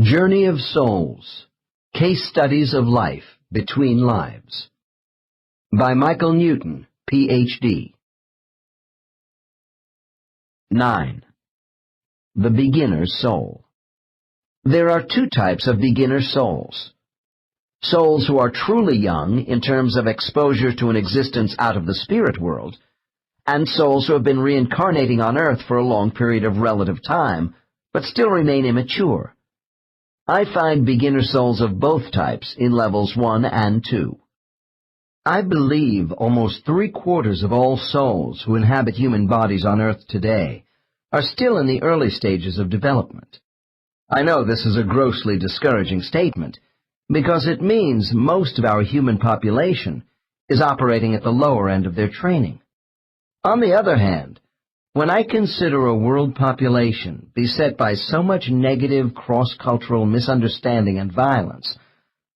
Journey of Souls, Case Studies of Life Between Lives, by Michael Newton, Ph.D. 9. The Beginner Soul. There are two types of beginner souls. Souls who are truly young in terms of exposure to an existence out of the spirit world, and souls who have been reincarnating on earth for a long period of relative time, but still remain immature. I find beginner souls of both types in levels 1 and 2. I believe almost 3/4 of all souls who inhabit human bodies on earth today are still in the early stages of development. I know this is a grossly discouraging statement, because it means most of our human population is operating at the lower end of their training. On the other hand, when I consider a world population beset by so much negative cross-cultural misunderstanding and violence,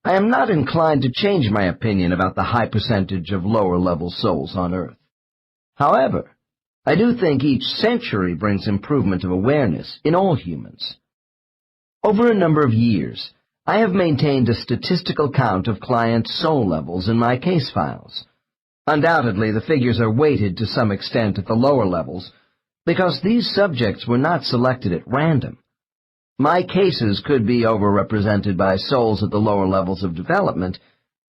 I am not inclined to change my opinion about the high percentage of lower-level souls on Earth. However, I do think each century brings improvement of awareness in all humans. Over a number of years, I have maintained a statistical count of client soul levels in my case files. Undoubtedly, the figures are weighted to some extent at the lower levels, because these subjects were not selected at random. My cases could be overrepresented by souls at the lower levels of development,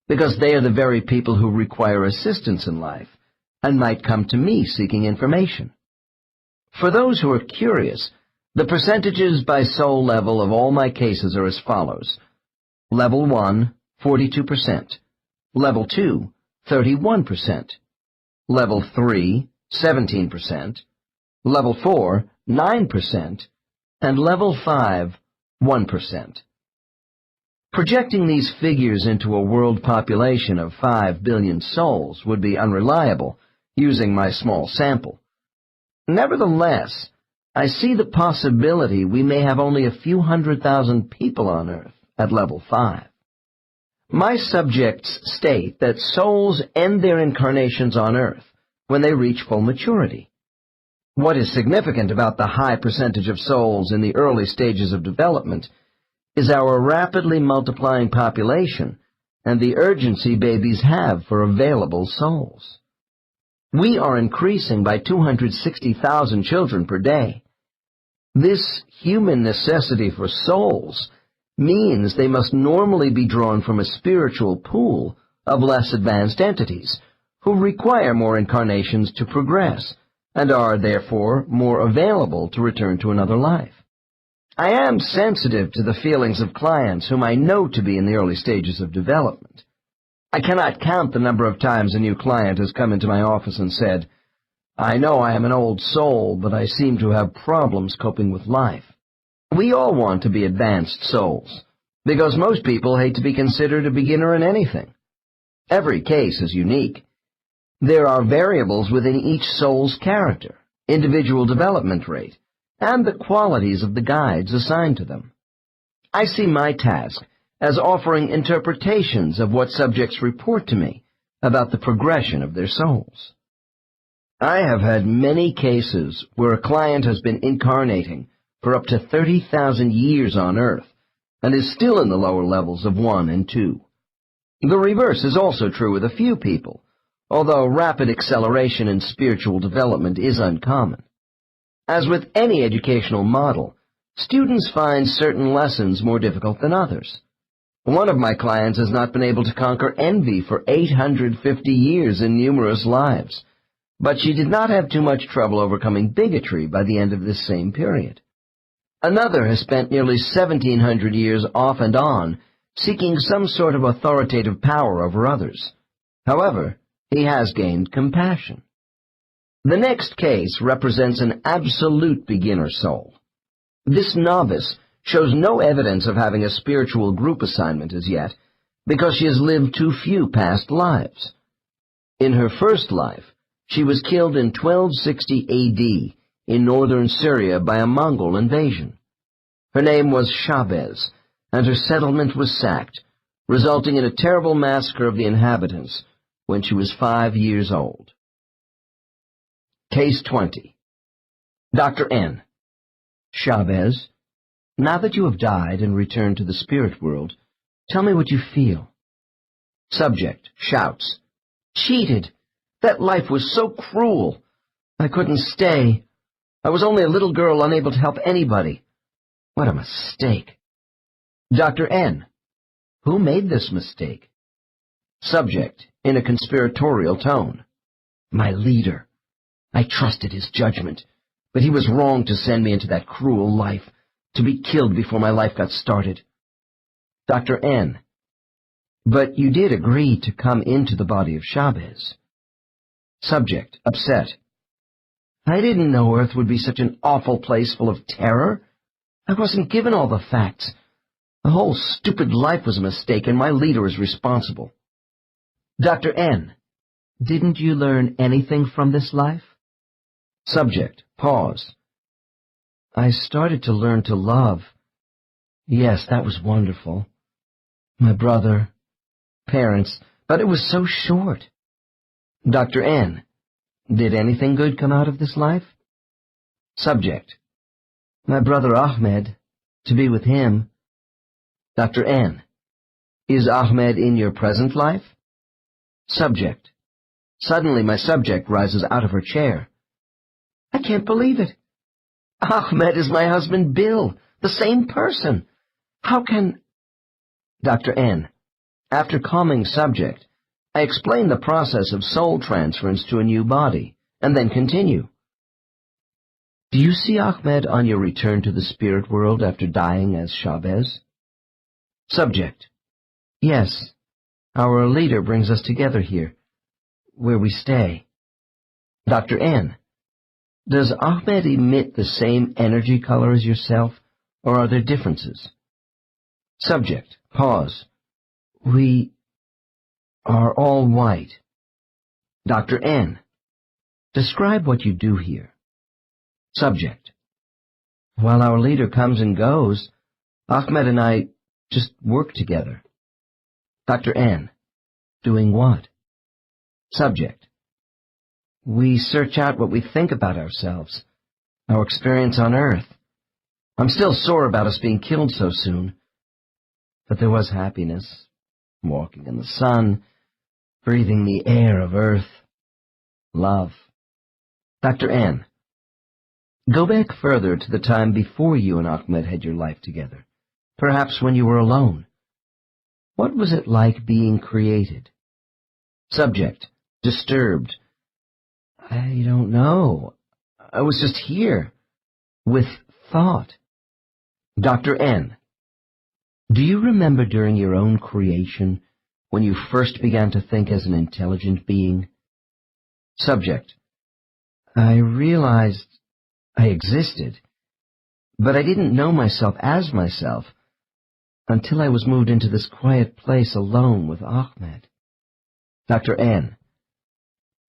because they are the very people who require assistance in life, and might come to me seeking information. For those who are curious, the percentages by soul level of all my cases are as follows. Level 1, 42%. Level 2, 31%. Level 3, 17%. Level 4, 9%, and Level 5, 1%. Projecting these figures into a world population of 5 billion souls would be unreliable, using my small sample. Nevertheless, I see the possibility we may have only a few 100,000 people on Earth at Level 5. My subjects state that souls end their incarnations on Earth when they reach full maturity. What is significant about the high percentage of souls in the early stages of development is our rapidly multiplying population and the urgency babies have for available souls. We are increasing by 260,000 children per day. This human necessity for souls means they must normally be drawn from a spiritual pool of less advanced entities who require more incarnations to progress, and are, therefore, more available to return to another life. I am sensitive to the feelings of clients whom I know to be in the early stages of development. I cannot count the number of times a new client has come into my office and said, "I know I am an old soul, but I seem to have problems coping with life." We all want to be advanced souls, because most people hate to be considered a beginner in anything. Every case is unique. There are variables within each soul's character, individual development rate, and the qualities of the guides assigned to them. I see my task as offering interpretations of what subjects report to me about the progression of their souls. I have had many cases where a client has been incarnating for up to 30,000 years on Earth and is still in the lower levels of 1 and 2. The reverse is also true with a few people, although rapid acceleration in spiritual development is uncommon. As with any educational model, students find certain lessons more difficult than others. One of my clients has not been able to conquer envy for 850 years in numerous lives, but she did not have too much trouble overcoming bigotry by the end of this same period. Another has spent nearly 1,700 years off and on seeking some sort of authoritative power over others. However, he has gained compassion. The next case represents an absolute beginner soul. This novice shows no evidence of having a spiritual group assignment as yet, because she has lived too few past lives. In her first life, she was killed in 1260 AD in northern Syria by a Mongol invasion. Her name was Chavez, and her settlement was sacked, resulting in a terrible massacre of the inhabitants when she was 5 years old. Case 20. Dr. N. Chavez, Now that you have died and returned to the spirit world, tell me what you feel. Subject shouts, "Cheated! That life was so cruel! I couldn't stay. I was only a little girl unable to help anybody. What a mistake!" Dr. N. Who made this mistake? Subject, in a conspiratorial tone. My leader. I trusted his judgment, but he was wrong to send me into that cruel life, to be killed before my life got started. Dr. N. But you did agree to come into the body of Chavez. Subject, upset. I didn't know Earth would be such an awful place full of terror. I wasn't given all the facts. The whole stupid life was a mistake, and my leader is responsible. Dr. N. Didn't you learn anything from this life? Subject, pause. I started to learn to love. Yes, that was wonderful. My brother, parents, but it was so short. Dr. N. Did anything good come out of this life? Subject. My brother Ahmed, to be with him. Dr. N. Is Ahmed in your present life? Subject. Suddenly my subject rises out of her chair. I can't believe it. Ahmed is my husband Bill, the same person. How can... Dr. N. After calming subject, I explain the process of soul transference to a new body, and then continue. Do you see Ahmed on your return to the spirit world after dying as Chavez? Subject. Yes. Our leader brings us together here, where we stay. Dr. N. Does Ahmed emit the same energy color as yourself, or are there differences? Subject. Pause. We are all white. Dr. N. Describe what you do here. Subject. While our leader comes and goes, Ahmed and I just work together. Dr. N. Doing what? Subject. We search out what we think about ourselves, our experience on Earth. I'm still sore about us being killed so soon. But there was happiness, walking in the sun, breathing the air of Earth, love. Dr. N. Go back further to the time before you and Ahmed had your life together, perhaps when you were alone. What was it like being created? Subject. Disturbed. I don't know. I was just here, with thought. Dr. N. Do you remember during your own creation, when you first began to think as an intelligent being? Subject. I realized I existed, but I didn't know myself as myself until I was moved into this quiet place alone with Ahmed. Dr. N.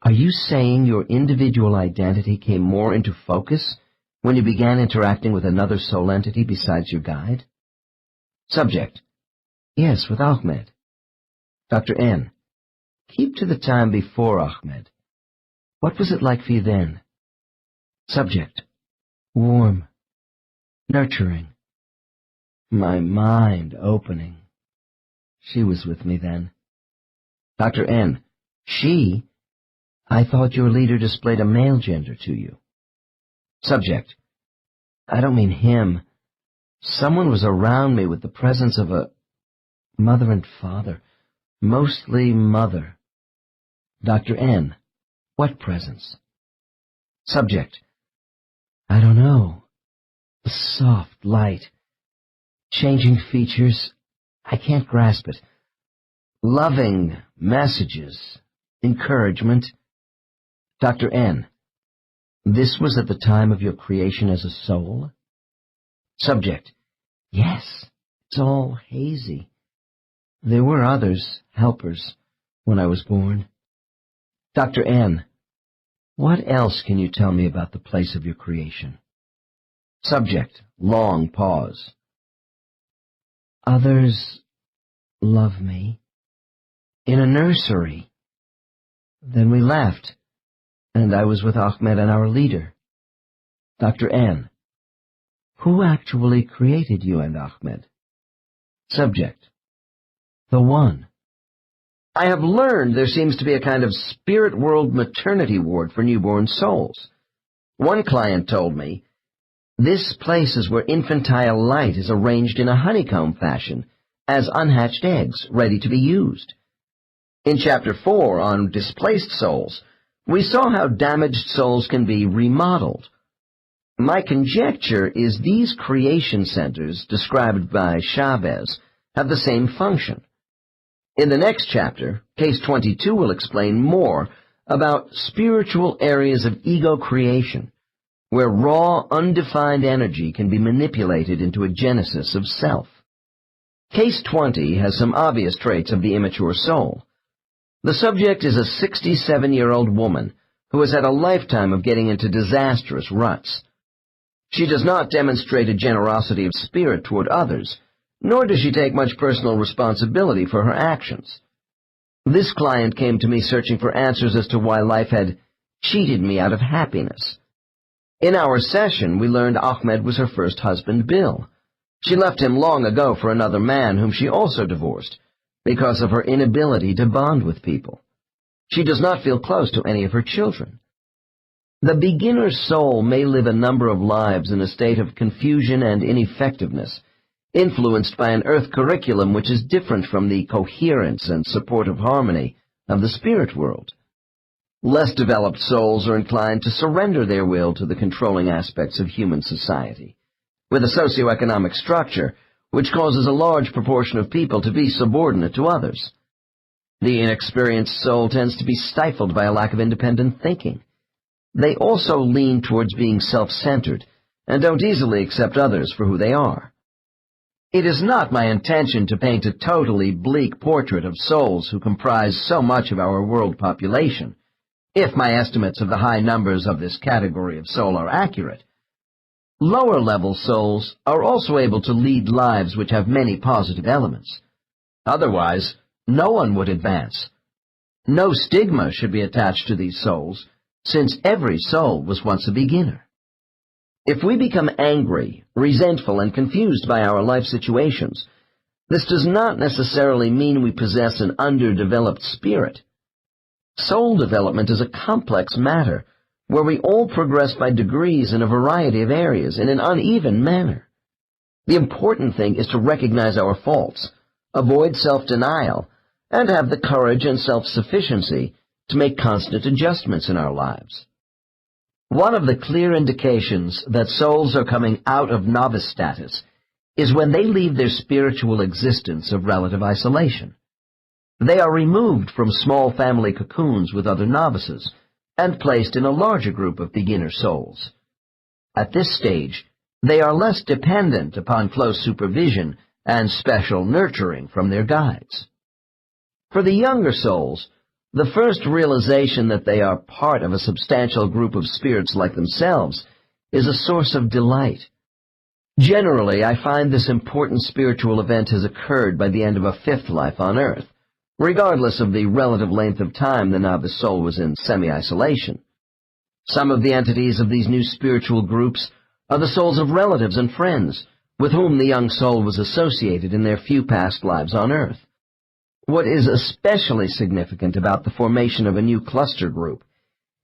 Are you saying your individual identity came more into focus when you began interacting with another soul entity besides your guide? Subject. Yes, with Ahmed. Dr. N. Keep to the time before Ahmed. What was it like for you then? Subject. Warm. Nurturing. My mind opening. She was with me then. Dr. N. She? I thought your leader displayed a male gender to you. Subject. I don't mean him. Someone was around me with the presence of a mother and father, mostly mother. Dr. N. What presence? Subject. I don't know. A soft light. Changing features. I can't grasp it. Loving messages. Encouragement. Dr. N. This was at the time of your creation as a soul? Subject. Yes, it's all hazy. There were others, helpers, when I was born. Dr. N. What else can you tell me about the place of your creation? Subject. Long pause. Others love me. In a nursery. Then we left, and I was with Ahmed and our leader. Dr. N. Who actually created you and Ahmed? Subject: The One. I have learned there seems to be a kind of spirit world maternity ward for newborn souls. One client told me, "This place is where infantile light is arranged in a honeycomb fashion, as unhatched eggs ready to be used." In Chapter 4 on displaced souls, we saw how damaged souls can be remodeled. My conjecture is these creation centers, described by Chavez, have the same function. In the next chapter, Case 22 will explain more about spiritual areas of ego creation, where raw, undefined energy can be manipulated into a genesis of self. Case 20 has some obvious traits of the immature soul. The subject is a 67-year-old woman who has had a lifetime of getting into disastrous ruts. She does not demonstrate a generosity of spirit toward others, nor does she take much personal responsibility for her actions. This client came to me searching for answers as to why life had cheated me out of happiness. In our session, we learned Ahmed was her first husband, Bill. She left him long ago for another man whom she also divorced because of her inability to bond with people. She does not feel close to any of her children. The beginner's soul may live a number of lives in a state of confusion and ineffectiveness, influenced by an earth curriculum which is different from the coherence and supportive harmony of the spirit world. Less developed souls are inclined to surrender their will to the controlling aspects of human society, with a socioeconomic structure which causes a large proportion of people to be subordinate to others. The inexperienced soul tends to be stifled by a lack of independent thinking. They also lean towards being self-centered and don't easily accept others for who they are. It is not my intention to paint a totally bleak portrait of souls who comprise so much of our world population, if my estimates of the high numbers of this category of soul are accurate. Lower-level souls are also able to lead lives which have many positive elements. Otherwise, no one would advance. No stigma should be attached to these souls, since every soul was once a beginner. If we become angry, resentful, and confused by our life situations, this does not necessarily mean we possess an underdeveloped spirit. Soul development is a complex matter, where we all progress by degrees in a variety of areas in an uneven manner. The important thing is to recognize our faults, avoid self-denial, and have the courage and self-sufficiency to make constant adjustments in our lives. One of the clear indications that souls are coming out of novice status is when they leave their spiritual existence of relative isolation. They are removed from small family cocoons with other novices and placed in a larger group of beginner souls. At this stage, they are less dependent upon close supervision and special nurturing from their guides. For the younger souls, the first realization that they are part of a substantial group of spirits like themselves is a source of delight. Generally, I find this important spiritual event has occurred by the end of a fifth life on earth, regardless of the relative length of time the novice soul was in semi-isolation. Some of the entities of these new spiritual groups are the souls of relatives and friends with whom the young soul was associated in their few past lives on earth. What is especially significant about the formation of a new cluster group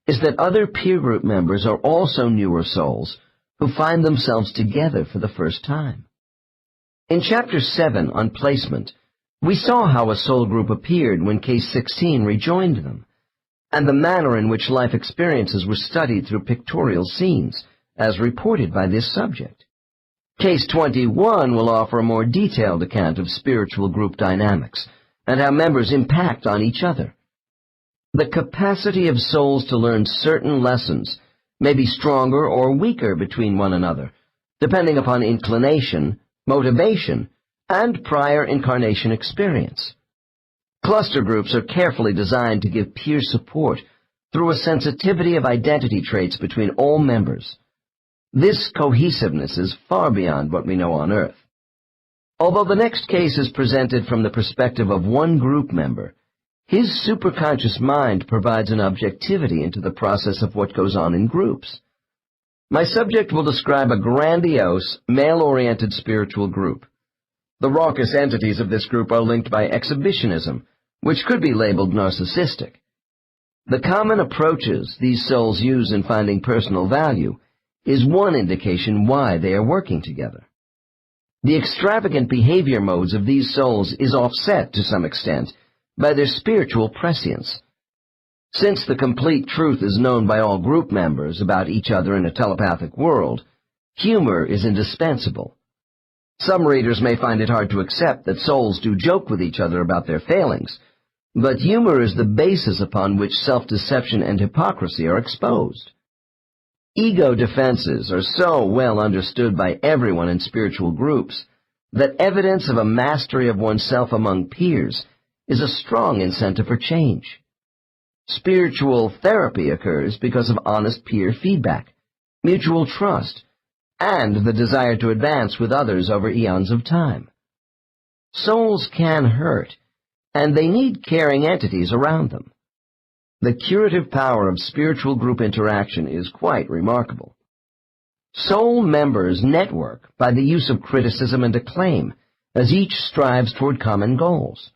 is that other peer group members are also newer souls who find themselves together for the first time. In Chapter 7 on placement, we saw how a soul group appeared when Case 16 rejoined them, and the manner in which life experiences were studied through pictorial scenes, as reported by this subject. Case 21 will offer a more detailed account of spiritual group dynamics, and how members impact on each other. The capacity of souls to learn certain lessons may be stronger or weaker between one another, depending upon inclination, motivation, and prior incarnation experience. Cluster groups are carefully designed to give peer support through a sensitivity of identity traits between all members. This cohesiveness is far beyond what we know on Earth. Although the next case is presented from the perspective of one group member, his superconscious mind provides an objectivity into the process of what goes on in groups. My subject will describe a grandiose, male-oriented spiritual group. The raucous entities of this group are linked by exhibitionism, which could be labeled narcissistic. The common approaches these souls use in finding personal value is one indication why they are working together. The extravagant behavior modes of these souls is offset to some extent by their spiritual prescience. Since the complete truth is known by all group members about each other in a telepathic world, humor is indispensable. Some readers may find it hard to accept that souls do joke with each other about their failings, but humor is the basis upon which self-deception and hypocrisy are exposed. Ego defenses are so well understood by everyone in spiritual groups that evidence of a mastery of oneself among peers is a strong incentive for change. Spiritual therapy occurs because of honest peer feedback, mutual trust, and the desire to advance with others over eons of time. Souls can hurt, and they need caring entities around them. The curative power of spiritual group interaction is quite remarkable. Soul members network by the use of criticism and acclaim, as each strives toward common goals.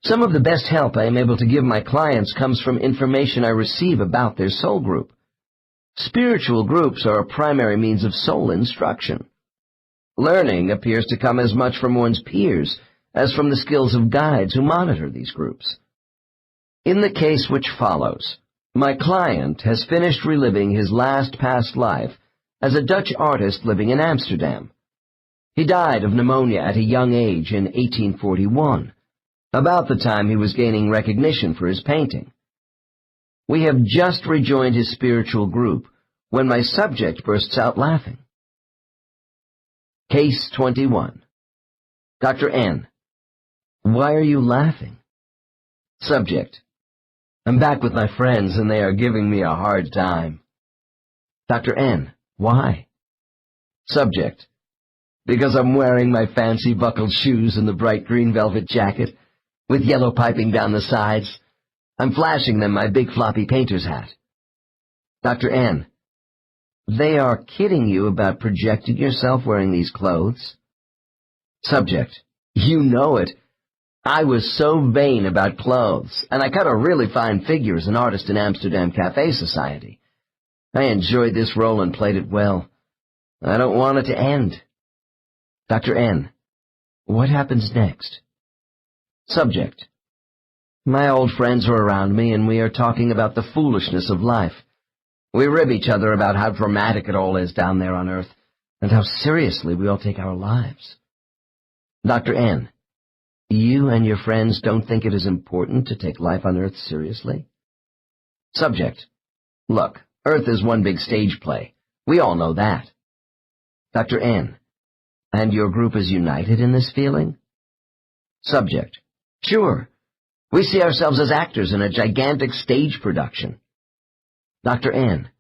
Some of the best help I am able to give my clients comes from information I receive about their soul group. Spiritual groups are a primary means of soul instruction. Learning appears to come as much from one's peers as from the skills of guides who monitor these groups. In the case which follows, my client has finished reliving his last past life as a Dutch artist living in Amsterdam. He died of pneumonia at a young age in 1841, about the time he was gaining recognition for his painting. We have just rejoined his spiritual group when my subject bursts out laughing. Case 21. Dr. N. Why are you laughing? Subject. I'm back with my friends and they are giving me a hard time. Dr. N. Why? Subject. Because I'm wearing my fancy buckled shoes and the bright green velvet jacket, with yellow piping down the sides. I'm flashing them my big floppy painter's hat. Dr. N. They are kidding you about projecting yourself wearing these clothes? Subject. You know it. I was so vain about clothes, and I cut a really fine figure as an artist in Amsterdam Cafe Society. I enjoyed this role and played it well. I don't want it to end. Dr. N. What happens next? Subject. My old friends are around me, and we are talking about the foolishness of life. We rib each other about how dramatic it all is down there on Earth, and how seriously we all take our lives. Dr. N. You and your friends don't think it is important to take life on Earth seriously? Subject. Look, Earth is one big stage play. We all know that. Dr. N. And your group is united in this feeling? Subject. Sure. We see ourselves as actors in a gigantic stage production. Dr. N.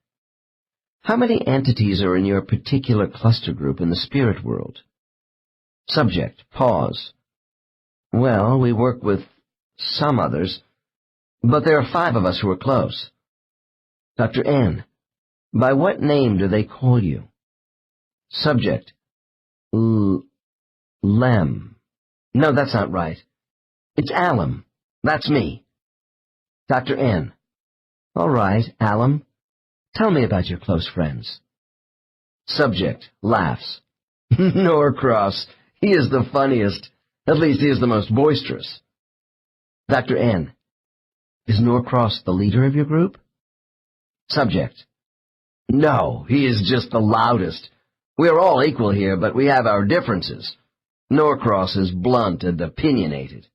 How many entities are in your particular cluster group in the spirit world? Subject. Pause. Well, we work with some others, but there are 5 of us who are close. Dr. N. By what name do they call you? Subject. Lem. No, that's not right. It's Alum. That's me. Dr. N. All right, Alum. Tell me about your close friends. Subject. Laughs. Norcross. He is the funniest. At least he is the most boisterous. Dr. N. Is Norcross the leader of your group? Subject. No, he is just the loudest. We are all equal here, but we have our differences. Norcross is blunt and opinionated.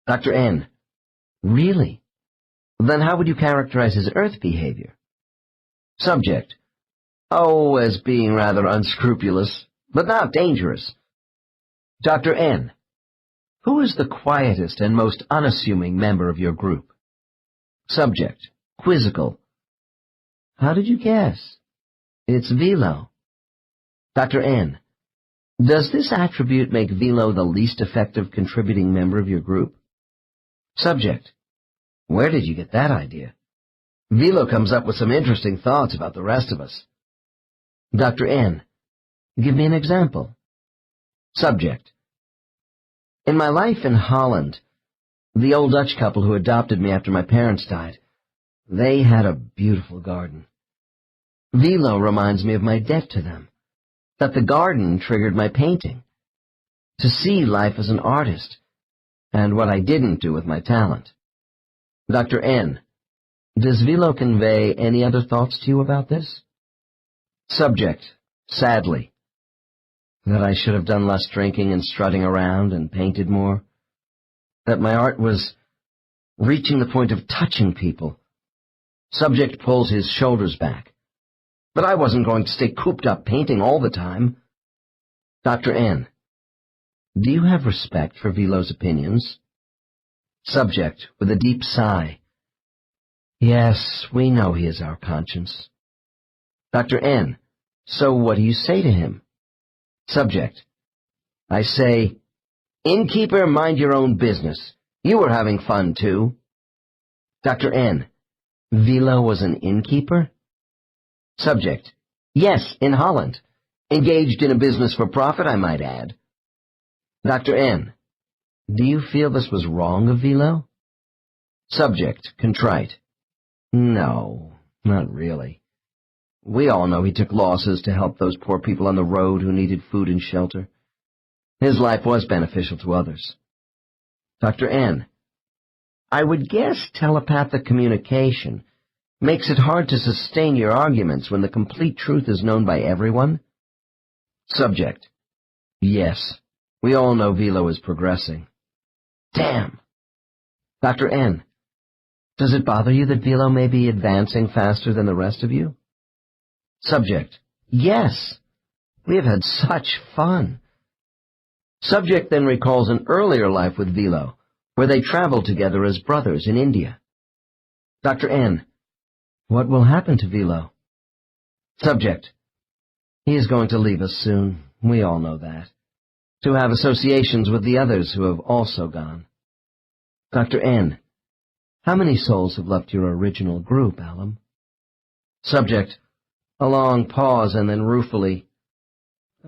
Dr. N. Really? Then how would you characterize his Earth behavior? Subject. Oh, as being rather unscrupulous, but not dangerous. Dr. N. Who is the quietest and most unassuming member of your group? Subject. Quizzical. How did you guess? It's Velo. Dr. N. Does this attribute make Velo the least effective contributing member of your group? Subject. Where did you get that idea? Velo comes up with some interesting thoughts about the rest of us. Dr. N. Give me an example. Subject. In my life in Holland, the old Dutch couple who adopted me after my parents died, they had a beautiful garden. Velo reminds me of my debt to them, that the garden triggered my painting, to see life as an artist, and what I didn't do with my talent. Dr. N. Does Velo convey any other thoughts to you about this? Subject. Sadly. That I should have done less drinking and strutting around and painted more. That my art was reaching the point of touching people. Subject pulls his shoulders back. But I wasn't going to stay cooped up painting all the time. Dr. N. Do you have respect for Velo's opinions? Subject, with a deep sigh. Yes, we know he is our conscience. Dr. N. So what do you say to him? Subject. I say, Innkeeper, mind your own business. You were having fun, too. Dr. N. Velo was an innkeeper? Subject. Yes, in Holland. Engaged in a business for profit, I might add. Dr. N. Do you feel this was wrong of Velo? Subject, contrite. No, not really. We all know he took losses to help those poor people on the road who needed food and shelter. His life was beneficial to others. Dr. N. I would guess telepathic communication makes it hard to sustain your arguments when the complete truth is known by everyone. Subject. Yes, we all know Velo is progressing. Damn. Dr. N. Does it bother you that Velo may be advancing faster than the rest of you? Subject. Yes. We have had such fun. Subject then recalls an earlier life with Velo, where they traveled together as brothers in India. Dr. N. What will happen to Velo? Subject. He is going to leave us soon. We all know that. To have associations with the others who have also gone. Dr. N. How many souls have left your original group, Alum? Subject. A long pause and then ruefully.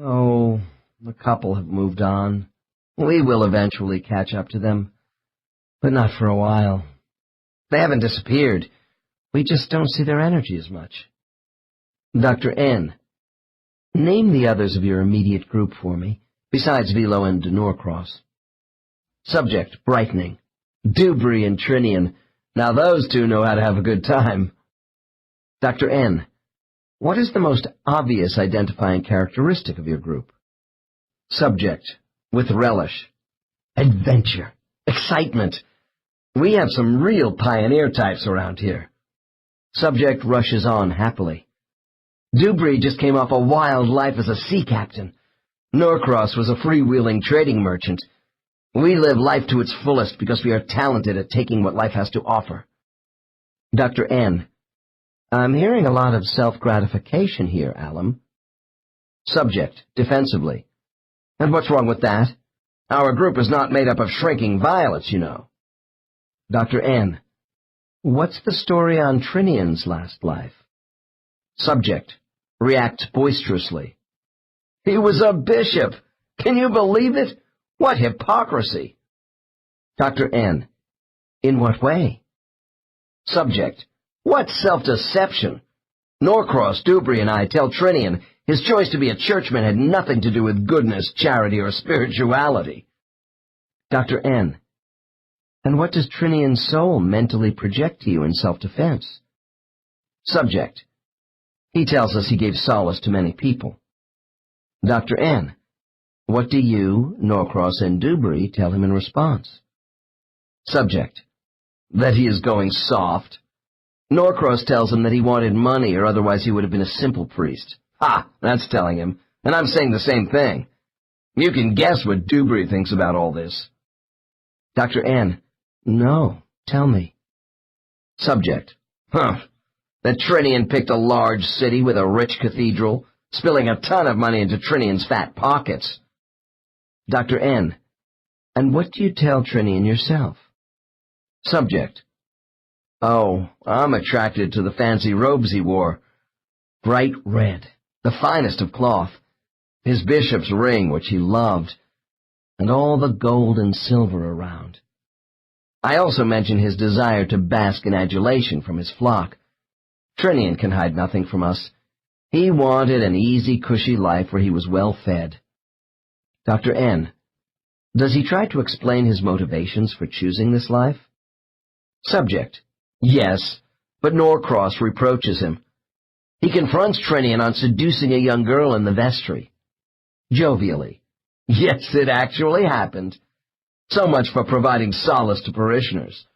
Oh, a couple have moved on. We will eventually catch up to them, but not for a while. They haven't disappeared. We just don't see their energy as much. Dr. N. Name the others of your immediate group for me, besides Velo and Norcross. Subject, brightening. Dubry and Trinian. Now those two know how to have a good time. Dr. N. What is the most obvious identifying characteristic of your group? Subject, with relish. Adventure. Excitement. We have some real pioneer types around here. Subject rushes on happily. Dubry just came off a wild life as a sea captain. Norcross was a freewheeling trading merchant. We live life to its fullest because we are talented at taking what life has to offer. Dr. N. I'm hearing a lot of self-gratification here, Alum. Subject, defensively. And what's wrong with that? Our group is not made up of shrinking violets, you know. Dr. N. What's the story on Trinian's last life? Subject, reacts boisterously. He was a bishop. Can you believe it? What hypocrisy! Dr. N. In what way? Subject. What self-deception! Norcross, Dubry, and I tell Trinian his choice to be a churchman had nothing to do with goodness, charity, or spirituality. Dr. N. And what does Trinian's soul mentally project to you in self-defense? Subject. He tells us he gave solace to many people. Dr. N. What do you, Norcross, and Dubry tell him in response? Subject. That he is going soft. Norcross tells him that he wanted money, or otherwise he would have been a simple priest. Ha! That's telling him, and I'm saying the same thing. You can guess what Dubry thinks about all this. Dr. N. No, tell me. Subject. That Trinian picked a large city with a rich cathedral, spilling a ton of money into Trinian's fat pockets. Dr. N. And what do you tell Trinian yourself? Subject. Oh, I'm attracted to the fancy robes he wore. Bright red, the finest of cloth, his bishop's ring, which he loved, and all the gold and silver around. I also mention his desire to bask in adulation from his flock. Trinian can hide nothing from us. He wanted an easy, cushy life where he was well fed. Dr. N. Does he try to explain his motivations for choosing this life? Subject. Yes, but Norcross reproaches him. He confronts Trinian on seducing a young girl in the vestry. Jovially. Yes, it actually happened. So much for providing solace to parishioners.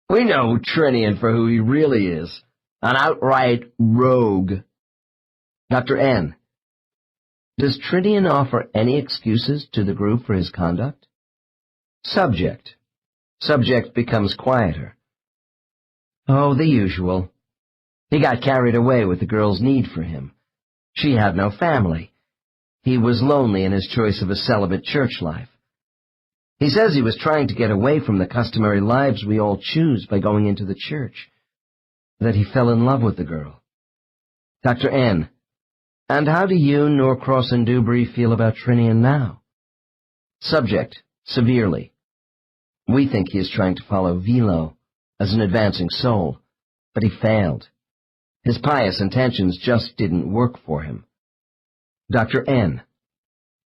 We know Trinian for who he really is, an outright rogue. Dr. N. Does Trinian offer any excuses to the group for his conduct? Subject. Subject becomes quieter. Oh, the usual. He got carried away with the girl's need for him. She had no family. He was lonely in his choice of a celibate church life. He says he was trying to get away from the customary lives we all choose by going into the church. That he fell in love with the girl. Dr. N. And how do you, Norcross and Dewberry, feel about Trinian now? Subject. Severely. We think he is trying to follow Velo as an advancing soul, but he failed. His pious intentions just didn't work for him. Dr. N.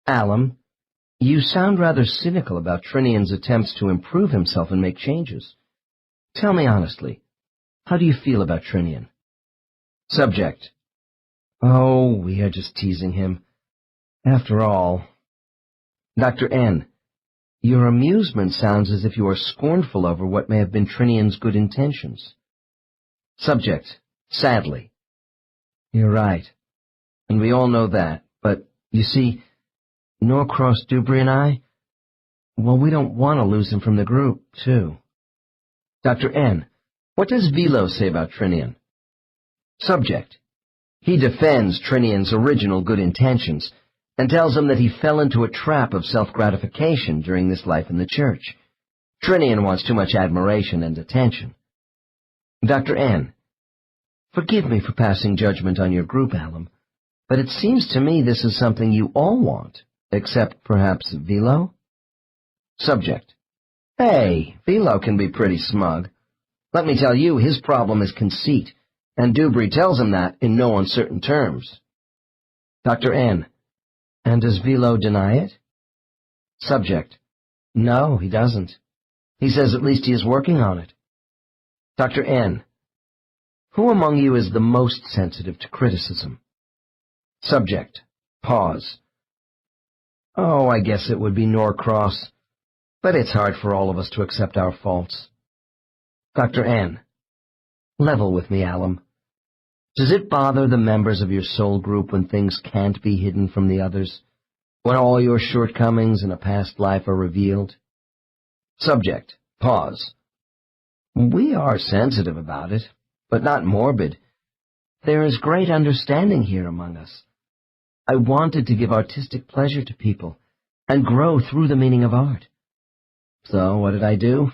Alum, you sound rather cynical about Trinian's attempts to improve himself and make changes. Tell me honestly, how do you feel about Trinian? Subject. Oh, we are just teasing him. After all. Dr. N. Your amusement sounds as if you are scornful over what may have been Trinian's good intentions. Subject. Sadly. You're right. And we all know that. But, you see, Norcross, Dewberry, and I, well, we don't want to lose him from the group, too. Dr. N. What does Velo say about Trinian? Subject. He defends Trinian's original good intentions and tells him that he fell into a trap of self-gratification during this life in the church. Trinian wants too much admiration and attention. Dr. N. Forgive me for passing judgment on your group, Alum, but it seems to me this is something you all want, except perhaps Velo? Subject. Hey, Velo can be pretty smug. Let me tell you, his problem is conceit, and Dewberry tells him that in no uncertain terms. Dr. N. And does Velo deny it? Subject. No, he doesn't. He says at least he is working on it. Dr. N. Who among you is the most sensitive to criticism? Subject. Pause. Oh, I guess it would be Norcross, but it's hard for all of us to accept our faults. Dr. N. Level with me, Alum. Does it bother the members of your soul group when things can't be hidden from the others? When all your shortcomings in a past life are revealed? Subject. Pause. We are sensitive about it, but not morbid. There is great understanding here among us. I wanted to give artistic pleasure to people and grow through the meaning of art. So what did I do?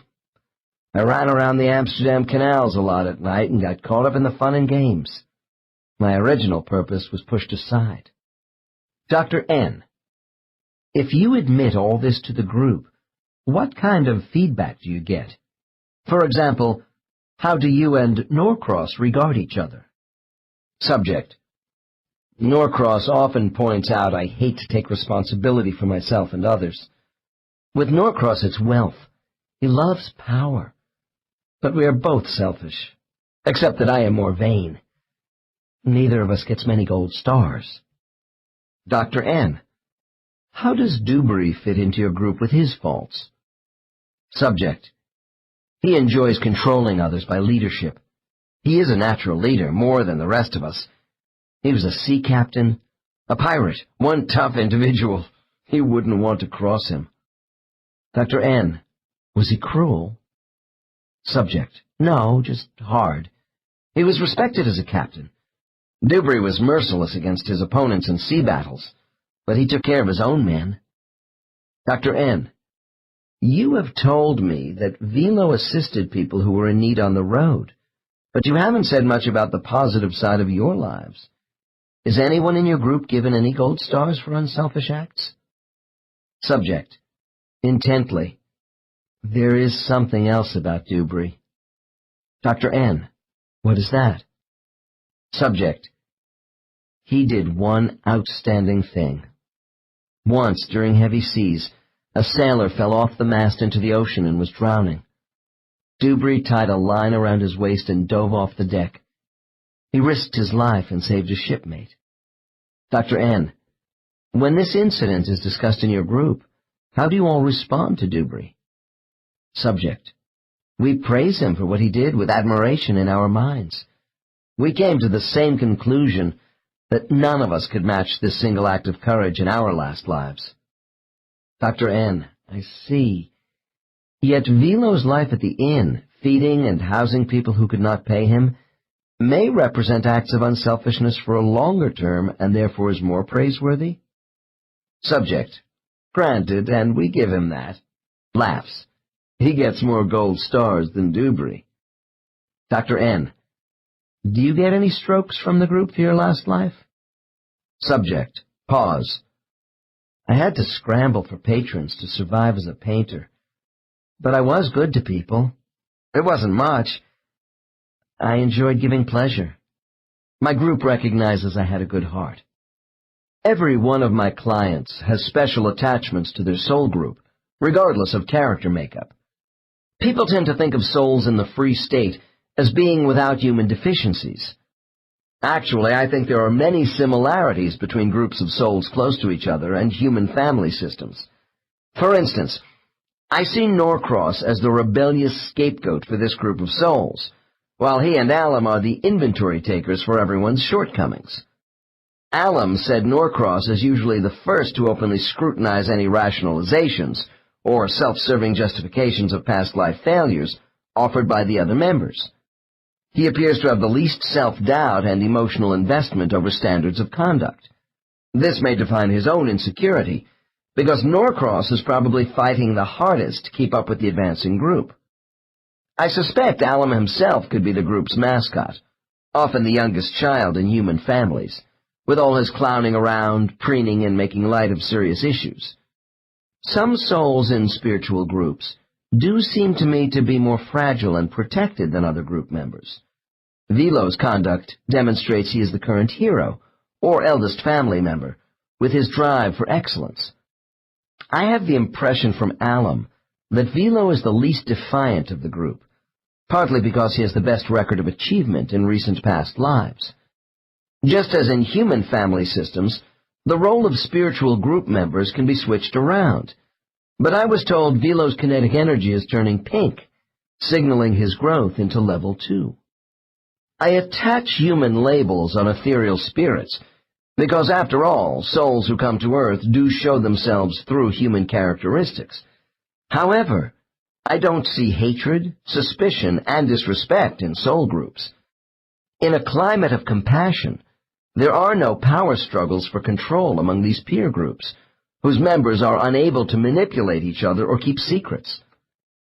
I ran around the Amsterdam canals a lot at night and got caught up in the fun and games. My original purpose was pushed aside. Dr. N. If you admit all this to the group, what kind of feedback do you get? For example, how do you and Norcross regard each other? Subject. Norcross often points out I hate to take responsibility for myself and others. With Norcross it's wealth. He loves power. But we are both selfish, except that I am more vain. Neither of us gets many gold stars. Dr. N. How does Dewberry fit into your group with his faults? Subject. He enjoys controlling others by leadership. He is a natural leader, more than the rest of us. He was a sea captain, a pirate, one tough individual. He wouldn't want to cross him. Dr. N. Was he cruel? Subject. No, just hard. He was respected as a captain. Dewberry was merciless against his opponents in sea battles, but he took care of his own men. Dr. N. You have told me that Velo assisted people who were in need on the road, but you haven't said much about the positive side of your lives. Is anyone in your group given any gold stars for unselfish acts? Subject. Intently. There is something else about Dubry. Dr. N. What is that? Subject. He did one outstanding thing. Once, during heavy seas, a sailor fell off the mast into the ocean and was drowning. Dubry tied a line around his waist and dove off the deck. He risked his life and saved a shipmate. Dr. N. When this incident is discussed in your group, how do you all respond to Dubry? Subject. We praise him for what he did with admiration in our minds. We came to the same conclusion that none of us could match this single act of courage in our last lives. Dr. N. I see. Yet Velo's life at the inn, feeding and housing people who could not pay him, may represent acts of unselfishness for a longer term and therefore is more praiseworthy? Subject. Granted, and we give him that. Laughs. He gets more gold stars than Dubry. Dr. N. Do you get any strokes from the group for your last life? Subject. Pause. I had to scramble for patrons to survive as a painter, but I was good to people. It wasn't much. I enjoyed giving pleasure. My group recognizes I had a good heart. Every one of my clients has special attachments to their soul group, regardless of character makeup. People tend to think of souls in the free state as being without human deficiencies. Actually, I think there are many similarities between groups of souls close to each other and human family systems. For instance, I see Norcross as the rebellious scapegoat for this group of souls, while he and Alum are the inventory takers for everyone's shortcomings. Alum said Norcross is usually the first to openly scrutinize any rationalizations or self-serving justifications of past life failures offered by the other members. He appears to have the least self-doubt and emotional investment over standards of conduct. This may define his own insecurity, because Norcross is probably fighting the hardest to keep up with the advancing group. I suspect Alum himself could be the group's mascot, often the youngest child in human families, with all his clowning around, preening, and making light of serious issues. Some souls in spiritual groups do seem to me to be more fragile and protected than other group members. Velo's conduct demonstrates he is the current hero, or eldest family member, with his drive for excellence. I have the impression from Alum that Velo is the least defiant of the group, partly because he has the best record of achievement in recent past lives. Just as in human family systems, the role of spiritual group members can be switched around, but I was told Velo's kinetic energy is turning pink, signaling his growth into level 2. I attach human labels on ethereal spirits, because after all, souls who come to Earth do show themselves through human characteristics. However, I don't see hatred, suspicion, and disrespect in soul groups. In a climate of compassion, there are no power struggles for control among these peer groups, whose members are unable to manipulate each other or keep secrets.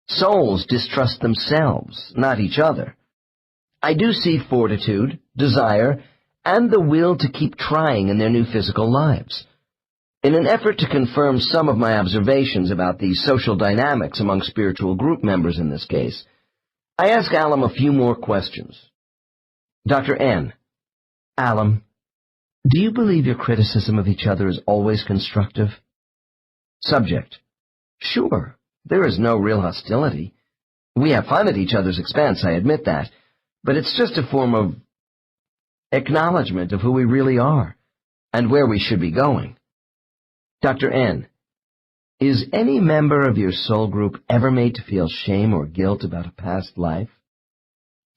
Souls distrust themselves, not each other. I do see fortitude, desire, and the will to keep trying in their new physical lives. In an effort to confirm some of my observations about the social dynamics among spiritual group members in this case, I ask Alum a few more questions. Dr. N. Alum, do you believe your criticism of each other is always constructive? Subject. Sure, there is no real hostility. We have fun at each other's expense, I admit that, but it's just a form of acknowledgement of who we really are and where we should be going. Dr. N. Is any member of your soul group ever made to feel shame or guilt about a past life?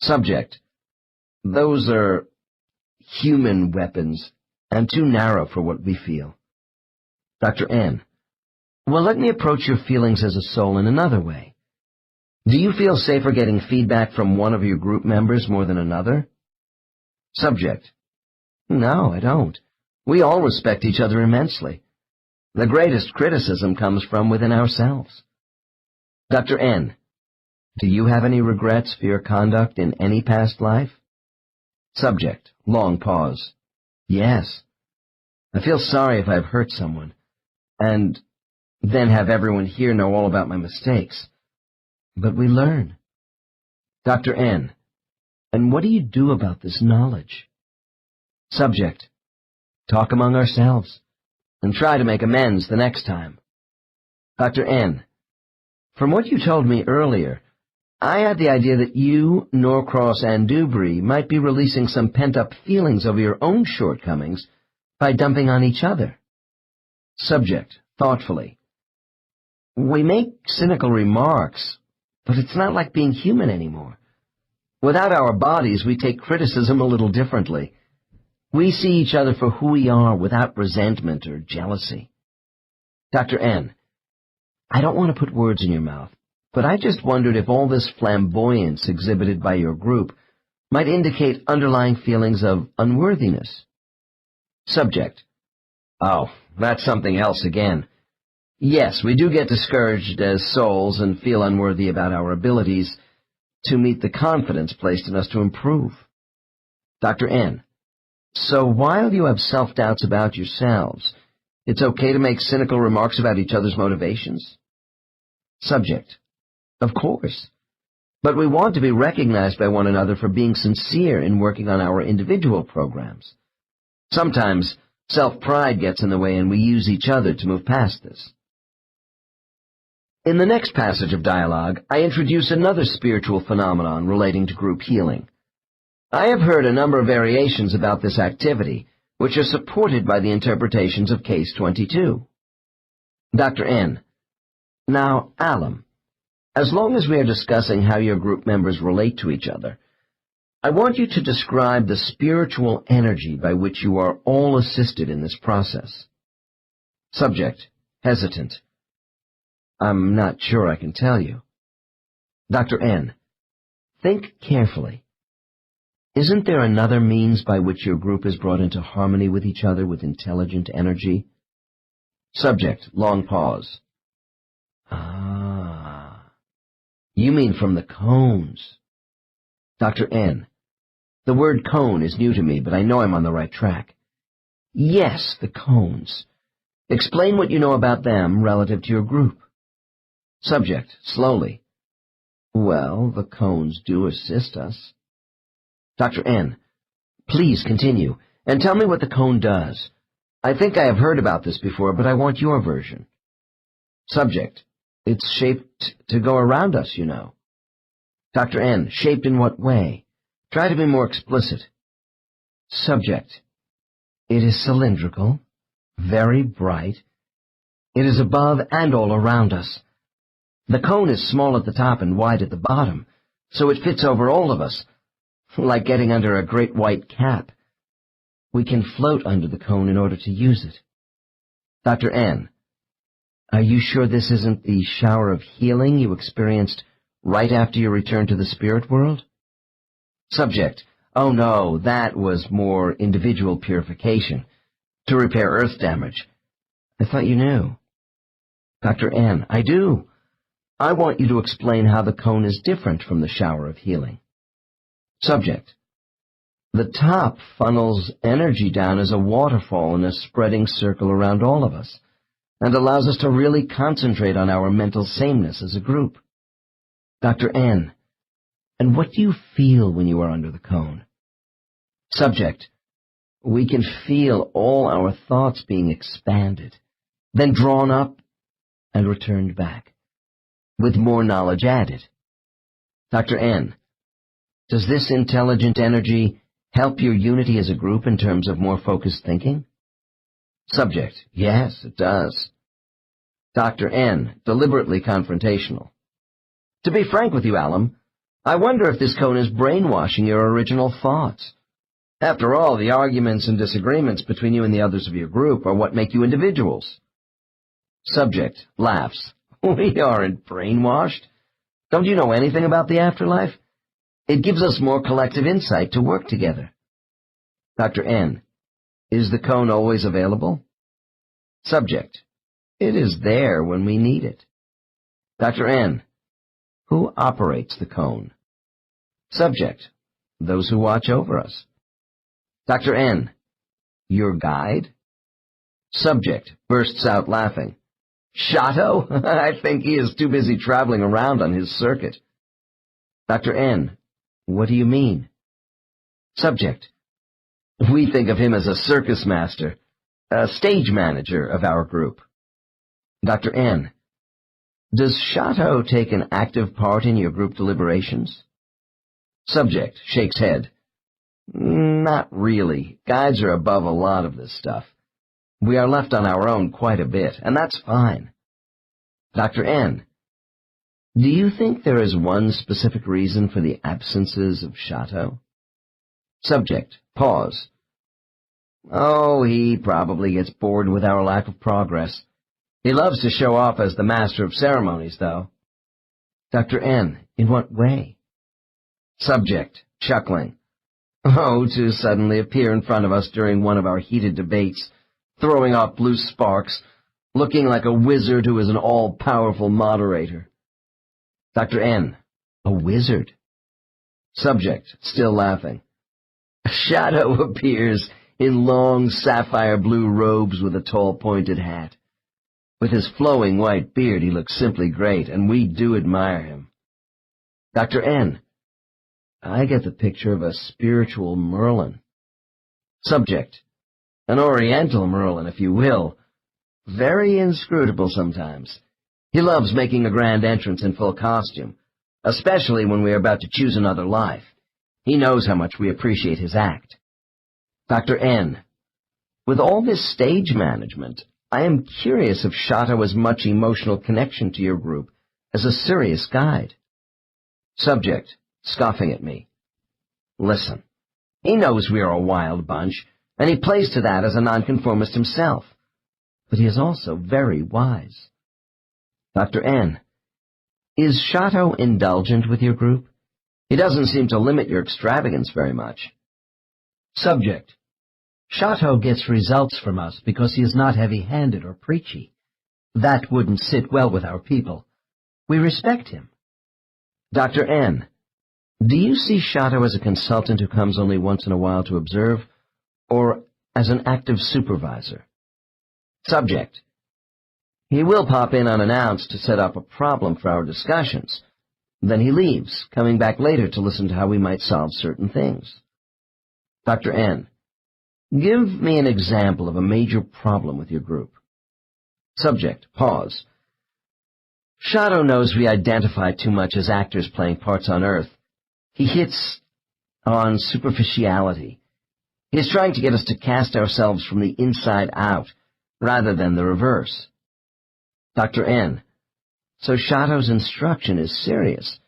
Subject. Those are human weapons and too narrow for what we feel. Dr. N. Well, let me approach your feelings as a soul in another way. Do you feel safer getting feedback from one of your group members more than another? Subject. No, I don't. We all respect each other immensely. The greatest criticism comes from within ourselves. Dr. N. Do you have any regrets for your conduct in any past life? Subject. Long pause. Yes. I feel sorry if I've hurt someone, and then have everyone here know all about my mistakes. But we learn. Dr. N. And what do you do about this knowledge? Subject. Talk among ourselves, and try to make amends the next time. Dr. N. From what you told me earlier, I had the idea that you, Norcross, and Dubry might be releasing some pent-up feelings over your own shortcomings by dumping on each other. Subject, thoughtfully. We make cynical remarks, but it's not like being human anymore. Without our bodies, we take criticism a little differently. We see each other for who we are without resentment or jealousy. Dr. N. I don't want to put words in your mouth, but I just wondered if all this flamboyance exhibited by your group might indicate underlying feelings of unworthiness. Subject. Oh, that's something else again. Yes, we do get discouraged as souls and feel unworthy about our abilities to meet the confidence placed in us to improve. Dr. N. So while you have self-doubts about yourselves, it's okay to make cynical remarks about each other's motivations? Subject. Of course. But we want to be recognized by one another for being sincere in working on our individual programs. Sometimes self-pride gets in the way and we use each other to move past this. In the next passage of dialogue, I introduce another spiritual phenomenon relating to group healing. I have heard a number of variations about this activity, which are supported by the interpretations of Case 22. Dr. N. Now, Alum, as long as we are discussing how your group members relate to each other, I want you to describe the spiritual energy by which you are all assisted in this process. Subject, hesitant. I'm not sure I can tell you. Dr. N. Think carefully. Isn't there another means by which your group is brought into harmony with each other with intelligent energy? Subject, long pause. Ah. You mean from the cones. Dr. N. The word cone is new to me, but I know I'm on the right track. Yes, the cones. Explain what you know about them relative to your group. Subject, slowly. Well, the cones do assist us. Dr. N. Please continue, and tell me what the cone does. I think I have heard about this before, but I want your version. Subject. It's shaped to go around us, you know. Dr. N. Shaped in what way? Try to be more explicit. Subject. It is cylindrical, very bright. It is above and all around us. The cone is small at the top and wide at the bottom, so it fits over all of us, like getting under a great white cap. We can float under the cone in order to use it. Dr. N. Are you sure this isn't the shower of healing you experienced right after your return to the spirit world? Subject. Oh no, that was more individual purification, to repair earth damage. I thought you knew. Dr. N. I do. I want you to explain how the cone is different from the shower of healing. Subject. The top funnels energy down as a waterfall in a spreading circle around all of us, and allows us to really concentrate on our mental sameness as a group. Dr. N. And what do you feel when you are under the cone? Subject. We can feel all our thoughts being expanded, then drawn up and returned back, with more knowledge added. Dr. N. Does this intelligent energy help your unity as a group in terms of more focused thinking? Subject. Yes, it does. Dr. N. Deliberately confrontational. To be frank with you, Alum, I wonder if this cone is brainwashing your original thoughts. After all, the arguments and disagreements between you and the others of your group are what make you individuals. Subject laughs. We aren't brainwashed. Don't you know anything about the afterlife? It gives us more collective insight to work together. Dr. N. Is the cone always available? Subject. It is there when we need it. Dr. N. Who operates the cone? Subject. Those who watch over us. Dr. N. Your guide? Subject bursts out laughing. Shato? I think he is too busy traveling around on his circuit. Dr. N. What do you mean? Subject. We think of him as a circus master, a stage manager of our group. Dr. N. Does Shato take an active part in your group deliberations? Subject shakes head. Not really. Guides are above a lot of this stuff. We are left on our own quite a bit, and that's fine. Dr. N. Do you think there is one specific reason for the absences of Shato? Subject. Pause. Oh, he probably gets bored with our lack of progress. He loves to show off as the master of ceremonies, though. Dr. N. In what way? Subject. Chuckling. Oh, to suddenly appear in front of us during one of our heated debates, throwing off blue sparks, looking like a wizard who is an all-powerful moderator. Dr. N. A wizard? Subject, still laughing. Shadow appears in long sapphire blue robes with a tall pointed hat. With his flowing white beard he looks simply great, and we do admire him. Dr. N. I get the picture of a spiritual Merlin. Subject. An Oriental Merlin, if you will. Very inscrutable sometimes. He loves making a grand entrance in full costume, especially when we are about to choose another life. He knows how much we appreciate his act. Dr. N. With all this stage management, I am curious if Shato has much emotional connection to your group as a serious guide. Subject, scoffing at me. Listen, he knows we are a wild bunch, and he plays to that as a nonconformist himself. But he is also very wise. Dr. N. Is Shato indulgent with your group? He doesn't seem to limit your extravagance very much. Subject. Shato gets results from us because he is not heavy-handed or preachy. That wouldn't sit well with our people. We respect him. Dr. N. Do you see Shato as a consultant who comes only once in a while to observe, or as an active supervisor? Subject. He will pop in unannounced to set up a problem for our discussions. Then he leaves, coming back later to listen to how we might solve certain things. Dr. N. Give me an example of a major problem with your group. Subject. Pause. Shato knows we identify too much as actors playing parts on Earth. He hits on superficiality. He is trying to get us to cast ourselves from the inside out, rather than the reverse. Dr. N. So Shato's instruction is serious,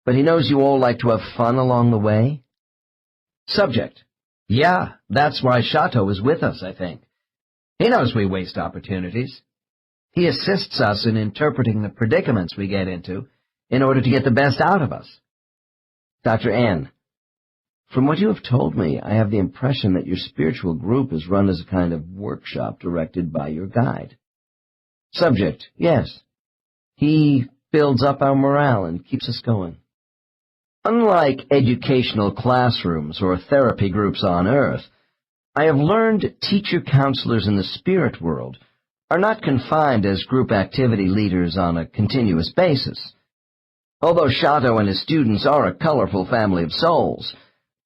but he knows you all like to have fun along the way? Subject. Yeah, that's why Shato is with us, I think. He knows we waste opportunities. He assists us in interpreting the predicaments we get into in order to get the best out of us. Dr. N. From what you have told me, I have the impression that your spiritual group is run as a kind of workshop directed by your guide. Subject. Yes. He builds up our morale and keeps us going. Unlike educational classrooms or therapy groups on Earth, I have learned teacher counselors in the spirit world are not confined as group activity leaders on a continuous basis. Although Shato and his students are a colorful family of souls,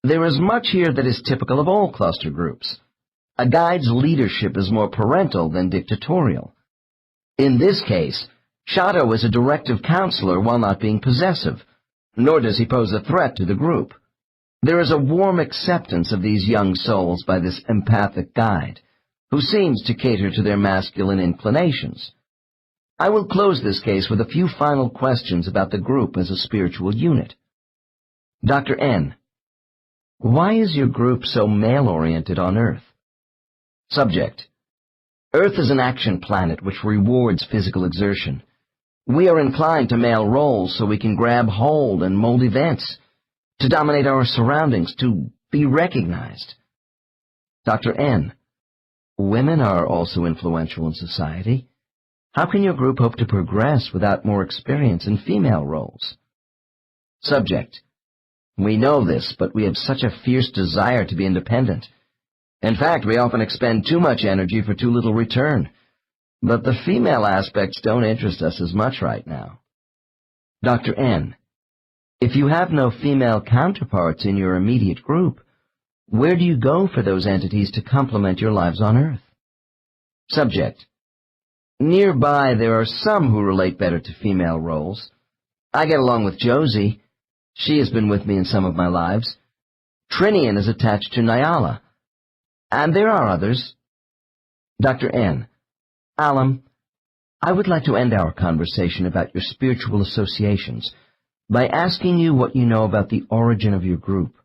there is much here that is typical of all cluster groups. A guide's leadership is more parental than dictatorial. In this case, Shato is a directive counselor while not being possessive, nor does he pose a threat to the group. There is a warm acceptance of these young souls by this empathic guide, who seems to cater to their masculine inclinations. I will close this case with a few final questions about the group as a spiritual unit. Dr. N. Why is your group so male-oriented on Earth? Subject. Earth is an action planet which rewards physical exertion. We are inclined to male roles so we can grab hold and mold events, to dominate our surroundings, to be recognized. Dr. N. Women are also influential in society. How can your group hope to progress without more experience in female roles? Subject. We know this, but we have such a fierce desire to be independent. In fact, we often expend too much energy for too little return. But the female aspects don't interest us as much right now. Dr. N. If you have no female counterparts in your immediate group, where do you go for those entities to complement your lives on Earth? Subject. Nearby, there are some who relate better to female roles. I get along with Josie. She has been with me in some of my lives. Trinian is attached to Nyala. And there are others. Dr. N. Alam, I would like to end our conversation about your spiritual associations by asking you what you know about the origin of your group.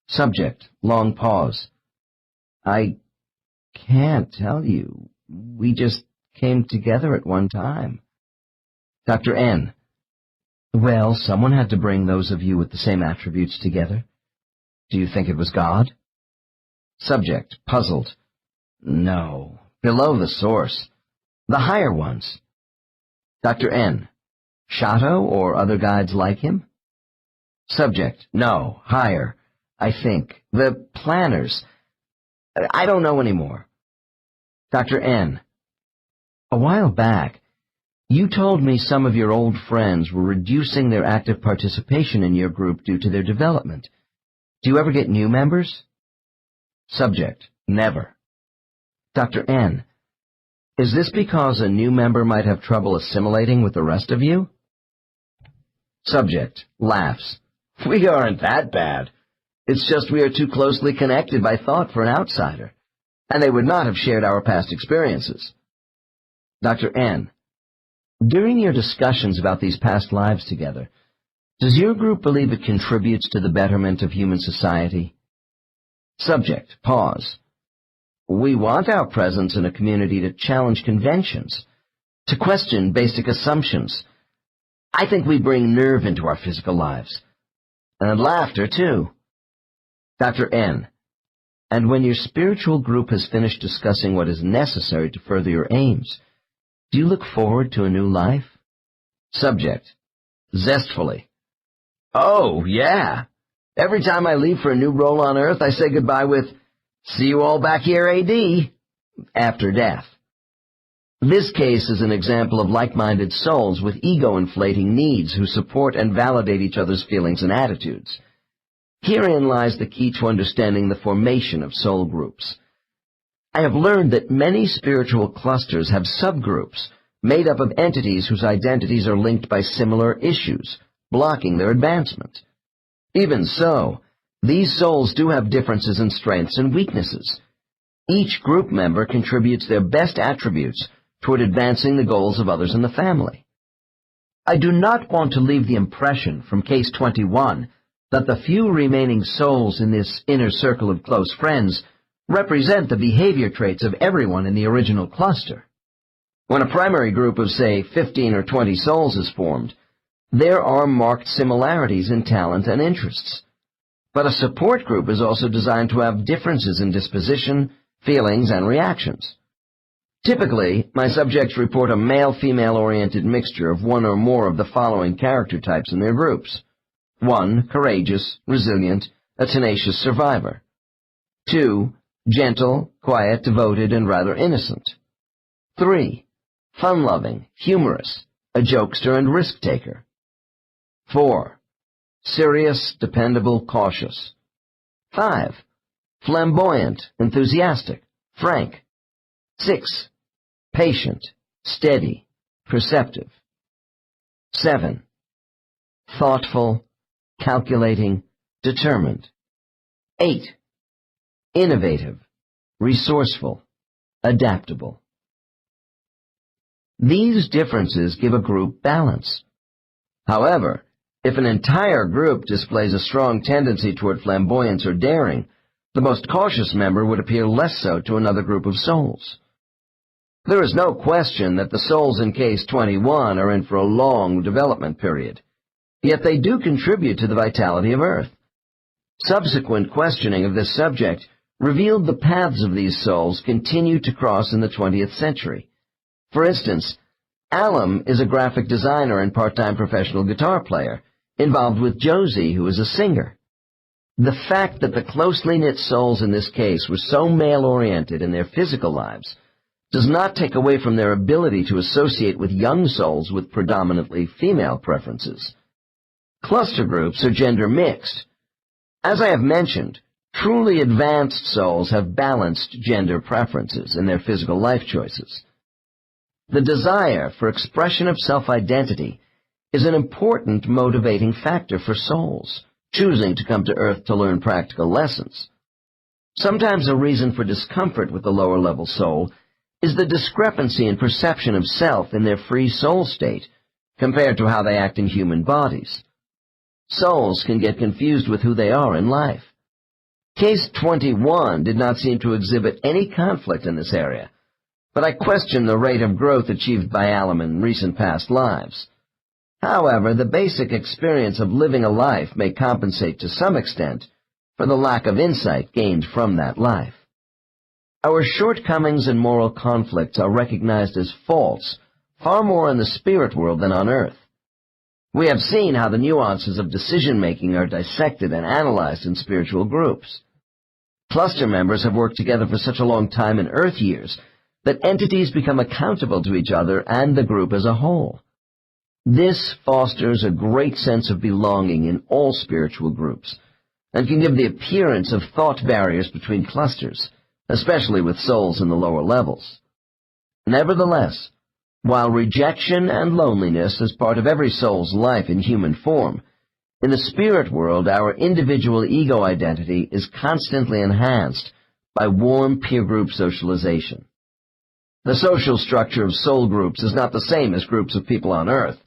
Subject. Long pause. I can't tell you. We just came together at one time. Dr. N. Well, someone had to bring those of you with the same attributes together. Do you think it was God? Subject. Puzzled. No. Below the source. The higher ones. Dr. N. Shato or other guides like him? Subject. No. Higher. I think. The planners. I don't know anymore. Dr. N. A while back, you told me some of your old friends were reducing their active participation in your group due to their development. Do you ever get new members? Subject. Never. Dr. N. Is this because a new member might have trouble assimilating with the rest of you? Subject. Laughs. We aren't that bad. It's just we are too closely connected by thought for an outsider, and they would not have shared our past experiences. Dr. N. During your discussions about these past lives together, does your group believe it contributes to the betterment of human society? Subject. Pause. We want our presence in a community to challenge conventions, to question basic assumptions. I think we bring nerve into our physical lives. And laughter, too. Dr. N. And when your spiritual group has finished discussing what is necessary to further your aims, do you look forward to a new life? Subject. Zestfully. Oh, yeah. Every time I leave for a new role on Earth, I say goodbye with, "See you all back here, AD," after death. This case is an example of like-minded souls with ego-inflating needs who support and validate each other's feelings and attitudes. Herein lies the key to understanding the formation of soul groups. I have learned that many spiritual clusters have subgroups made up of entities whose identities are linked by similar issues, blocking their advancement. Even so, these souls do have differences in strengths and weaknesses. Each group member contributes their best attributes toward advancing the goals of others in the family. I do not want to leave the impression from Case 21 that the few remaining souls in this inner circle of close friends represent the behavior traits of everyone in the original cluster. When a primary group of, say, 15 or 20 souls is formed, there are marked similarities in talent and interests. But a support group is also designed to have differences in disposition, feelings, and reactions. Typically, my subjects report a male-female-oriented mixture of one or more of the following character types in their groups. 1. Courageous, resilient, a tenacious survivor. 2. Gentle, quiet, devoted, and rather innocent. 3. Fun-loving, humorous, a jokester and risk-taker. 4. Serious, dependable, cautious. 5. Flamboyant, enthusiastic, frank. 6. Patient, steady, perceptive. 7. Thoughtful, calculating, determined. 8. Innovative, resourceful, adaptable. These differences give a group balance. However, if an entire group displays a strong tendency toward flamboyance or daring, the most cautious member would appear less so to another group of souls. There is no question that the souls in Case 21 are in for a long development period, yet they do contribute to the vitality of Earth. Subsequent questioning of this subject revealed the paths of these souls continue to cross in the 20th century. For instance, Alum is a graphic designer and part-time professional guitar player, involved with Josie, who is a singer. The fact that the closely knit souls in this case were so male-oriented in their physical lives does not take away from their ability to associate with young souls with predominantly female preferences. Cluster groups are gender mixed. As I have mentioned, truly advanced souls have balanced gender preferences in their physical life choices. The desire for expression of self-identity is an important motivating factor for souls choosing to come to Earth to learn practical lessons. Sometimes a reason for discomfort with the lower-level soul is the discrepancy in perception of self in their free soul state compared to how they act in human bodies. Souls can get confused with who they are in life. Case 21 did not seem to exhibit any conflict in this area, but I question the rate of growth achieved by Alum in recent past lives. However, the basic experience of living a life may compensate to some extent for the lack of insight gained from that life. Our shortcomings and moral conflicts are recognized as faults far more in the spirit world than on Earth. We have seen how the nuances of decision-making are dissected and analyzed in spiritual groups. Cluster members have worked together for such a long time in Earth years that entities become accountable to each other and the group as a whole. This fosters a great sense of belonging in all spiritual groups and can give the appearance of thought barriers between clusters, especially with souls in the lower levels. Nevertheless, while rejection and loneliness is part of every soul's life in human form, in the spirit world our individual ego identity is constantly enhanced by warm peer group socialization. The social structure of soul groups is not the same as groups of people on Earth.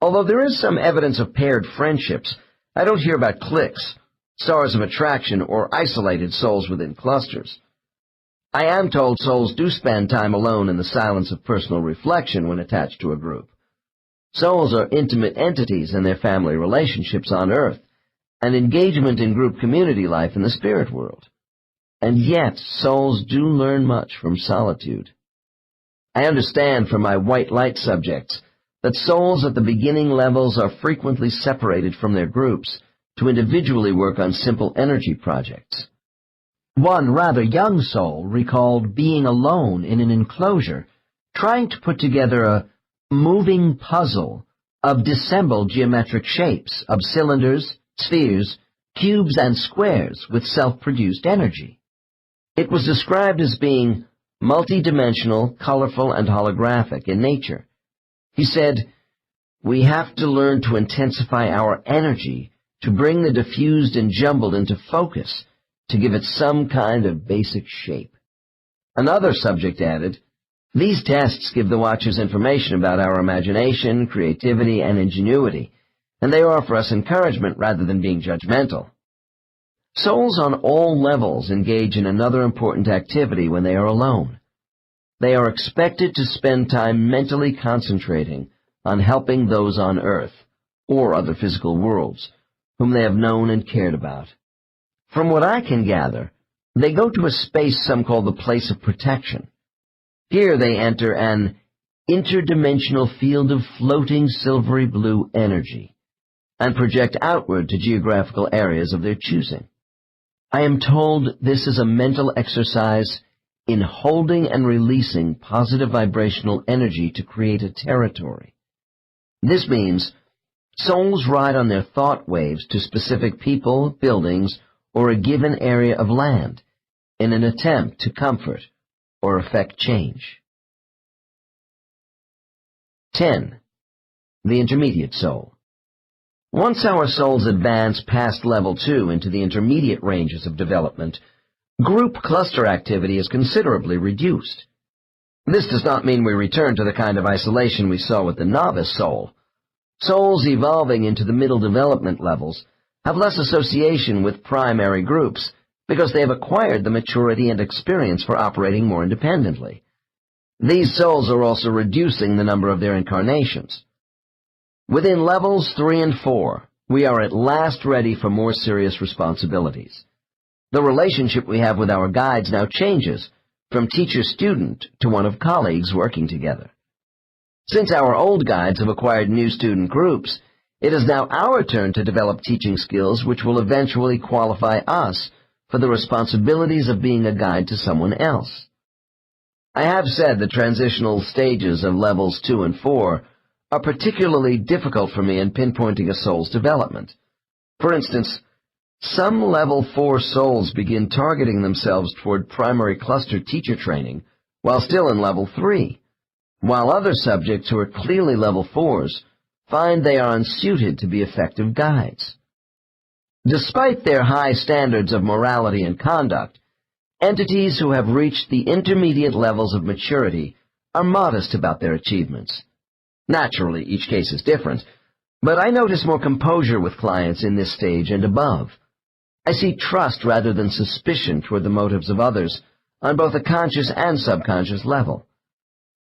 Although there is some evidence of paired friendships, I don't hear about cliques, stars of attraction, or isolated souls within clusters. I am told souls do spend time alone in the silence of personal reflection when attached to a group. Souls are intimate entities in their family relationships on Earth, and engagement in group community life in the spirit world. And yet, souls do learn much from solitude. I understand from my white light subjects that souls at the beginning levels are frequently separated from their groups to individually work on simple energy projects. One rather young soul recalled being alone in an enclosure, trying to put together a moving puzzle of dissembled geometric shapes of cylinders, spheres, cubes, and squares with self-produced energy. It was described as being multidimensional, colorful, and holographic in nature. He said, "We have to learn to intensify our energy to bring the diffused and jumbled into focus, to give it some kind of basic shape." Another subject added, "These tests give the watchers information about our imagination, creativity, and ingenuity, and they offer us encouragement rather than being judgmental." Souls on all levels engage in another important activity when they are alone. They are expected to spend time mentally concentrating on helping those on Earth, or other physical worlds, whom they have known and cared about. From what I can gather, they go to a space some call the place of protection. Here they enter an interdimensional field of floating silvery blue energy, and project outward to geographical areas of their choosing. I am told this is a mental exercise in holding and releasing positive vibrational energy to create a territory. This means souls ride on their thought waves to specific people, buildings, or a given area of land in an attempt to comfort or effect change. 10. The intermediate soul. Once our souls advance past level 2 into the intermediate ranges of development, group cluster activity is considerably reduced. This does not mean we return to the kind of isolation we saw with the novice soul. Souls evolving into the middle development levels have less association with primary groups because they have acquired the maturity and experience for operating more independently. These souls are also reducing the number of their incarnations. Within levels 3 and 4, we are at last ready for more serious responsibilities. The relationship we have with our guides now changes from teacher-student to one of colleagues working together. Since our old guides have acquired new student groups, It is now our turn to develop teaching skills which will eventually qualify us for the responsibilities of being a guide to someone else. I have said the transitional stages of levels 2 and 4 are particularly difficult for me in pinpointing a soul's development. For instance, some level 4 souls begin targeting themselves toward primary cluster teacher training while still in level 3, while other subjects who are clearly level 4s find they are unsuited to be effective guides. Despite their high standards of morality and conduct, entities who have reached the intermediate levels of maturity are modest about their achievements. Naturally, each case is different, but I notice more composure with clients in this stage and above. I see trust rather than suspicion toward the motives of others on both a conscious and subconscious level.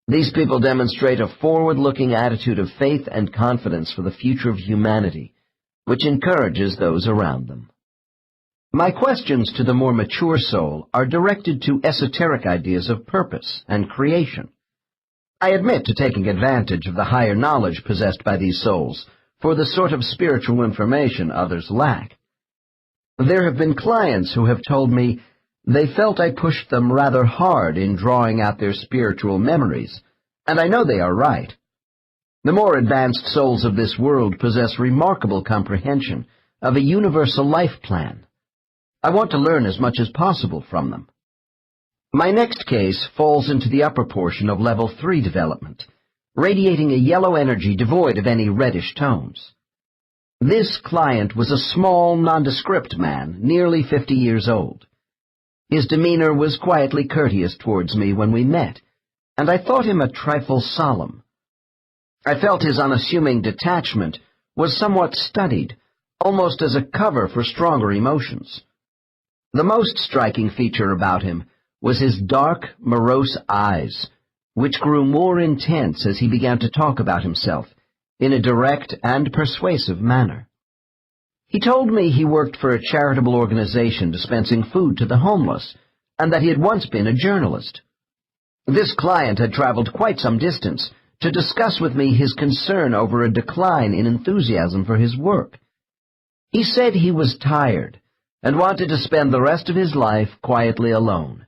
These people demonstrate a forward-looking attitude of faith and confidence for the future of humanity, which encourages those around them. My questions to the more mature soul are directed to esoteric ideas of purpose and creation. I admit to taking advantage of the higher knowledge possessed by these souls for the sort of spiritual information others lack. There have been clients who have told me they felt I pushed them rather hard in drawing out their spiritual memories, and I know they are right. The more advanced souls of this world possess remarkable comprehension of a universal life plan. I want to learn as much as possible from them. My next case falls into the upper portion of level 3 development, radiating a yellow energy devoid of any reddish tones. This client was a small, nondescript man, nearly 50 years old. His demeanor was quietly courteous towards me when we met, and I thought him a trifle solemn. I felt his unassuming detachment was somewhat studied, almost as a cover for stronger emotions. The most striking feature about him was his dark, morose eyes, which grew more intense as he began to talk about himself in a direct and persuasive manner. He told me he worked for a charitable organization dispensing food to the homeless, and that he had once been a journalist. This client had traveled quite some distance to discuss with me his concern over a decline in enthusiasm for his work. He said he was tired and wanted to spend the rest of his life quietly alone.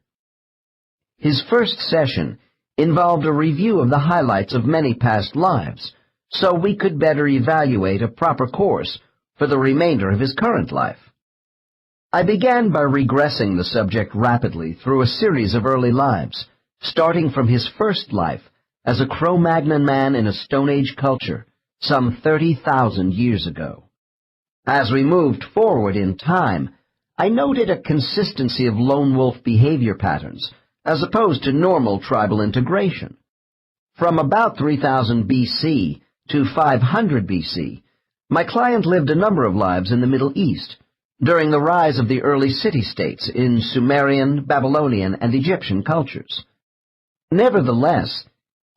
His first session involved a review of the highlights of many past lives, so we could better evaluate a proper course for the remainder of his current life. I began by regressing the subject rapidly through a series of early lives, starting from his first life as a Cro-Magnon man in a Stone Age culture some 30,000 years ago. As we moved forward in time, I noted a consistency of lone wolf behavior patterns, as opposed to normal tribal integration. From about 3000 BC to 500 BC, my client lived a number of lives in the Middle East, during the rise of the early city-states in Sumerian, Babylonian, and Egyptian cultures. Nevertheless,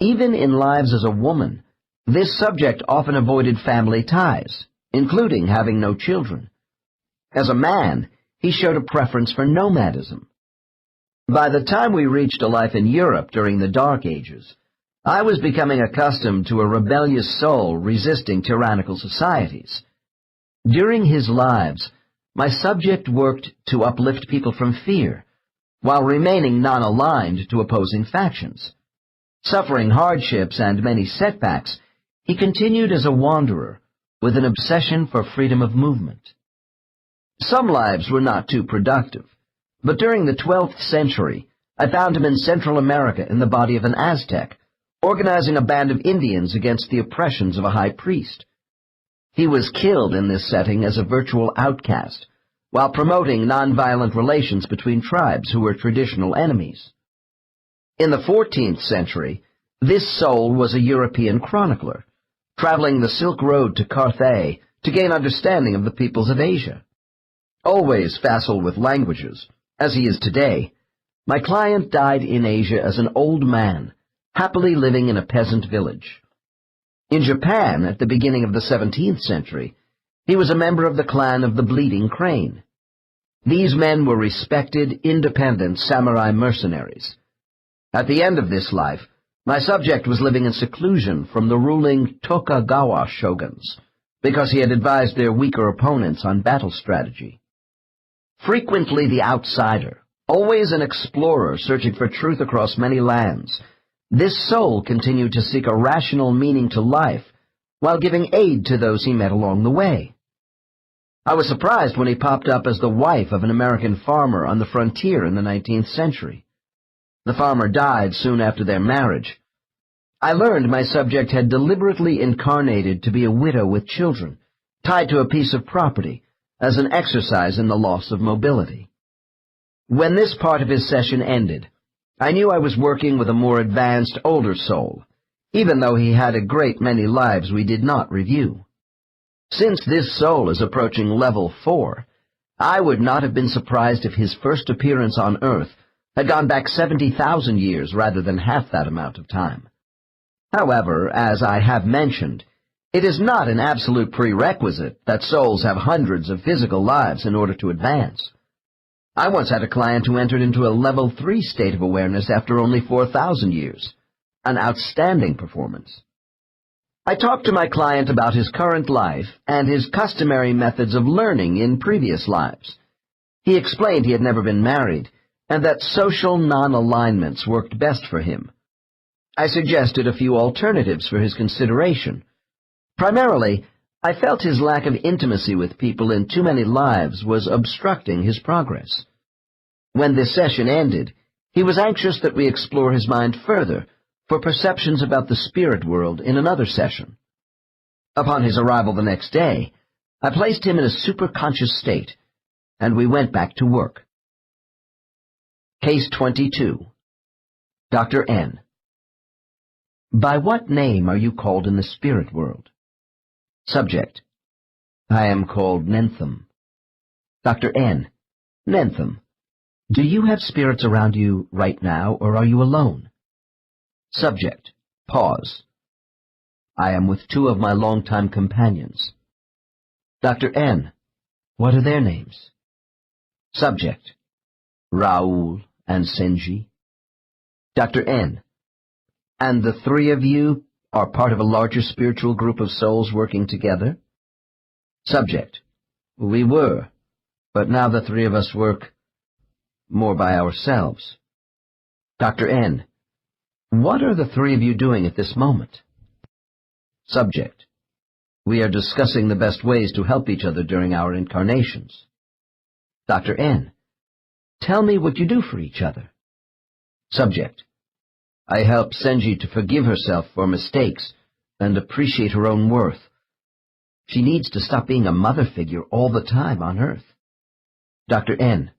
even in lives as a woman, this subject often avoided family ties, including having no children. As a man, he showed a preference for nomadism. By the time we reached a life in Europe during the Dark Ages, I was becoming accustomed to a rebellious soul resisting tyrannical societies. During his lives, my subject worked to uplift people from fear, while remaining non-aligned to opposing factions. Suffering hardships and many setbacks, he continued as a wanderer, with an obsession for freedom of movement. Some lives were not too productive, but during the 12th century, I found him in Central America in the body of an Aztec, organizing a band of Indians against the oppressions of a high priest. He was killed in this setting as a virtual outcast, while promoting nonviolent relations between tribes who were traditional enemies. In the 14th century, this soul was a European chronicler, traveling the Silk Road to Carthage to gain understanding of the peoples of Asia. Always facile with languages, as he is today, my client died in Asia as an old man, happily living in a peasant village. In Japan, at the beginning of the 17th century, he was a member of the clan of the Bleeding Crane. These men were respected, independent samurai mercenaries. At the end of this life, my subject was living in seclusion from the ruling Tokugawa shoguns, because he had advised their weaker opponents on battle strategy. Frequently the outsider, always an explorer searching for truth across many lands, this soul continued to seek a rational meaning to life while giving aid to those he met along the way. I was surprised when he popped up as the wife of an American farmer on the frontier in the 19th century. The farmer died soon after their marriage. I learned my subject had deliberately incarnated to be a widow with children, tied to a piece of property, as an exercise in the loss of mobility. When this part of his session ended, I knew I was working with a more advanced, older soul, even though he had a great many lives we did not review. Since this soul is approaching level 4, I would not have been surprised if his first appearance on Earth had gone back 70,000 years rather than half that amount of time. However, as I have mentioned, it is not an absolute prerequisite that souls have hundreds of physical lives in order to advance. I once had a client who entered into a level 3 state of awareness after only 4,000 years, an outstanding performance. I talked to my client about his current life and his customary methods of learning in previous lives. He explained he had never been married, and that social non-alignments worked best for him. I suggested a few alternatives for his consideration. Primarily, I felt his lack of intimacy with people in too many lives was obstructing his progress. When this session ended, he was anxious that we explore his mind further for perceptions about the spirit world in another session. Upon his arrival the next day, I placed him in a superconscious state, and we went back to work. Case 22. Dr. N. By what name are you called in the spirit world? Subject. I am called Nentham. Dr. N. Nentham, do you have spirits around you right now, or are you alone? Subject. Pause. I am with 2 of my longtime companions. Dr. N. What are their names? Subject. Raoul and Senji. Dr. N. And the 3 of you are part of a larger spiritual group of souls working together? Subject. We were, but now the 3 of us work more by ourselves. Dr. N. What are the 3 of you doing at this moment? Subject. We are discussing the best ways to help each other during our incarnations. Dr. N. Tell me what you do for each other. Subject. I help Senji to forgive herself for mistakes and appreciate her own worth. She needs to stop being a mother figure all the time on Earth. Dr. N.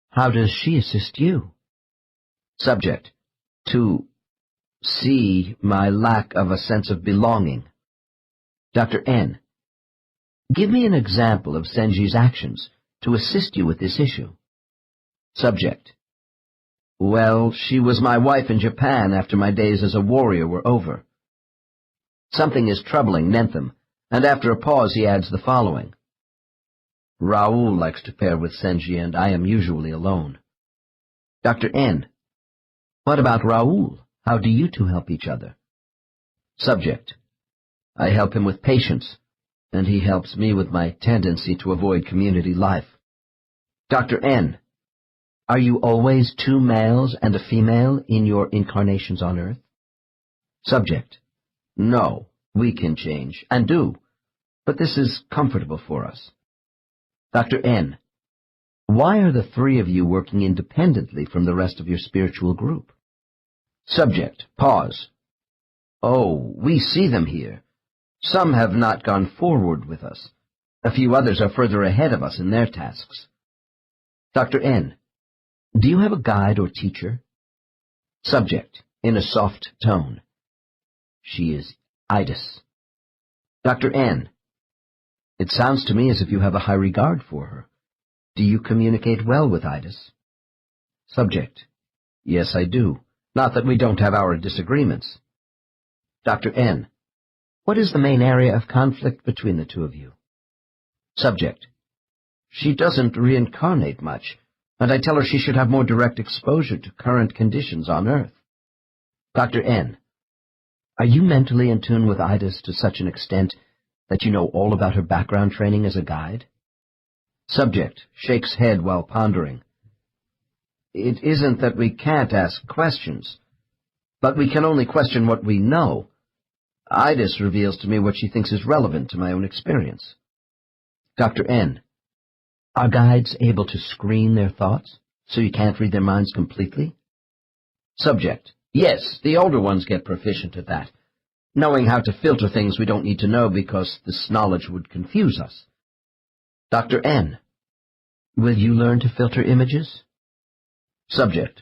How does she assist you? Subject. To see my lack of a sense of belonging. Dr. N. Give me an example of Senji's actions to assist you with this issue. Subject. Well, she was my wife in Japan after my days as a warrior were over. Something is troubling Nentham, and after a pause he adds the following. Raoul likes to pair with Senji, and I am usually alone. Dr. N. What about Raoul? How do you 2 help each other? Subject. I help him with patience, and he helps me with my tendency to avoid community life. Dr. N. Are you always 2 males and a female in your incarnations on Earth? Subject. No, we can change, and do, but this is comfortable for us. Dr. N. Why are the 3 of you working independently from the rest of your spiritual group? Subject. Pause. Oh, we see them here. Some have not gone forward with us. A few others are further ahead of us in their tasks. Dr. N. Do you have a guide or teacher? Subject. In a soft tone. She is Idis. Dr. N. It sounds to me as if you have a high regard for her. Do you communicate well with Idis? Subject. Yes, I do. Not that we don't have our disagreements. Dr. N. What is the main area of conflict between the 2 of you? Subject. She doesn't reincarnate much, and I tell her she should have more direct exposure to current conditions on Earth. Dr. N. Are you mentally in tune with Idis to such an extent that you know all about her background training as a guide? Subject shakes head while pondering. It isn't that we can't ask questions, but we can only question what we know. Idis reveals to me what she thinks is relevant to my own experience. Dr. N, are guides able to screen their thoughts, so you can't read their minds completely? Subject: yes, the older ones get proficient at that, knowing how to filter things we don't need to know because this knowledge would confuse us. Dr. N, will you learn to filter images? Subject: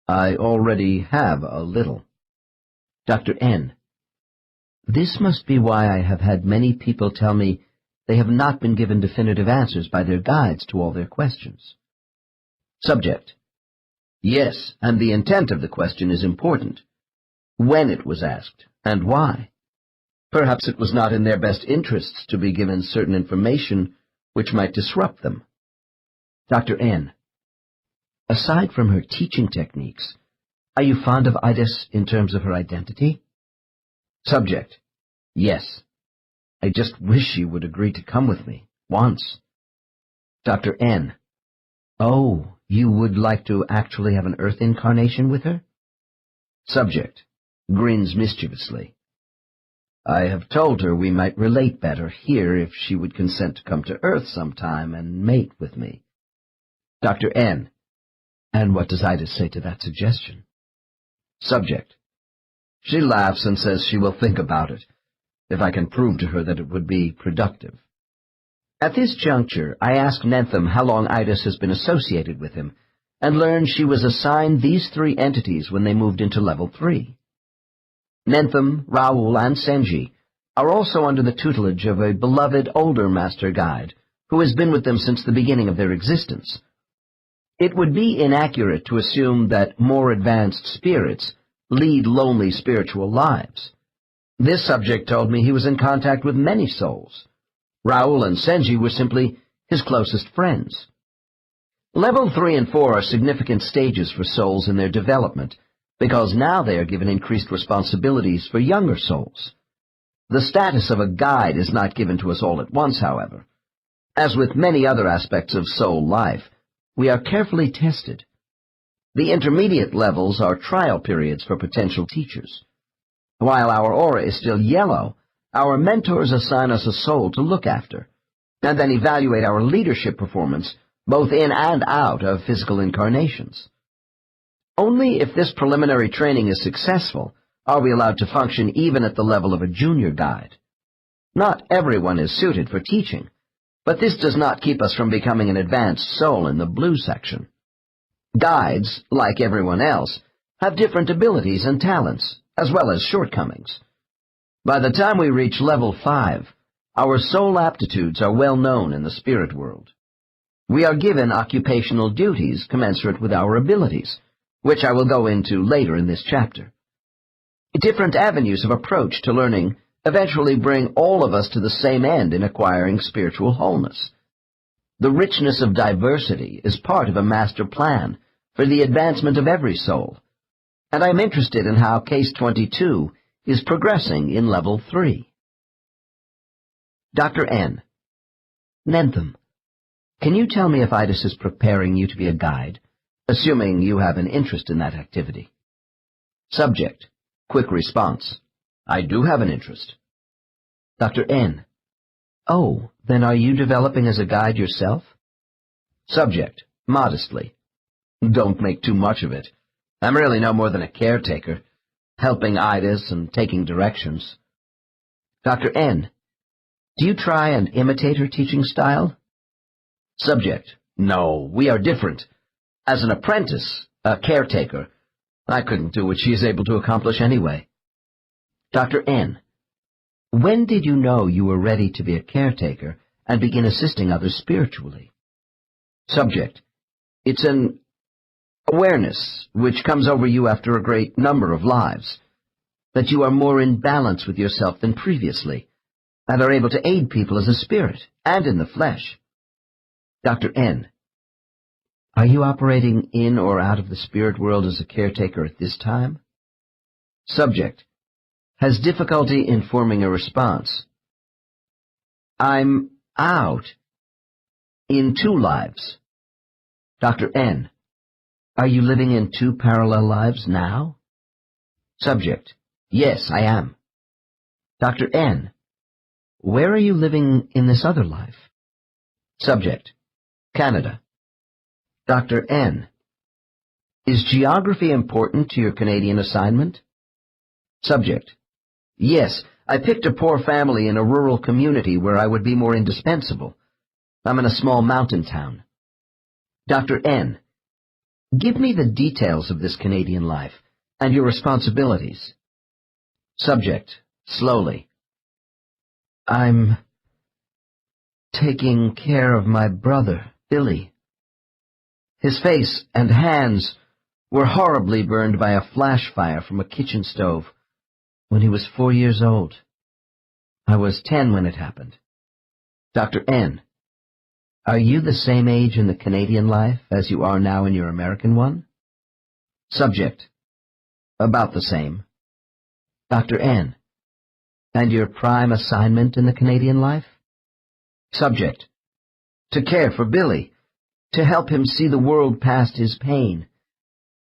I already have a little. Dr. N, this must be why I have had many people tell me they have not been given definitive answers by their guides to all their questions. Subject: yes, and the intent of the question is important. When it was asked, and why. Perhaps it was not in their best interests to be given certain information which might disrupt them. Dr. N, aside from her teaching techniques, are you fond of Idis in terms of her identity? Subject: yes. I just wish she would agree to come with me, once. Dr. N, oh, you would like to actually have an Earth incarnation with her? Subject grins mischievously. I have told her we might relate better here if she would consent to come to Earth sometime and mate with me. Dr. N, and what does Idis say to that suggestion? Subject: she laughs and says she will think about it, if I can prove to her that it would be productive. At this juncture, I ask Nentham how long Idis has been associated with him, and learn she was assigned these 3 entities when they moved into Level 3. Nentham, Raoul, and Senji are also under the tutelage of a beloved older master guide who has been with them since the beginning of their existence. It would be inaccurate to assume that more advanced spirits lead lonely spiritual lives. This subject told me he was in contact with many souls. Raoul and Senji were simply his closest friends. Level 3 and 4 are significant stages for souls in their development, because now they are given increased responsibilities for younger souls. The status of a guide is not given to us all at once, however. As with many other aspects of soul life, we are carefully tested. The intermediate levels are trial periods for potential teachers. While our aura is still yellow, our mentors assign us a soul to look after, and then evaluate our leadership performance both in and out of physical incarnations. Only if this preliminary training is successful are we allowed to function even at the level of a junior guide. Not everyone is suited for teaching, but this does not keep us from becoming an advanced soul in the blue section. Guides, like everyone else, have different abilities and talents, as well as shortcomings. By the time we reach level 5, our soul aptitudes are well known in the spirit world. We are given occupational duties commensurate with our abilities, which I will go into later in this chapter. Different avenues of approach to learning eventually bring all of us to the same end in acquiring spiritual wholeness. The richness of diversity is part of a master plan for the advancement of every soul, and I am interested in how Case 22 is progressing in Level 3. Dr. N, Nentham, can you tell me if Idis is preparing you to be a guide, assuming you have an interest in that activity? Subject, quick response: I do have an interest. Dr. N, oh, then are you developing as a guide yourself? Subject, modestly: don't make too much of it. I'm really no more than a caretaker, helping Idis and taking directions. Dr. N, do you try and imitate her teaching style? Subject, no, we are different. As an apprentice, a caretaker, I couldn't do what she is able to accomplish anyway. Dr. N, when did you know you were ready to be a caretaker and begin assisting others spiritually? Subject, it's an awareness which comes over you after a great number of lives, that you are more in balance with yourself than previously, and are able to aid people as a spirit and in the flesh. Dr. N, are you operating in or out of the spirit world as a caretaker at this time? Subject has difficulty in forming a response. I'm out. In 2 lives. Dr. N. Are you living in 2 parallel lives now? Subject. Yes, I am. Dr. N. Where are you living in this other life? Subject. Canada. Dr. N. Is geography important to your Canadian assignment? Subject. Yes, I picked a poor family in a rural community where I would be more indispensable. I'm in a small mountain town. Dr. N. Give me the details of this Canadian life and your responsibilities. Subject. Slowly. I'm taking care of my brother, Billy. His face and hands were horribly burned by a flash fire from a kitchen stove when he was 4 years old. I was 10 when it happened. Dr. N. Are you the same age in the Canadian life as you are now in your American one? Subject. About the same. Dr. N. And your prime assignment in the Canadian life? Subject. To care for Billy, to help him see the world past his pain.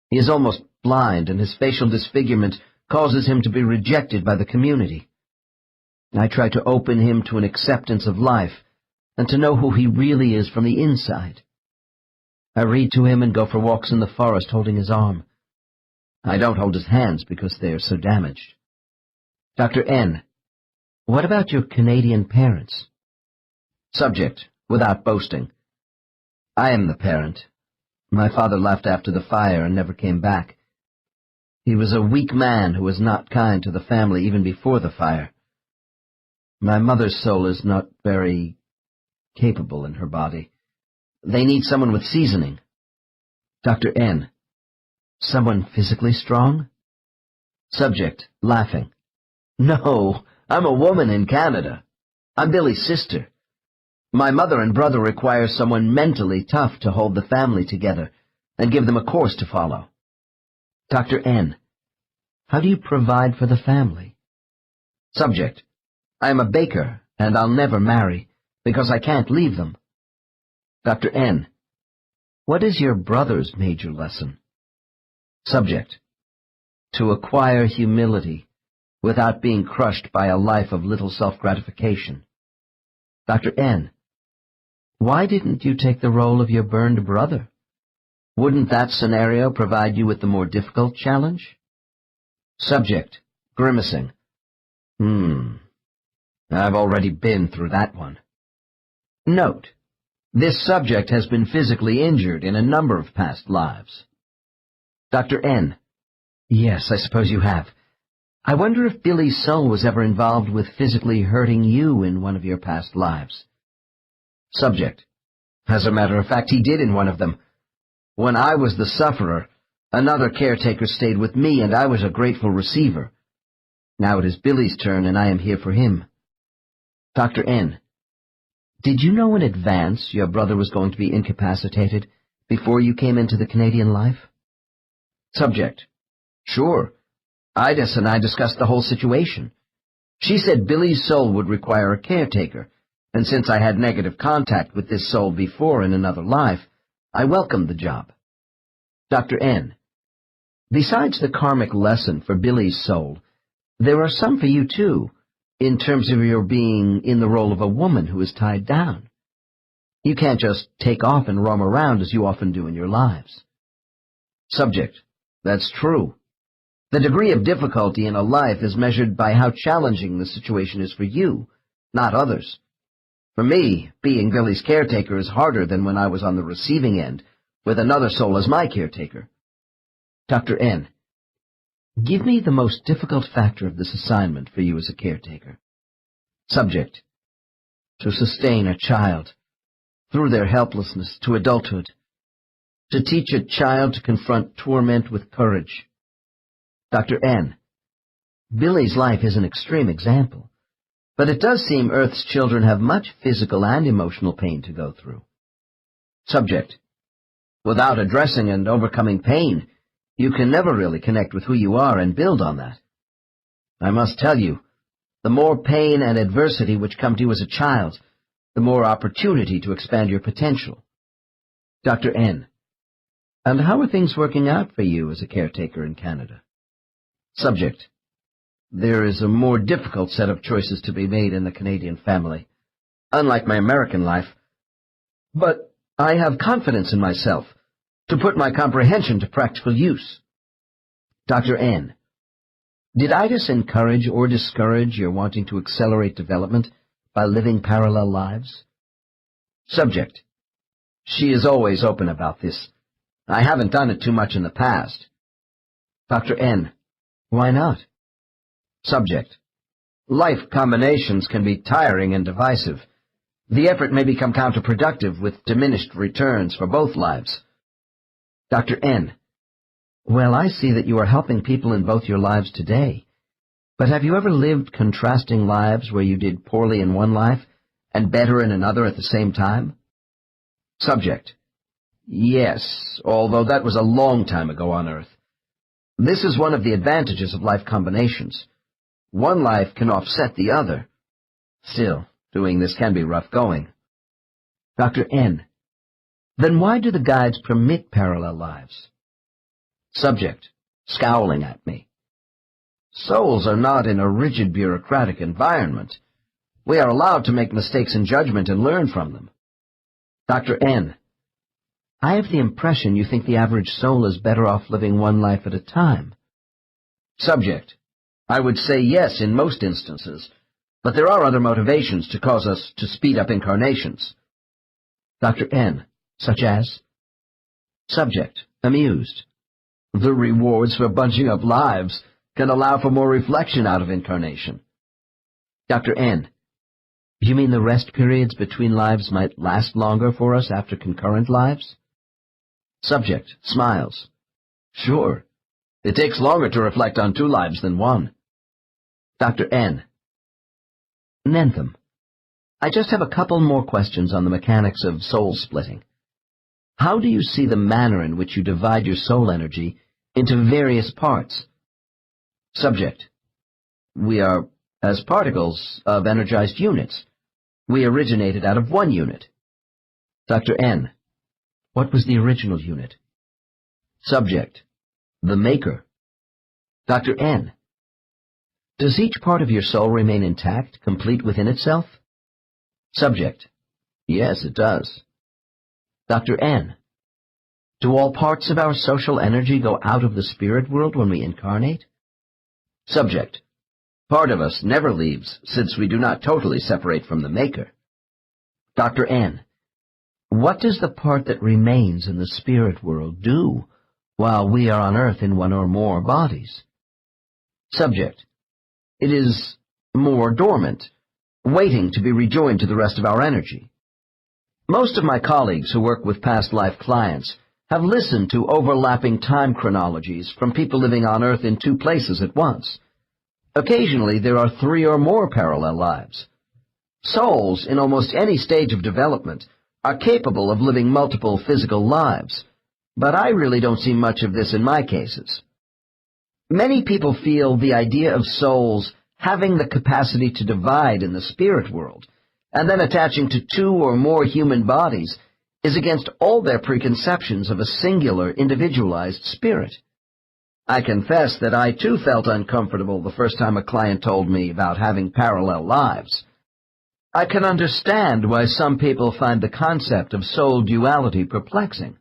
He is almost blind, and his facial disfigurement causes him to be rejected by the community. I try to open him to an acceptance of life, and to know who he really is from the inside. I read to him and go for walks in the forest holding his arm. I don't hold his hands because they are so damaged. Dr. N. What about your Canadian parents? Subject, without boasting. I am the parent. My father left after the fire and never came back. He was a weak man who was not kind to the family even before the fire. My mother's soul is not very capable in her body. They need someone with seasoning. Dr. N. Someone physically strong? Subject, laughing. No, I'm a woman in Canada. I'm Billy's sister. My mother and brother require someone mentally tough to hold the family together and give them a course to follow. Dr. N. How do you provide for the family? Subject. I am a baker, and I'll never marry, because I can't leave them. Dr. N. What is your brother's major lesson? Subject. To acquire humility, without being crushed by a life of little self-gratification. Dr. N. Why didn't you take the role of your burned brother? Wouldn't that scenario provide you with the more difficult challenge? Subject, grimacing. I've already been through that one. Note, this subject has been physically injured in a number of past lives. Dr. N. Yes, I suppose you have. I wonder if Billy's soul was ever involved with physically hurting you in one of your past lives. Subject. As a matter of fact, he did in one of them. When I was the sufferer, another caretaker stayed with me, and I was a grateful receiver. Now it is Billy's turn, and I am here for him. Dr. N. Did you know in advance your brother was going to be incapacitated before you came into the Canadian life? Subject. Sure. Idas and I discussed the whole situation. She said Billy's soul would require a caretaker, and since I had negative contact with this soul before in another life, I welcomed the job. Dr. N. Besides the karmic lesson for Billy's soul, there are some for you too, in terms of your being in the role of a woman who is tied down. You can't just take off and roam around as you often do in your lives. Subject. That's true. The degree of difficulty in a life is measured by how challenging the situation is for you, not others. For me, being Billy's caretaker is harder than when I was on the receiving end, with another soul as my caretaker. Dr. N. Give me the most difficult factor of this assignment for you as a caretaker. Subject. To sustain a child, through their helplessness to adulthood. To teach a child to confront torment with courage. Dr. N. Billy's life is an extreme example, but it does seem Earth's children have much physical and emotional pain to go through. Subject. Without addressing and overcoming pain, you can never really connect with who you are and build on that. I must tell you, The more pain and adversity which come to you as a child, the more opportunity to expand your potential. Dr. N. And how are things working out for you as a caretaker in Canada? Subject. There is a more difficult set of choices to be made in the Canadian family, unlike my American life. But I have confidence in myself to put my comprehension to practical use. Dr. N. Did Itis encourage or discourage your wanting to accelerate development by living parallel lives? Subject. She is always open about this. I haven't done it too much in the past. Dr. N. Why not? Subject. Life combinations can be tiring and divisive. The effort may become counterproductive with diminished returns for both lives. Dr. N. Well, I see that you are helping people in both your lives today. But have you ever lived contrasting lives where you did poorly in one life and better in another at the same time? Subject. Yes, although that was a long time ago on Earth. This is one of the advantages of life combinations. One life can offset the other. Still, doing this can be rough going. Dr. N. Then why do the guides permit parallel lives? Subject, scowling at me. Souls are not in a rigid bureaucratic environment. We are allowed to make mistakes in judgment and learn from them. Dr. N. I have the impression you think the average soul is better off living one life at a time. Subject. I would say yes in most instances, but there are other motivations to cause us to speed up incarnations. Dr. N. Such as? Subject. Amused. The rewards for bunching up lives can allow for more reflection out of incarnation. Dr. N. You mean the rest periods between lives might last longer for us after concurrent lives? Subject. Smiles. Sure. It takes longer to reflect on two lives than one. Dr. N. Nentham. I just have a couple more questions on the mechanics of soul splitting. How do you see the manner in which you divide your soul energy into various parts? Subject. We are as particles of energized units. We originated out of one unit. Dr. N. What was the original unit? Subject. The maker. Dr. N. Does each part of your soul remain intact, complete within itself? Subject. Yes, it does. Dr. N. Do all parts of our social energy go out of the spirit world when we incarnate? Subject. Part of us never leaves, since we do not totally separate from the Maker. Dr. N. What does the part that remains in the spirit world do while we are on Earth in one or more bodies? Subject. It is more dormant, waiting to be rejoined to the rest of our energy. Most of my colleagues who work with past life clients have listened to overlapping time chronologies from people living on Earth in two places at once. Occasionally, there are 3 or more parallel lives. Souls, in almost any stage of development, are capable of living multiple physical lives, but I really don't see much of this in my cases. Many people feel the idea of souls having the capacity to divide in the spirit world, and then attaching to 2 or more human bodies, is against all their preconceptions of a singular, individualized spirit. I confess that I too felt uncomfortable the first time a client told me about having parallel lives. I can understand why some people find the concept of soul duality perplexing,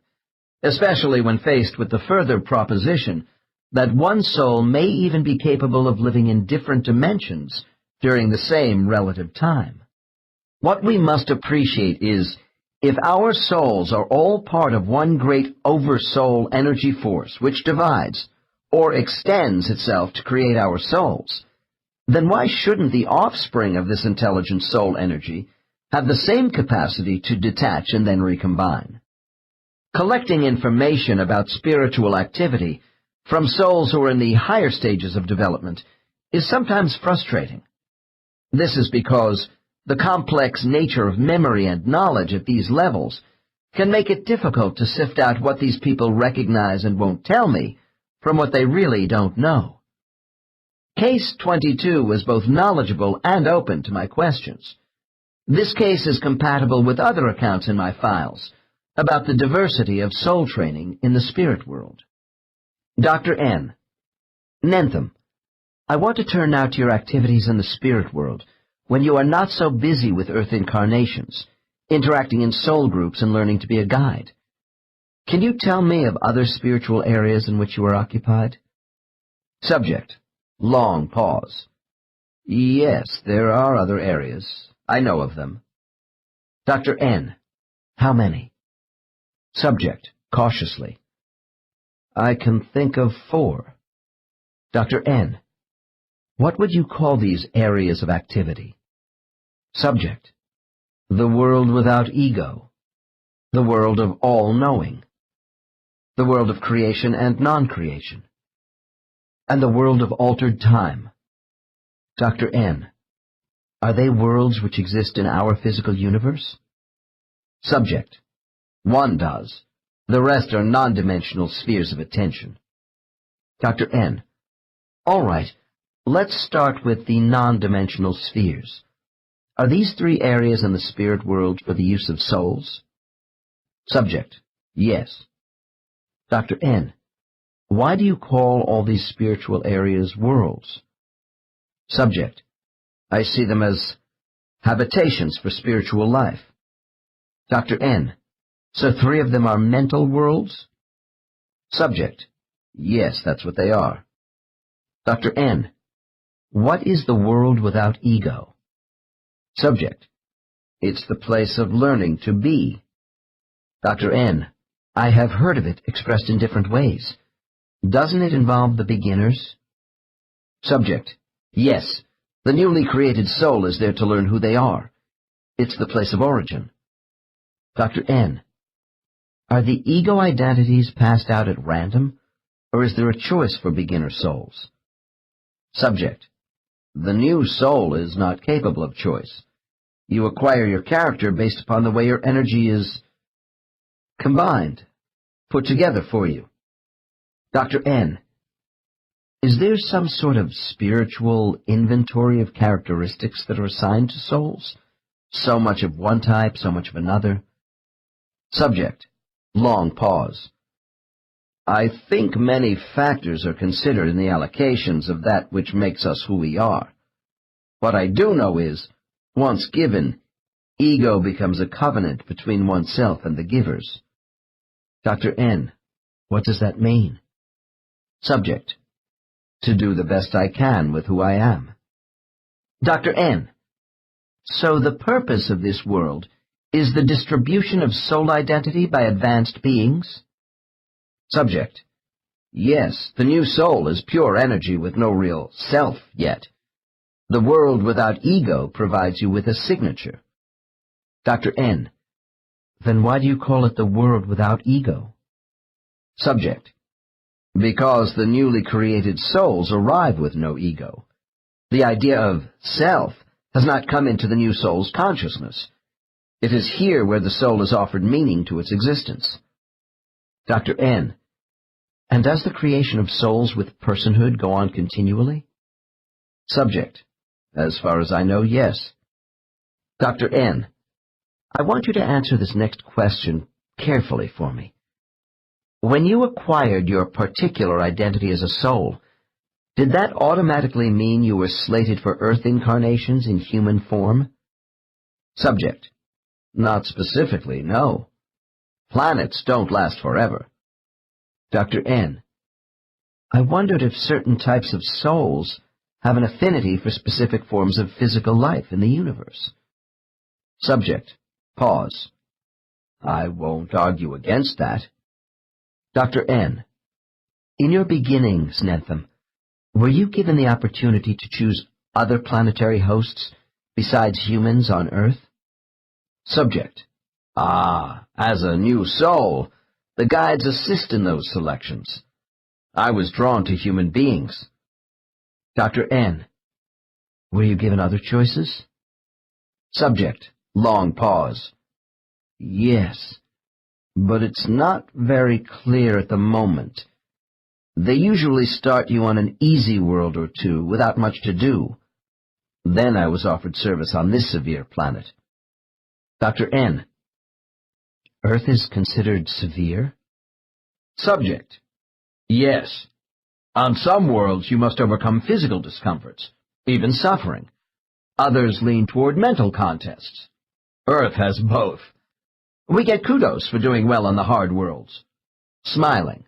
especially when faced with the further proposition that one soul may even be capable of living in different dimensions during the same relative time. What we must appreciate is, if our souls are all part of one great oversoul energy force which divides or extends itself to create our souls, then why shouldn't the offspring of this intelligent soul energy have the same capacity to detach and then recombine? Collecting information about spiritual activity from souls who are in the higher stages of development is sometimes frustrating. This is because the complex nature of memory and knowledge at these levels can make it difficult to sift out what these people recognize and won't tell me from what they really don't know. Case 22 was both knowledgeable and open to my questions. This case is compatible with other accounts in my files about the diversity of soul training in the spirit world. Dr. N. Nentham, I want to turn now to your activities in the spirit world when you are not so busy with Earth incarnations, interacting in soul groups and learning to be a guide. Can you tell me of other spiritual areas in which you are occupied? Subject. Long pause. Yes, there are other areas. I know of them. Dr. N. How many? Subject. Cautiously. I can think of 4. Dr. N. What would you call these areas of activity? Subject. The world without ego. The world of all-knowing. The world of creation and non-creation. And the world of altered time. Dr. N. Are they worlds which exist in our physical universe? Subject. One does. The rest are non-dimensional spheres of attention. Dr. N. All right. Let's start with the non-dimensional spheres. Are these 3 areas in the spirit world for the use of souls? Subject. Yes. Dr. N. Why do you call all these spiritual areas worlds? Subject. I see them as habitations for spiritual life. Dr. N. So 3 of them are mental worlds? Subject. Yes, that's what they are. Dr. N. What is the world without ego? Subject. It's the place of learning to be. Dr. N. I have heard of it expressed in different ways. Doesn't it involve the beginners? Subject. Yes. The newly created soul is there to learn who they are. It's the place of origin. Dr. N. Are the ego identities passed out at random, or is there a choice for beginner souls? Subject. The new soul is not capable of choice. You acquire your character based upon the way your energy is combined, put together for you. Dr. N. Is there some sort of spiritual inventory of characteristics that are assigned to souls? So much of one type, so much of another? Subject. Long pause. I think many factors are considered in the allocations of that which makes us who we are. What I do know is, once given, ego becomes a covenant between oneself and the givers. Dr. N. What does that mean? Subject. To do the best I can with who I am. Dr. N. So the purpose of this world is the distribution of soul identity by advanced beings? Subject. Yes, the new soul is pure energy with no real self yet. The world without ego provides you with a signature. Dr. N. Then why do you call it the world without ego? Subject. Because the newly created souls arrive with no ego. The idea of self has not come into the new soul's consciousness. It is here where the soul is offered meaning to its existence. Dr. N. And does the creation of souls with personhood go on continually? Subject. As far as I know, yes. Dr. N. I want you to answer this next question carefully for me. When you acquired your particular identity as a soul, did that automatically mean you were slated for Earth incarnations in human form? Subject. Not specifically, no. Planets don't last forever. Dr. N. I wondered if certain types of souls have an affinity for specific forms of physical life in the universe. Subject. Pause. I won't argue against that. Dr. N. In your beginnings, Nentham, were you given the opportunity to choose other planetary hosts besides humans on Earth? Subject. As a new soul, the guides assist in those selections. I was drawn to human beings. Dr. N. Were you given other choices? Subject. Long pause. Yes, but it's not very clear at the moment. They usually start you on an easy world or two without much to do. Then I was offered service on this severe planet. Dr. N. Earth is considered severe? Subject. Yes. On some worlds you must overcome physical discomforts, even suffering. Others lean toward mental contests. Earth has both. We get kudos for doing well on the hard worlds. Smiling.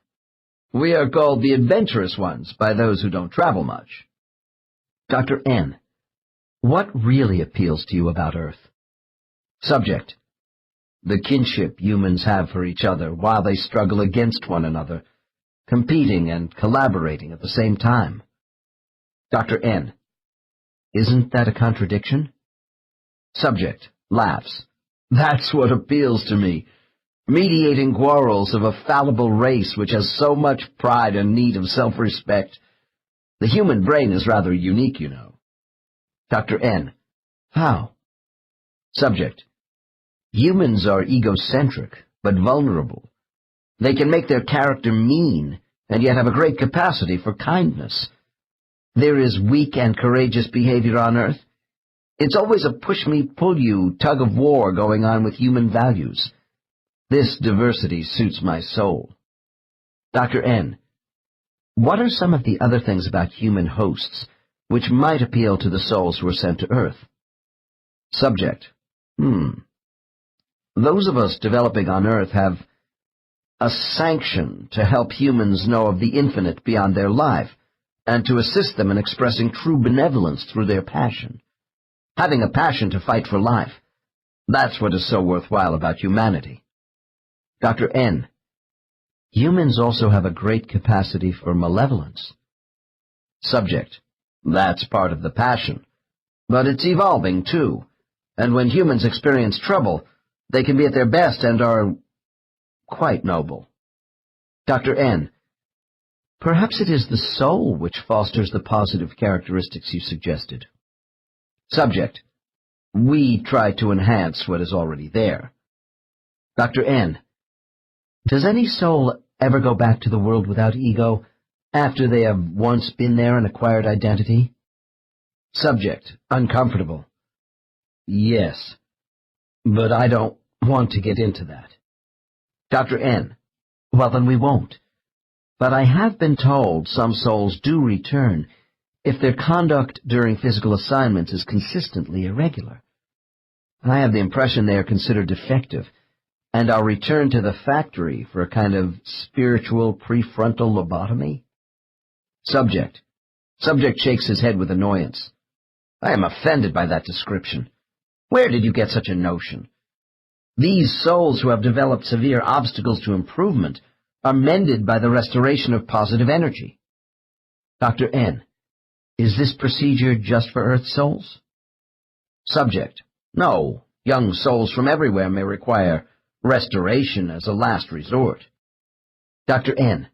We are called the adventurous ones by those who don't travel much. Dr. N. What really appeals to you about Earth? Subject. The kinship humans have for each other while they struggle against one another, competing and collaborating at the same time. Dr. N. Isn't that a contradiction? Subject. Laughs. That's what appeals to me. Mediating quarrels of a fallible race which has so much pride and need of self-respect. The human brain is rather unique, you know. Dr. N. How? Subject. Humans are egocentric, but vulnerable. They can make their character mean, and yet have a great capacity for kindness. There is weak and courageous behavior on Earth. It's always a push-me-pull-you tug-of-war going on with human values. This diversity suits my soul. Dr. N. What are some of the other things about human hosts which might appeal to the souls who are sent to Earth? Subject. Those of us developing on Earth have a sanction to help humans know of the infinite beyond their life, and to assist them in expressing true benevolence through their passion. Having a passion to fight for life, that's what is so worthwhile about humanity. Dr. N. Humans also have a great capacity for malevolence. Subject. That's part of the passion. But it's evolving, too, and when humans experience trouble, they can be at their best and are quite noble. Dr. N. Perhaps it is the soul which fosters the positive characteristics you suggested. Subject. We try to enhance what is already there. Dr. N. Does any soul ever go back to the world without ego after they have once been there and acquired identity? Subject. Uncomfortable. Yes. But I don't want to get into that. Dr. N. Well, then we won't. But I have been told some souls do return if their conduct during physical assignments is consistently irregular. I have the impression they are considered defective, and are returned to the factory for a kind of spiritual prefrontal lobotomy. Subject. Subject shakes his head with annoyance. I am offended by that description. Where did you get such a notion? These souls who have developed severe obstacles to improvement are mended by the restoration of positive energy. Dr. N. Is this procedure just for Earth souls? Subject. No, young souls from everywhere may require restoration as a last resort. Dr. N.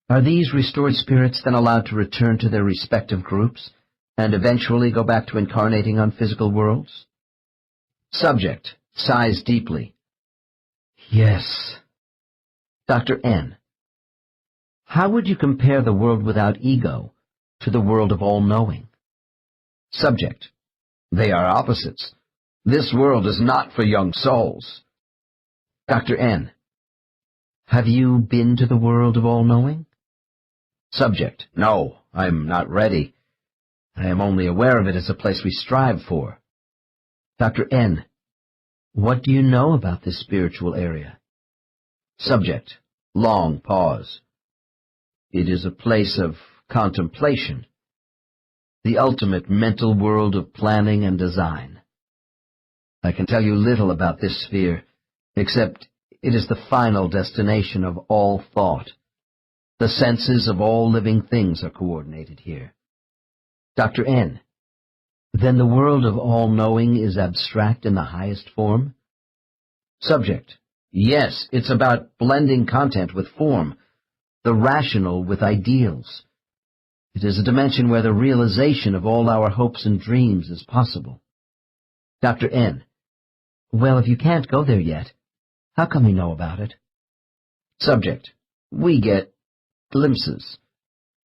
Are these restored spirits then allowed to return to their respective groups and eventually go back to incarnating on physical worlds? Subject. Sighs deeply. Yes. Dr. N. How would you compare the world without ego to the world of all-knowing? Subject. They are opposites. This world is not for young souls. Dr. N. Have you been to the world of all-knowing? Subject. No, I'm not ready. I am only aware of it as a place we strive for. Dr. N. What do you know about this spiritual area? Subject. Long pause. It is a place of contemplation. The ultimate mental world of planning and design. I can tell you little about this sphere, except it is the final destination of all thought. The senses of all living things are coordinated here. Dr. N. Then the world of all-knowing is abstract in the highest form? Subject. Yes, it's about blending content with form, the rational with ideals. It is a dimension where the realization of all our hopes and dreams is possible. Dr. N. Well, if you can't go there yet, how come you know about it? Subject. We get glimpses,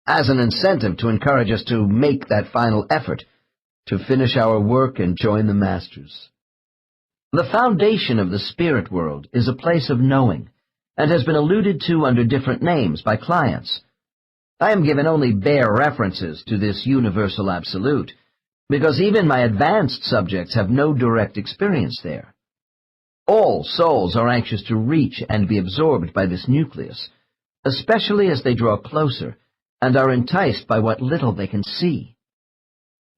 as an incentive to encourage us to make that final effort, to finish our work and join the masters. The foundation of the spirit world is a place of knowing, and has been alluded to under different names by clients. I am given only bare references to this universal absolute, because even my advanced subjects have no direct experience there. All souls are anxious to reach and be absorbed by this nucleus, especially as they draw closer and are enticed by what little they can see.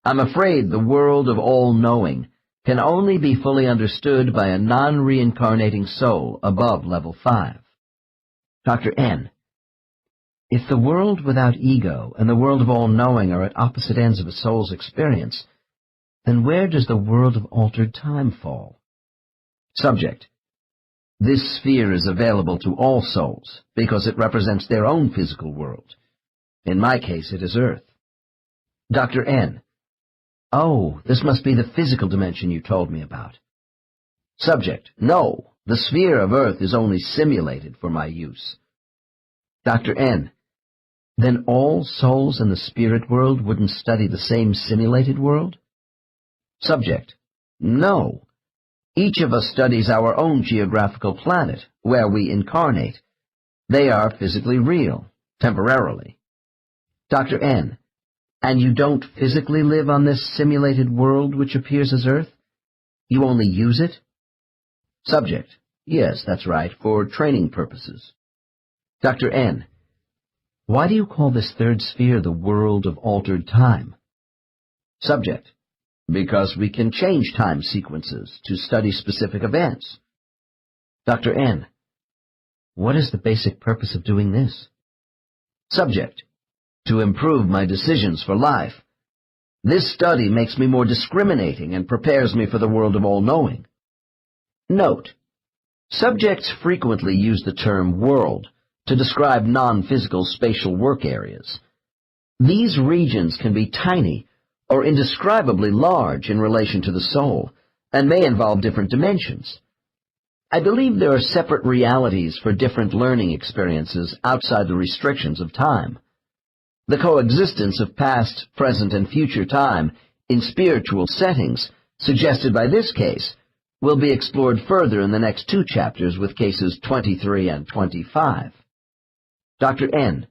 I'm afraid the world of all-knowing can only be fully understood by a non-reincarnating soul above level 5. Dr. N. If the world without ego and the world of all-knowing are at opposite ends of a soul's experience, then where does the world of altered time fall? Subject. This sphere is available to all souls because it represents their own physical world. In my case, it is Earth. Dr. N. Oh, this must be the physical dimension you told me about. Subject. No, the sphere of Earth is only simulated for my use. Dr. N. Then all souls in the spirit world wouldn't study the same simulated world? Subject. No. Each of us studies our own geographical planet, where we incarnate. They are physically real, temporarily. Dr. N. And you don't physically live on this simulated world which appears as Earth? You only use it? Subject. Yes, that's right, for training purposes. Dr. N. Why do you call this third sphere the world of altered time? Subject. Because we can change time sequences to study specific events. Dr. N. What is the basic purpose of doing this? Subject. To improve my decisions for life. This study makes me more discriminating and prepares me for the world of all-knowing. Note. Subjects frequently use the term world to describe non-physical spatial work areas. These regions can be tiny or indescribably large in relation to the soul, and may involve different dimensions. I believe there are separate realities for different learning experiences outside the restrictions of time. The coexistence of past, present, and future time in spiritual settings, suggested by this case, will be explored further in the next 2 chapters with cases 23 and 25. Dr. N.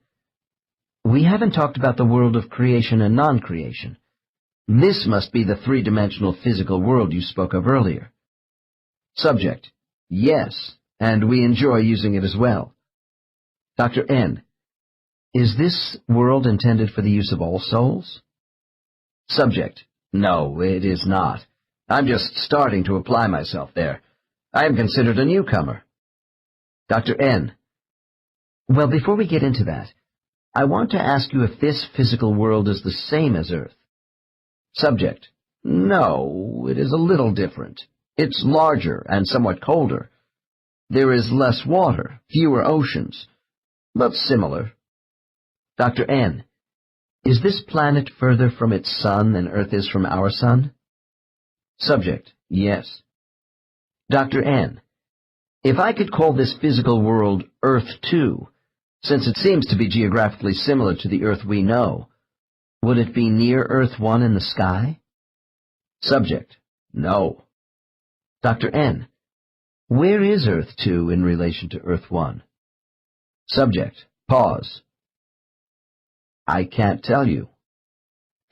We haven't talked about the world of creation and non-creation. This must be the 3-dimensional physical world you spoke of earlier. Subject. Yes, and we enjoy using it as well. Dr. N. Is this world intended for the use of all souls? Subject. No, it is not. I'm just starting to apply myself there. I am considered a newcomer. Dr. N. Well, before we get into that, I want to ask you if this physical world is the same as Earth. Subject. No, it is a little different. It's larger and somewhat colder. There is less water, fewer oceans, but similar. Dr. N. Is this planet further from its sun than Earth is from our sun? Subject. Yes. Dr. N. If I could call this physical world Earth 2, since it seems to be geographically similar to the Earth we know, would it be near Earth 1 in the sky? Subject. No. Dr. N. Where is Earth 2 in relation to Earth 1? Subject. Pause. I can't tell you.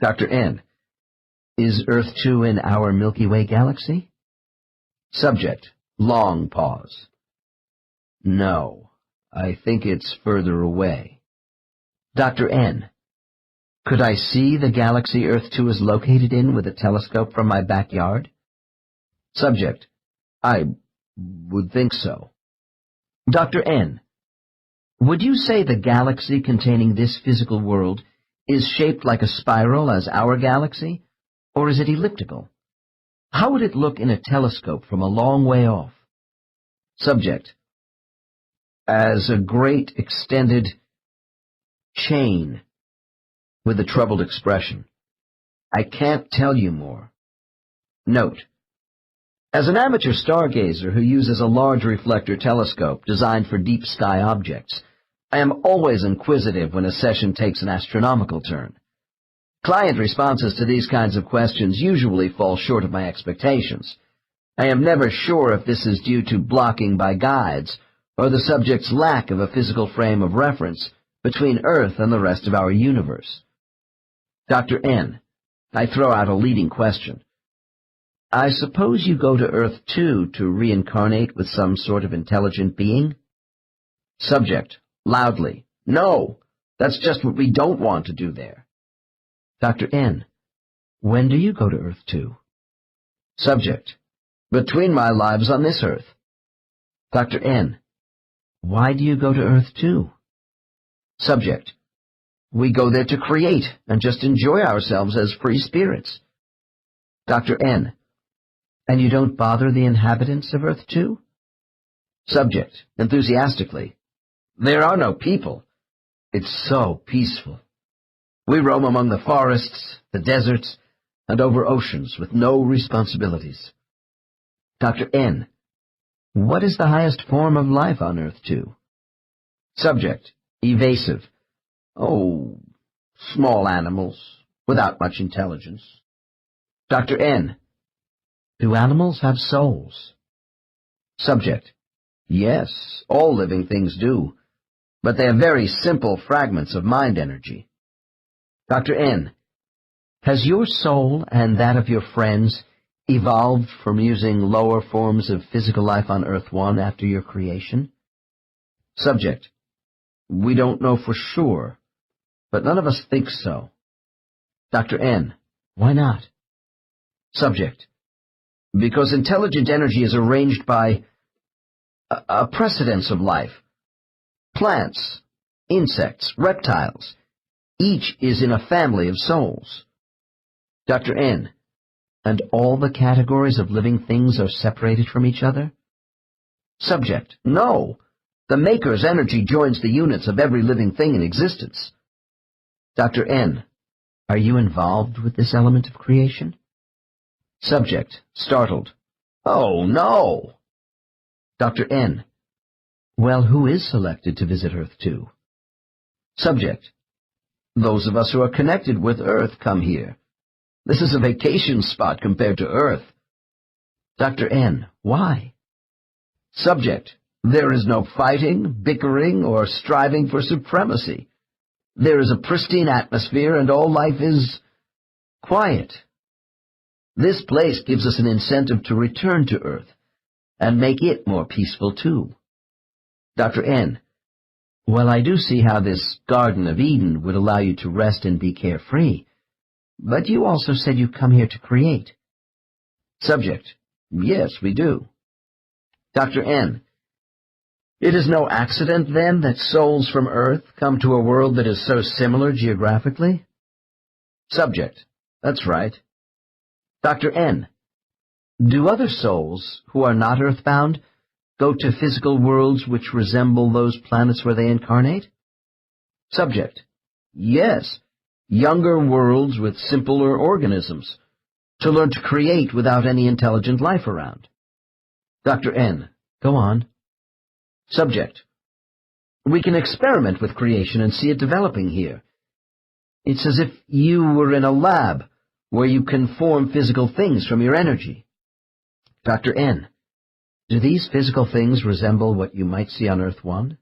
Dr. N. Is Earth 2 in our Milky Way galaxy? Subject. Long pause. No. I think it's further away. Dr. N. Could I see the galaxy Earth 2 is located in with a telescope from my backyard? Subject. I would think so. Dr. N. Would you say the galaxy containing this physical world is shaped like a spiral as our galaxy, or is it elliptical? How would it look in a telescope from a long way off? Subject. As a great extended chain, with a troubled expression. I can't tell you more. Note. As an amateur stargazer who uses a large reflector telescope designed for deep sky objects, I am always inquisitive when a session takes an astronomical turn. Client responses to these kinds of questions usually fall short of my expectations. I am never sure if this is due to blocking by guides or the subject's lack of a physical frame of reference between Earth and the rest of our universe. Dr. N. I throw out a leading question. I suppose you go to Earth, too, to reincarnate with some sort of intelligent being? Subject, loudly, no, that's just what we don't want to do there. Dr. N. When do you go to Earth, too? Subject, between my lives on this Earth. Dr. N. Why do you go to Earth, too? Subject, we go there to create and just enjoy ourselves as free spirits. Dr. N. And you don't bother the inhabitants of Earth, too? Subject, enthusiastically. There are no people. It's so peaceful. We roam among the forests, the deserts, and over oceans with no responsibilities. Dr. N. What is the highest form of life on Earth, too? Subject, evasive. Oh, small animals, without much intelligence. Dr. N. Do animals have souls? Subject. Yes, all living things do, but they are very simple fragments of mind energy. Dr. N. Has your soul and that of your friends evolved from using lower forms of physical life on Earth 1 after your creation? Subject. We don't know for sure, but none of us think so. Dr. N. Why not? Subject. Because intelligent energy is arranged by a precedence of life. Plants, insects, reptiles, each is in a family of souls. Dr. N. And all the categories of living things are separated from each other? Subject. No. The Maker's energy joins the units of every living thing in existence. Dr. N. Are you involved with this element of creation? Subject, startled. Oh, no. Dr. N. Well, who is selected to visit Earth 2? Subject. Those of us who are connected with Earth come here. This is a vacation spot compared to Earth. Dr. N. Why? Subject. There is no fighting, bickering, or striving for supremacy. There is a pristine atmosphere, and all life is quiet. This place gives us an incentive to return to Earth and make it more peaceful, too. Dr. N. Well, I do see how this Garden of Eden would allow you to rest and be carefree, but you also said you come here to create. Subject. Yes, we do. Dr. N. It is no accident, then, that souls from Earth come to a world that is so similar geographically? Subject. That's right. Dr. N. Do other souls, who are not earthbound, go to physical worlds which resemble those planets where they incarnate? Subject. Yes, younger worlds with simpler organisms, to learn to create without any intelligent life around. Dr. N. Go on. Subject. We can experiment with creation and see it developing here. It's as if you were in a lab where you can form physical things from your energy. Dr. N. Do these physical things resemble what you might see on Earth 1?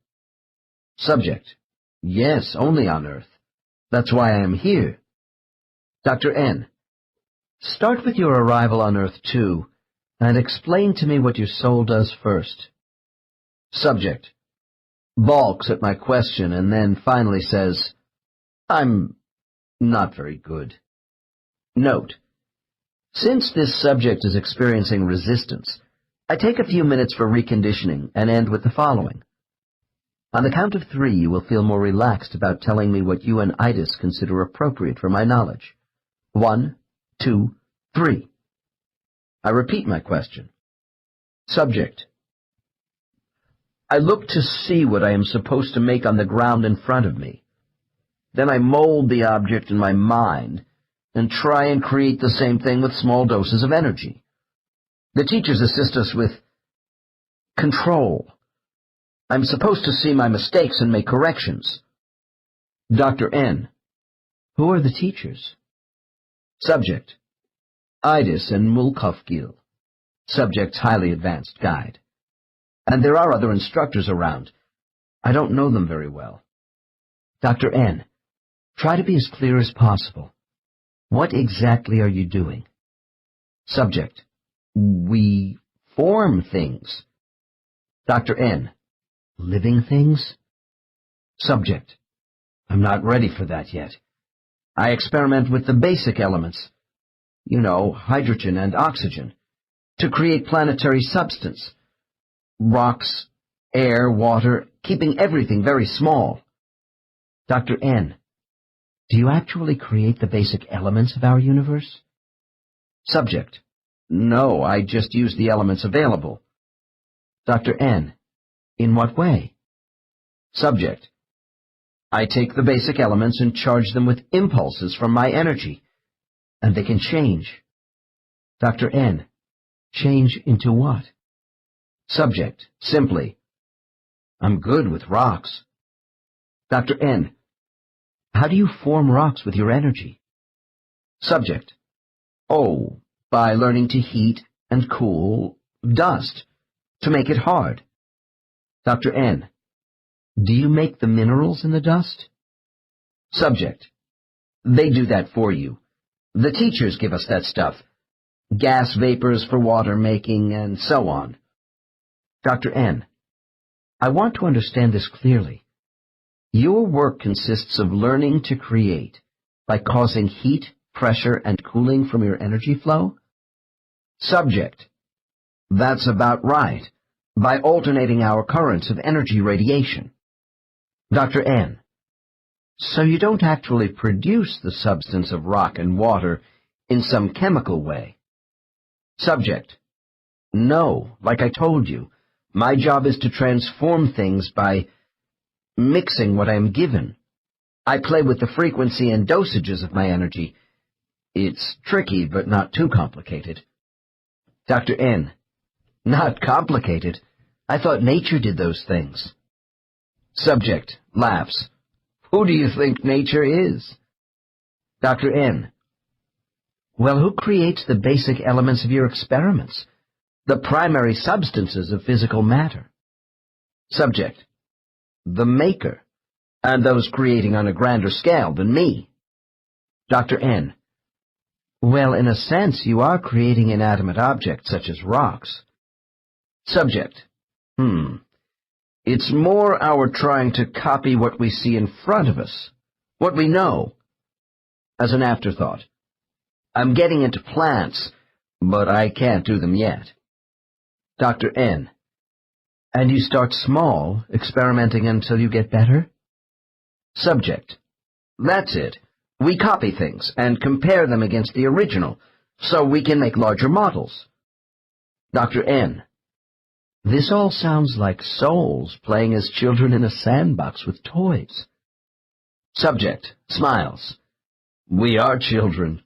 Subject. Yes, only on Earth. That's why I am here. Dr. N. Start with your arrival on Earth 2, and explain to me what your soul does first. Subject. Balks at my question, and then finally says, I'm not very good. Note. Since this subject is experiencing resistance, I take a few minutes for reconditioning and end with the following. On the count of 3, you will feel more relaxed about telling me what you and Itis consider appropriate for my knowledge. 1, 2, 3. I repeat my question. Subject. I look to see what I am supposed to make on the ground in front of me. Then I mold the object in my mind and try and create the same thing with small doses of energy. The teachers assist us with control. I'm supposed to see my mistakes and make corrections. Dr. N. Who are the teachers? Subject: Idis and Mulkofgil. Subject's highly advanced guide. And there are other instructors around. I don't know them very well. Dr. N. Try to be as clear as possible. What exactly are you doing? Subject: We form things. Dr. N. Living things? Subject: I'm not ready for that yet. I experiment with the basic elements, hydrogen and oxygen, to create planetary substance. Rocks, air, water, keeping everything very small. Dr. N. Do you actually create the basic elements of our universe? Subject: No, I just use the elements available. Dr. N. In what way? Subject: I take the basic elements and charge them with impulses from my energy, and they can change. Dr. N. Change into what? Subject: Simply, I'm good with rocks. Dr. N. How do you form rocks with your energy? Subject: Oh, by learning to heat and cool dust, to make it hard. Dr. N. Do you make the minerals in the dust? Subject: They do that for you. The teachers give us that stuff. Gas vapors for water making, and so on. Dr. N. I want to understand this clearly. Your work consists of learning to create by causing heat, pressure, and cooling from your energy flow? Subject: That's about right, by alternating our currents of energy radiation. Dr. N. So you don't actually produce the substance of rock and water in some chemical way? Subject: No, like I told you, my job is to transform things by mixing what I am given. I play with the frequency and dosages of my energy. It's tricky, but not too complicated. Dr. N. Not complicated? I thought nature did those things. Subject laughs. Who do you think nature is? Dr. N. Well, who creates the basic elements of your experiments, the primary substances of physical matter? Subject: The maker, and those creating on a grander scale than me. Dr. N. Well, in a sense, you are creating inanimate objects such as rocks. Subject: It's more our trying to copy what we see in front of us, what we know. As an afterthought, I'm getting into plants, but I can't do them yet. Dr. N. And you start small, experimenting until you get better? Subject: That's it. We copy things and compare them against the original, so we can make larger models. Dr. N. This all sounds like souls playing as children in a sandbox with toys. Subject smiles. We are children.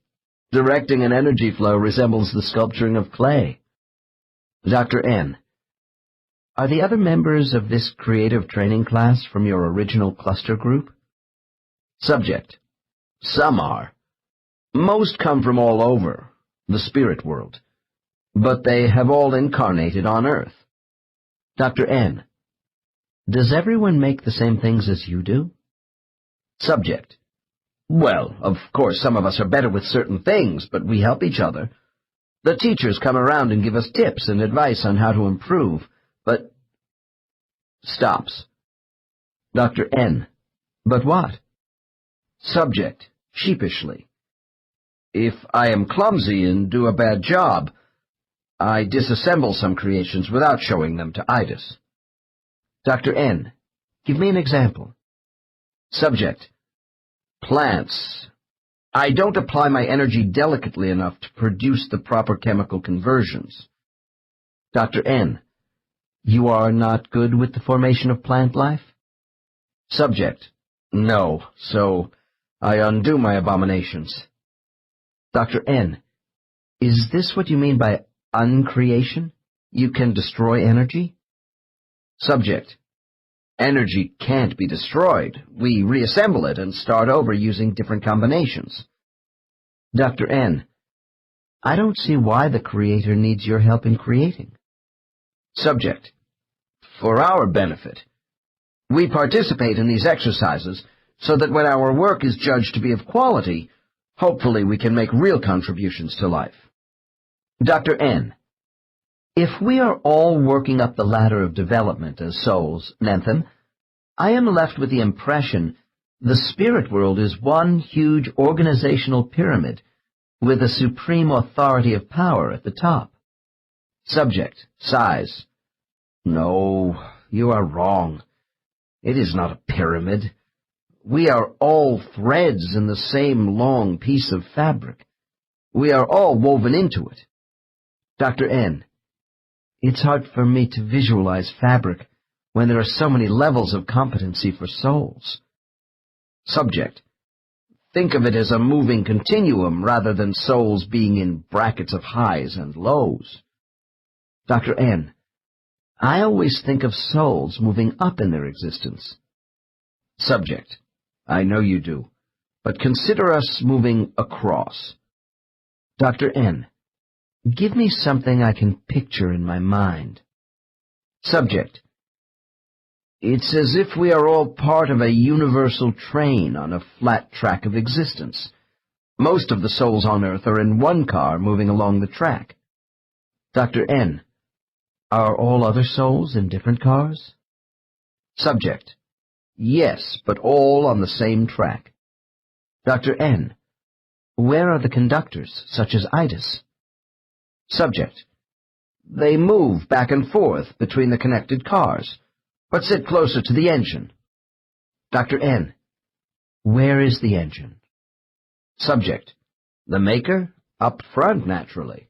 Directing an energy flow resembles the sculpturing of clay. Dr. N. Are the other members of this creative training class from your original cluster group? Subject: Some are. Most come from all over, the spirit world, but they have all incarnated on Earth. Dr. N. Does everyone make the same things as you do? Subject: Well, of course some of us are better with certain things, but we help each other. The teachers come around and give us tips and advice on how to improve, but... Stops. Dr. N. But what? Subject sheepishly: If I am clumsy and do a bad job, I disassemble some creations without showing them to Idis. Dr. N. Give me an example. Subject: Plants. I don't apply my energy delicately enough to produce the proper chemical conversions. Dr. N. You are not good with the formation of plant life? Subject: No, so I undo my abominations. Dr. N. Is this what you mean by uncreation? You can destroy energy? Subject: Energy can't be destroyed. We reassemble it and start over using different combinations. Dr. N, I don't see why the Creator needs your help in creating. Subject: for our benefit. We participate in these exercises so that when our work is judged to be of quality, hopefully we can make real contributions to life. Dr. N, if we are all working up the ladder of development as souls, Nentham, I am left with the impression the spirit world is one huge organizational pyramid with a supreme authority of power at the top. Subject: size. No, you are wrong. It is not a pyramid. We are all threads in the same long piece of fabric. We are all woven into it. Dr. N, it's hard for me to visualize fabric when there are so many levels of competency for souls. Subject: think of it as a moving continuum rather than souls being in brackets of highs and lows. Dr. N, I always think of souls moving up in their existence. Subject: I know you do, but consider us moving across. Dr. N, give me something I can picture in my mind. Subject: it's as if we are all part of a universal train on a flat track of existence. Most of the souls on Earth are in one car moving along the track. Dr. N, are all other souls in different cars? Subject: yes, but all on the same track. Dr. N, where are the conductors, such as Itis? Subject: they move back and forth between the connected cars, but sit closer to the engine. Dr. N, where is the engine? Subject: the maker? Up front, naturally.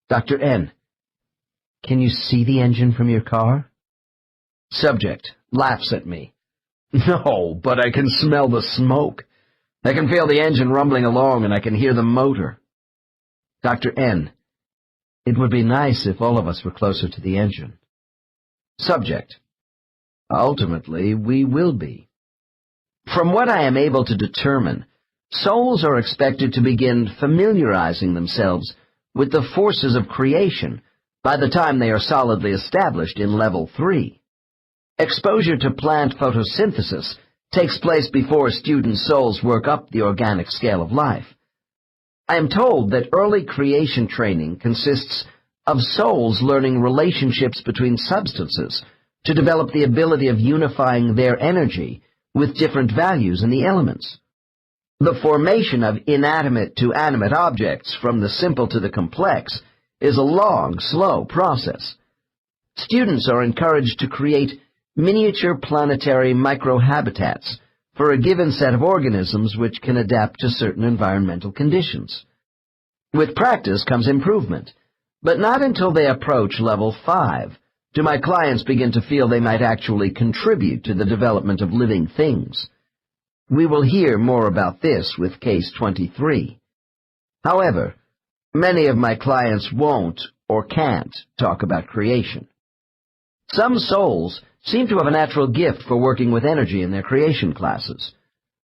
Dr. N, can you see the engine from your car? Subject laughs at me. No, but I can smell the smoke. I can feel the engine rumbling along, and I can hear the motor. Dr. N, it would be nice if all of us were closer to the engine. Subject: ultimately, we will be. From what I am able to determine, souls are expected to begin familiarizing themselves with the forces of creation by the time they are solidly established in level 3. Exposure to plant photosynthesis takes place before student souls work up the organic scale of life. I am told that early creation training consists of souls learning relationships between substances to develop the ability of unifying their energy with different values in the elements. The formation of inanimate to animate objects from the simple to the complex is a long, slow process. Students are encouraged to create miniature planetary microhabitats for a given set of organisms which can adapt to certain environmental conditions. With practice comes improvement, but not until they approach level 5 do my clients begin to feel they might actually contribute to the development of living things. We will hear more about this with Case 23. However, many of my clients won't or can't talk about creation. Some souls seem to have a natural gift for working with energy in their creation classes.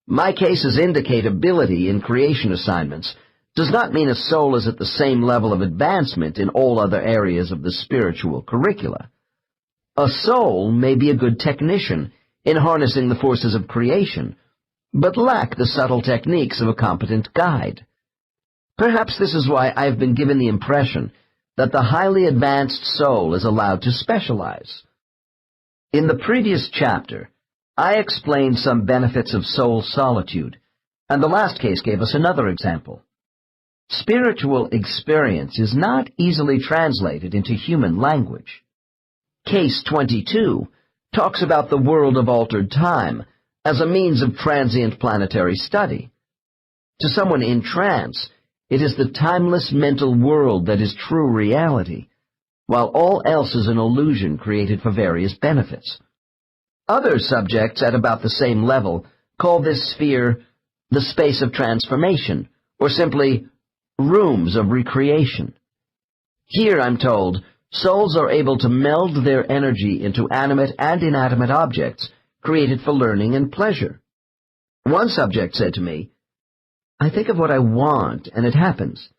My cases indicate ability in creation assignments does not mean a soul is at the same level of advancement in all other areas of the spiritual curricula. A soul may be a good technician in harnessing the forces of creation, but lack the subtle techniques of a competent guide. Perhaps this is why I have been given the impression that the highly advanced soul is allowed to specialize. In the previous chapter, I explained some benefits of soul solitude, and the last case gave us another example. Spiritual experience is not easily translated into human language. Case 22 talks about the world of altered time as a means of transient planetary study. To someone in trance, it is the timeless mental world that is true reality, while all else is an illusion created for various benefits. Other subjects at about the same level call this sphere the space of transformation, or simply rooms of recreation. Here, I'm told, Souls are able to meld their energy into animate and inanimate objects created for learning and pleasure. One subject said to me, "I think of what I want, and it happens.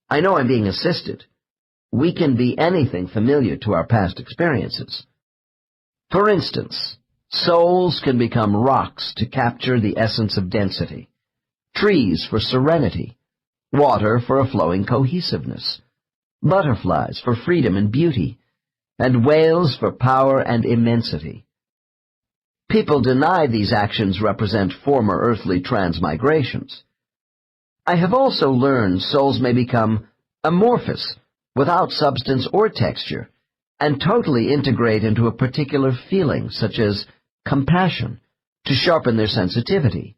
I know I'm being assisted." We can be anything familiar to our past experiences. For instance, souls can become rocks to capture the essence of density, trees for serenity, water for a flowing cohesiveness, butterflies for freedom and beauty, and whales for power and immensity. People deny these actions represent former earthly transmigrations. I have also learned souls may become amorphous, without substance or texture, and totally integrate into a particular feeling, such as compassion, to sharpen their sensitivity.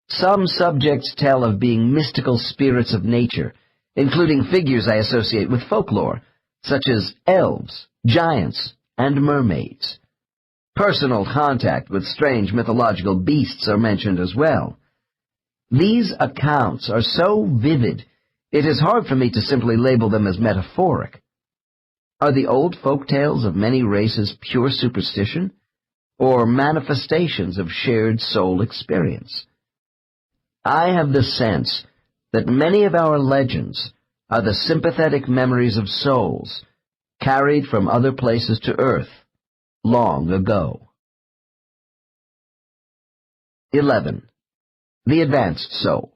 Some subjects tell of being mystical spirits of nature, including figures I associate with folklore, such as elves, giants, and mermaids. Personal contact with strange mythological beasts are mentioned as well. These accounts are so vivid, it is hard for me to simply label them as metaphoric. Are the old folk tales of many races pure superstition, or manifestations of shared soul experience? I have the sense that many of our legends are the sympathetic memories of souls carried from other places to Earth long ago. 11. The advanced soul.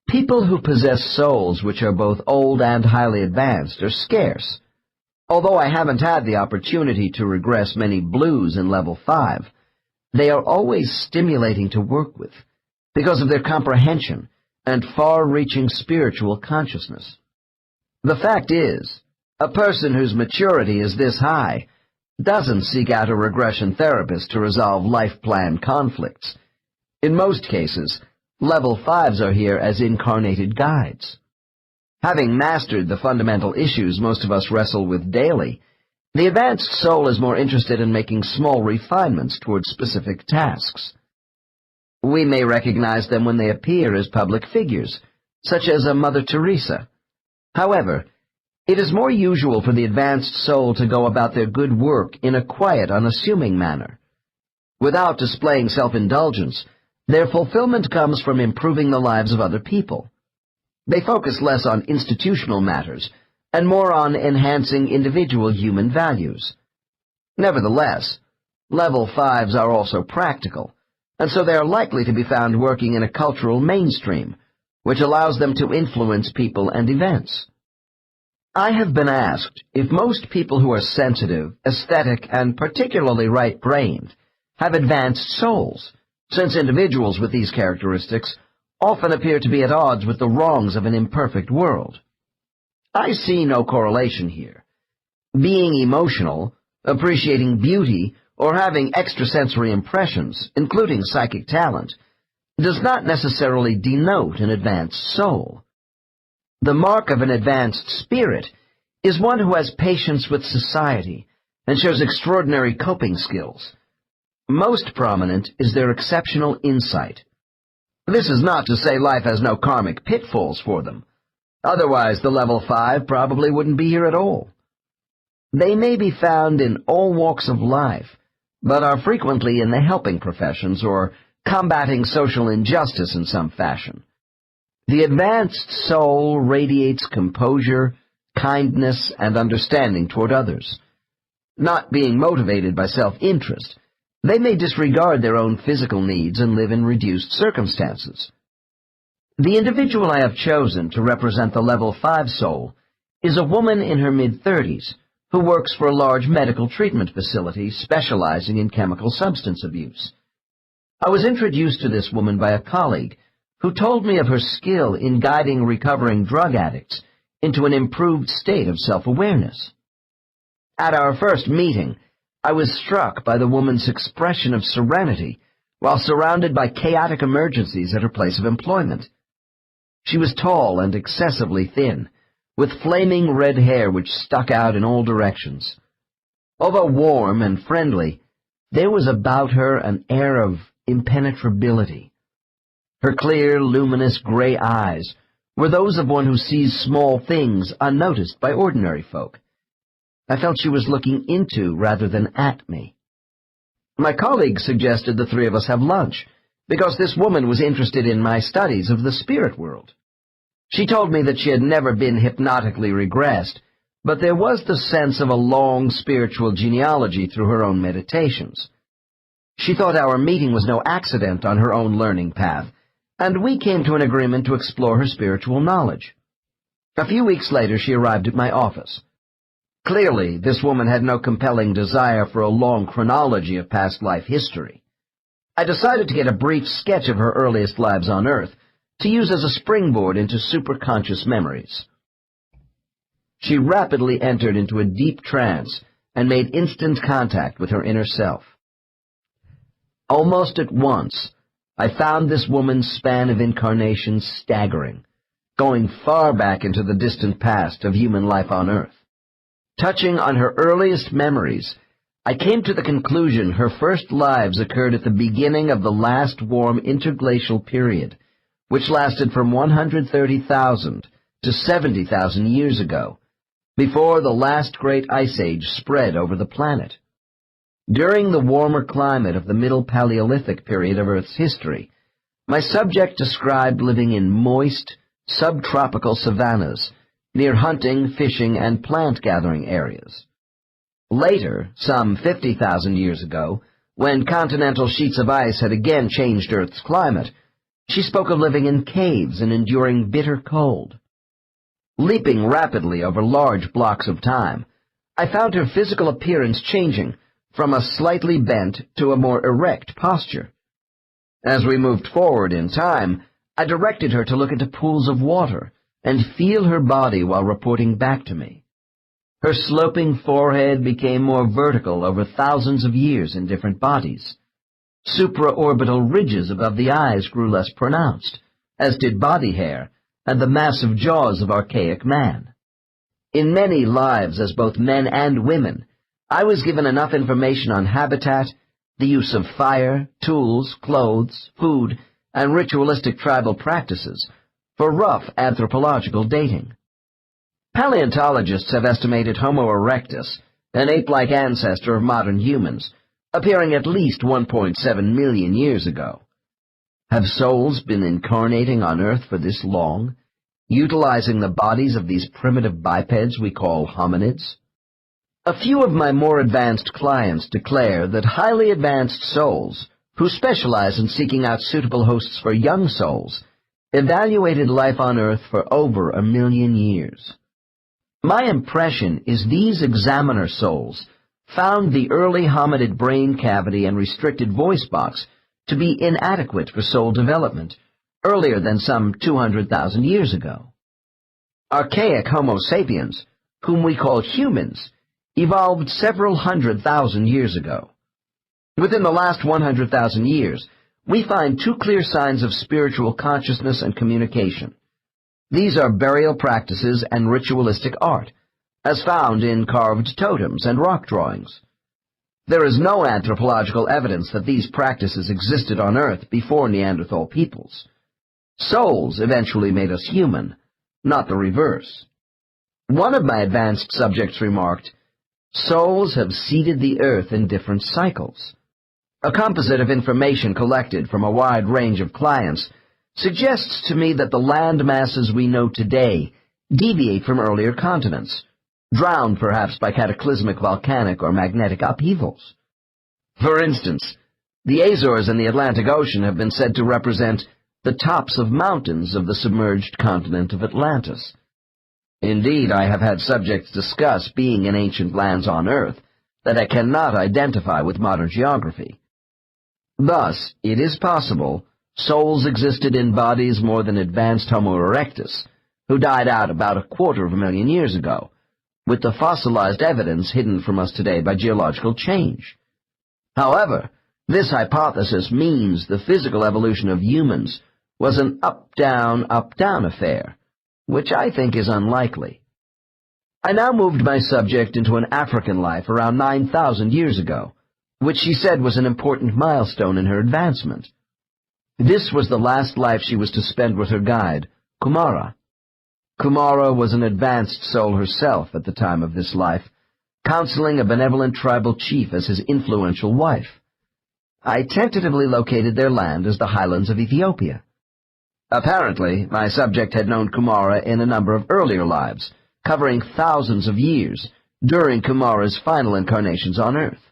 People who possess souls which are both old and highly advanced are scarce. Although I haven't had the opportunity to regress many blues in level 5, they are always stimulating to work with because of their comprehension and far-reaching spiritual consciousness. The fact is, a person whose maturity is this high doesn't seek out a regression therapist to resolve life plan conflicts. In most cases, level 5s are here as incarnated guides. Having mastered the fundamental issues most of us wrestle with daily, the advanced soul is more interested in making small refinements towards specific tasks. We may recognize them when they appear as public figures, such as a Mother Teresa. However, it is more usual for the advanced soul to go about their good work in a quiet, unassuming manner. Without displaying self-indulgence, their fulfillment comes from improving the lives of other people. They focus less on institutional matters and more on enhancing individual human values. Nevertheless, level 5s are also practical, and so they are likely to be found working in a cultural mainstream, which allows them to influence people and events. I have been asked if most people who are sensitive, aesthetic, and particularly right-brained have advanced souls, since individuals with these characteristics often appear to be at odds with the wrongs of an imperfect world. I see no correlation here. Being emotional, appreciating beauty, or having extrasensory impressions, including psychic talent, does not necessarily denote an advanced soul. The mark of an advanced spirit is one who has patience with society and shows extraordinary coping skills. Most prominent is their exceptional insight. This is not to say life has no karmic pitfalls for them. Otherwise, the level 5 probably wouldn't be here at all. They may be found in all walks of life, but are frequently in the helping professions or combating social injustice in some fashion. The advanced soul radiates composure, kindness, and understanding toward others. Not being motivated by self-interest, they may disregard their own physical needs and live in reduced circumstances. The individual I have chosen to represent the level 5 soul is a woman in her mid-30s who works for a large medical treatment facility specializing in chemical substance abuse. I was introduced to this woman by a colleague who told me of her skill in guiding recovering drug addicts into an improved state of self-awareness. At our first meeting, I was struck by the woman's expression of serenity while surrounded by chaotic emergencies at her place of employment. She was tall and excessively thin, with flaming red hair which stuck out in all directions. Although warm and friendly, there was about her an air of impenetrability. Her clear, luminous gray eyes were those of one who sees small things unnoticed by ordinary folk, I felt she was looking into rather than at me. My colleague suggested the three of us have lunch, because this woman was interested in my studies of the spirit world. She told me that she had never been hypnotically regressed, but there was the sense of a long spiritual genealogy through her own meditations. She thought our meeting was no accident on her own learning path, and we came to an agreement to explore her spiritual knowledge. A few weeks later, she arrived at my office. Clearly, this woman had no compelling desire for a long chronology of past life history. I decided to get a brief sketch of her earliest lives on Earth, to use as a springboard into superconscious memories. She rapidly entered into a deep trance and made instant contact with her inner self. Almost at once, I found this woman's span of incarnations staggering, going far back into the distant past of human life on Earth. Touching on her earliest memories, I came to the conclusion her first lives occurred at the beginning of the last warm interglacial period, which lasted from 130,000 to 70,000 years ago, before the last great ice age spread over the planet. During the warmer climate of the Middle Paleolithic period of Earth's history, my subject described living in moist, subtropical savannas near hunting, fishing, and plant-gathering areas. Later, some 50,000 years ago, when continental sheets of ice had again changed Earth's climate, she spoke of living in caves and enduring bitter cold. Leaping rapidly over large blocks of time, I found her physical appearance changing from a slightly bent to a more erect posture. As we moved forward in time, I directed her to look into pools of water and feel her body while reporting back to me. Her sloping forehead became more vertical over thousands of years in different bodies. Supraorbital ridges above the eyes grew less pronounced, as did body hair and the massive jaws of archaic man. In many lives as both men and women, I was given enough information on habitat, the use of fire, tools, clothes, food, and ritualistic tribal practices for rough anthropological dating. Paleontologists have estimated Homo erectus, an ape-like ancestor of modern humans, appearing at least 1.7 million years ago. Have souls been incarnating on Earth for this long, utilizing the bodies of these primitive bipeds we call hominids? A few of my more advanced clients declare that highly advanced souls, who specialize in seeking out suitable hosts for young souls, evaluated life on Earth for over 1 million years. My impression is these examiner souls found the early hominid brain cavity and restricted voice box to be inadequate for soul development earlier than some 200,000 years ago. Archaic Homo sapiens, whom we call humans, evolved several 100,000 years ago. Within the last 100,000 years, we find two clear signs of spiritual consciousness and communication. These are burial practices and ritualistic art, as found in carved totems and rock drawings. There is no anthropological evidence that these practices existed on Earth before Neanderthal peoples. Souls eventually made us human, not the reverse. One of my advanced subjects remarked, "Souls have seeded the Earth in different cycles." A composite of information collected from a wide range of clients suggests to me that the land masses we know today deviate from earlier continents, drowned perhaps by cataclysmic volcanic or magnetic upheavals. For instance, the Azores in the Atlantic Ocean have been said to represent the tops of mountains of the submerged continent of Atlantis. Indeed, I have had subjects discuss being in ancient lands on Earth that I cannot identify with modern geography. Thus, it is possible souls existed in bodies more than advanced Homo erectus, who died out about 250,000 years ago, with the fossilized evidence hidden from us today by geological change. However, this hypothesis means the physical evolution of humans was an up-down affair, which I think is unlikely. I now moved my subject into an African life around 9,000 years ago, which she said was an important milestone in her advancement. This was the last life she was to spend with her guide, Kumara. Kumara was an advanced soul herself at the time of this life, counseling a benevolent tribal chief as his influential wife. I tentatively located their land as the highlands of Ethiopia. Apparently, my subject had known Kumara in a number of earlier lives, covering thousands of years, during Kumara's final incarnations on Earth.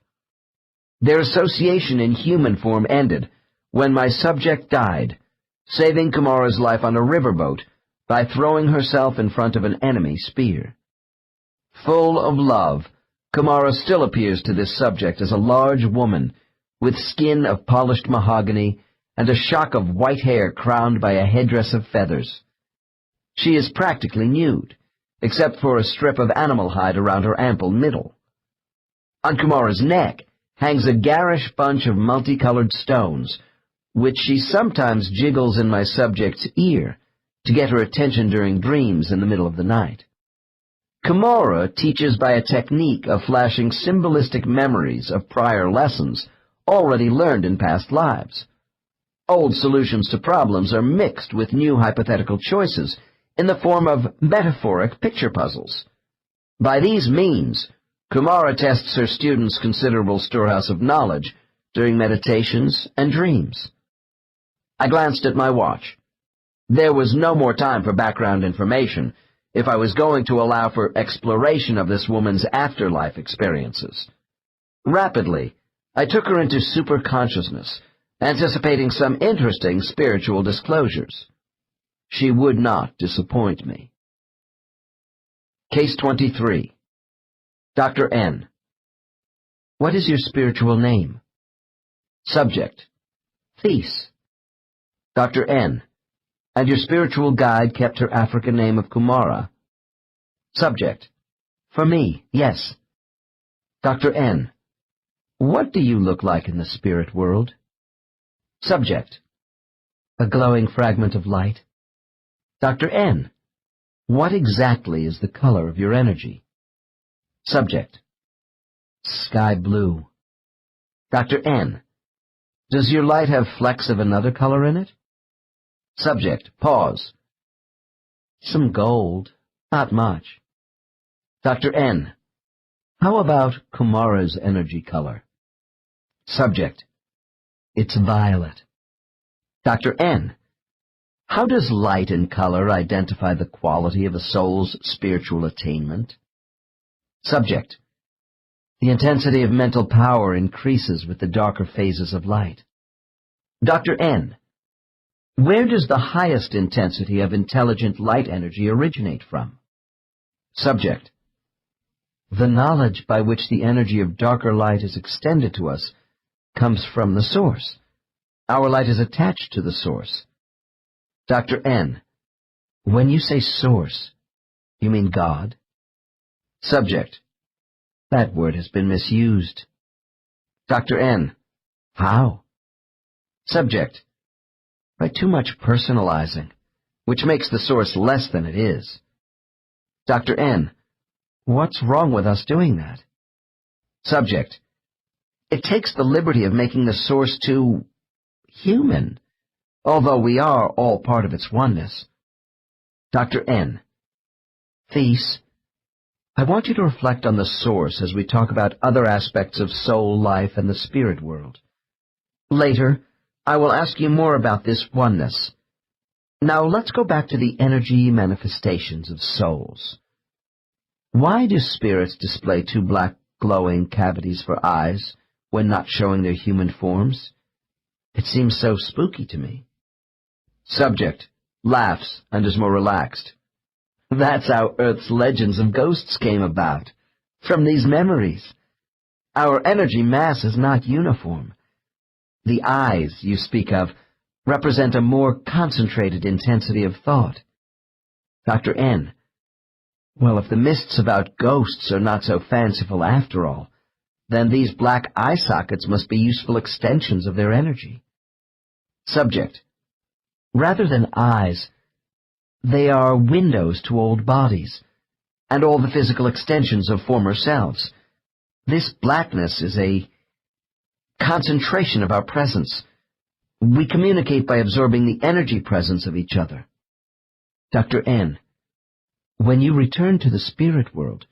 Their association in human form ended when my subject died, saving Kumara's life on a riverboat by throwing herself in front of an enemy spear. Full of love, Kumara still appears to this subject as a large woman with skin of polished mahogany and a shock of white hair crowned by a headdress of feathers. She is practically nude, except for a strip of animal hide around her ample middle. On Kumara's neck hangs a garish bunch of multicolored stones, which she sometimes jiggles in my subject's ear to get her attention during dreams in the middle of the night. Kumara teaches by a technique of flashing symbolistic memories of prior lessons already learned in past lives. Old solutions to problems are mixed with new hypothetical choices in the form of metaphoric picture puzzles. By these means, Kumara tests her students' considerable storehouse of knowledge during meditations and dreams. I glanced at my watch. There was no more time for background information if I was going to allow for exploration of this woman's afterlife experiences. Rapidly, I took her into superconsciousness, anticipating some interesting spiritual disclosures. She would not disappoint me. Case 23. Dr. N. What is your spiritual name? Subject. Thais. Dr. N. And your spiritual guide kept her African name of Kumara? Subject. For me, yes. Dr. N. What do you look like in the spirit world? Subject. A glowing fragment of light. Dr. N. What exactly is the color of your energy? Subject. Sky blue. Dr. N. Does your light have flecks of another color in it? Subject. Pause. Some gold. Not much. Dr. N. How about Kumara's energy color? Subject. It's violet. Dr. N. How does light and color identify the quality of a soul's spiritual attainment? Subject. The intensity of mental power increases with the darker phases of light. Dr. N. Where does the highest intensity of intelligent light energy originate from? Subject. The knowledge by which the energy of darker light is extended to us comes from the source. Our light is attached to the source. Dr. N. When you say source, you mean God? Subject. That word has been misused. Dr. N. How? Subject. By too much personalizing, which makes the source less than it is. Dr. N. What's wrong with us doing that? Subject. It takes the liberty of making the source too human, although we are all part of its oneness. Dr. N. Thais, I want you to reflect on the source as we talk about other aspects of soul life and the spirit world. Later, I will ask you more about this oneness. Now let's go back to the energy manifestations of souls. Why do spirits display two black glowing cavities for eyes when not showing their human forms? It seems so spooky to me. Subject laughs and is more relaxed. That's how Earth's legends of ghosts came about, from these memories. Our energy mass is not uniform. The eyes you speak of represent a more concentrated intensity of thought. Dr. N. Well, if the myths about ghosts are not so fanciful after all, then these black eye sockets must be useful extensions of their energy. Subject. Rather than eyes, they are windows to old bodies, and all the physical extensions of former selves. This blackness is a concentration of our presence. We communicate by absorbing the energy presence of each other. Dr. N. When you return to the spirit world,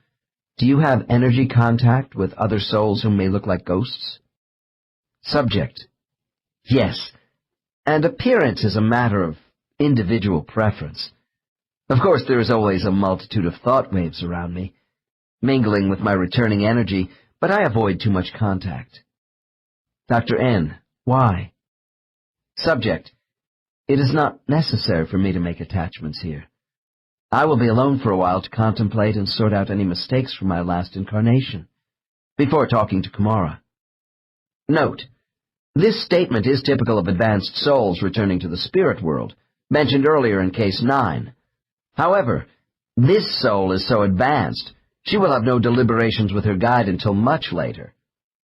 Do you have energy contact with other souls who may look like ghosts? Subject: Yes, and appearance is a matter of individual preference. Of course, there is always a multitude of thought waves around me, mingling with my returning energy, but I avoid too much contact. Dr. N: Why? Subject: It is not necessary for me to make attachments here. I will be alone for a while to contemplate and sort out any mistakes from my last incarnation, before talking to Kumara. Note: This statement is typical of advanced souls returning to the spirit world, mentioned earlier in Case 9. However, this soul is so advanced, she will have no deliberations with her guide until much later,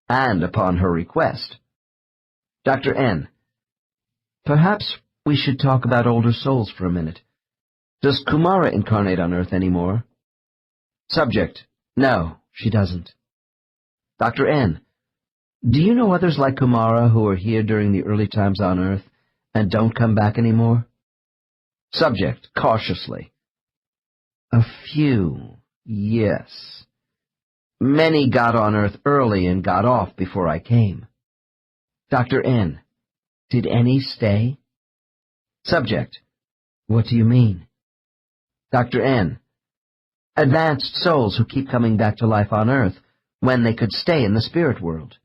and upon her request. Dr. N: Perhaps we should talk about older souls for a minute. Does Kumara incarnate on Earth anymore? Subject: No, she doesn't. Dr. N: Do you know others like Kumara who were here during the early times on Earth and don't come back anymore? Subject, cautiously: A few, yes. Many got on Earth early and got off before I came. Dr. N: Did any stay? Subject: What do you mean? Dr. N: Advanced souls who keep coming back to life on Earth when they could stay in the spirit world.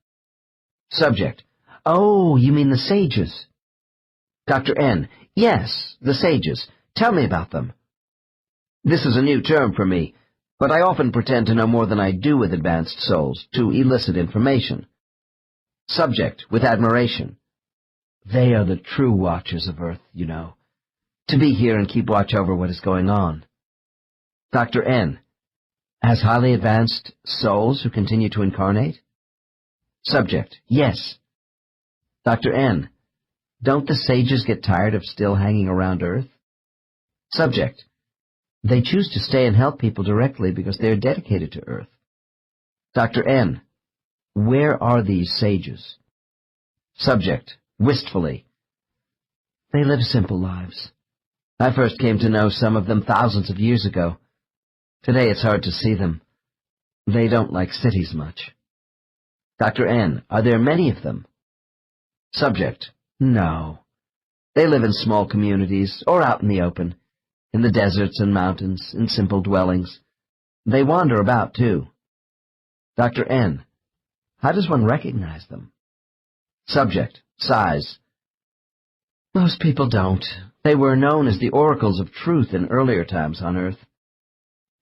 Subject: Oh, you mean the sages? Dr. N: Yes, the sages. Tell me about them. This is a new term for me, but I often pretend to know more than I do with advanced souls to elicit information. Subject, with admiration: They are the true watchers of Earth, you know, to be here and keep watch over what is going on. Dr. N: As highly advanced souls who continue to incarnate? Subject: Yes. Dr. N: Don't the sages get tired of still hanging around Earth? Subject: They choose to stay and help people directly because they are dedicated to Earth. Dr. N: Where are these sages? Subject, wistfully: They live simple lives. I first came to know some of them thousands of years ago. Today it's hard to see them. They don't like cities much. Dr. N: Are there many of them? Subject: No. They live in small communities or out in the open, in the deserts and mountains, in simple dwellings. They wander about, too. Dr. N: How does one recognize them? Subject, sighs: Most people don't. They were known as the oracles of truth in earlier times on Earth.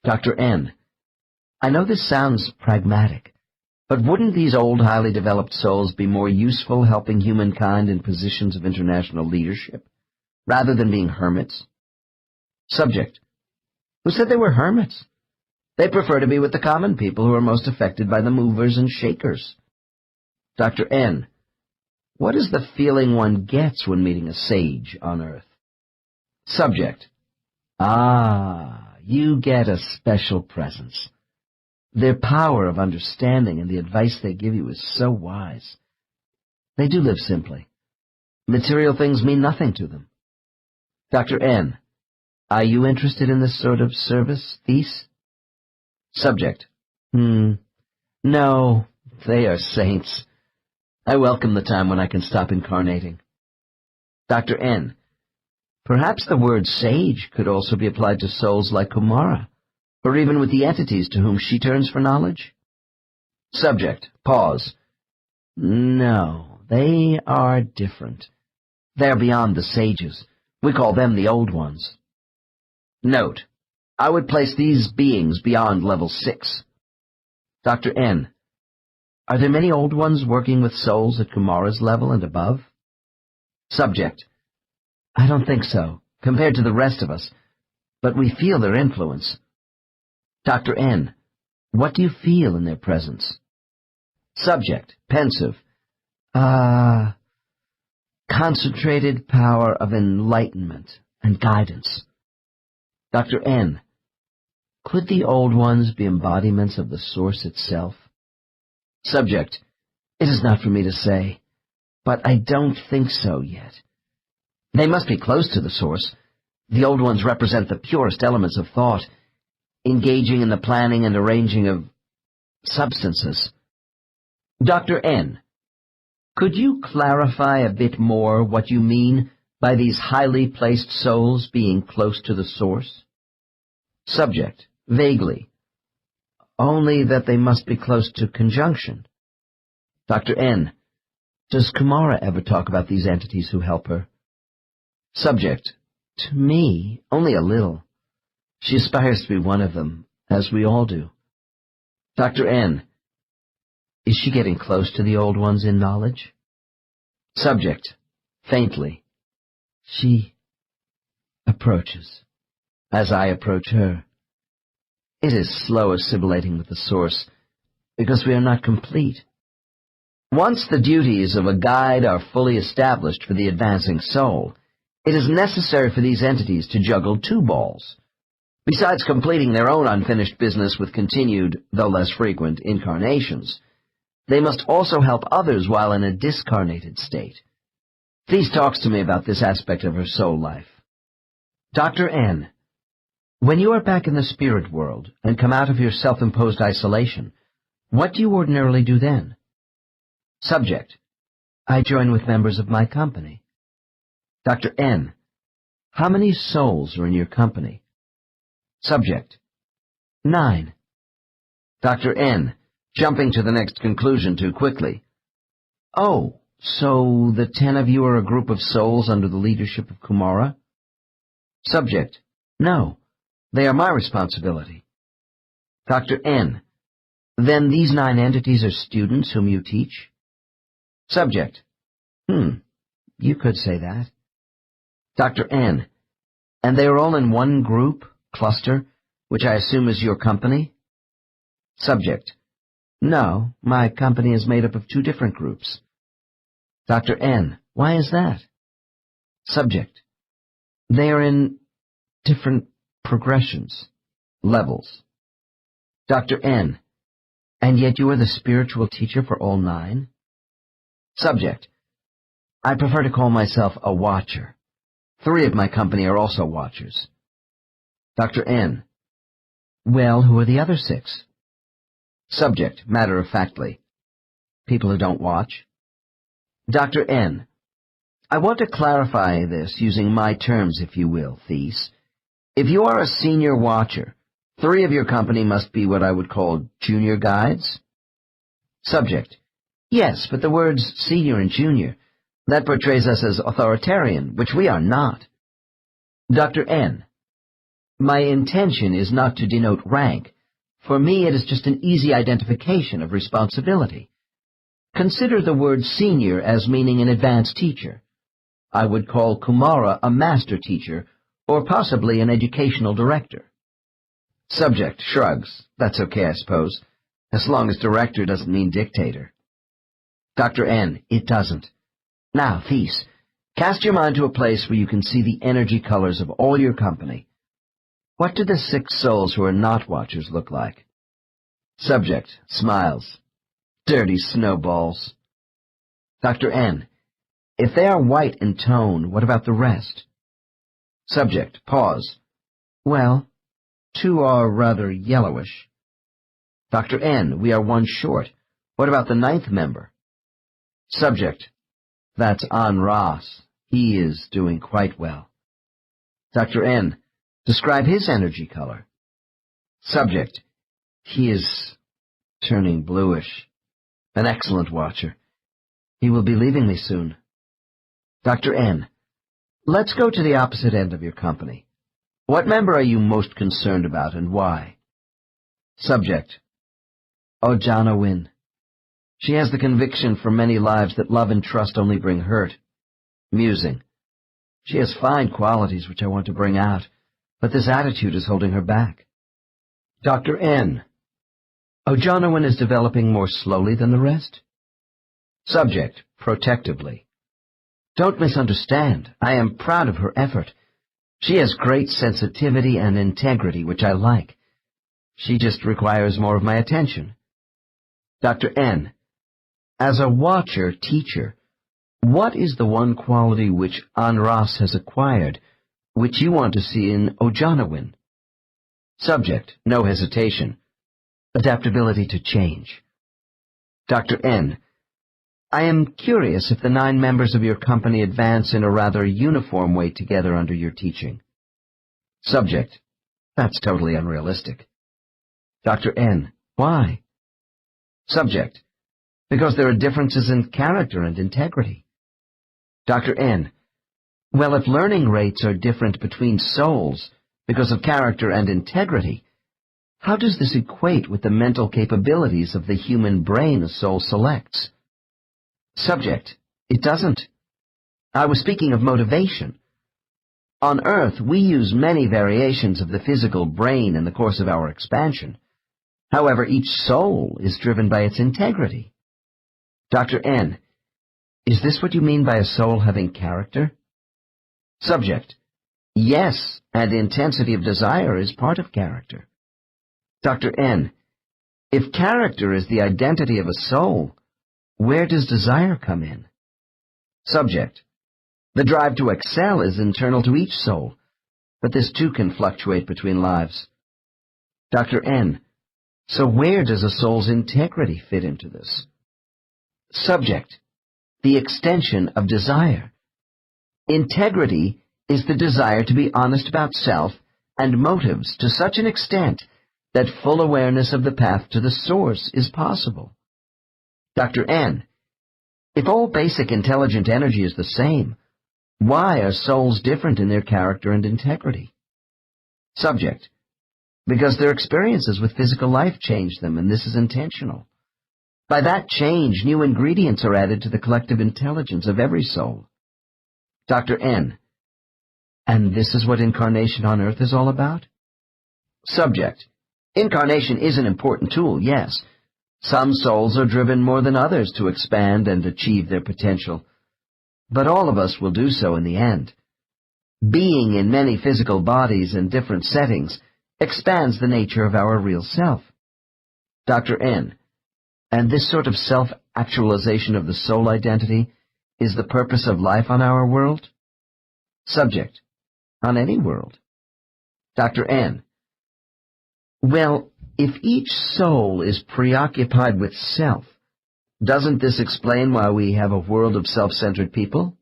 Dr. N: I know this sounds pragmatic, but wouldn't these old, highly developed souls be more useful helping humankind in positions of international leadership, rather than being hermits? Subject: Who said they were hermits? They prefer to be with the common people who are most affected by the movers and shakers. Dr. N: What is the feeling one gets when meeting a sage on Earth? Subject: You get a special presence. Their power of understanding and the advice they give you is so wise. They do live simply. Material things mean nothing to them. Dr. N: Are you interested in this sort of service, These? Subject: No, they are saints. I welcome the time when I can stop incarnating. Dr. N: Perhaps the word sage could also be applied to souls like Kumara, or even with the entities to whom she turns for knowledge? Subject, pause: No, they are different. They are beyond the sages. We call them the old ones. Note: I would place these beings beyond level 6. Dr. N: Are there many old ones working with souls at Kumara's level and above? Subject: I don't think so, compared to the rest of us, but we feel their influence. Dr. N: What do you feel in their presence? Subject, pensive: Concentrated power of enlightenment and guidance. Dr. N: Could the old ones be embodiments of the source itself? Subject: It is not for me to say, but I don't think so yet. They must be close to the source. The old ones represent the purest elements of thought. engaging in the planning and arranging of substances. Dr. N, could you clarify a bit more what you mean by these highly placed souls being close to the source? Subject, vaguely. Only that they must be close to conjunction. Dr. N, does Kumara ever talk about these entities who help her? Subject, to me, only a little. She aspires to be one of them, as we all do. Dr. N, is she getting close to the old ones in knowledge? Subject, faintly. She approaches, as I approach her. It is slow assimilating with the source, because we are not complete. Once the duties of a guide are fully established for the advancing soul, it is necessary for these entities to juggle two balls. Besides completing their own unfinished business with continued, though less frequent, incarnations, they must also help others while in a discarnated state. Please talk to me about this aspect of her soul life. Dr. N, when you are back in the spirit world and come out of your self-imposed isolation, what do you ordinarily do then? Subject, I join with members of my company. Dr. N, how many souls are in your company? Subject, 9. Dr. N, jumping to the next conclusion too quickly. Oh, so the 10 of you are a group of souls under the leadership of Kumara? Subject, no, they are my responsibility. Dr. N, then these 9 entities are students whom you teach? Subject, you could say that. Dr. N, and they are all in one group, cluster, which I assume is your company? Subject, no, my company is made up of 2 different groups. Dr. N, why is that? Subject, they are in different progressions, levels. Dr. N, and yet you are the spiritual teacher for all 9? Subject, I prefer to call myself a watcher. 3 of my company are also watchers. Dr. N, well, who are the other 6? Subject, matter-of-factly, people who don't watch. Dr. N, I want to clarify this using my terms, if you will, Thies. If you are a senior watcher, 3 of your company must be what I would call junior guides? Subject, yes, but the words senior and junior, that portrays us as authoritarian, which we are not. Dr. N, my intention is not to denote rank. For me, it is just an easy identification of responsibility. Consider the word senior as meaning an advanced teacher. I would call Kumara a master teacher, or possibly an educational director. Subject shrugs. That's okay, I suppose, as long as director doesn't mean dictator. Dr. N, it doesn't. Now, Thies, cast your mind to a place where you can see the energy colors of all your company. What do the 6 souls who are not watchers look like? Subject smiles. Dirty snowballs. Dr. N, if they are white in tone, what about the rest? Subject, pause. Well, 2 are rather yellowish. Dr. N, we are 1 short. What about the 9th member? Subject, that's Ras. He is doing quite well. Dr. N, describe his energy color. Subject, he is turning bluish. An excellent watcher. He will be leaving me soon. Dr. N, let's go to the opposite end of your company. What member are you most concerned about and why? Subject, Ojana Win. She has the conviction for many lives that love and trust only bring hurt. Musing. She has fine qualities which I want to bring out, but this attitude is holding her back. Dr. N, Ojanawin is developing more slowly than the rest? Subject, protectively. Don't misunderstand. I am proud of her effort. She has great sensitivity and integrity, which I like. She just requires more of my attention. Dr. N, as a watcher-teacher, what is the one quality which Ras has acquired, which you want to see in Ojanawin? Subject, no hesitation. Adaptability to change. Dr. N. I am curious if the 9 members of your company advance in a rather uniform way together under your teaching. Subject, that's totally unrealistic. Dr. N. Why? Subject, because there are differences in character and integrity. Dr. N. Well, if learning rates are different between souls because of character and integrity, how does this equate with the mental capabilities of the human brain a soul selects? Subject, it doesn't. I was speaking of motivation. On Earth, we use many variations of the physical brain in the course of our expansion. However, each soul is driven by its integrity. Dr. N. Is this what you mean by a soul having character? Subject. Yes, and intensity of desire is part of character. Dr. N. If character is the identity of a soul, where does desire come in? Subject. The drive to excel is internal to each soul, but this too can fluctuate between lives. Dr. N. So where does a soul's integrity fit into this? Subject. The extension of desire. Integrity is the desire to be honest about self and motives to such an extent that full awareness of the path to the source is possible. Dr. N. If all basic intelligent energy is the same, why are souls different in their character and integrity? Subject. Because their experiences with physical life change them, and this is intentional. By that change, new ingredients are added to the collective intelligence of every soul. Dr. N. And this is what incarnation on Earth is all about? Subject. Incarnation is an important tool, yes. Some souls are driven more than others to expand and achieve their potential. But all of us will do so in the end. Being in many physical bodies in different settings expands the nature of our real self. Dr. N. And this sort of self-actualization of the soul identity is the purpose of life on our world? Subject. On any world. Dr. N. Well, if each soul is preoccupied with self, doesn't this explain why we have a world of self-centered people?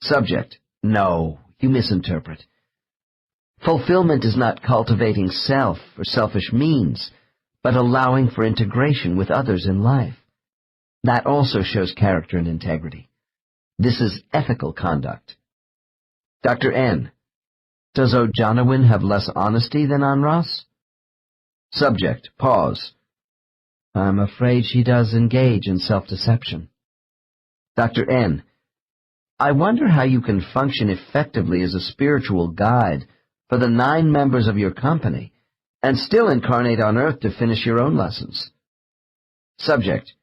Subject. No, you misinterpret. Fulfillment is not cultivating self for selfish means, but allowing for integration with others in life. That also shows character and integrity. This is ethical conduct. Dr. N. Does Ojanawin have less honesty than Anras? Subject. Pause. I'm afraid she does engage in self-deception. Dr. N. I wonder how you can function effectively as a spiritual guide for the 9 members of your company and still incarnate on Earth to finish your own lessons. Subject.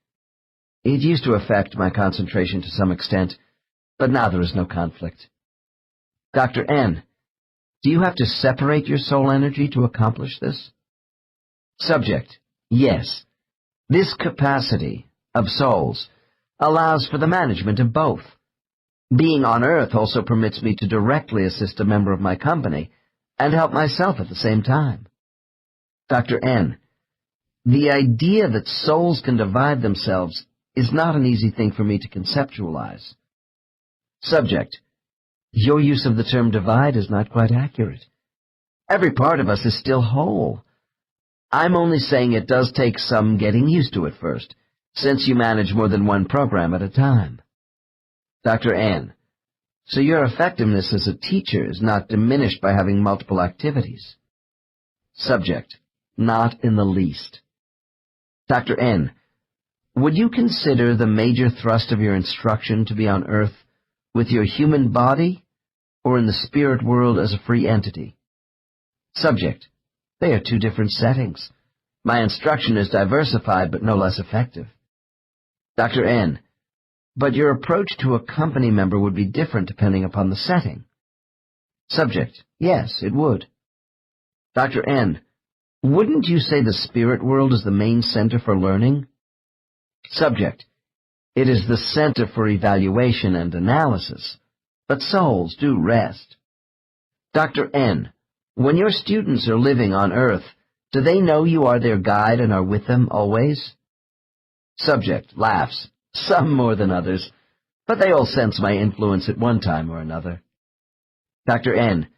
It used to affect my concentration to some extent, but now there is no conflict. Dr. N. Do you have to separate your soul energy to accomplish this? Subject. Yes. This capacity of souls allows for the management of both. Being on Earth also permits me to directly assist a member of my company and help myself at the same time. Dr. N. The idea that souls can divide themselves is not an easy thing for me to conceptualize. Subject. Your use of the term divide is not quite accurate. Every part of us is still whole. I'm only saying it does take some getting used to at first, since you manage more than one program at a time. Dr. N. So your effectiveness as a teacher is not diminished by having multiple activities. Subject. Not in the least. Dr. N. Would you consider the major thrust of your instruction to be on Earth with your human body or in the spirit world as a free entity? Subject. They are 2 different settings. My instruction is diversified but no less effective. Dr. N. But your approach to a company member would be different depending upon the setting. Subject. Yes, it would. Dr. N. Wouldn't you say the spirit world is the main center for learning? Subject. It is the center for evaluation and analysis, but souls do rest. Dr. N. When your students are living on Earth, do they know you are their guide and are with them always? Subject laughs, some more than others, but they all sense my influence at one time or another. Dr. N.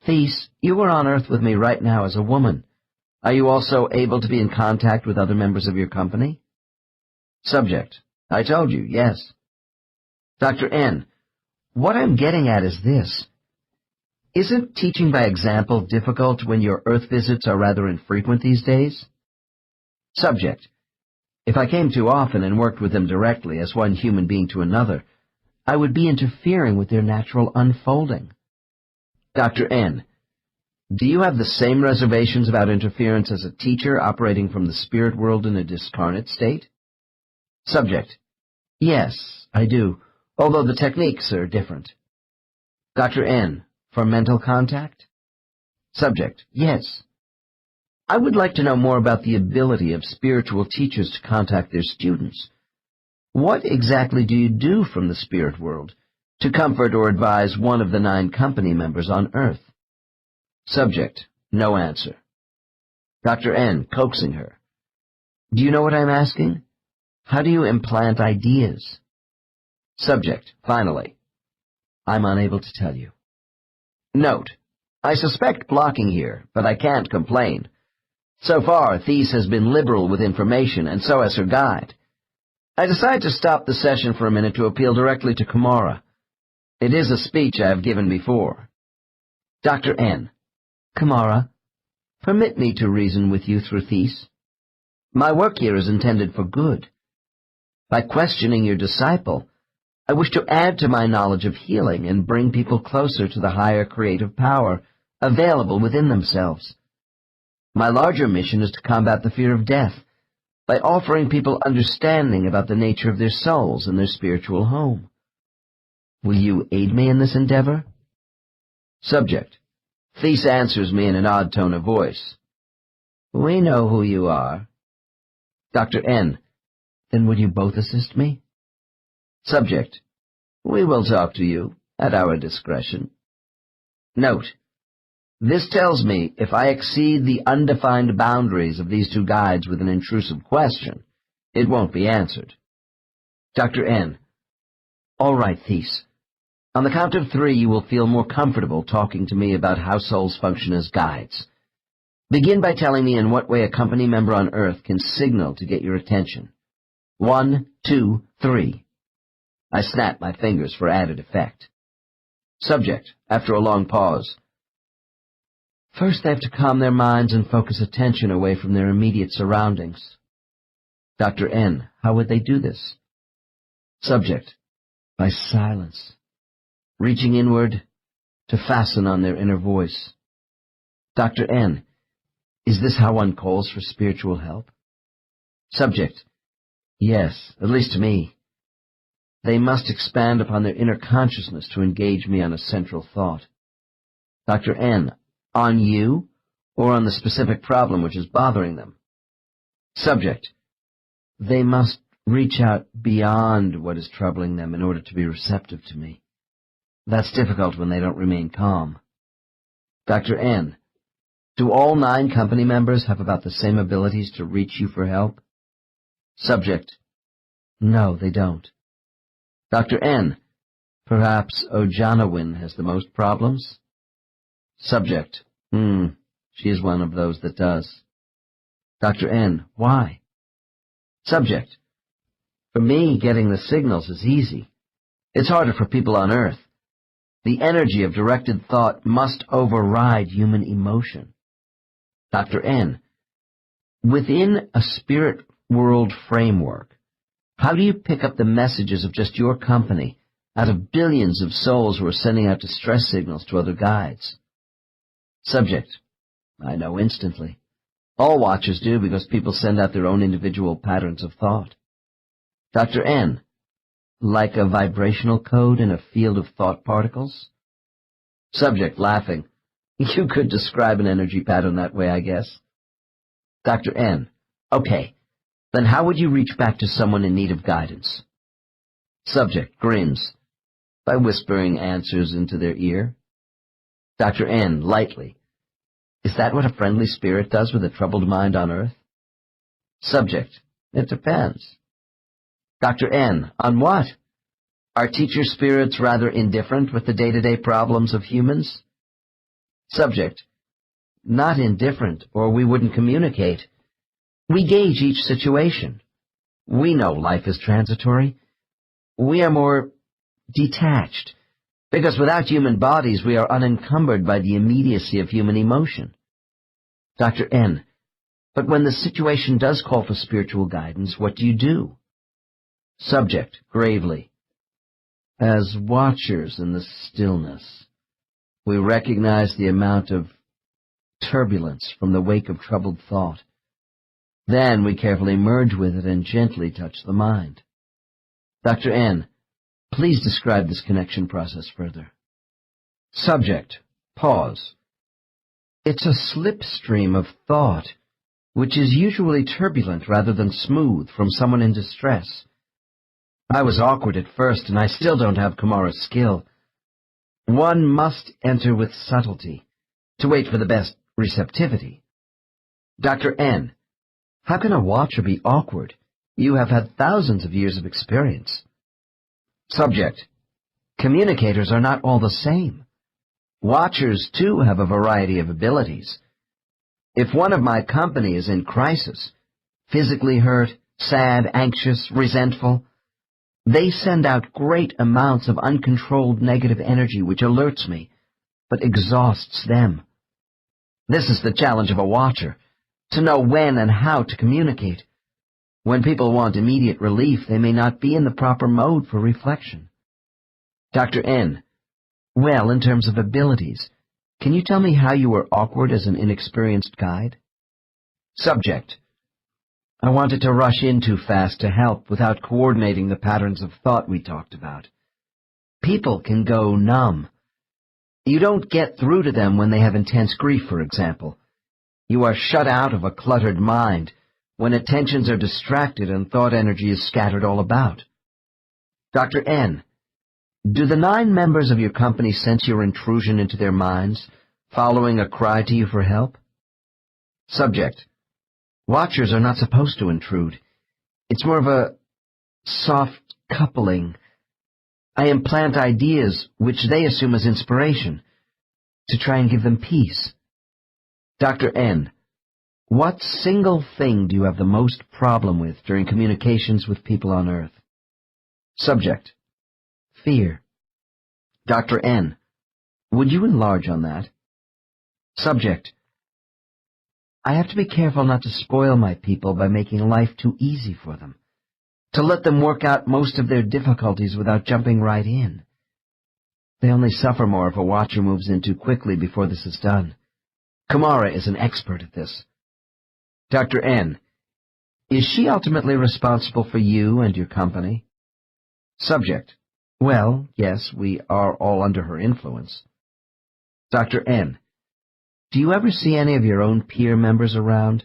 Thies, you are on Earth with me right now as a woman. Are you also able to be in contact with other members of your company? Subject. I told you, yes. Dr. N. What I'm getting at is this. Isn't teaching by example difficult when your Earth visits are rather infrequent these days? Subject. If I came too often and worked with them directly as one human being to another, I would be interfering with their natural unfolding. Dr. N. Do you have the same reservations about interference as a teacher operating from the spirit world in a discarnate state? Subject. Yes, I do, although the techniques are different. Dr. N. For mental contact? Subject. Yes. I would like to know more about the ability of spiritual teachers to contact their students. What exactly do you do from the spirit world to comfort or advise one of the 9 company members on Earth? Subject. No answer. Dr. N. Coaxing her. Do you know what I'm asking? How do you implant ideas? Subject. Finally. I'm unable to tell you. Note. I suspect blocking here, but I can't complain. So far, Thies has been liberal with information, and so has her guide. I decide to stop the session for a minute to appeal directly to Kamara. It is a speech I have given before. Dr. N. Kamara, permit me to reason with you through Thies. My work here is intended for good. By questioning your disciple, I wish to add to my knowledge of healing and bring people closer to the higher creative power available within themselves. My larger mission is to combat the fear of death by offering people understanding about the nature of their souls and their spiritual home. Will you aid me in this endeavor? Subject. Thies answers me in an odd tone of voice. We know who you are. Dr. N. Then would you both assist me? Subject. We will talk to you at our discretion. Note. This tells me if I exceed the undefined boundaries of these 2 guides with an intrusive question, it won't be answered. Dr. N. All right, Thies. On the count of 3, you will feel more comfortable talking to me about how souls function as guides. Begin by telling me in what way a company member on Earth can signal to get your attention. 1, 2, 3. I snap my fingers for added effect. Subject, after a long pause. First, they have to calm their minds and focus attention away from their immediate surroundings. Dr. N. How would they do this? Subject, by silence, reaching inward to fasten on their inner voice. Dr. N. Is this how one calls for spiritual help? Subject, yes, at least to me. They must expand upon their inner consciousness to engage me on a central thought. Dr. N. On you, or on the specific problem which is bothering them? Subject. They must reach out beyond what is troubling them in order to be receptive to me. That's difficult when they don't remain calm. Dr. N. Do all 9 company members have about the same abilities to reach you for help? Subject. No, they don't. Dr. N. Perhaps Ojanawin has the most problems? Subject. She is one of those that does. Dr. N. Why? Subject. For me, getting the signals is easy. It's harder for people on Earth. The energy of directed thought must override human emotion. Dr. N. Within a spirit world framework, how do you pick up the messages of just your company out of billions of souls who are sending out distress signals to other guides? Subject. I know instantly. All watchers do because people send out their own individual patterns of thought. Dr. N. Like a vibrational code in a field of thought particles? Subject, laughing. You could describe an energy pattern that way, I guess. Dr. N. Okay. Then how would you reach back to someone in need of guidance? Subject grins. By whispering answers into their ear. Dr. N. Lightly. Is that what a friendly spirit does with a troubled mind on Earth? Subject: It depends. Dr. N: On what? Are teacher spirits rather indifferent with the day-to-day problems of humans? Subject: Not indifferent, or we wouldn't communicate. We gauge each situation. We know life is transitory. We are more detached, because without human bodies we are unencumbered by the immediacy of human emotion. Dr. N: But when the situation does call for spiritual guidance, what do you do? Subject, gravely: As watchers in the stillness, we recognize the amount of turbulence from the wake of troubled thought. Then we carefully merge with it and gently touch the mind. Dr. N: Please describe this connection process further. Subject, pause. It's a slipstream of thought, which is usually turbulent rather than smooth from someone in distress. I was awkward at first, and I still don't have Kumara's skill. One must enter with subtlety, to wait for the best receptivity. Dr. N: How can a watcher be awkward? You have had thousands of years of experience. Subject: Communicators are not all the same. Watchers, too, have a variety of abilities. If one of my company is in crisis, physically hurt, sad, anxious, resentful, they send out great amounts of uncontrolled negative energy which alerts me, but exhausts them. This is the challenge of a watcher, to know when and how to communicate. When people want immediate relief, they may not be in the proper mode for reflection. Dr. N: Well, in terms of abilities, can you tell me how you were awkward as an inexperienced guide? Subject: I wanted to rush in too fast to help without coordinating the patterns of thought we talked about. People can go numb. You don't get through to them when they have intense grief, for example. You are shut out of a cluttered mind when attentions are distracted and thought energy is scattered all about. Dr. N: Do the 9 members of your company sense your intrusion into their minds, following a cry to you for help? Subject: Watchers are not supposed to intrude. It's more of a soft coupling. I implant ideas which they assume as inspiration, to try and give them peace. Dr. N: What single thing do you have the most problem with during communications with people on Earth? Subject: Fear. Dr. N: Would you enlarge on that? Subject: I have to be careful not to spoil my people by making life too easy for them, to let them work out most of their difficulties without jumping right in. They only suffer more if a watcher moves in too quickly before this is done. Kumara is an expert at this. Dr. N: Is she ultimately responsible for you and your company? Subject: Well, yes, we are all under her influence. Dr. N: Do you ever see any of your own peer members around?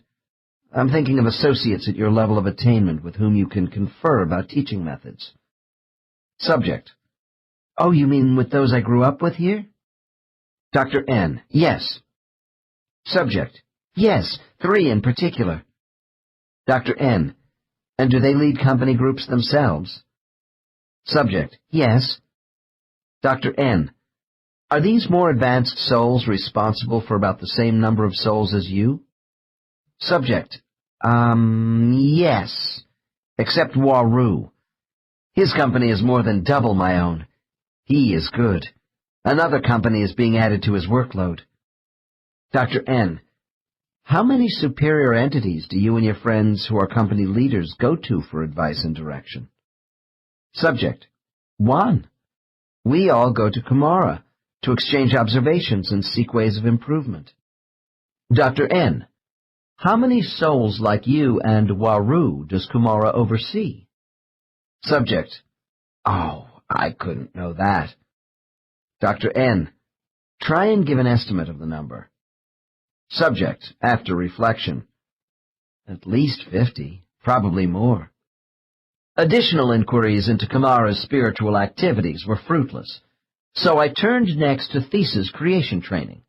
I'm thinking of associates at your level of attainment with whom you can confer about teaching methods. Subject: Oh, you mean with those I grew up with here? Dr. N: Yes. Subject: Yes, 3 in particular. Dr. N: And do they lead company groups themselves? Subject: Yes. Dr. N: Are these more advanced souls responsible for about the same number of souls as you? Subject: Yes, except Waru. His company is more than double my own. He is good. Another company is being added to his workload. Dr. N: How many superior entities do you and your friends who are company leaders go to for advice and direction? Subject: 1. We all go to Kumara to exchange observations and seek ways of improvement. Dr. N: How many souls like you and Waru does Kumara oversee? Subject: Oh, I couldn't know that. Dr. N: Try and give an estimate of the number. Subject, after reflection: At least 50, probably more. Additional inquiries into Kumara's spiritual activities were fruitless, so I turned next to thesis creation training.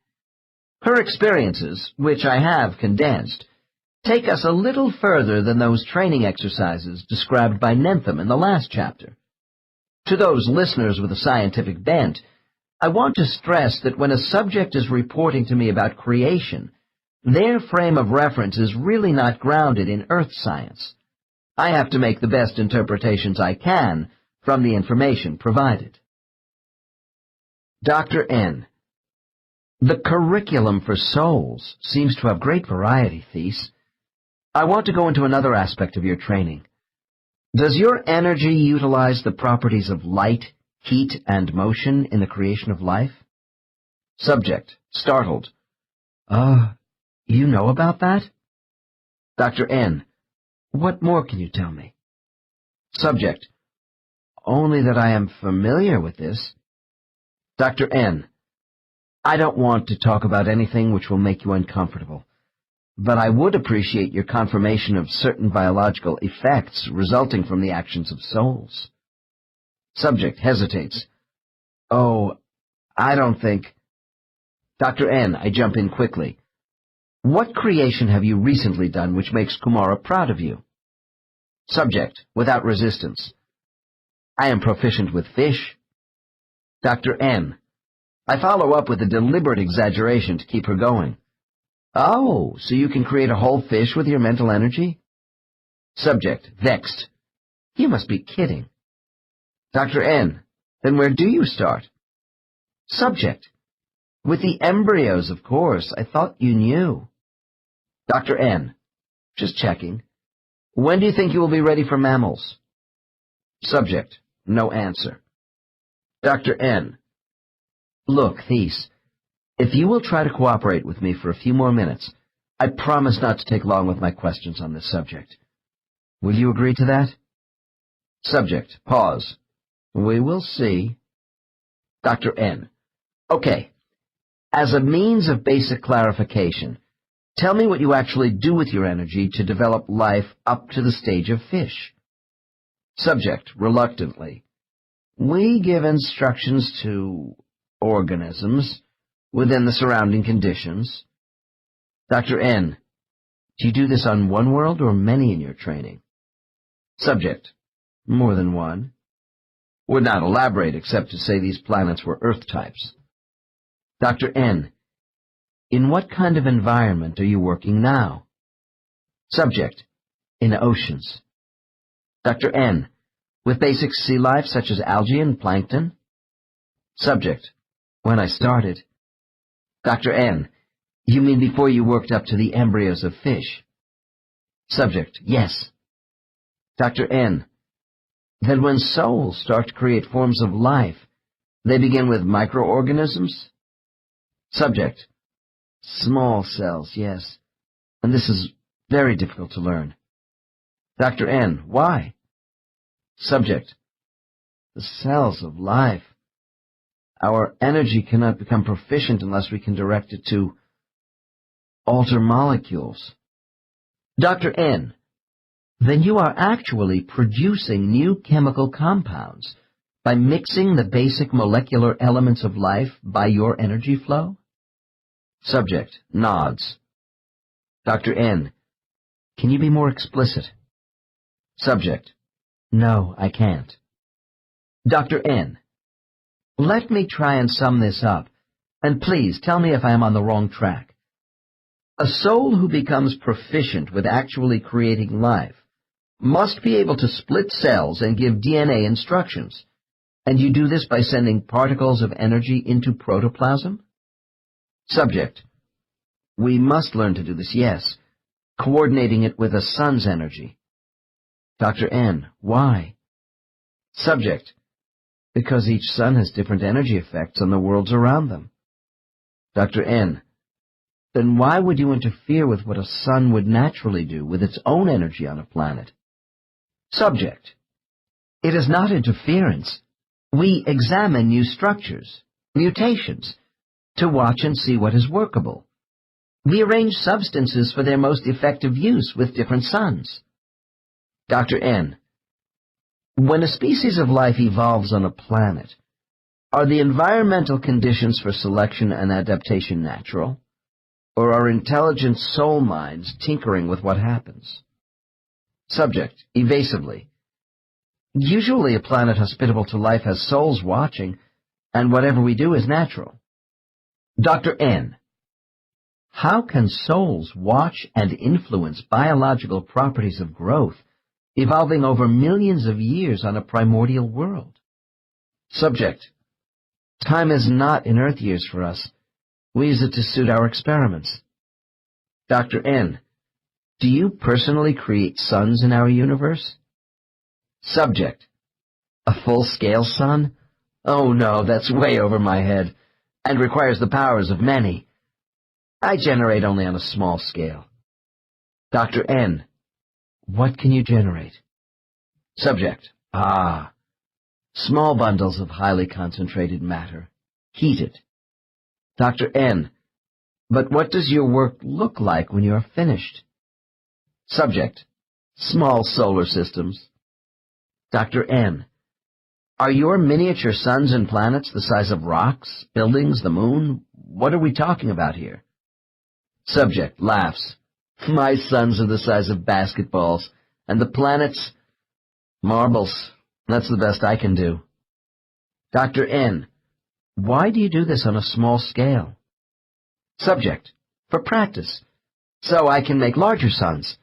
Her experiences, which I have condensed, take us a little further than those training exercises described by Nentham in the last chapter. To those listeners with a scientific bent, I want to stress that when a subject is reporting to me about creation, their frame of reference is really not grounded in earth science. I have to make the best interpretations I can from the information provided. Dr. N. The curriculum for souls seems to have great variety, Thies. I want to go into another aspect of your training. Does your energy utilize the properties of light, heat, and motion in the creation of life? Subject, startled. You know about that? Dr. N. What more can you tell me? Subject, only that I am familiar with this. Dr. N. I don't want to talk about anything which will make you uncomfortable, but I would appreciate your confirmation of certain biological effects resulting from the actions of souls. Subject hesitates. Oh, I don't think... Dr. N. I jump in quickly. What creation have you recently done which makes Kumara proud of you? Subject, without resistance. I am proficient with fish. Dr. N. I follow up with a deliberate exaggeration to keep her going. Oh, so you can create a whole fish with your mental energy? Subject, vexed. You must be kidding. Dr. N. Then where do you start? Subject. With the embryos, of course. I thought you knew. Dr. N. Just checking. When do you think you will be ready for mammals? Subject. No answer. Dr. N. Look, Thies, if you will try to cooperate with me for a few more minutes, I promise not to take long with my questions on this subject. Will you agree to that? Subject. Pause. We will see. Dr. N. Okay. As a means of basic clarification, tell me what you actually do with your energy to develop life up to the stage of fish. Subject, reluctantly. We give instructions to organisms within the surrounding conditions. Dr. N. Do you do this on one world or many in your training? Subject. More than one. Would not elaborate except to say these planets were Earth types. Dr. N. In what kind of environment are you working now? Subject. In oceans. Dr. N. With basic sea life such as algae and plankton? Subject. When I started. Dr. N. You mean before you worked up to the embryos of fish? Subject. Yes. Dr. N. Then when souls start to create forms of life, they begin with microorganisms? Subject. Small cells, yes. And this is very difficult to learn. Dr. N. Why? Subject. The cells of life. Our energy cannot become proficient unless we can direct it to alter molecules. Dr. N. Then you are actually producing new chemical compounds by mixing the basic molecular elements of life by your energy flow? Subject nods. Dr. N. Can you be more explicit? Subject. No, I can't. Dr. N. Let me try and sum this up, and please tell me if I am on the wrong track. A soul who becomes proficient with actually creating life must be able to split cells and give DNA instructions, and you do this by sending particles of energy into protoplasm? Subject. We must learn to do this, yes, coordinating it with a sun's energy. Dr. N. Why? Subject. Because each sun has different energy effects on the worlds around them. Dr. N. Then why would you interfere with what a sun would naturally do with its own energy on a planet? Subject. It is not interference. We examine new structures, mutations, to watch and see what is workable. We arrange substances for their most effective use with different suns. Dr. N. When a species of life evolves on a planet, are the environmental conditions for selection and adaptation natural? or are intelligent soul minds tinkering with what happens? Subject, evasively. Usually a planet hospitable to life has souls watching, and whatever we do is natural. Dr. N. How can souls watch and influence biological properties of growth, evolving over millions of years on a primordial world? Subject. Time is not in Earth years for us. We use it to suit our experiments. Dr. N. Do you personally create suns in our universe? Subject. A full-scale sun? Oh no, that's way over my head, and requires the powers of many. I generate only on a small scale. Dr. N. What can you generate? Subject. Small bundles of highly concentrated matter, heated. Dr. N. But what does your work look like when you are finished? Subject. Small solar systems. Dr. N. Are your miniature suns and planets the size of rocks, buildings, the moon? What are we talking about here? Subject laughs. My suns are the size of basketballs, and the planets, marbles. That's the best I can do. Dr. N. Why do you do this on a small scale? Subject. For practice, so I can make larger suns.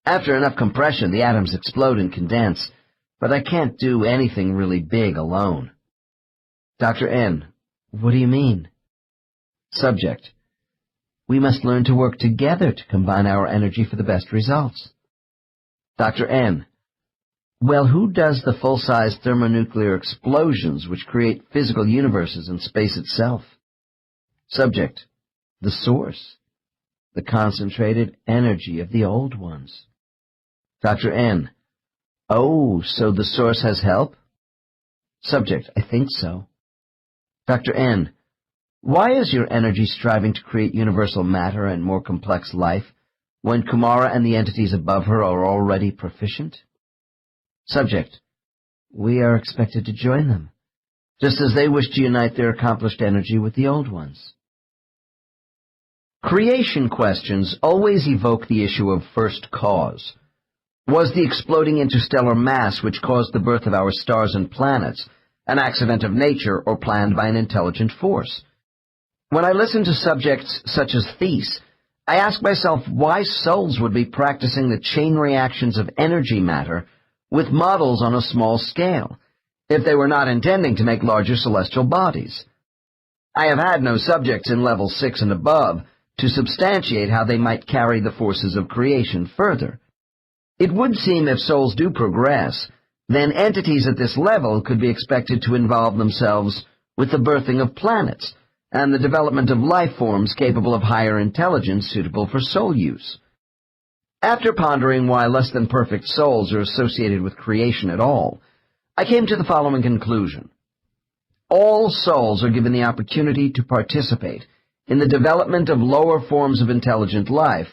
After enough compression, the atoms explode and condense, but I can't do anything really big alone. Dr. N. What do you mean? Subject. We must learn to work together to combine our energy for the best results. Dr. N. Well, who does the full-size thermonuclear explosions which create physical universes in space itself? Subject. The source. The concentrated energy of the old ones. Dr. N. Oh, so the source has help? Subject. I think so. Dr. N. Why is your energy striving to create universal matter and more complex life when Kumara and the entities above her are already proficient? Subject. We are expected to join them, just as they wish to unite their accomplished energy with the old ones. Creation questions always evoke the issue of first cause. Was the exploding interstellar mass which caused the birth of our stars and planets an accident of nature or planned by an intelligent force? When I listen to subjects such as Thies, I ask myself why souls would be practicing the chain reactions of energy matter with models on a small scale, if they were not intending to make larger celestial bodies. I have had no subjects in level 6 and above to substantiate how they might carry the forces of creation further. It would seem if souls do progress, then entities at this level could be expected to involve themselves with the birthing of planets and the development of life forms capable of higher intelligence suitable for soul use. After pondering why less than perfect souls are associated with creation at all, I came to the following conclusion. All souls are given the opportunity to participate in the development of lower forms of intelligent life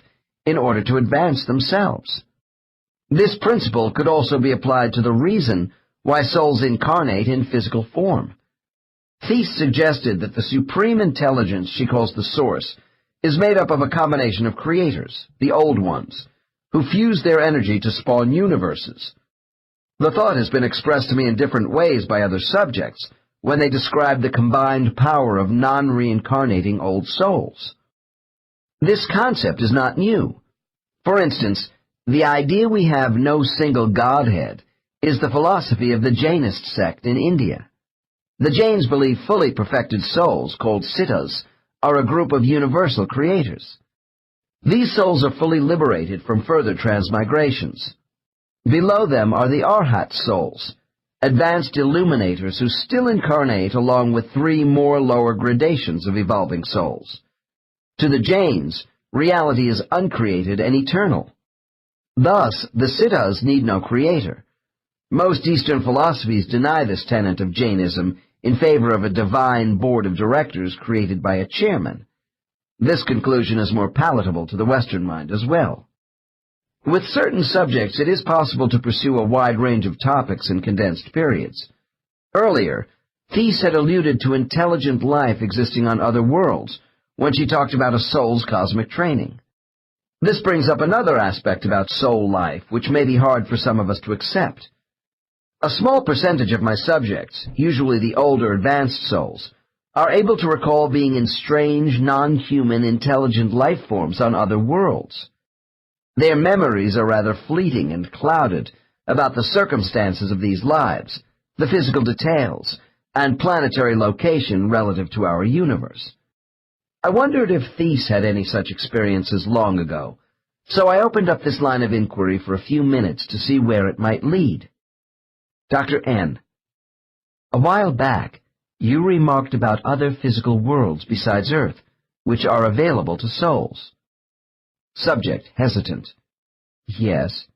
in order to advance themselves. This principle could also be applied to the reason why souls incarnate in physical form. Thies suggested that the supreme intelligence she calls the Source is made up of a combination of creators, the old ones, who fuse their energy to spawn universes. The thought has been expressed to me in different ways by other subjects when they describe the combined power of non-reincarnating old souls. This concept is not new. For instance, the idea we have no single Godhead is the philosophy of the Jainist sect in India. The Jains believe fully perfected souls, called Siddhas, are a group of universal creators. These souls are fully liberated from further transmigrations. Below them are the Arhat souls, advanced illuminators who still incarnate along with 3 more lower gradations of evolving souls. To the Jains, reality is uncreated and eternal. Thus, the Siddhas need no creator. Most Eastern philosophies deny this tenet of Jainism in favor of a divine board of directors created by a chairman. This conclusion is more palatable to the Western mind as well. With certain subjects, it is possible to pursue a wide range of topics in condensed periods. Earlier, Thies had alluded to intelligent life existing on other worlds, when she talked about a soul's cosmic training. This brings up another aspect about soul life, which may be hard for some of us to accept. A small percentage of my subjects, usually the older advanced souls, are able to recall being in strange, non-human, intelligent life forms on other worlds. Their memories are rather fleeting and clouded about the circumstances of these lives, the physical details, and planetary location relative to our universe. I wondered if Thies had any such experiences long ago, so I opened up this line of inquiry for a few minutes to see where it might lead. Dr. N. A while back, you remarked about other physical worlds besides Earth, which are available to souls. Subject, hesitant. Yes.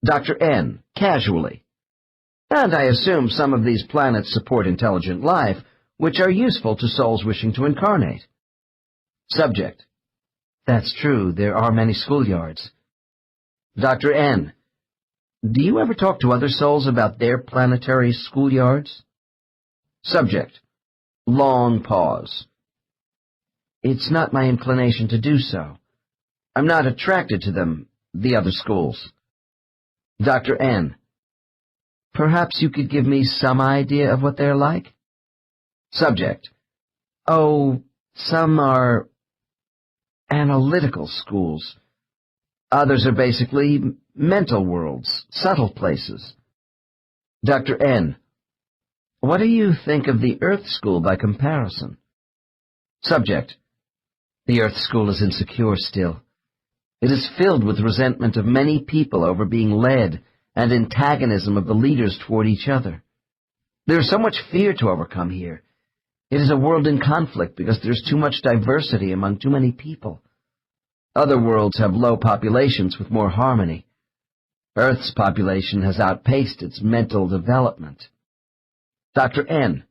Dr. N. Casually. And I assume some of these planets support intelligent life, which are useful to souls wishing to incarnate. Subject. That's true, there are many schoolyards. Dr. N. Do you ever talk to other souls about their planetary schoolyards? Subject. Long pause. It's not my inclination to do so. I'm not attracted to them, the other schools. Dr. N. Perhaps you could give me some idea of what they're like? Subject. Oh, some are analytical schools. Others are basically mental worlds, subtle places. Dr. N. What do you think of the Earth School by comparison? Subject. The Earth School is insecure still. It is filled with resentment of many people over being led and antagonism of the leaders toward each other. There is so much fear to overcome here. It is a world in conflict because there's too much diversity among too many people. Other worlds have low populations with more harmony. Earth's population has outpaced its mental development. Dr. N.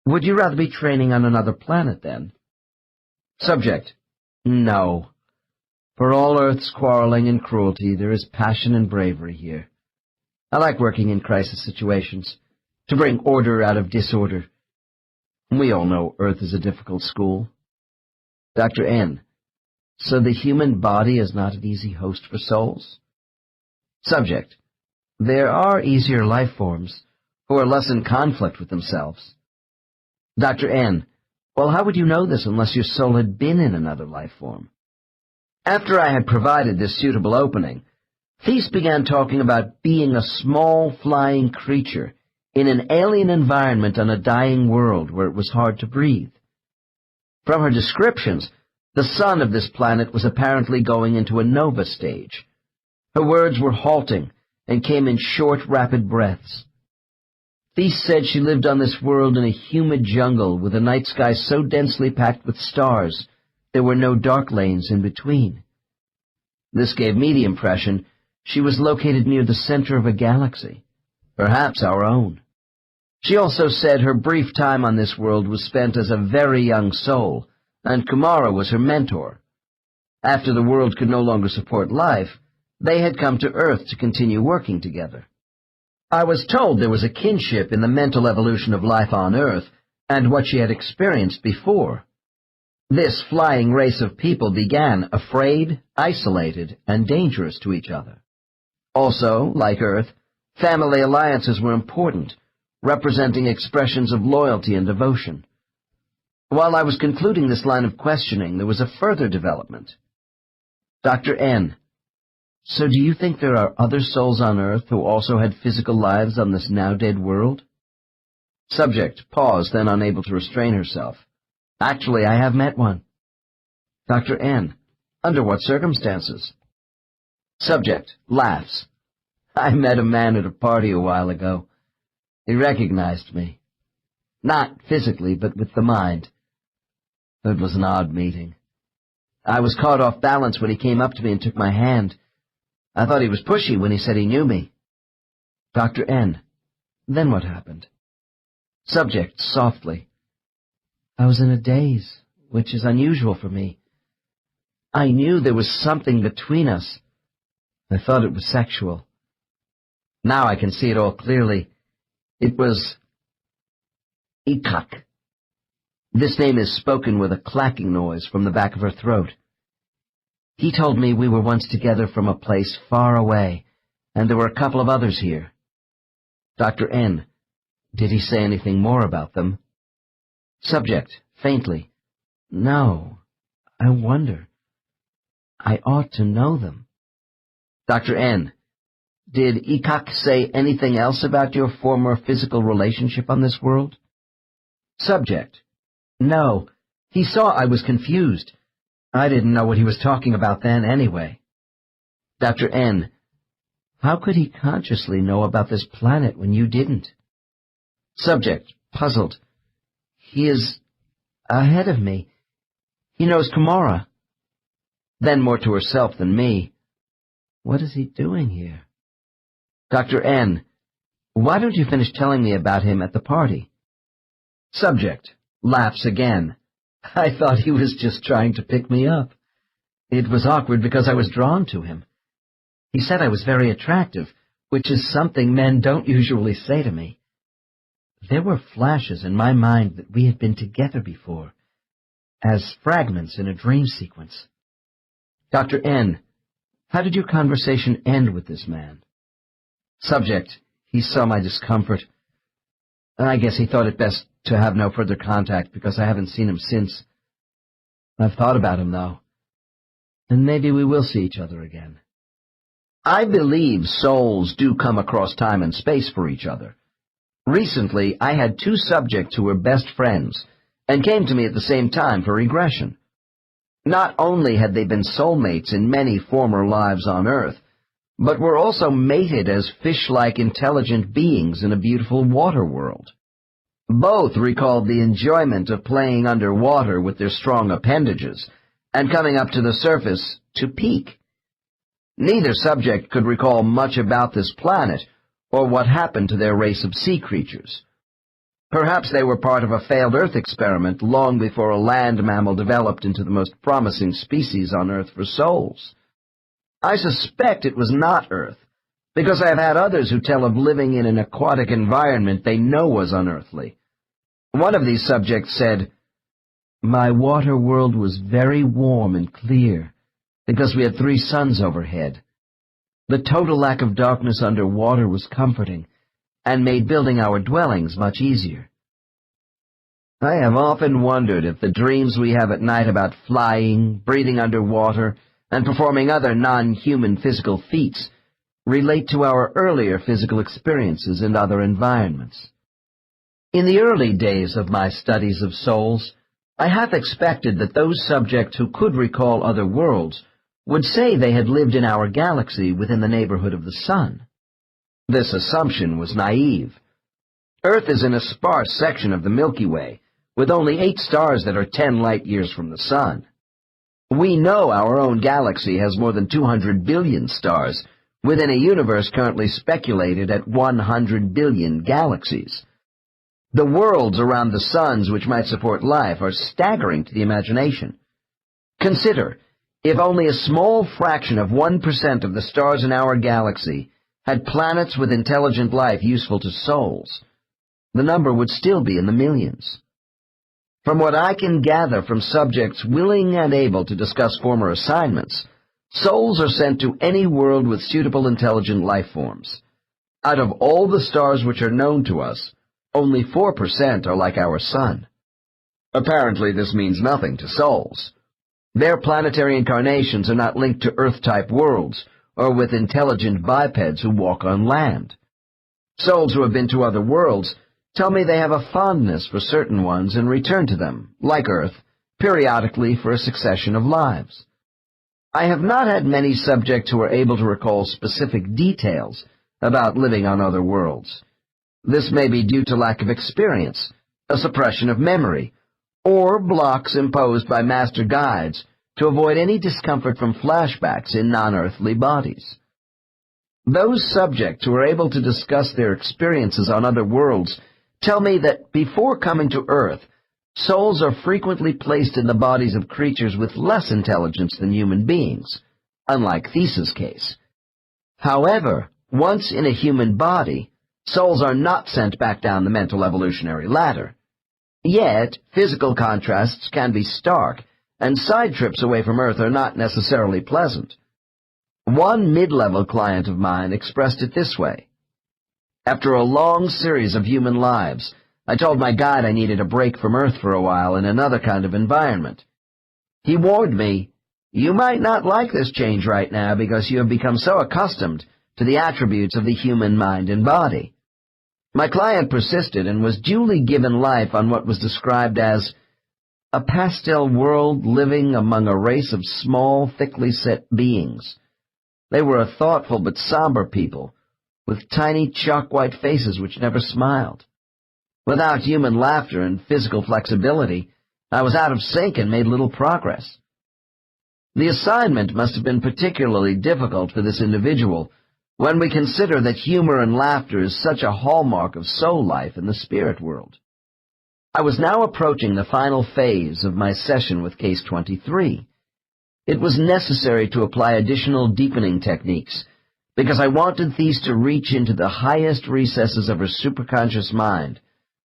Would you rather be training on another planet, then? Subject. No. For all Earth's quarreling and cruelty, there is passion and bravery here. I like working in crisis situations, to bring order out of disorder. We all know Earth is a difficult school. Dr. N. So the human body is not an easy host for souls? Subject. There are easier life forms, who are less in conflict with themselves. Dr. N. Well, how would you know this unless your soul had been in another life form? After I had provided this suitable opening, Thies began talking about being a small flying creature in an alien environment on a dying world where it was hard to breathe. From her descriptions, the sun of this planet was apparently going into a nova stage. Her words were halting and came in short, rapid breaths. Thies said she lived on this world in a humid jungle with a night sky so densely packed with stars there were no dark lanes in between. This gave me the impression she was located near the center of a galaxy, perhaps our own. She also said her brief time on this world was spent as a very young soul, and Kumara was her mentor. After the world could no longer support life, they had come to Earth to continue working together. I was told there was a kinship in the mental evolution of life on Earth and what she had experienced before. This flying race of people began afraid, isolated, and dangerous to each other. Also, like Earth, family alliances were important, representing expressions of loyalty and devotion. While I was concluding this line of questioning, there was a further development. Dr. N. So do you think there are other souls on Earth who also had physical lives on this now-dead world? Subject paused, then unable to restrain herself. Actually, I have met one. Dr. N. Under what circumstances? Subject laughs. I met a man at a party a while ago. He recognized me. Not physically, but with the mind. It was an odd meeting. I was caught off balance when he came up to me and took my hand. I thought he was pushy when he said he knew me. Dr. N. Then what happened? Subject softly. I was in a daze, which is unusual for me. I knew there was something between us. I thought it was sexual. Now I can see it all clearly. It was ikak. This name is spoken with a clacking noise from the back of her throat. He told me we were once together from a place far away, and there were a couple of others here. Dr. N. Did he say anything more about them? Subject, faintly. No. I wonder. I ought to know them. Dr. N. Did Ikak say anything else about your former physical relationship on this world? Subject. No. He saw I was confused. I didn't know what he was talking about then anyway. Dr. N. How could he consciously know about this planet when you didn't? Subject, puzzled. He is ahead of me. He knows Kamara. Then more to herself than me. What is he doing here? Dr. N. Why don't you finish telling me about him at the party? Subject, laughs again. I thought he was just trying to pick me up. It was awkward because I was drawn to him. He said I was very attractive, which is something men don't usually say to me. There were flashes in my mind that we had been together before, as fragments in a dream sequence. Dr. N., how did your conversation end with this man? Subject, he saw my discomfort. I guess he thought it best to have no further contact because I haven't seen him since. I've thought about him, though, and maybe we will see each other again. I believe souls do come across time and space for each other. Recently, I had two subjects who were best friends and came to me at the same time for regression. Not only had they been soulmates in many former lives on Earth, but were also mated as fish-like intelligent beings in a beautiful water world. Both recalled the enjoyment of playing underwater with their strong appendages and coming up to the surface to peak. Neither subject could recall much about this planet or what happened to their race of sea creatures. Perhaps they were part of a failed Earth experiment long before a land mammal developed into the most promising species on Earth for souls. I suspect it was not Earth, because I have had others who tell of living in an aquatic environment they know was unearthly. One of these subjects said, "My water world was very warm and clear, because we had 3 suns overhead. The total lack of darkness underwater was comforting, and made building our dwellings much easier." I have often wondered if the dreams we have at night about flying, breathing underwater, and performing other non-human physical feats relate to our earlier physical experiences in other environments. In the early days of my studies of souls, I half expected that those subjects who could recall other worlds would say they had lived in our galaxy within the neighborhood of the sun. This assumption was naive. Earth is in a sparse section of the Milky Way, with only 8 stars that are 10 light-years from the sun. We know our own galaxy has more than 200 billion stars, within a universe currently speculated at 100 billion galaxies. The worlds around the suns which might support life are staggering to the imagination. Consider, if only a small fraction of 1% of the stars in our galaxy had planets with intelligent life useful to souls, the number would still be in the millions. From what I can gather from subjects willing and able to discuss former assignments, souls are sent to any world with suitable intelligent life forms. Out of all the stars which are known to us, only 4% are like our sun. Apparently this means nothing to souls. Their planetary incarnations are not linked to Earth-type worlds, or with intelligent bipeds who walk on land. Souls who have been to other worlds tell me they have a fondness for certain ones and return to them, like Earth, periodically for a succession of lives. I have not had many subjects who are able to recall specific details about living on other worlds. This may be due to lack of experience, a suppression of memory, or blocks imposed by master guides to avoid any discomfort from flashbacks in non-earthly bodies. Those subjects who are able to discuss their experiences on other worlds tell me that before coming to Earth, souls are frequently placed in the bodies of creatures with less intelligence than human beings, unlike Thesa's case. However, once in a human body, souls are not sent back down the mental evolutionary ladder. Yet, physical contrasts can be stark, and side trips away from Earth are not necessarily pleasant. One mid-level client of mine expressed it this way. After a long series of human lives, I told my guide I needed a break from Earth for a while in another kind of environment. He warned me, "You might not like this change right now because you have become so accustomed to the attributes of the human mind and body." My client persisted and was duly given life on what was described as a pastel world living among a race of small, thickly set beings. They were a thoughtful but somber people, with tiny chalk-white faces which never smiled. Without human laughter and physical flexibility, I was out of sync and made little progress. The assignment must have been particularly difficult for this individual, when we consider that humor and laughter is such a hallmark of soul life in the spirit world. I was now approaching the final phase of my session with Case 23. It was necessary to apply additional deepening techniques, because I wanted Thies to reach into the highest recesses of her superconscious mind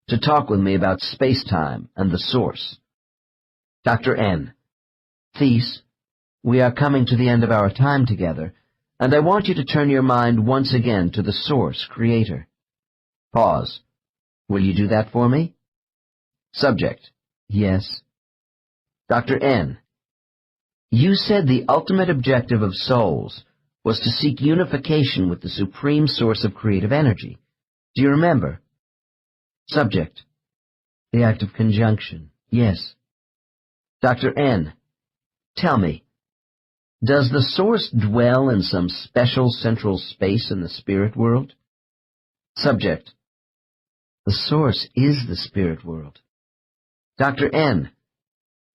to talk with me about space-time and the source. Dr. N. Thies, we are coming to the end of our time together, and I want you to turn your mind once again to the source, creator. Pause. Will you do that for me? Subject. Yes. Dr. N. You said the ultimate objective of souls was to seek unification with the supreme source of creative energy. Do you remember? Subject. The act of conjunction. Yes. Dr. N. Tell me, does the source dwell in some special central space in the spirit world? Subject. The source is the spirit world. Dr. N.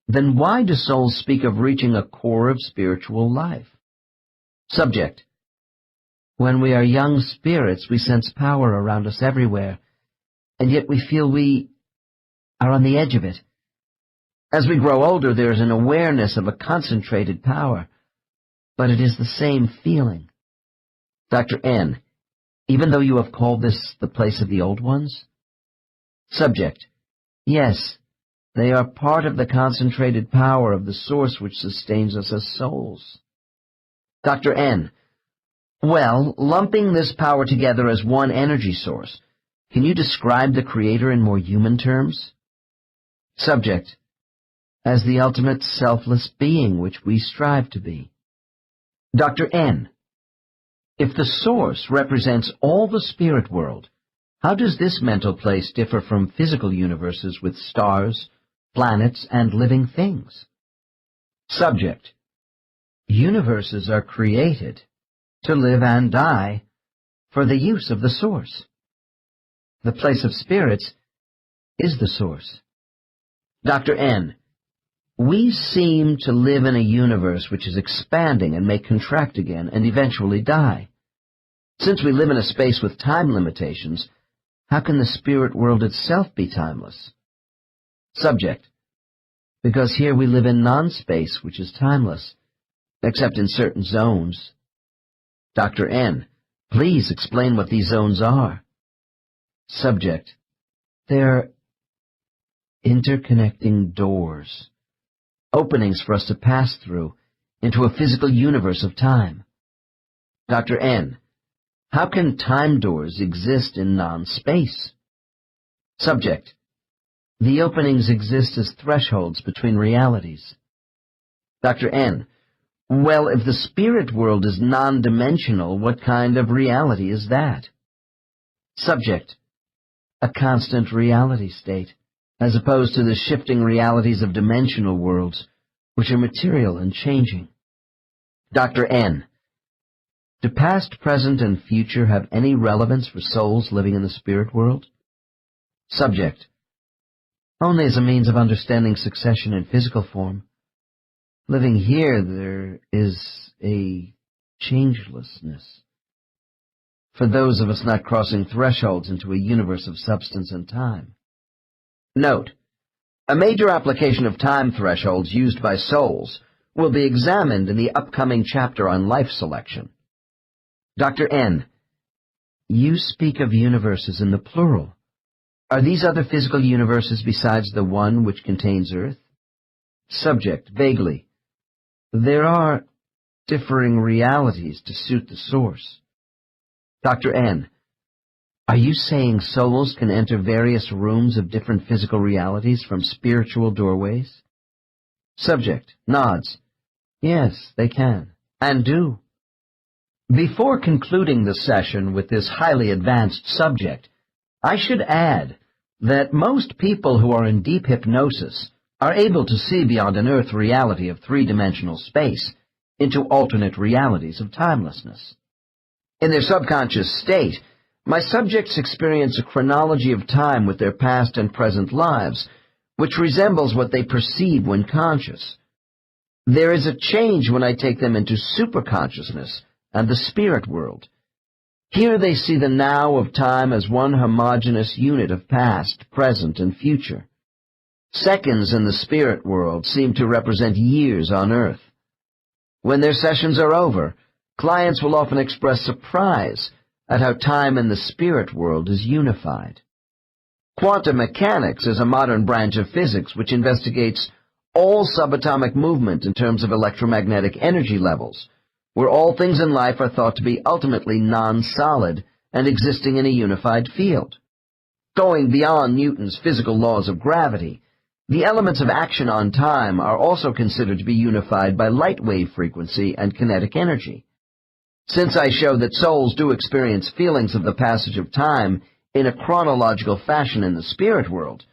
Then why do souls speak of reaching a core of spiritual life? Subject. When we are young spirits, we sense power around us everywhere, and yet we feel we are on the edge of it. As we grow older, there is an awareness of a concentrated power, but it is the same feeling. Dr. N. Even though you have called this the place of the old ones? Subject. Yes, they are part of the concentrated power of the source which sustains us as souls. Dr. N. Well, lumping this power together as one energy source, can you describe the Creator in more human terms? Subject. As the ultimate selfless being which we strive to be. Dr. N. If the source represents all the spirit world, how does this mental place differ from physical universes with stars, planets, and living things? Subject. Universes are created to live and die for the use of the source. The place of spirits is the source. Dr. N. We seem to live in a universe which is expanding and may contract again and eventually die. Since we live in a space with time limitations, how can the spirit world itself be timeless? Subject. Because here we live in non-space, which is timeless, except in certain zones. Dr. N. Please explain what these zones are. Subject. They're interconnecting doors, openings for us to pass through into a physical universe of time. Dr. N. How can time doors exist in non-space? Subject. The openings exist as thresholds between realities. Dr. N. Well, if the spirit world is non-dimensional, what kind of reality is that? Subject. A constant reality state, as opposed to the shifting realities of dimensional worlds, which are material and changing. Dr. N. Do past, present, and future have any relevance for souls living in the spirit world? Subject. Only as a means of understanding succession in physical form. Living here, there is a changelessness. For those of us not crossing thresholds into a universe of substance and time. Note: a major application of time thresholds used by souls will be examined in the upcoming chapter on life selection. Dr. N. You speak of universes in the plural. Are these other physical universes besides the one which contains Earth? Subject, vaguely. There are differing realities to suit the source. Dr. N. Are you saying souls can enter various rooms of different physical realities from spiritual doorways? Subject, nods. Yes, they can, and do. Before concluding the session with this highly advanced subject, I should add that most people who are in deep hypnosis are able to see beyond an earth reality of three-dimensional space into alternate realities of timelessness. In their subconscious state, my subjects experience a chronology of time with their past and present lives, which resembles what they perceive when conscious. There is a change when I take them into superconsciousness and the spirit world. Here they see the now of time as one homogeneous unit of past, present, and future. Seconds in the spirit world seem to represent years on Earth. When their sessions are over, clients will often express surprise at how time in the spirit world is unified. Quantum mechanics is a modern branch of physics which investigates all subatomic movement in terms of electromagnetic energy levels, where all things in life are thought to be ultimately non-solid and existing in a unified field. Going beyond Newton's physical laws of gravity, the elements of action on time are also considered to be unified by light wave frequency and kinetic energy. Since I show that souls do experience feelings of the passage of time in a chronological fashion in the spirit world,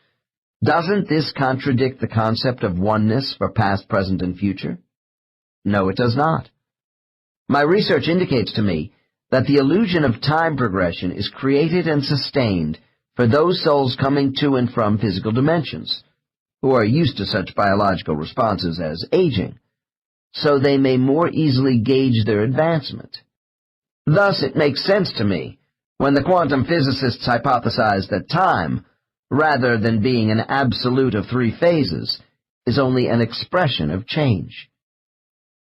doesn't this contradict the concept of oneness for past, present, and future? No, it does not. My research indicates to me that the illusion of time progression is created and sustained for those souls coming to and from physical dimensions, who are used to such biological responses as aging, so they may more easily gauge their advancement. Thus, it makes sense to me when the quantum physicists hypothesize that time, rather than being an absolute of three phases, is only an expression of change.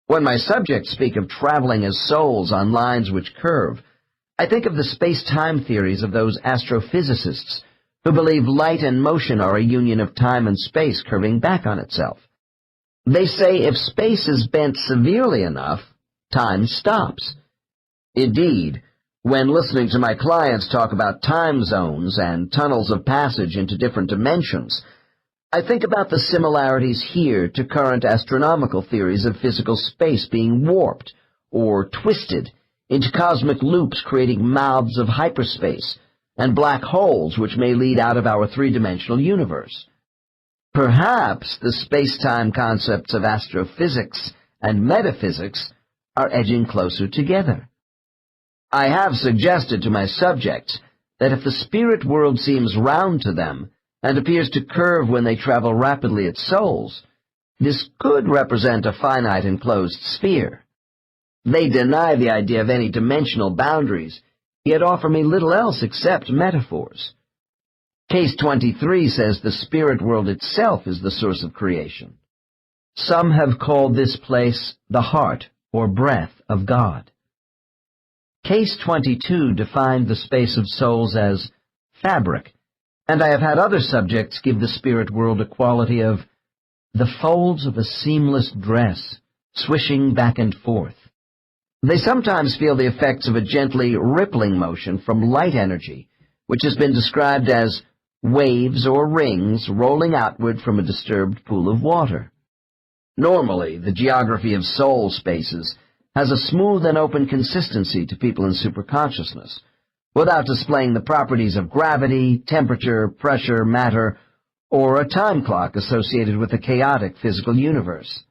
When my subjects speak of traveling as souls on lines which curve, I think of the space-time theories of those astrophysicists who believe light and motion are a union of time and space curving back on itself. They say if space is bent severely enough, time stops. Indeed, when listening to my clients talk about time zones and tunnels of passage into different dimensions, I think about the similarities here to current astronomical theories of physical space being warped or twisted into cosmic loops creating mouths of hyperspace and black holes which may lead out of our three-dimensional universe. Perhaps the space-time concepts of astrophysics and metaphysics are edging closer together. I have suggested to my subjects that if the spirit world seems round to them and appears to curve when they travel rapidly as souls, this could represent a finite enclosed sphere. They deny the idea of any dimensional boundaries, yet offer me little else except metaphors. Case 23 says the spirit world itself is the source of creation. Some have called this place the heart or breath of God. Case 22 defined the space of souls as fabric, and I have had other subjects give the spirit world a quality of the folds of a seamless dress, swishing back and forth. They sometimes feel the effects of a gently rippling motion from light energy, which has been described as waves or rings rolling outward from a disturbed pool of water. Normally, the geography of soul spaces has a smooth and open consistency to people in superconsciousness, without displaying the properties of gravity, temperature, pressure, matter, or a time clock associated with the chaotic physical universe.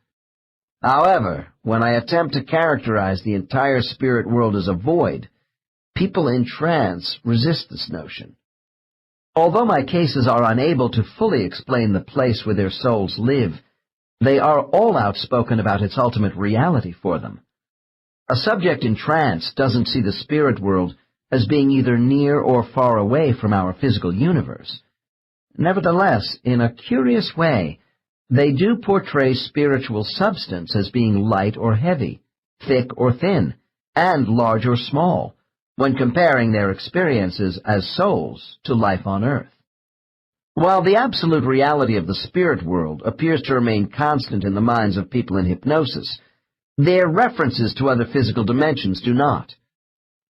However, when I attempt to characterize the entire spirit world as a void, people in trance resist this notion. Although my cases are unable to fully explain the place where their souls live, they are all outspoken about its ultimate reality for them. A subject in trance doesn't see the spirit world as being either near or far away from our physical universe. Nevertheless, in a curious way, they do portray spiritual substance as being light or heavy, thick or thin, and large or small, when comparing their experiences as souls to life on Earth. While the absolute reality of the spirit world appears to remain constant in the minds of people in hypnosis, their references to other physical dimensions do not.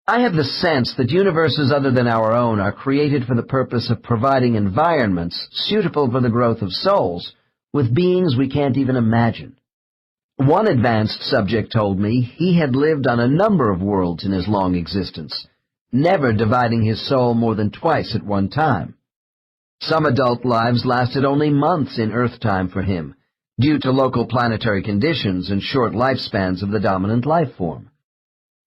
I have the sense that universes other than our own are created for the purpose of providing environments suitable for the growth of souls with beings we can't even imagine. One advanced subject told me he had lived on a number of worlds in his long existence, never dividing his soul more than twice at one time. Some adult lives lasted only months in Earth time for him, due to local planetary conditions and short lifespans of the dominant life form.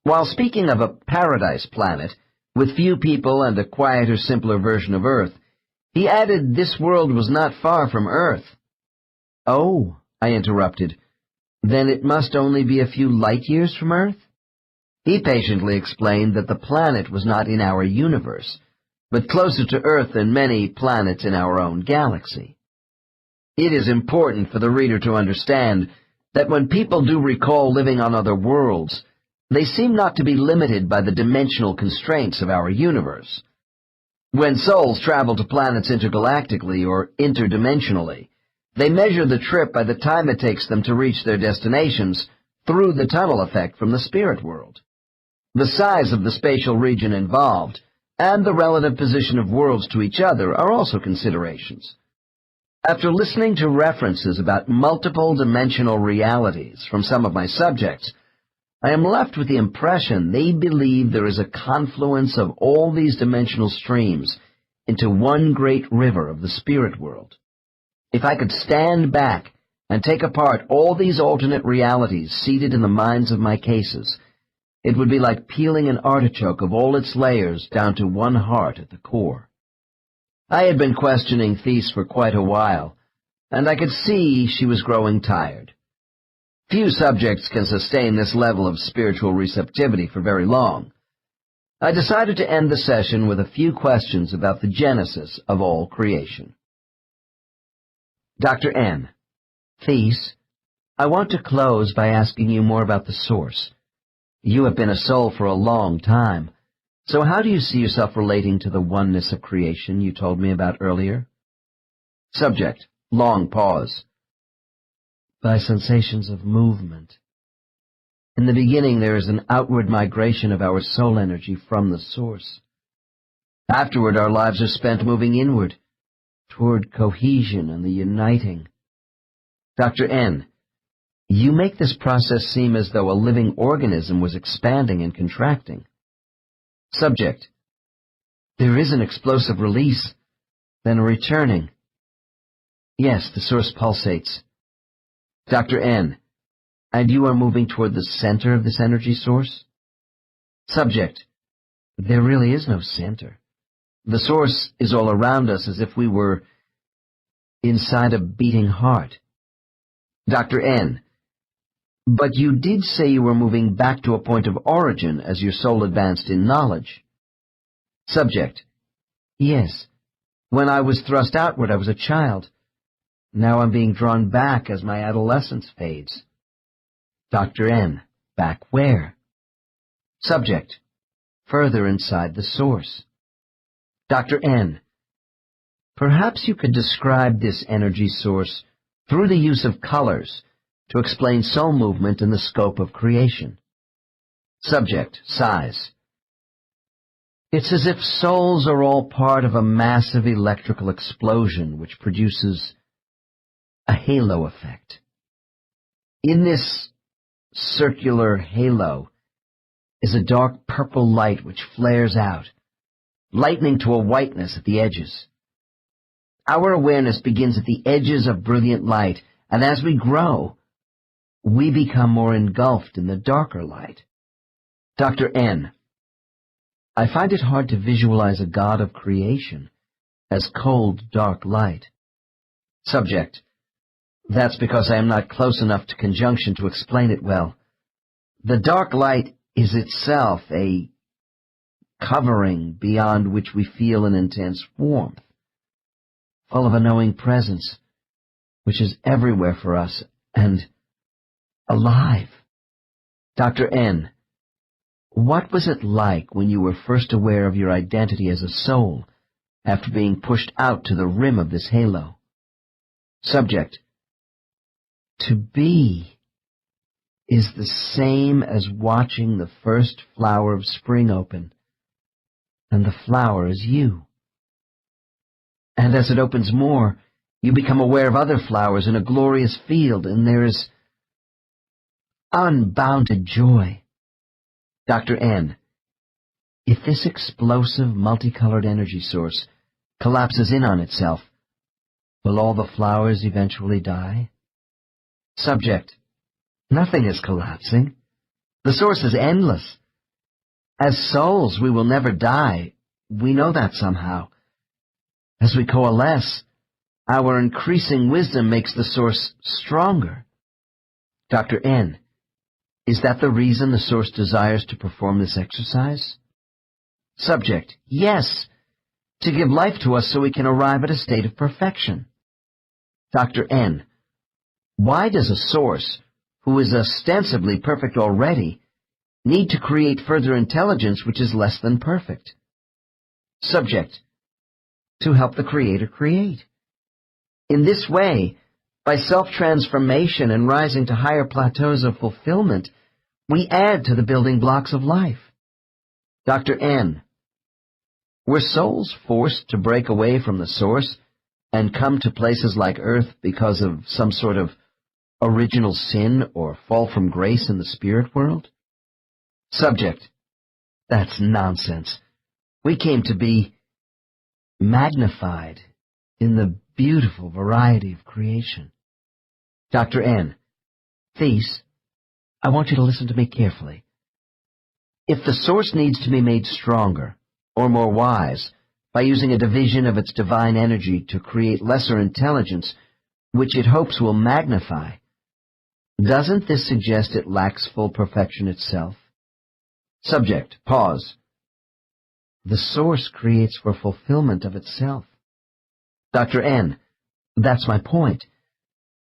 While speaking of a paradise planet, with few people and a quieter, simpler version of Earth, he added this world was not far from Earth. "Oh," I interrupted, "then it must only be a few light years from Earth?" He patiently explained that the planet was not in our universe, but closer to Earth than many planets in our own galaxy. It is important for the reader to understand that when people do recall living on other worlds, they seem not to be limited by the dimensional constraints of our universe. When souls travel to planets intergalactically or interdimensionally, they measure the trip by the time it takes them to reach their destinations through the tunnel effect from the spirit world. The size of the spatial region involved and the relative position of worlds to each other are also considerations. After listening to references about multiple dimensional realities from some of my subjects, I am left with the impression they believe there is a confluence of all these dimensional streams into one great river of the spirit world. If I could stand back and take apart all these alternate realities seated in the minds of my cases, it would be like peeling an artichoke of all its layers down to one heart at the core. I had been questioning Thies for quite a while, and I could see she was growing tired. Few subjects can sustain this level of spiritual receptivity for very long. I decided to end the session with a few questions about the genesis of all creation. Dr. N. Thies, I want to close by asking you more about the source. You have been a soul for a long time, so how do you see yourself relating to the oneness of creation you told me about earlier? Subject. Long pause. By sensations of movement. In the beginning, there is an outward migration of our soul energy from the source. Afterward, our lives are spent moving inward, toward cohesion and the uniting. Dr. N., you make this process seem as though a living organism was expanding and contracting. Subject. There is an explosive release, then a returning. Yes, the source pulsates. Dr. N., and you are moving toward the center of this energy source? Subject. There really is no center. The source is all around us as if we were inside a beating heart. Dr. N., but you did say you were moving back to a point of origin as your soul advanced in knowledge. Subject. Yes. When I was thrust outward, I was a child. Now I'm being drawn back as my adolescence fades. Dr. N. Back where? Subject. Further inside the source. Dr. N. Perhaps you could describe this energy source through the use of colors to explain soul movement in the scope of creation. Subject. Size. It's as if souls are all part of a massive electrical explosion which produces a halo effect. In this circular halo is a dark purple light which flares out, lightening to a whiteness at the edges. Our awareness begins at the edges of brilliant light, and as we grow, we become more engulfed in the darker light. Dr. N. I find it hard to visualize a God of creation as cold, dark light. Subject. That's because I am not close enough to conjunction to explain it well. The dark light is itself a covering beyond which we feel an intense warmth, full of a knowing presence, which is everywhere for us and alive. Dr. N., what was it like when you were first aware of your identity as a soul after being pushed out to the rim of this halo. Subject: to be is the same as watching the first flower of spring open, and the flower is you. And as it opens more, you become aware of other flowers in a glorious field, and there is unbounded joy. Dr. N: if this explosive, multicolored energy source collapses in on itself, will all the flowers eventually die? Subject: nothing is collapsing. The source is endless. As souls, we will never die. We know that somehow. As we coalesce, our increasing wisdom makes the source stronger. Dr. N: is that the reason the source desires to perform this exercise? Subject: yes, to give life to us so we can arrive at a state of perfection. Dr. N: why does a source, who is ostensibly perfect already, need to create further intelligence which is less than perfect? Subject: to help the Creator create. In this way, by self-transformation and rising to higher plateaus of fulfillment, we add to the building blocks of life. Dr. N: were souls forced to break away from the source and come to places like Earth because of some sort of original sin or fall from grace in the spirit world? Subject: that's nonsense. We came to be magnified in the beautiful variety of creation. Dr. N: Thies, I want you to listen to me carefully. If the source needs to be made stronger or more wise by using a division of its divine energy to create lesser intelligence, which it hopes will magnify, doesn't this suggest it lacks full perfection itself? Subject: pause. The source creates for fulfillment of itself. Dr. N: that's my point.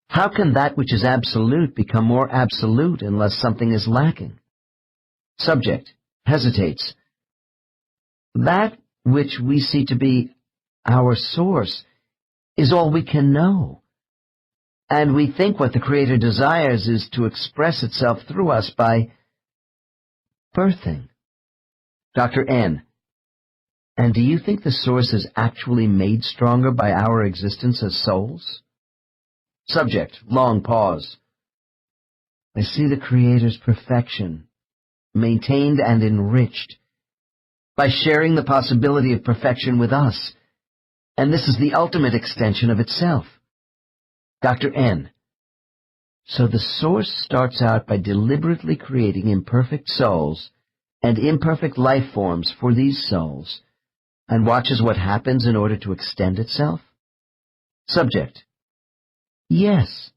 How can that which is absolute become more absolute unless something is lacking? Subject: hesitates. That which we see to be our source is all we can know. And we think what the Creator desires is to express itself through us by birthing. Dr. N: and do you think the source is actually made stronger by our existence as souls? Subject: long pause. I see the Creator's perfection, maintained and enriched, by sharing the possibility of perfection with us, and this is the ultimate extension of itself. Dr. N: so the source starts out by deliberately creating imperfect souls and imperfect life forms for these souls, and watches what happens in order to extend itself? Subject: yes.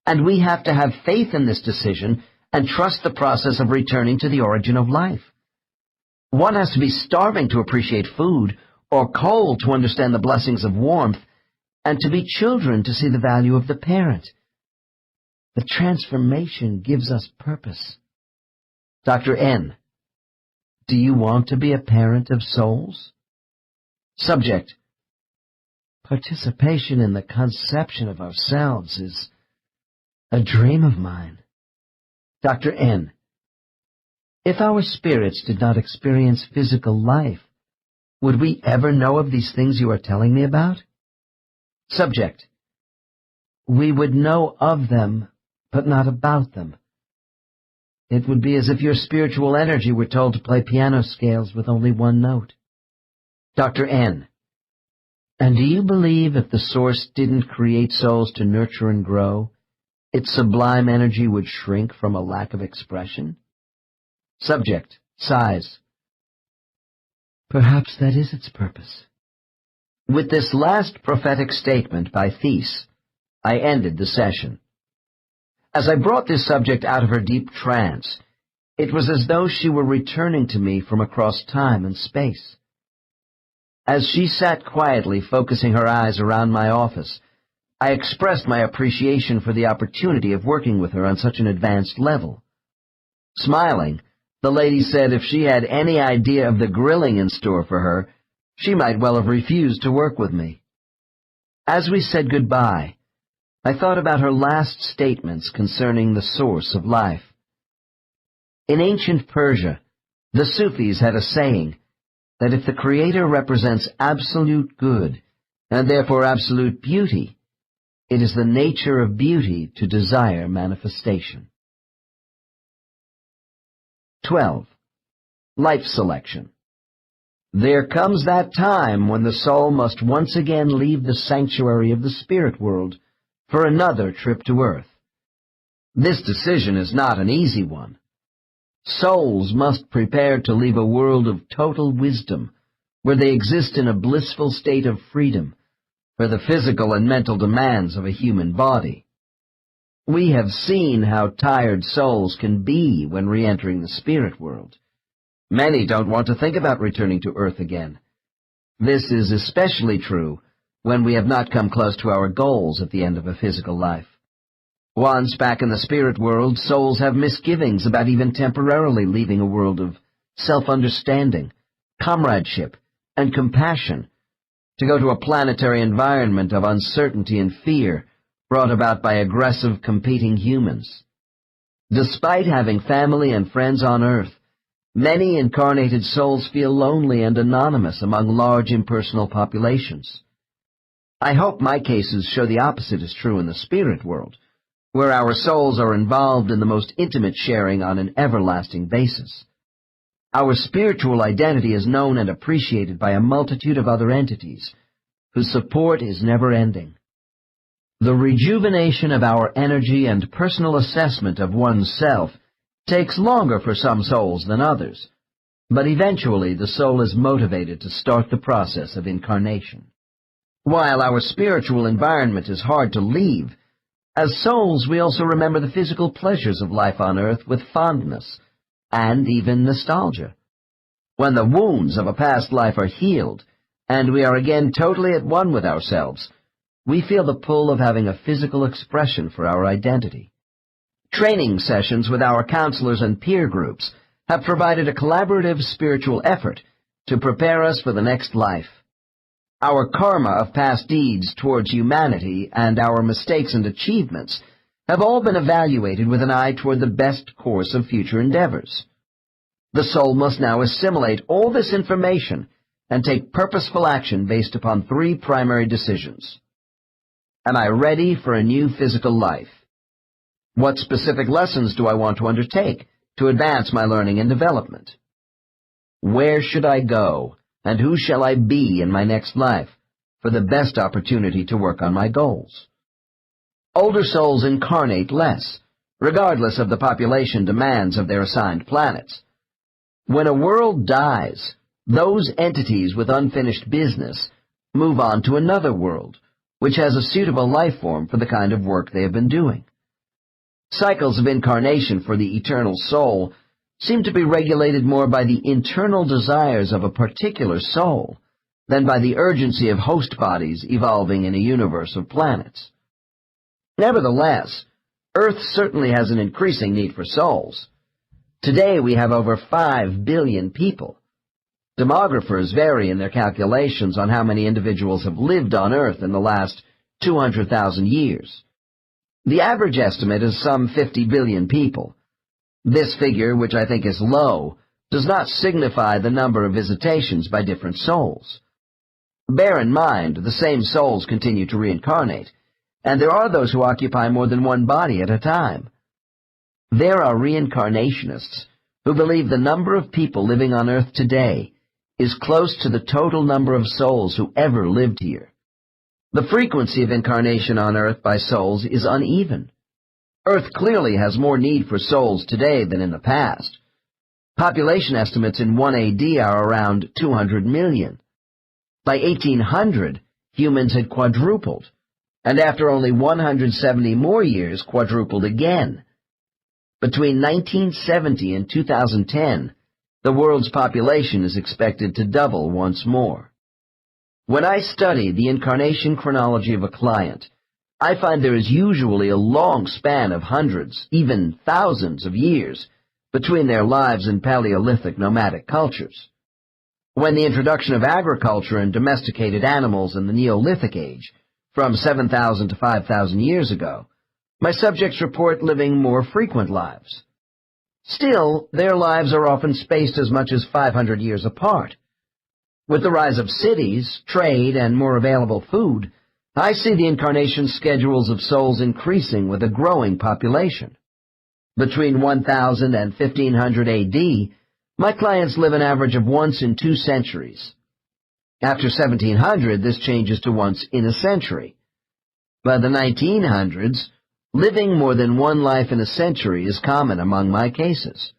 And we have to have faith in this decision and trust the process of returning to the origin of life. One has to be starving to appreciate food, or cold to understand the blessings of warmth, and to be children to see the value of the parent. The transformation gives us purpose. Dr. N: do you want to be a parent of souls? Subject: participation in the conception of ourselves is a dream of mine. Dr. N: if our spirits did not experience physical life, would we ever know of these things you are telling me about? Subject: we would know of them, but not about them. It would be as if your spiritual energy were told to play piano scales with only one note. Dr. N: and do you believe if the source didn't create souls to nurture and grow, its sublime energy would shrink from a lack of expression? Subject: sighs. Perhaps that is its purpose. With this last prophetic statement by Thies, I ended the session. As I brought this subject out of her deep trance, it was as though she were returning to me from across time and space. As she sat quietly focusing her eyes around my office, I expressed my appreciation for the opportunity of working with her on such an advanced level. Smiling, the lady said if she had any idea of the grilling in store for her, She might well have refused to work with me. As we said goodbye, I thought about her last statements concerning the source of life. In ancient Persia, the Sufis had a saying that if the Creator represents absolute good, and therefore absolute beauty, it is the nature of beauty to desire manifestation. 12. Life selection. There comes that time when the soul must once again leave the sanctuary of the spirit world for another trip to earth. This decision is not an easy one. Souls must prepare to leave a world of total wisdom, where they exist in a blissful state of freedom, for the physical and mental demands of a human body. We have seen how tired souls can be when re-entering the spirit world. Many don't want to think about returning to earth again. This is especially true when we have not come close to our goals at the end of a physical life. Once back in the spirit world, souls have misgivings about even temporarily leaving a world of self-understanding, comradeship, and compassion to go to a planetary environment of uncertainty and fear brought about by aggressive, competing humans. Despite having family and friends on Earth, many incarnated souls feel lonely and anonymous among large impersonal populations. I hope my cases show the opposite is true in the spirit world, where our souls are involved in the most intimate sharing on an everlasting basis. Our spiritual identity is known and appreciated by a multitude of other entities, whose support is never-ending. The rejuvenation of our energy and personal assessment of one's self takes longer for some souls than others, but eventually the soul is motivated to start the process of incarnation. While our spiritual environment is hard to leave, as souls we also remember the physical pleasures of life on earth with fondness and even nostalgia. When the wounds of a past life are healed, and we are again totally at one with ourselves, we feel the pull of having a physical expression for our identity. Training sessions with our counselors and peer groups have provided a collaborative spiritual effort to prepare us for the next life. Our karma of past deeds towards humanity and our mistakes and achievements have all been evaluated with an eye toward the best course of future endeavors. The soul must now assimilate all this information and take purposeful action based upon three primary decisions. Am I ready for a new physical life? What specific lessons do I want to undertake to advance my learning and development? Where should I go, and who shall I be in my next life for the best opportunity to work on my goals? Older souls incarnate less, regardless of the population demands of their assigned planets. When a world dies, those entities with unfinished business move on to another world, which has a suitable life form for the kind of work they have been doing. Cycles of incarnation for the eternal soul seem to be regulated more by the internal desires of a particular soul than by the urgency of host bodies evolving in a universe of planets. Nevertheless, Earth certainly has an increasing need for souls. Today we have over 5 billion people. Demographers vary in their calculations on how many individuals have lived on Earth in the last 200,000 years. The average estimate is some 50 billion people. This figure, which I think is low, does not signify the number of visitations by different souls. Bear in mind, the same souls continue to reincarnate, and there are those who occupy more than one body at a time. There are reincarnationists who believe the number of people living on Earth today is close to the total number of souls who ever lived here. The frequency of incarnation on Earth by souls is uneven. Earth clearly has more need for souls today than in the past. Population estimates in 1 AD are around 200 million. By 1800, humans had quadrupled, and after only 170 more years, quadrupled again. Between 1970 and 2010, the world's population is expected to double once more. When I study the incarnation chronology of a client, I find there is usually a long span of hundreds, even thousands of years between their lives in Paleolithic nomadic cultures. When the introduction of agriculture and domesticated animals in the Neolithic age, from 7,000 to 5,000 years ago, my subjects report living more frequent lives. Still, their lives are often spaced as much as 500 years apart. With the rise of cities, trade, and more available food, I see the incarnation schedules of souls increasing with a growing population. Between 1000 and 1500 AD, my clients live an average of once in 2 centuries. After 1700, this changes to once in a century. By the 1900s, living more than one life in a century is common among my cases.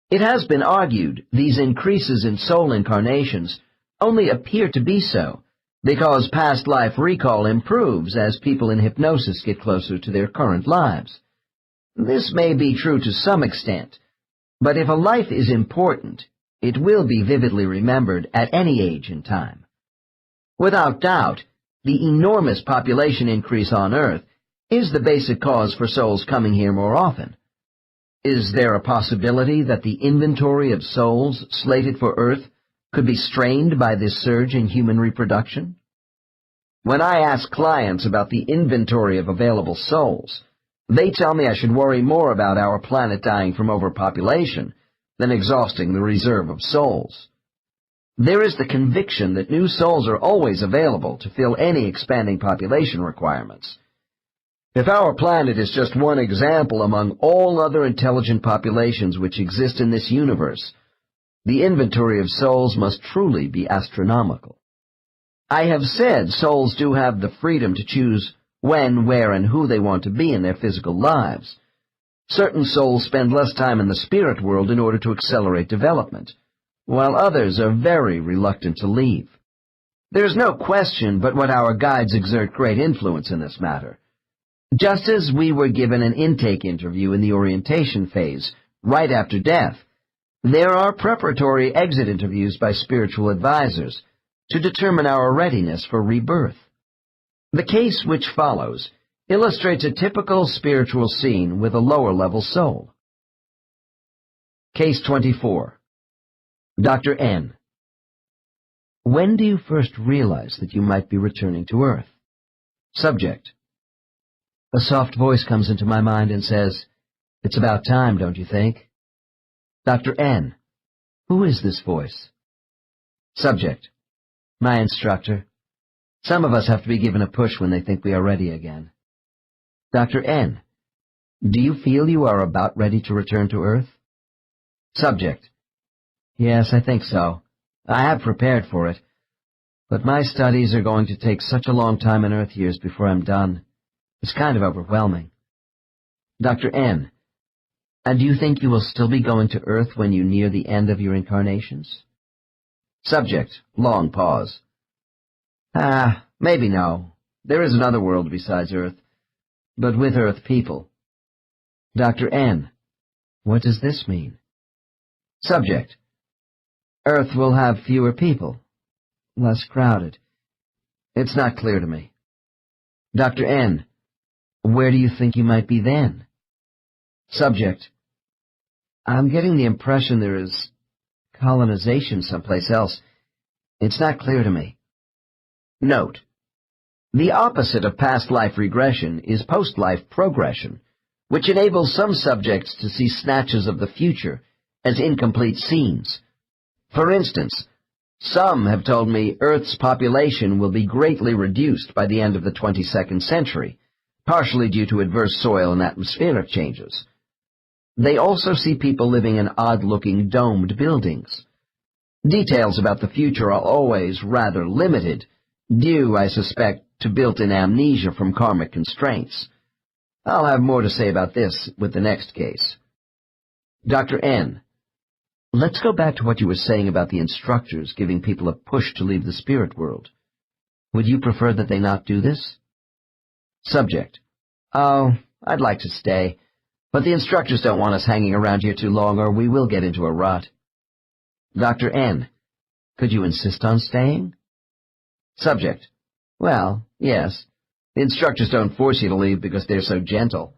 It has been argued these increases in soul incarnations only appear to be so because past life recall improves as people in hypnosis get closer to their current lives. This may be true to some extent, but if a life is important, it will be vividly remembered at any age and time. Without doubt, the enormous population increase on Earth is the basic cause for souls coming here more often. Is there a possibility that the inventory of souls slated for Earth could be strained by this surge in human reproduction? When I ask clients about the inventory of available souls, they tell me I should worry more about our planet dying from overpopulation than exhausting the reserve of souls. There is the conviction that new souls are always available to fill any expanding population requirements. If our planet is just one example among all other intelligent populations which exist in this universe, the inventory of souls must truly be astronomical. I have said souls do have the freedom to choose when, where, and who they want to be in their physical lives. Certain souls spend less time in the spirit world in order to accelerate development, while others are very reluctant to leave. There's no question but what our guides exert great influence in this matter. Just as we were given an intake interview in the orientation phase, right after death, there are preparatory exit interviews by spiritual advisors to determine our readiness for rebirth. The case which follows illustrates a typical spiritual scene with a lower-level soul. Case 24. Dr. N. When do you first realize that you might be returning to Earth? Subject. A soft voice comes into my mind and says, "It's about time, don't you think?" Dr. N. Who is this voice? Subject. My instructor. Some of us have to be given a push when they think we are ready again. Dr. N. Do you feel you are about ready to return to Earth? Subject. Yes, I think so. I have prepared for it. But my studies are going to take such a long time in Earth years before I'm done. It's kind of overwhelming. Dr. N. And do you think you will still be going to Earth when you near the end of your incarnations? Subject. Long pause. Maybe no. There is another world besides Earth, but with Earth people. Dr. N. What does this mean? Subject. Earth will have fewer people, less crowded. It's not clear to me. Dr. N. Where do you think you might be then? Subject. I'm getting the impression there is colonization someplace else. It's not clear to me. Note. The opposite of past life regression is post-life progression, which enables some subjects to see snatches of the future as incomplete scenes. For instance, some have told me Earth's population will be greatly reduced by the end of the 22nd century, partially due to adverse soil and atmospheric changes. They also see people living in odd-looking domed buildings. Details about the future are always rather limited, due, I suspect, to built-in amnesia from karmic constraints. I'll have more to say about this with the next case. Dr. N. Let's go back to what you were saying about the instructors giving people a push to leave the spirit world. Would you prefer that they not do this? Subject. Oh, I'd like to stay, but the instructors don't want us hanging around here too long or we will get into a rut. Dr. N. Could you insist on staying? Subject. Well, yes. The instructors don't force you to leave because they're so gentle.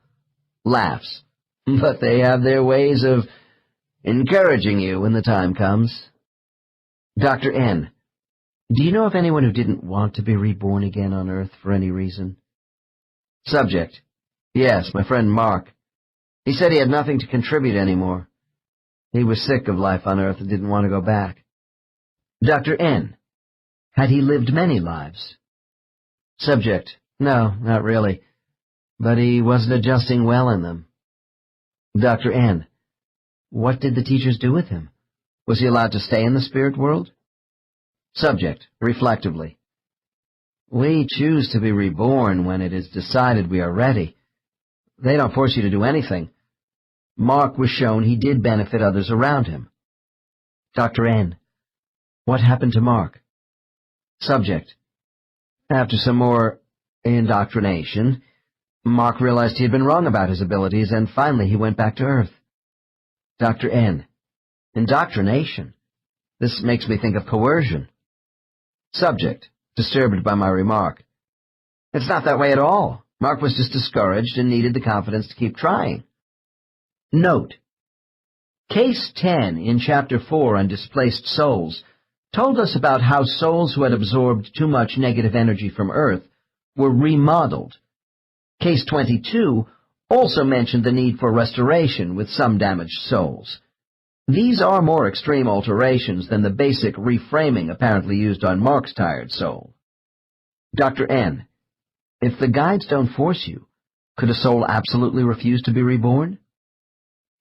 Laughs. But they have their ways of encouraging you when the time comes. Dr. N, do you know of anyone who didn't want to be reborn again on Earth for any reason? Subject: Yes, my friend Mark. He said he had nothing to contribute anymore. He was sick of life on Earth and didn't want to go back. Dr. N, had he lived many lives? Subject: No, not really. But he wasn't adjusting well in them. Dr. N, what did the teachers do with him? Was he allowed to stay in the spirit world? Subject, reflectively: We choose to be reborn when it is decided we are ready. They don't force you to do anything. Mark was shown he did benefit others around him. Dr. N, what happened to Mark? Subject: After some more indoctrination, Mark realized he had been wrong about his abilities, and finally he went back to Earth. Dr. N, indoctrination? This makes me think of coercion. Subject, disturbed by my remark: It's not that way at all. Mark was just discouraged and needed the confidence to keep trying. Note: Case 10 in Chapter 4 on displaced souls told us about how souls who had absorbed too much negative energy from Earth were remodeled. Case 22 also mentioned the need for restoration with some damaged souls. These are more extreme alterations than the basic reframing apparently used on Mark's tired soul. Dr. N, if the guides don't force you, could a soul absolutely refuse to be reborn?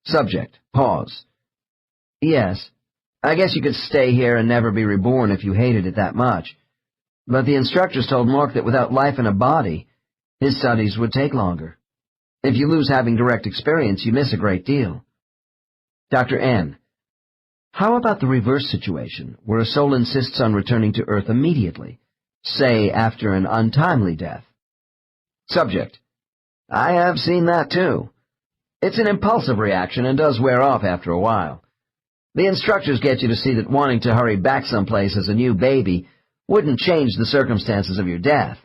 Subject, pause. Yes, I guess you could stay here and never be reborn if you hated it that much. But the instructors told Mark that without life in a body, his studies would take longer. If you lose having direct experience, you miss a great deal. Dr. N, how about the reverse situation, where a soul insists on returning to Earth immediately, say after an untimely death? Subject, I have seen that too. It's an impulsive reaction and does wear off after a while. The instructors get you to see that wanting to hurry back someplace as a new baby wouldn't change the circumstances of your death.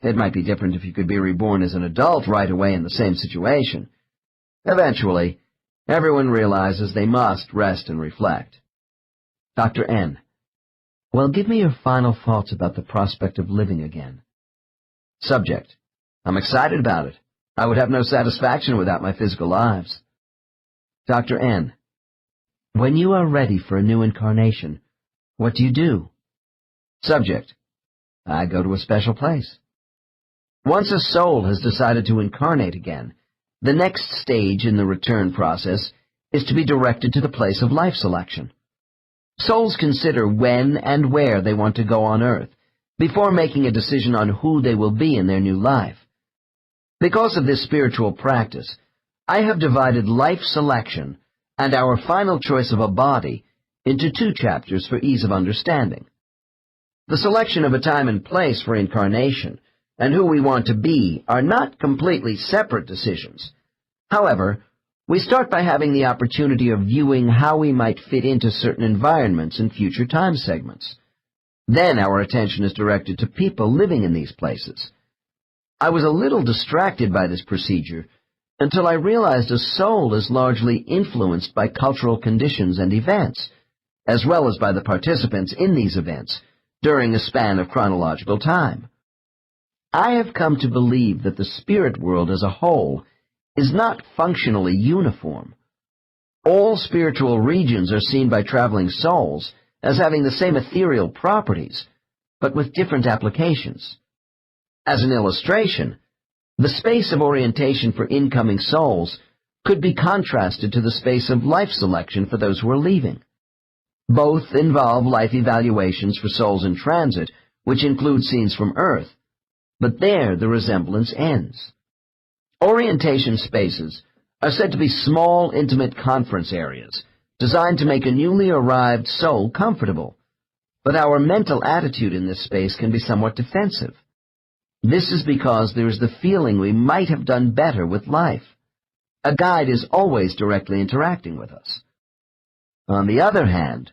It might be different if you could be reborn as an adult right away in the same situation. Eventually, everyone realizes they must rest and reflect. Dr. N, well, give me your final thoughts about the prospect of living again. Subject, I'm excited about it. I would have no satisfaction without my physical lives. Dr. N, when you are ready for a new incarnation, what do you do? Subject, I go to a special place. Once a soul has decided to incarnate again, the next stage in the return process is to be directed to the place of life selection. Souls consider when and where they want to go on Earth before making a decision on who they will be in their new life. Because of this spiritual practice, I have divided life selection and our final choice of a body into 2 chapters for ease of understanding. The selection of a time and place for incarnation and who we want to be are not completely separate decisions. However, we start by having the opportunity of viewing how we might fit into certain environments in future time segments. Then our attention is directed to people living in these places. I was a little distracted by this procedure until I realized a soul is largely influenced by cultural conditions and events, as well as by the participants in these events during a span of chronological time. I have come to believe that the spirit world as a whole is not functionally uniform. All spiritual regions are seen by traveling souls as having the same ethereal properties, but with different applications. As an illustration, the space of orientation for incoming souls could be contrasted to the space of life selection for those who are leaving. Both involve life evaluations for souls in transit, which include scenes from Earth, but there the resemblance ends. Orientation spaces are said to be small, intimate conference areas designed to make a newly arrived soul comfortable, but our mental attitude in this space can be somewhat defensive. This is because there is the feeling we might have done better with life. A guide is always directly interacting with us. On the other hand,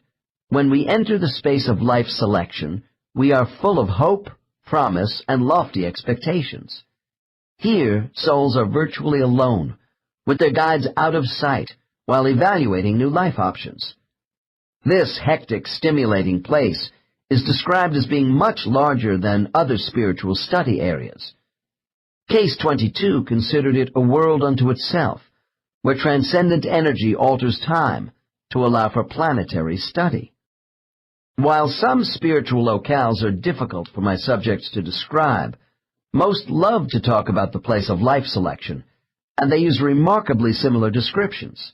when we enter the space of life selection, we are full of hope, promise, and lofty expectations. Here, souls are virtually alone, with their guides out of sight, while evaluating new life options. This hectic, stimulating place is described as being much larger than other spiritual study areas. Case 22 considered it a world unto itself, where transcendent energy alters time to allow for planetary study. While some spiritual locales are difficult for my subjects to describe, most love to talk about the place of life selection, and they use remarkably similar descriptions.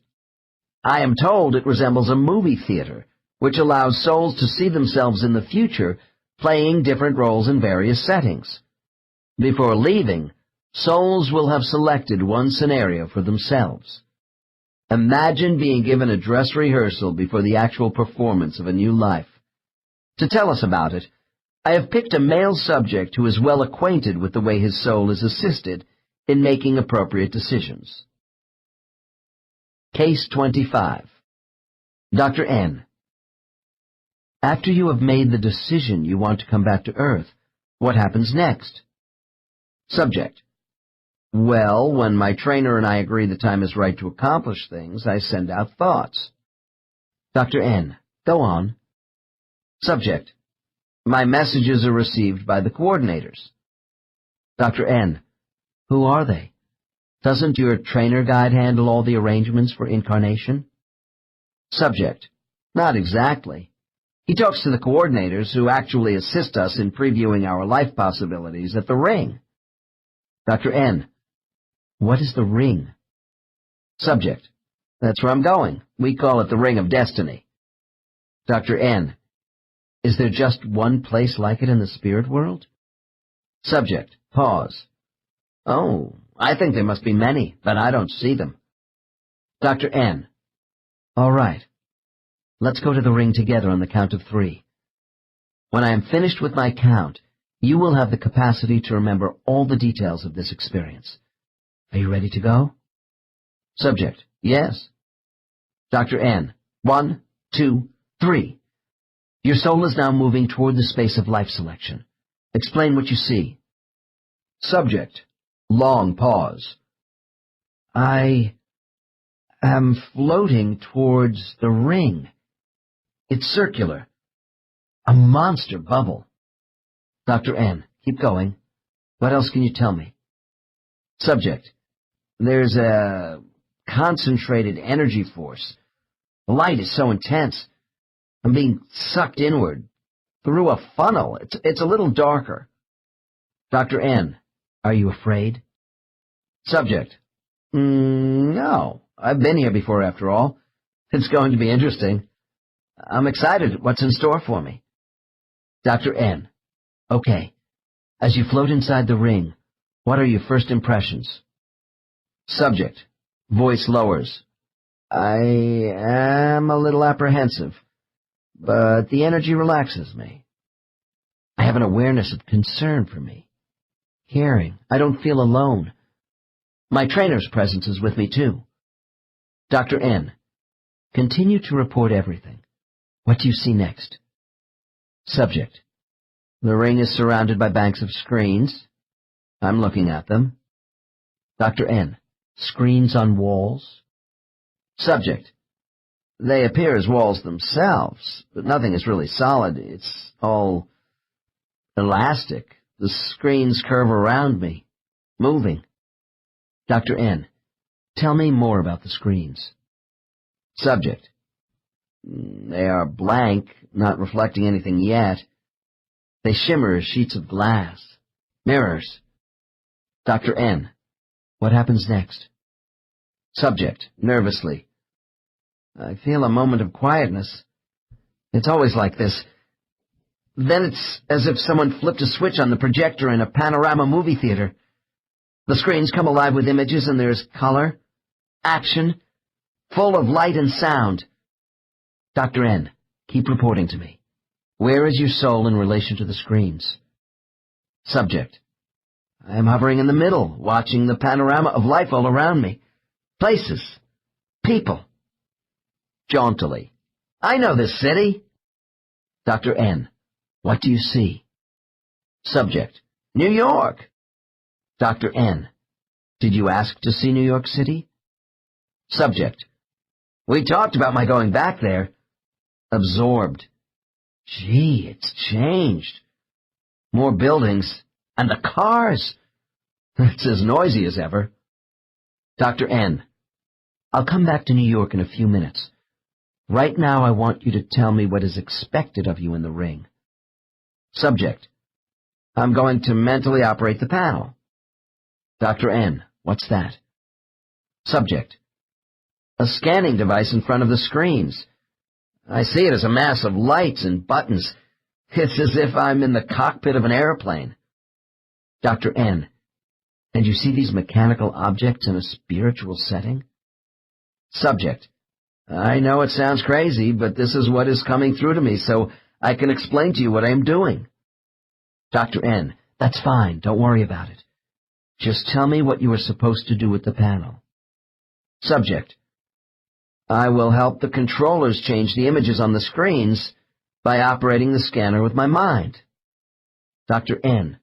I am told it resembles a movie theater, which allows souls to see themselves in the future playing different roles in various settings. Before leaving, souls will have selected one scenario for themselves. Imagine being given a dress rehearsal before the actual performance of a new life. To tell us about it, I have picked a male subject who is well acquainted with the way his soul is assisted in making appropriate decisions. Case 25. Dr. N. After you have made the decision you want to come back to Earth, what happens next? Subject. Well, when my trainer and I agree the time is right to accomplish things, I send out thoughts. Dr. N. Go on. Subject. My messages are received by the coordinators. Dr. N. Who are they? Doesn't your trainer guide handle all the arrangements for incarnation? Subject. Not exactly. He talks to the coordinators who actually assist us in previewing our life possibilities at the ring. Dr. N. What is the ring? Subject. That's where I'm going. We call it the Ring of Destiny. Dr. N. Is there just one place like it in the spirit world? Subject. Pause. Oh, I think there must be many, but I don't see them. Dr. N. All right. Let's go to the ring together on the count of 3. When I am finished with my count, you will have the capacity to remember all the details of this experience. Are you ready to go? Subject. Yes. Dr. N. 1, 2, 3. Your soul is now moving toward the space of life selection. Explain what you see. Subject. Long pause. I am floating towards the ring. It's circular. A monster bubble. Dr. N. Keep going. What else can you tell me? Subject. There's a concentrated energy force. The light is so intense. I'm being sucked inward, through a funnel. It's a little darker. Dr. N. Are you afraid? Subject. No. I've been here before, after all. It's going to be interesting. I'm excited. What's in store for me? Dr. N. Okay. As you float inside the ring, what are your first impressions? Subject. Voice lowers. I am a little apprehensive, but the energy relaxes me. I have an awareness of concern for me. Caring. I don't feel alone. My trainer's presence is with me, too. Dr. N. Continue to report everything. What do you see next? Subject. The ring is surrounded by banks of screens. I'm looking at them. Dr. N. Screens on walls? Subject. They appear as walls themselves, but nothing is really solid. It's all elastic. The screens curve around me, moving. Dr. N. Tell me more about the screens. Subject. They are blank, not reflecting anything yet. They shimmer as sheets of glass. Mirrors. Dr. N. What happens next? Subject, nervously. I feel a moment of quietness. It's always like this. Then it's as if someone flipped a switch on the projector in a panorama movie theater. The screens come alive with images and there's color, action, full of light and sound. Dr. N, keep reporting to me. Where is your soul in relation to the screens? Subject. I am hovering in the middle, watching the panorama of life all around me. Places. People. Jauntily. I know this city. Dr. N. What do you see? Subject. New York. Dr. N. Did you ask to see New York City? Subject. We talked about my going back there. Absorbed. Gee, it's changed. More buildings. And the cars. It's as noisy as ever. Dr. N. I'll come back to New York in a few minutes. Right now I want you to tell me what is expected of you in the ring. Subject. I'm going to mentally operate the panel. Dr. N. What's that? Subject. A scanning device in front of the screens. I see it as a mass of lights and buttons. It's as if I'm in the cockpit of an airplane. Dr. N. And you see these mechanical objects in a spiritual setting? Subject. I know it sounds crazy, but this is what is coming through to me, so I can explain to you what I am doing. Dr. N. That's fine. Don't worry about it. Just tell me what you are supposed to do with the panel. Subject. I will help the controllers change the images on the screens by operating the scanner with my mind. Dr. N.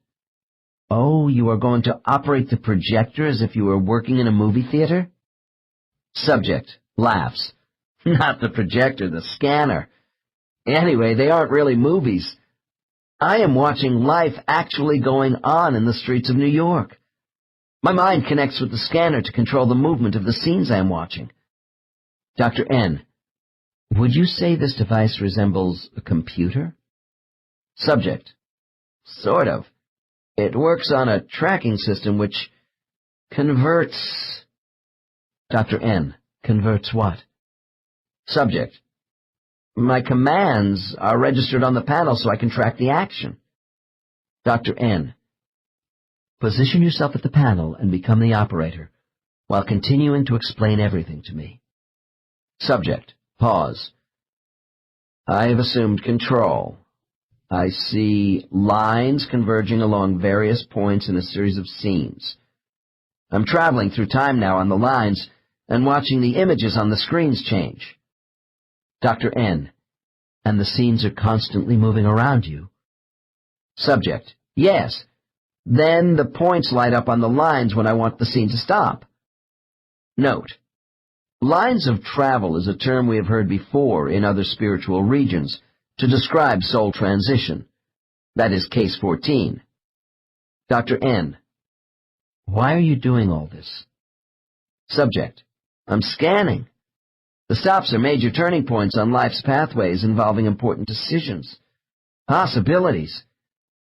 Oh, you are going to operate the projector as if you were working in a movie theater? Subject. Laughs. Not the projector, the scanner. Anyway, they aren't really movies. I am watching life actually going on in the streets of New York. My mind connects with the scanner to control the movement of the scenes I am watching. Dr. N. Would you say this device resembles a computer? Subject. Sort of. It works on a tracking system which converts... Dr. N. Converts what? Subject. My commands are registered on the panel so I can track the action. Dr. N. Position yourself at the panel and become the operator, while continuing to explain everything to me. Subject. Pause. I have assumed control. I see lines converging along various points in a series of scenes. I'm traveling through time now on the lines and watching the images on the screens change. Dr. N. And the scenes are constantly moving around you. Subject. Yes. Then the points light up on the lines when I want the scene to stop. Note. Lines of travel is a term we have heard before in other spiritual regions to describe soul transition. That is case 14. Dr. N. Why are you doing all this? Subject. I'm scanning. The stops are major turning points on life's pathways involving important decisions, possibilities,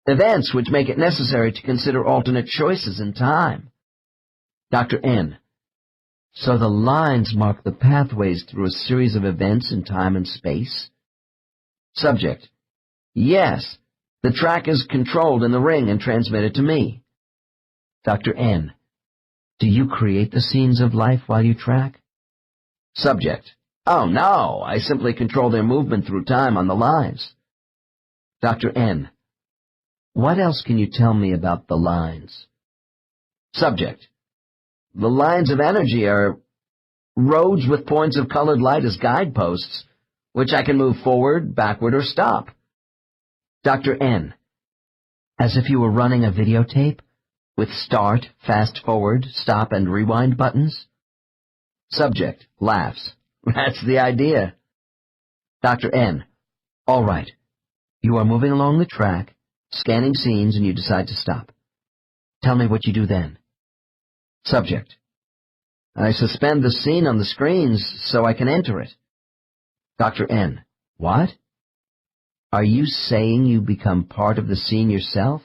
events which make it necessary to consider alternate choices in time. Dr. N. So the lines mark the pathways through a series of events in time and space? Subject. Yes. The track is controlled in the ring and transmitted to me. Dr. N. Do you create the scenes of life while you track? Subject. Oh, no. I simply control their movement through time on the lines. Dr. N. What else can you tell me about the lines? Subject. The lines of energy are roads with points of colored light as guideposts, which I can move forward, backward, or stop. Dr. N. As if you were running a videotape, with start, fast forward, stop, and rewind buttons? Subject. Laughs. That's the idea. Dr. N. All right. You are moving along the track, scanning scenes, and you decide to stop. Tell me what you do then. Subject. I suspend the scene on the screens so I can enter it. Dr. N. What? Are you saying you become part of the scene yourself?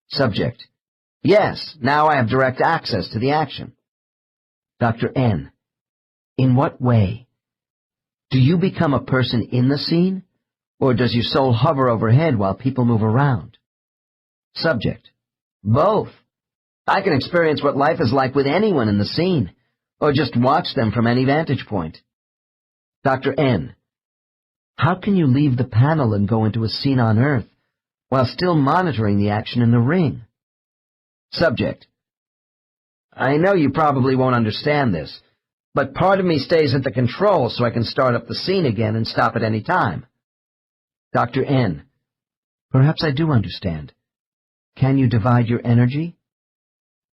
Subject. Yes, now I have direct access to the action. Dr. N. In what way? Do you become a person in the scene, or does your soul hover overhead while people move around? Subject. Both. I can experience what life is like with anyone in the scene, or just watch them from any vantage point. Dr. N. How can you leave the panel and go into a scene on Earth, while still monitoring the action in the ring? Subject. I know you probably won't understand this, but part of me stays at the controls so I can start up the scene again and stop at any time. Dr. N. Perhaps I do understand. Can you divide your energy?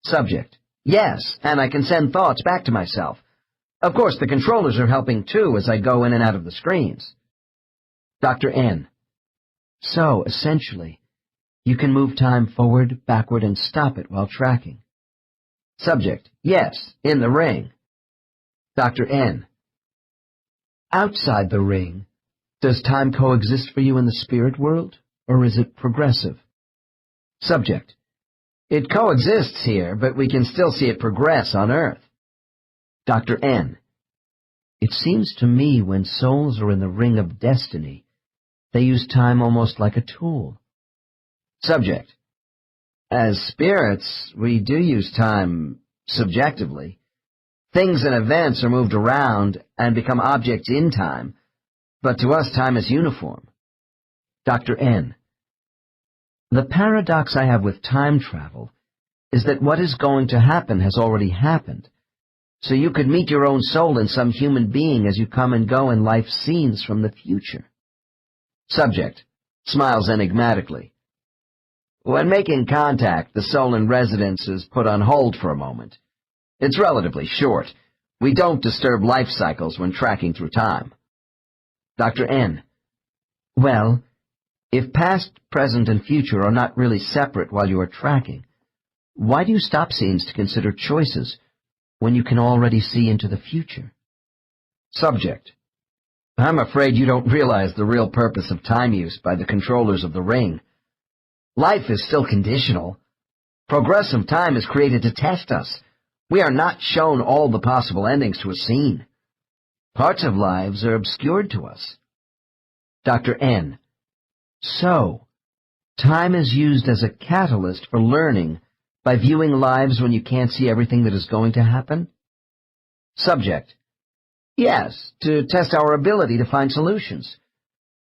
Subject. Yes, and I can send thoughts back to myself. Of course, the controllers are helping too as I go in and out of the screens. Dr. N. So, essentially, you can move time forward, backward, and stop it while tracking. Subject: Yes, in the ring. Dr. N. Outside the ring, does time coexist for you in the spirit world, or is it progressive? Subject: It coexists here, but we can still see it progress on Earth. Dr. N. It seems to me when souls are in the ring of destiny, they use time almost like a tool. Subject: As spirits, we do use time subjectively. Things and events are moved around and become objects in time, but to us time is uniform. Dr. N. The paradox I have with time travel is that what is going to happen has already happened. So you could meet your own soul in some human being as you come and go in life scenes from the future. Subject smiles enigmatically. When making contact, the soul in residence is put on hold for a moment. It's relatively short. We don't disturb life cycles when tracking through time. Dr. N. Well, if past, present, and future are not really separate while you are tracking, why do you stop scenes to consider choices when you can already see into the future? Subject: I'm afraid you don't realize the real purpose of time use by the controllers of the ring. Life is still conditional. Progressive time is created to test us. We are not shown all the possible endings to a scene. Parts of lives are obscured to us. Dr. N. So, time is used as a catalyst for learning by viewing lives when you can't see everything that is going to happen? Subject: Yes, to test our ability to find solutions.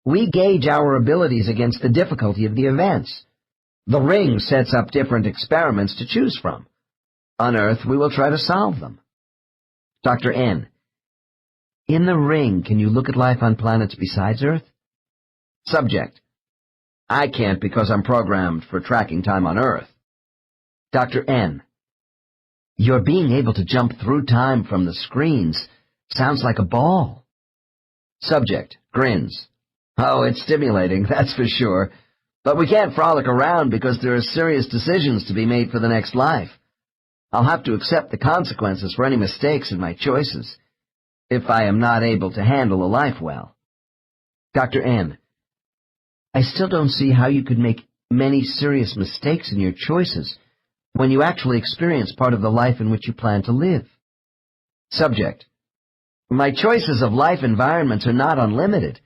We gauge our abilities against the difficulty of the events. The ring sets up different experiments to choose from. On Earth, we will try to solve them. Dr. N. In the ring, can you look at life on planets besides Earth? Subject: I can't because I'm programmed for tracking time on Earth. Dr. N. Your being able to jump through time from the screens sounds like a ball. Subject grins. Oh, it's stimulating, that's for sure. But we can't frolic around because there are serious decisions to be made for the next life. I'll have to accept the consequences for any mistakes in my choices, if I am not able to handle a life well. Dr. N. I still don't see how you could make many serious mistakes in your choices when you actually experience part of the life in which you plan to live. Subject: My choices of life environments are not unlimited.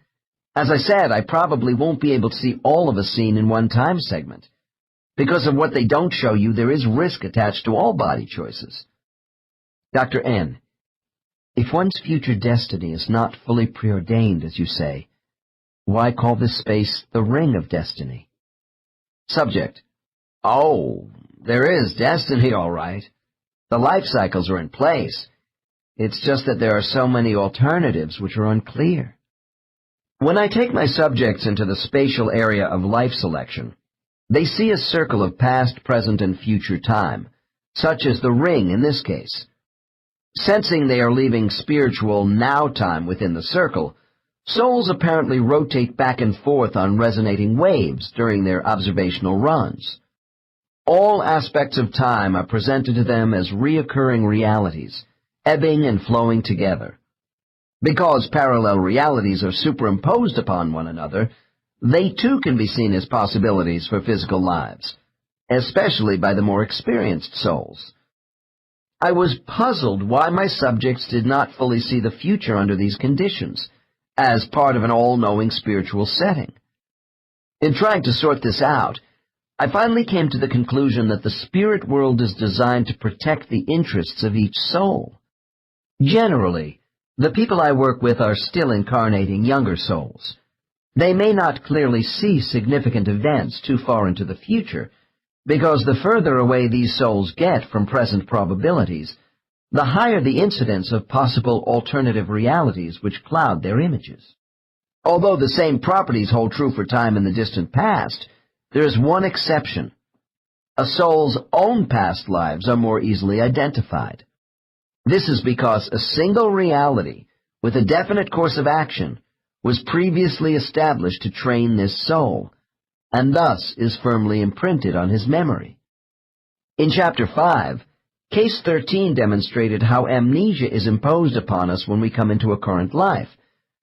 As I said, I probably won't be able to see all of a scene in one time segment. Because of what they don't show you, there is risk attached to all body choices. Dr. N. If one's future destiny is not fully preordained, as you say, why call this space the ring of destiny? Subject: Oh, there is destiny, all right. The life cycles are in place. It's just that there are so many alternatives which are unclear. When I take my subjects into the spatial area of life selection, they see a circle of past, present, and future time, such as the ring in this case. Sensing they are leaving spiritual now time within the circle, souls apparently rotate back and forth on resonating waves during their observational runs. All aspects of time are presented to them as reoccurring realities, ebbing and flowing together. Because parallel realities are superimposed upon one another, they too can be seen as possibilities for physical lives, especially by the more experienced souls. I was puzzled why my subjects did not fully see the future under these conditions, as part of an all-knowing spiritual setting. In trying to sort this out, I finally came to the conclusion that the spirit world is designed to protect the interests of each soul. Generally, the people I work with are still incarnating younger souls. They may not clearly see significant events too far into the future, because the further away these souls get from present probabilities, the higher the incidence of possible alternative realities which cloud their images. Although the same properties hold true for time in the distant past, there is one exception. A soul's own past lives are more easily identified. This is because a single reality, with a definite course of action, was previously established to train this soul, and thus is firmly imprinted on his memory. In Chapter 5, Case 13 demonstrated how amnesia is imposed upon us when we come into a current life,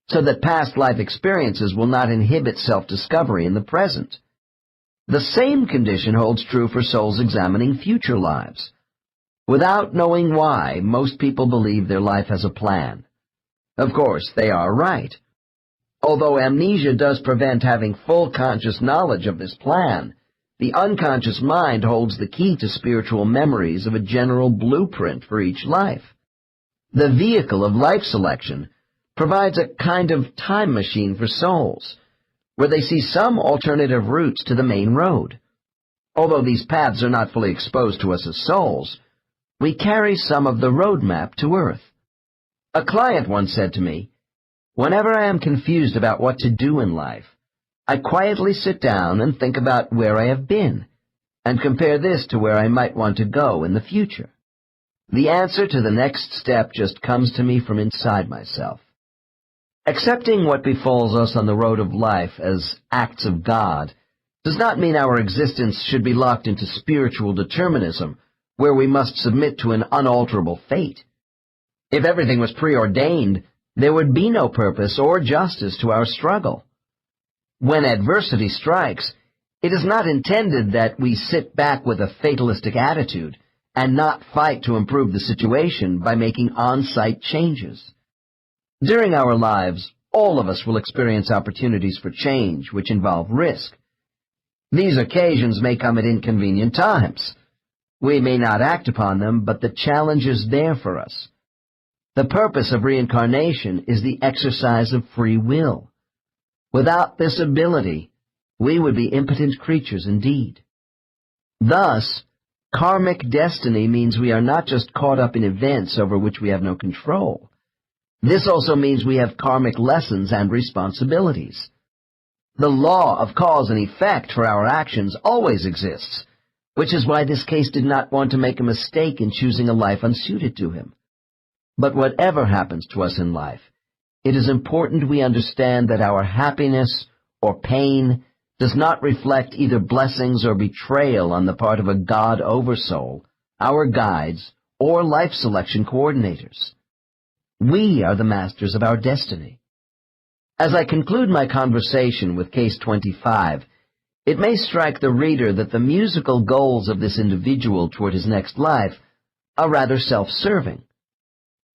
so that past life experiences will not inhibit self-discovery in the present. The same condition holds true for souls examining future lives. Without knowing why, most people believe their life has a plan. Of course, they are right. Although amnesia does prevent having full conscious knowledge of this plan, the unconscious mind holds the key to spiritual memories of a general blueprint for each life. The vehicle of life selection provides a kind of time machine for souls, where they see some alternative routes to the main road. Although these paths are not fully exposed to us as souls, we carry some of the roadmap to Earth. A client once said to me, "Whenever I am confused about what to do in life, I quietly sit down and think about where I have been, and compare this to where I might want to go in the future. The answer to the next step just comes to me from inside myself." Accepting what befalls us on the road of life as acts of God does not mean our existence should be locked into spiritual determinism, where we must submit to an unalterable fate. If everything was preordained, there would be no purpose or justice to our struggle. When adversity strikes, it is not intended that we sit back with a fatalistic attitude and not fight to improve the situation by making on-site changes. During our lives, all of us will experience opportunities for change which involve risk. These occasions may come at inconvenient times. We may not act upon them, but the challenge is there for us. The purpose of reincarnation is the exercise of free will. Without this ability, we would be impotent creatures indeed. Thus, karmic destiny means we are not just caught up in events over which we have no control. This also means we have karmic lessons and responsibilities. The law of cause and effect for our actions always exists, which is why this case did not want to make a mistake in choosing a life unsuited to him. But whatever happens to us in life, it is important we understand that our happiness or pain does not reflect either blessings or betrayal on the part of a God oversoul, our guides, or life selection coordinators. We are the masters of our destiny. As I conclude my conversation with Case 25, it may strike the reader that the musical goals of this individual toward his next life are rather self-serving.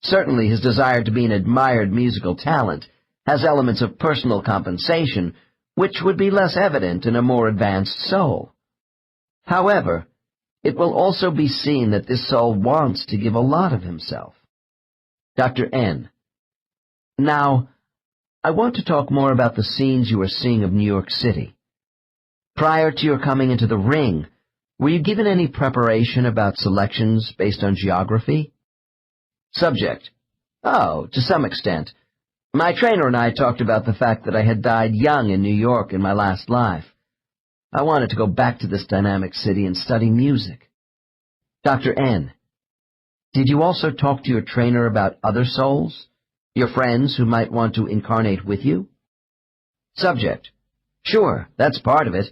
Certainly his desire to be an admired musical talent has elements of personal compensation, which would be less evident in a more advanced soul. However, it will also be seen that this soul wants to give a lot of himself. Dr. N. Now, I want to talk more about the scenes you are seeing of New York City. Prior to your coming into the ring, were you given any preparation about selections based on geography? Subject. Oh, to some extent. My trainer and I talked about the fact that I had died young in New York in my last life. I wanted to go back to this dynamic city and study music. Dr. N. Did you also talk to your trainer about other souls? Your friends who might want to incarnate with you? Subject. Sure, that's part of it.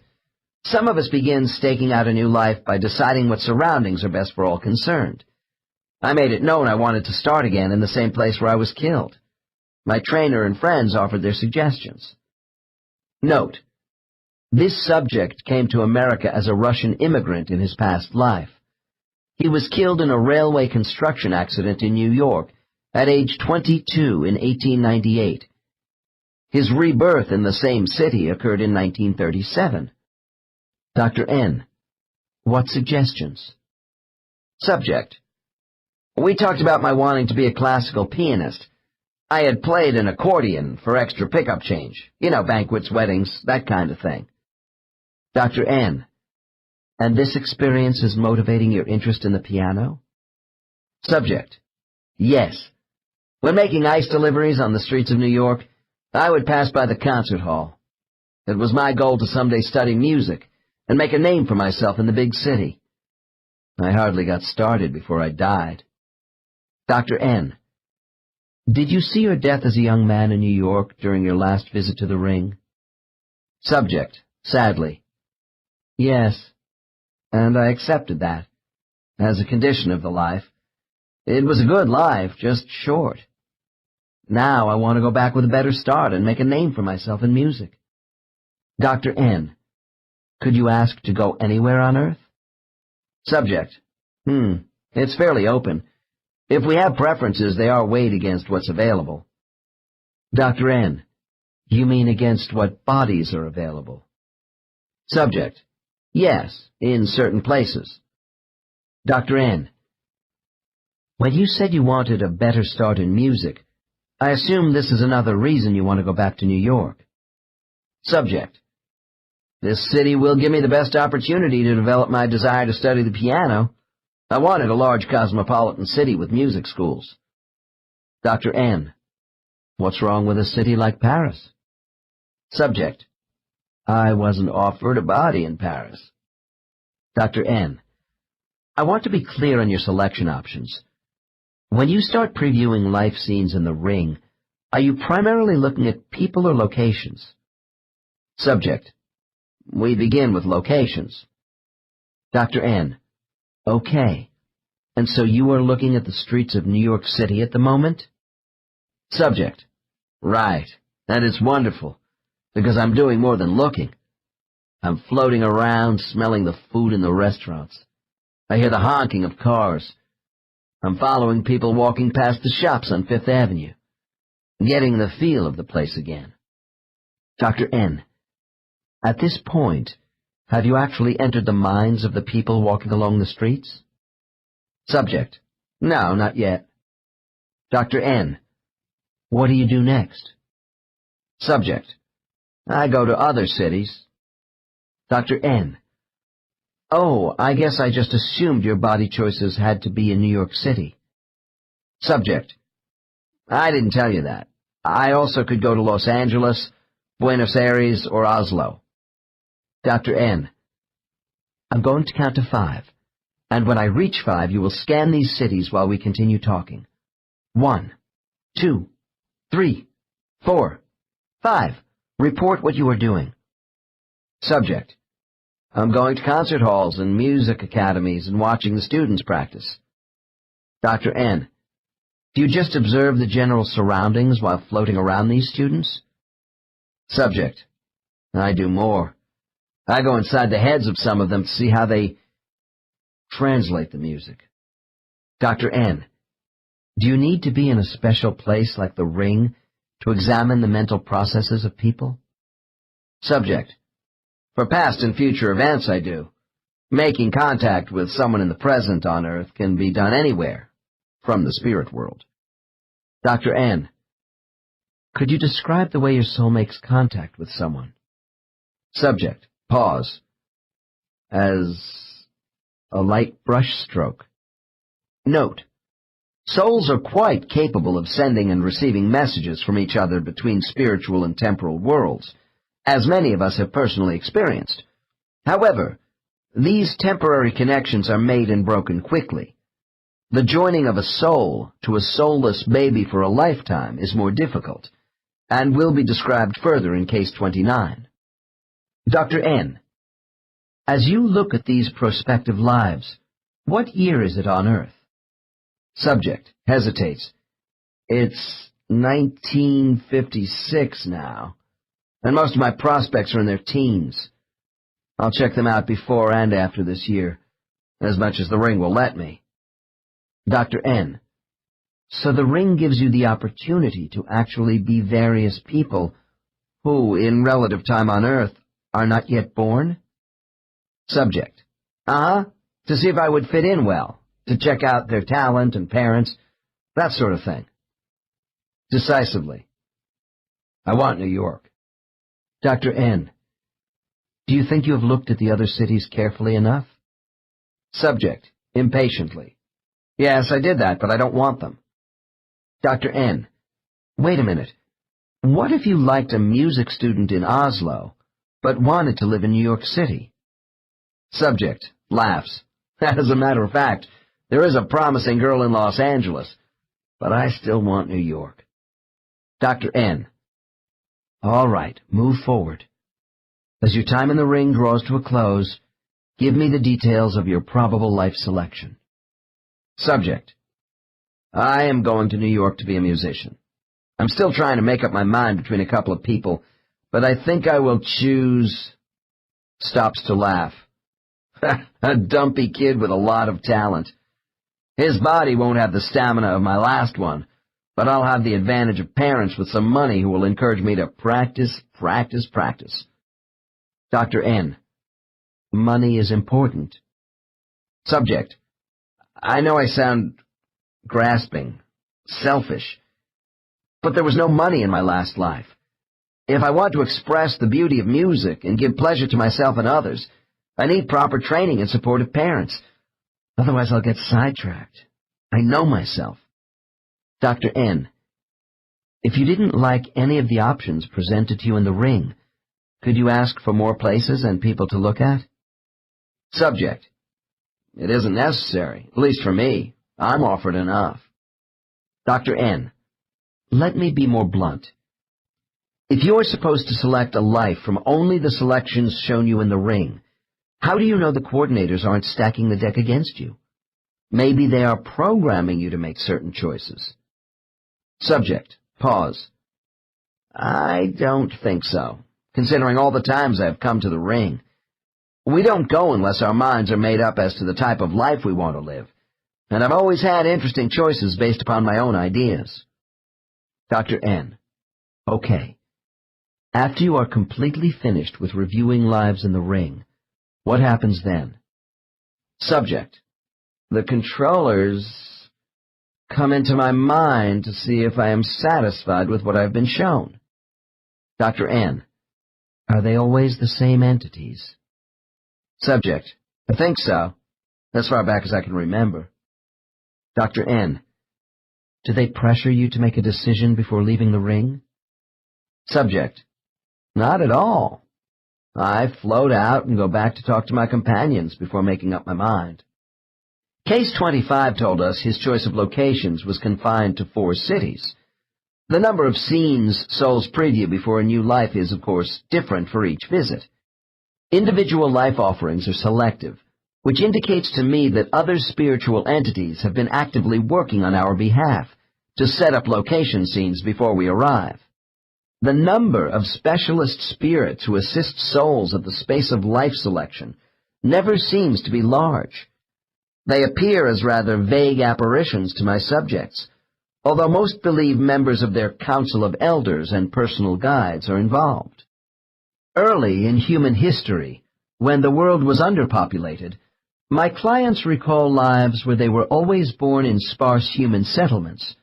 Some of us begin staking out a new life by deciding what surroundings are best for all concerned. I made it known I wanted to start again in the same place where I was killed. My trainer and friends offered their suggestions. Note: this subject came to America as a Russian immigrant in his past life. He was killed in a railway construction accident in New York at age 22 in 1898. His rebirth in the same city occurred in 1937. Dr. N. What suggestions? Subject. We talked about my wanting to be a classical pianist. I had played an accordion for extra pickup change. You know, banquets, weddings, that kind of thing. Dr. N. And this experience is motivating your interest in the piano? Subject. Yes. When making ice deliveries on the streets of New York, I would pass by the concert hall. It was my goal to someday study music and make a name for myself in the big city. I hardly got started before I died. Dr. N. Did you see your death as a young man in New York during your last visit to the ring? Subject, sadly. Yes, And I accepted that, as a condition of the life. It was a good life, just short. Now I want to go back with a better start and make a name for myself in music. Dr. N, could you ask to go anywhere on Earth? Subject, it's fairly open. If we have preferences, they are weighed against what's available. Dr. N, you mean against what bodies are available? Subject, yes, in certain places. Dr. N, when you said you wanted a better start in music, I assume this is another reason you want to go back to New York. Subject, this city will give me the best opportunity to develop my desire to study the piano. I wanted a large cosmopolitan city with music schools. Dr. N, what's wrong with a city like Paris? Subject, I wasn't offered a body in Paris. Dr. N, I want to be clear on your selection options. When you start previewing life scenes in the ring, are you primarily looking at people or locations? Subject, we begin with locations. Dr. N, okay. And so you are looking at the streets of New York City at the moment? Subject, right. And it's wonderful, because I'm doing more than looking. I'm floating around, smelling the food in the restaurants. I hear the honking of cars. I'm following people walking past the shops on Fifth Avenue, getting the feel of the place again. Dr. N, at this point, have you actually entered the minds of the people walking along the streets? Subject, no, not yet. Dr. N, what do you do next? Subject, I go to other cities. Dr. N, oh, I guess I just assumed your body choices had to be in New York City. Subject, I didn't tell you that. I also could go to Los Angeles, Buenos Aires, or Oslo. Dr. N, I'm going to count to 5, and when I reach 5, you will scan these cities while we continue talking. 1, 2, 3, 4, 5. Report what you are doing. Subject, I'm going to concert halls and music academies and watching the students practice. Dr. N, do you just observe the general surroundings while floating around these students? Subject, I do more. I go inside the heads of some of them to see how they translate the music. Dr. N, do you need to be in a special place like the ring to examine the mental processes of people? Subject, for past and future events I do. Making contact with someone in the present on Earth can be done anywhere, from the spirit world. Dr. N, could you describe the way your soul makes contact with someone? Subject, pause. As a light brush stroke. Note, souls are quite capable of sending and receiving messages from each other between spiritual and temporal worlds, as many of us have personally experienced. However, these temporary connections are made and broken quickly. The joining of a soul to a soulless baby for a lifetime is more difficult, and will be described further in Case 29. Dr. N, as you look at these prospective lives, what year is it on Earth? Subject, hesitates. It's 1956 now, and most of my prospects are in their teens. I'll check them out before and after this year, as much as the ring will let me. Dr. N, so the ring gives you the opportunity to actually be various people who, in relative time on Earth, are not yet born? Subject, to see if I would fit in well, to check out their talent and parents, that sort of thing. Decisively, I want New York. Dr. N, do you think you have looked at the other cities carefully enough? Subject, impatiently. Yes, I did that, but I don't want them. Dr. N, wait a minute. What if you liked a music student in Oslo, but wanted to live in New York City? Subject, laughs. As a matter of fact, there is a promising girl in Los Angeles. but I still want New York. Dr. N. All right, move forward. As your time in the ring draws to a close, give me the details of your probable life selection. Subject: I am going to New York to be a musician. I'm still trying to make up my mind between a couple of people, but I think I will choose... Stops to laugh. A dumpy kid with a lot of talent. His body won't have the stamina of my last one, but I'll have the advantage of parents with some money who will encourage me to practice, practice, practice. Dr. N. Money is important. Subject: I know I sound grasping, selfish, but there was no money in my last life. If I want to express the beauty of music and give pleasure to myself and others, I need proper training and supportive parents. Otherwise I'll get sidetracked. I know myself. Dr. N. If you didn't like any of the options presented to you in the ring, could you ask for more places and people to look at? Subject: It isn't necessary, at least for me. I'm offered enough. Dr. N. Let me be more blunt. If you're supposed to select a life from only the selections shown you in the ring, how do you know the coordinators aren't stacking the deck against you? Maybe they are programming you to make certain choices. Subject: Pause. I don't think so, considering all the times I've come to the ring. We don't go unless our minds are made up as to the type of life we want to live, and I've always had interesting choices based upon my own ideas. Dr. N. Okay. After you are completely finished with reviewing lives in the ring, what happens then? Subject: The controllers come into my mind to see if I am satisfied with what I've been shown. Dr. N. Are they always the same entities? Subject: I think so, as far back as I can remember. Dr. N. Do they pressure you to make a decision before leaving the ring? Subject: Not at all. I float out and go back to talk to my companions before making up my mind. Case 25 told us his choice of locations was confined to 4 cities. The number of scenes souls preview before a new life is, of course, different for each visit. Individual life offerings are selective, which indicates to me that other spiritual entities have been actively working on our behalf to set up location scenes before we arrive. The number of specialist spirits who assist souls at the space of life selection never seems to be large. They appear as rather vague apparitions to my subjects, although most believe members of their council of elders and personal guides are involved. Early in human history, when the world was underpopulated, my clients recall lives where they were always born in sparse human settlements.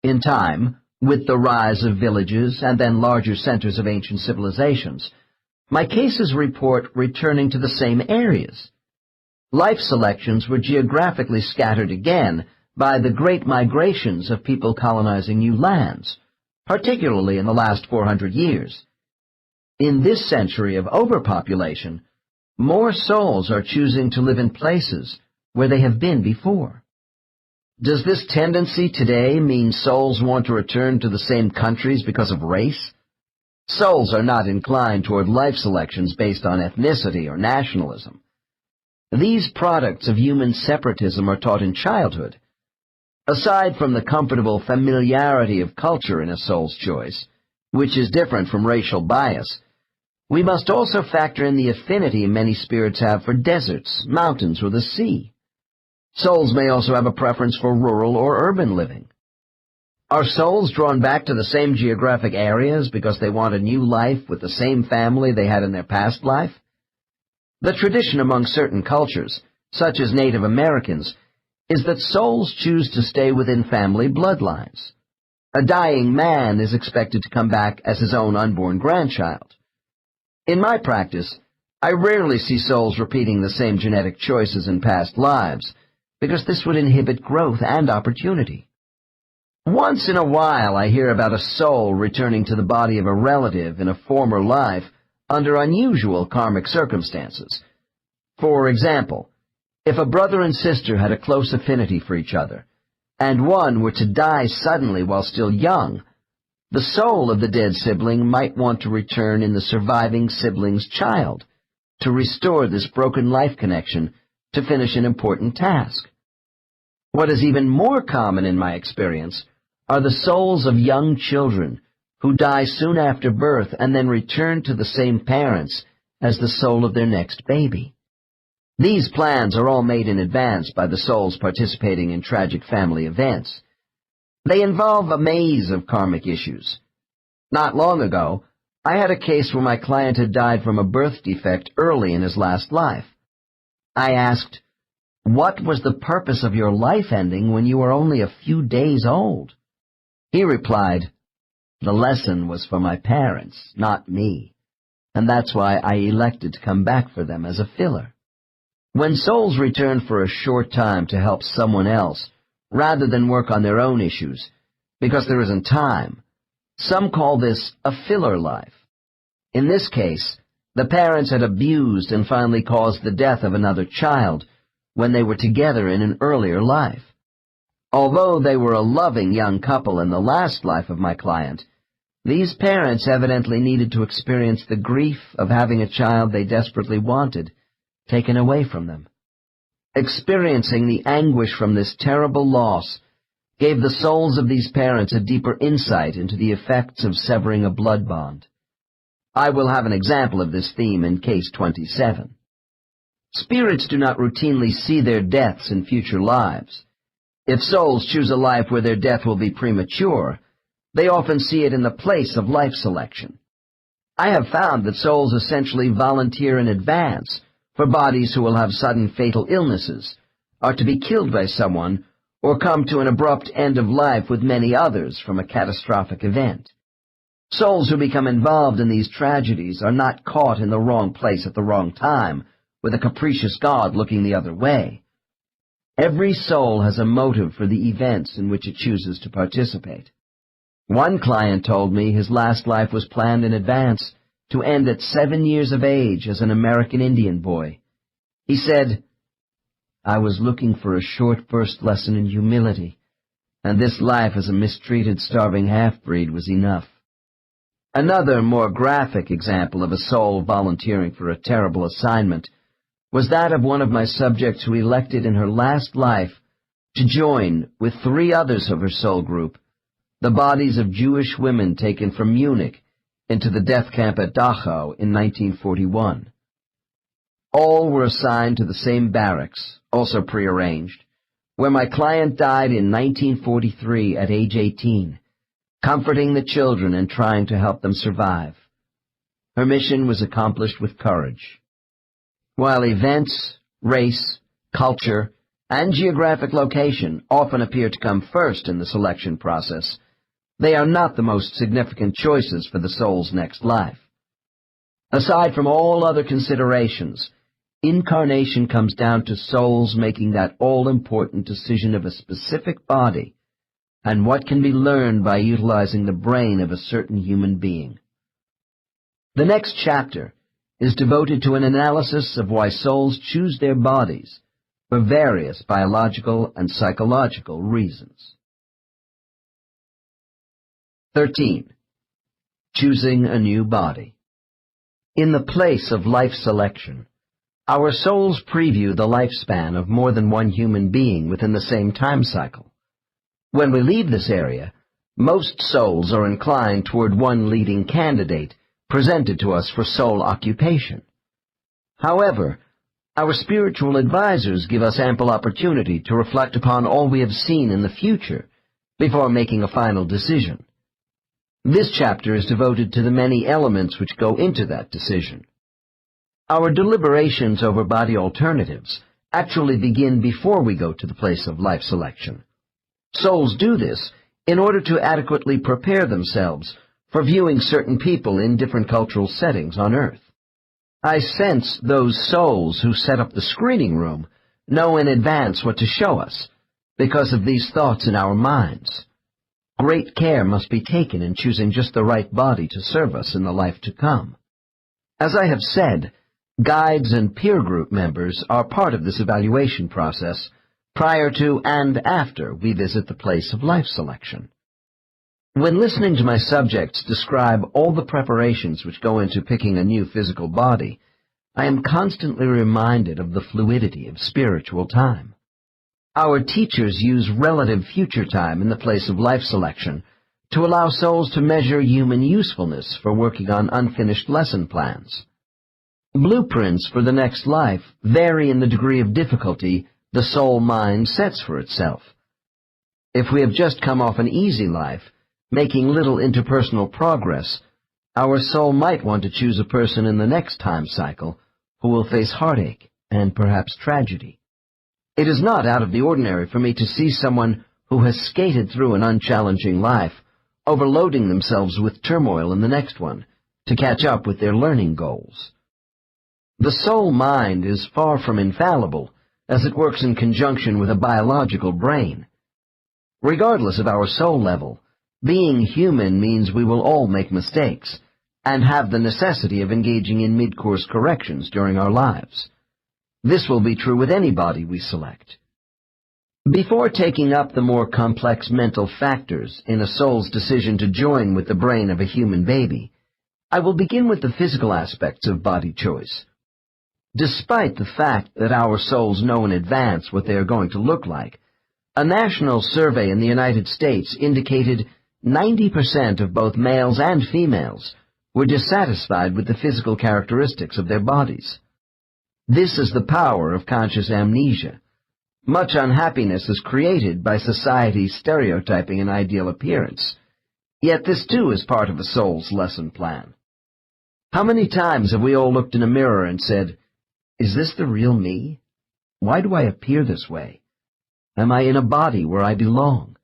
In time, with the rise of villages and then larger centers of ancient civilizations, my cases report returning to the same areas. Life selections were geographically scattered again by the great migrations of people colonizing new lands, particularly in the last 400 years. In this century of overpopulation, more souls are choosing to live in places where they have been before. Does this tendency today mean souls want to return to the same countries because of race? Souls are not inclined toward life selections based on ethnicity or nationalism. These products of human separatism are taught in childhood. Aside from the comfortable familiarity of culture in a soul's choice, which is different from racial bias, we must also factor in the affinity many spirits have for deserts, mountains, or the sea. Souls may also have a preference for rural or urban living. Are souls drawn back to the same geographic areas because they want a new life with the same family they had in their past life? The tradition among certain cultures, such as Native Americans, is that souls choose to stay within family bloodlines. A dying man is expected to come back as his own unborn grandchild. In my practice, I rarely see souls repeating the same genetic choices in past lives, because this would inhibit growth and opportunity. Once in a while I hear about a soul returning to the body of a relative in a former life under unusual karmic circumstances. For example, if a brother and sister had a close affinity for each other, and one were to die suddenly while still young, the soul of the dead sibling might want to return in the surviving sibling's child to restore this broken life connection to finish an important task. What is even more common in my experience are the souls of young children who die soon after birth and then return to the same parents as the soul of their next baby. These plans are all made in advance by the souls participating in tragic family events. They involve a maze of karmic issues. Not long ago, I had a case where my client had died from a birth defect early in his last life. I asked, "What was the purpose of your life ending when you were only a few days old?" He replied, "The lesson was for my parents, not me, and that's why I elected to come back for them as a filler." When souls return for a short time to help someone else, rather than work on their own issues, because there isn't time, some call this a filler life. In this case, the parents had abused and finally caused the death of another child when they were together in an earlier life. Although they were a loving young couple in the last life of my client, these parents evidently needed to experience the grief of having a child they desperately wanted taken away from them. Experiencing the anguish from this terrible loss gave the souls of these parents a deeper insight into the effects of severing a blood bond. I will have an example of this theme in Case 27. Spirits do not routinely see their deaths in future lives. If souls choose a life where their death will be premature, they often see it in the place of life selection. I have found that souls essentially volunteer in advance for bodies who will have sudden fatal illnesses, are to be killed by someone, or come to an abrupt end of life with many others from a catastrophic event. Souls who become involved in these tragedies are not caught in the wrong place at the wrong time, with a capricious God looking the other way. Every soul has a motive for the events in which it chooses to participate. One client told me his last life was planned in advance to end at 7 years of age as an American Indian boy. He said, "I was looking for a short burst lesson in humility, and this life as a mistreated, starving half-breed was enough." Another, more graphic example of a soul volunteering for a terrible assignment was that of one of my subjects who elected in her last life to join, with 3 others of her soul group, the bodies of Jewish women taken from Munich into the death camp at Dachau in 1941. All were assigned to the same barracks, also prearranged, where my client died in 1943 at age 18, comforting the children and trying to help them survive. Her mission was accomplished with courage. While events, race, culture, and geographic location often appear to come first in the selection process, they are not the most significant choices for the soul's next life. Aside from all other considerations, incarnation comes down to souls making that all-important decision of a specific body and what can be learned by utilizing the brain of a certain human being. The next chapter is devoted to an analysis of why souls choose their bodies for various biological and psychological reasons. 13. Choosing a new body. In the place of life selection, our souls preview the lifespan of more than one human being within the same time cycle. When we leave this area, most souls are inclined toward one leading candidate presented to us for soul occupation. However, our spiritual advisors give us ample opportunity to reflect upon all we have seen in the future before making a final decision. This chapter is devoted to the many elements which go into that decision. Our deliberations over body alternatives actually begin before we go to the place of life selection. Souls do this in order to adequately prepare themselves for viewing certain people in different cultural settings on Earth. I sense those souls who set up the screening room know in advance what to show us because of these thoughts in our minds. Great care must be taken in choosing just the right body to serve us in the life to come. As I have said, guides and peer group members are part of this evaluation process, prior to and after we visit the place of life selection. When listening to my subjects describe all the preparations which go into picking a new physical body, I am constantly reminded of the fluidity of spiritual time. Our teachers use relative future time in the place of life selection to allow souls to measure human usefulness for working on unfinished lesson plans. Blueprints for the next life vary in the degree of difficulty the soul mind sets for itself. If we have just come off an easy life, making little interpersonal progress, our soul might want to choose a person in the next time cycle who will face heartache and perhaps tragedy. It is not out of the ordinary for me to see someone who has skated through an unchallenging life, overloading themselves with turmoil in the next one, to catch up with their learning goals. The soul mind is far from infallible, as it works in conjunction with a biological brain. Regardless of our soul level, being human means we will all make mistakes, and have the necessity of engaging in mid-course corrections during our lives. This will be true with any body we select. Before taking up the more complex mental factors in a soul's decision to join with the brain of a human baby, I will begin with the physical aspects of body choice. Despite the fact that our souls know in advance what they are going to look like, a national survey in the United States indicated 90% of both males and females were dissatisfied with the physical characteristics of their bodies. This is the power of conscious amnesia. Much unhappiness is created by society stereotyping an ideal appearance, yet this too is part of a soul's lesson plan. How many times have we all looked in a mirror and said, "Is this the real me? Why do I appear this way? Am I in a body where I belong?"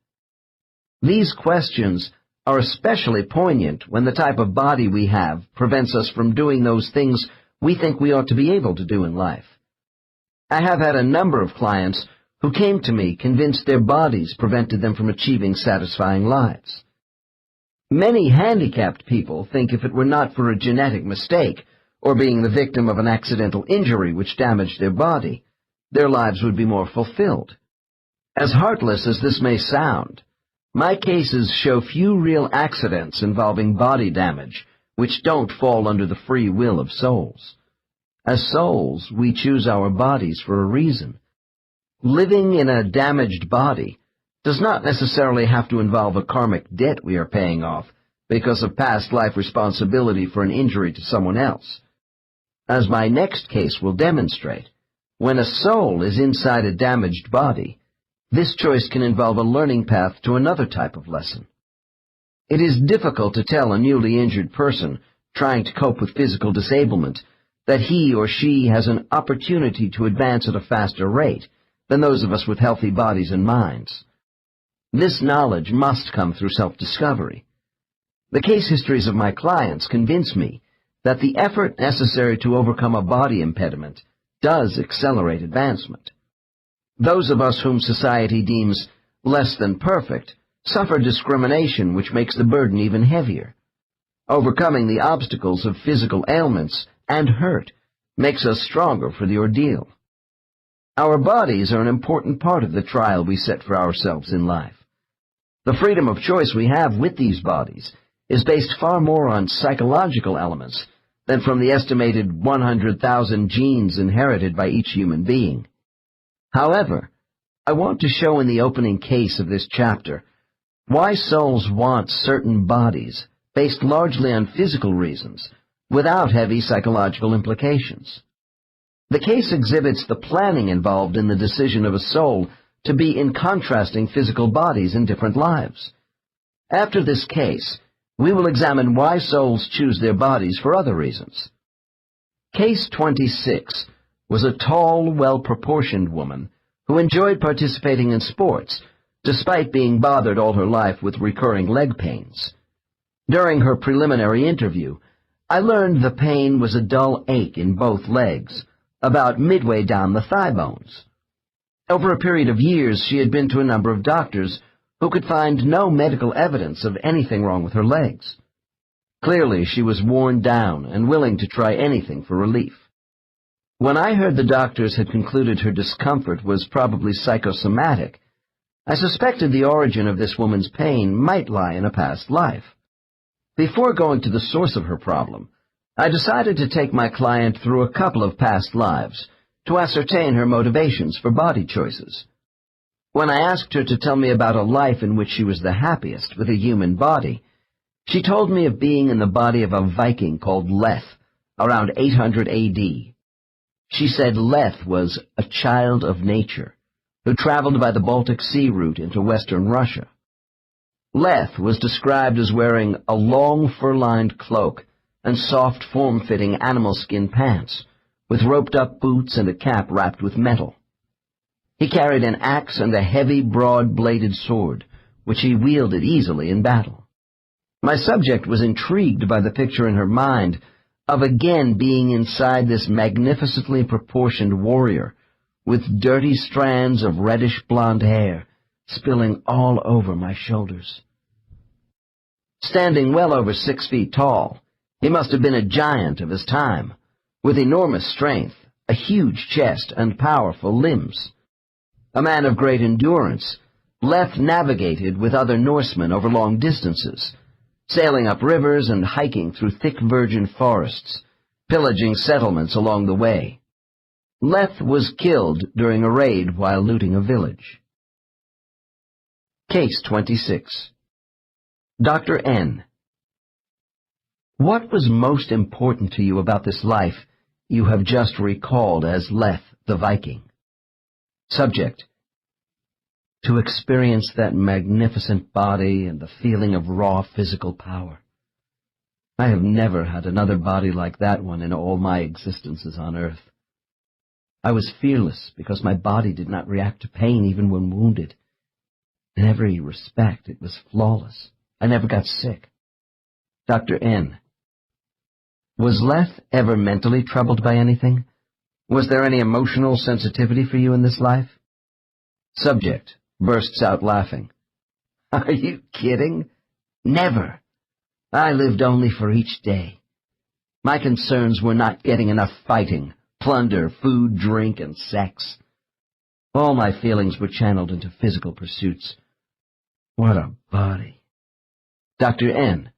These questions are especially poignant when the type of body we have prevents us from doing those things we think we ought to be able to do in life. I have had a number of clients who came to me convinced their bodies prevented them from achieving satisfying lives. Many handicapped people think if it were not for a genetic mistake or being the victim of an accidental injury which damaged their body, their lives would be more fulfilled. As heartless as this may sound, my cases show few real accidents involving body damage which don't fall under the free will of souls. As souls, we choose our bodies for a reason. Living in a damaged body does not necessarily have to involve a karmic debt we are paying off because of past life responsibility for an injury to someone else. As my next case will demonstrate, when a soul is inside a damaged body, this choice can involve a learning path to another type of lesson. It is difficult to tell a newly injured person trying to cope with physical disablement that he or she has an opportunity to advance at a faster rate than those of us with healthy bodies and minds. This knowledge must come through self-discovery. The case histories of my clients convince me that the effort necessary to overcome a body impediment does accelerate advancement. Those of us whom society deems less than perfect suffer discrimination which makes the burden even heavier. Overcoming the obstacles of physical ailments and hurt makes us stronger for the ordeal. Our bodies are an important part of the trial we set for ourselves in life. The freedom of choice we have with these bodies is based far more on psychological elements than from the estimated 100,000 genes inherited by each human being. However, I want to show in the opening case of this chapter why souls want certain bodies based largely on physical reasons without heavy psychological implications. The case exhibits the planning involved in the decision of a soul to be in contrasting physical bodies in different lives. After this case, we will examine why souls choose their bodies for other reasons. Case 26 was a tall, well-proportioned woman who enjoyed participating in sports, despite being bothered all her life with recurring leg pains. During her preliminary interview, I learned the pain was a dull ache in both legs, about midway down the thigh bones. Over a period of years, she had been to a number of doctors who could find no medical evidence of anything wrong with her legs. Clearly, she was worn down and willing to try anything for relief. When I heard the doctors had concluded her discomfort was probably psychosomatic, I suspected the origin of this woman's pain might lie in a past life. Before going to the source of her problem, I decided to take my client through a couple of past lives to ascertain her motivations for body choices. When I asked her to tell me about a life in which she was the happiest with a human body, she told me of being in the body of a Viking called Leth, around 800 A.D. She said Leth was a child of nature who traveled by the Baltic Sea route into western Russia. Leth was described as wearing a long fur-lined cloak and soft form-fitting animal skin pants, with roped-up boots and a cap wrapped with metal. He carried an axe and a heavy, broad-bladed sword, which he wielded easily in battle. My subject was intrigued by the picture in her mind of again being inside this magnificently proportioned warrior, with dirty strands of reddish-blonde hair spilling all over my shoulders. Standing well over 6 feet tall, he must have been a giant of his time, with enormous strength, a huge chest, and powerful limbs. A man of great endurance, Leth navigated with other Norsemen over long distances, sailing up rivers and hiking through thick virgin forests, pillaging settlements along the way. Leth was killed during a raid while looting a village. Case 26. Dr. N. What was most important to you about this life you have just recalled as Leth the Viking? Subject: to experience that magnificent body and the feeling of raw physical power. I have never had another body like that one in all my existences on earth. I was fearless because my body did not react to pain even when wounded. In every respect, it was flawless. I never got sick. Dr. N. Was Leth ever mentally troubled by anything? Was there any emotional sensitivity for you in this life? Subject bursts out laughing. Are you kidding? Never. I lived only for each day. My concerns were not getting enough fighting, plunder, food, drink, and sex. All my feelings were channeled into physical pursuits. What a body. Dr. N.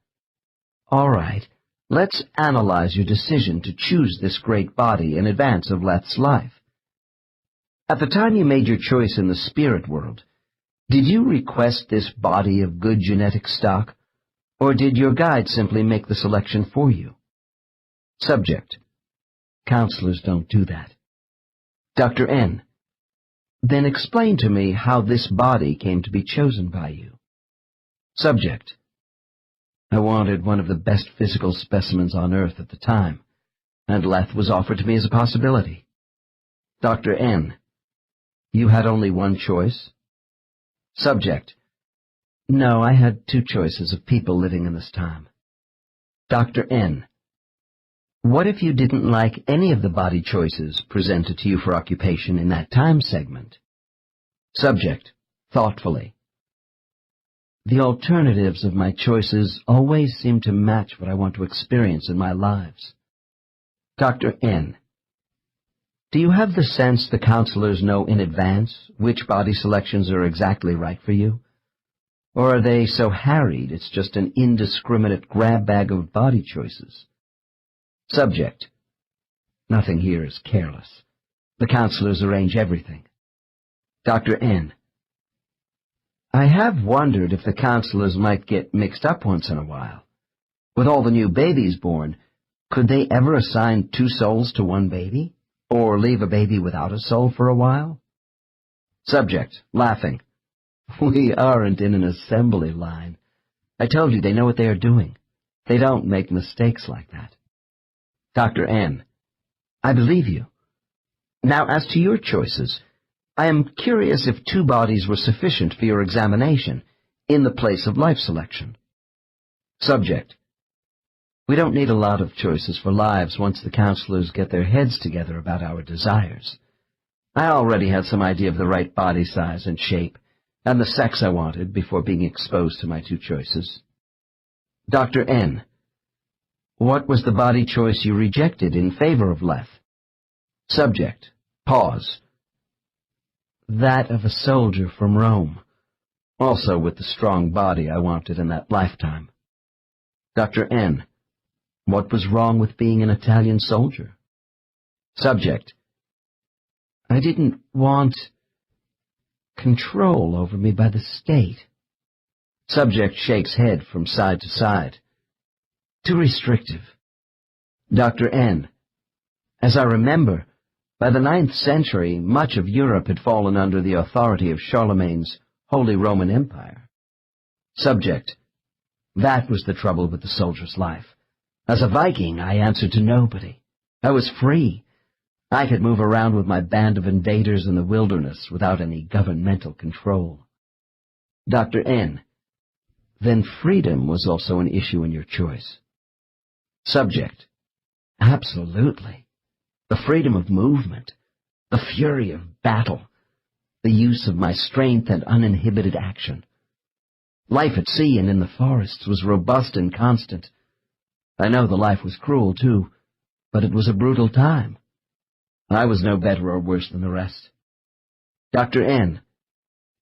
All right, let's analyze your decision to choose this great body in advance of Leth's life. At the time you made your choice in the spirit world, did you request this body of good genetic stock, or did your guide simply make the selection for you? Subject: counselors don't do that. Dr. N. Then explain to me how this body came to be chosen by you. Subject: I wanted one of the best physical specimens on earth at the time, and Leth was offered to me as a possibility. Dr. N. You had only one choice? Subject: No, I had two choices of people living in this time. Dr. N. What if you didn't like any of the body choices presented to you for occupation in that time segment? Subject, thoughtfully. The alternatives of my choices always seem to match what I want to experience in my lives. Dr. N. Do you have the sense the counselors know in advance which body selections are exactly right for you? Or are they so harried it's just an indiscriminate grab bag of body choices? Subject: Nothing here is careless. The counselors arrange everything. Dr. N. I have wondered if the counselors might get mixed up once in a while. With all the new babies born, could they ever assign 2 souls to one baby? Or leave a baby without a soul for a while? Subject, laughing. We aren't in an assembly line. I told you they know what they are doing. They don't make mistakes like that. Dr. N. I believe you. Now, as to your choices, I am curious if 2 bodies were sufficient for your examination in the place of life selection. Subject: We don't need a lot of choices for lives once the counselors get their heads together about our desires. I already had some idea of the right body size and shape, and the sex I wanted before being exposed to my 2 choices. Dr. N. What was the body choice you rejected in favor of Leth? Subject. Pause. That of a soldier from Rome, also with the strong body I wanted in that lifetime. Dr. N. What was wrong with being an Italian soldier? Subject. I didn't want control over me by the state. Subject shakes head from side to side. Too restrictive. Dr. N. As I remember, by the 9th century, much of Europe had fallen under the authority of Charlemagne's Holy Roman Empire. Subject. That was the trouble with the soldier's life. As a Viking, I answered to nobody. I was free. I could move around with my band of invaders in the wilderness without any governmental control. Dr. N. Then freedom was also an issue in your choice. Subject. Absolutely. The freedom of movement, the fury of battle, the use of my strength and uninhibited action. Life at sea and in the forests was robust and constant. I know the life was cruel, too, but it was a brutal time. I was no better or worse than the rest. Dr. N.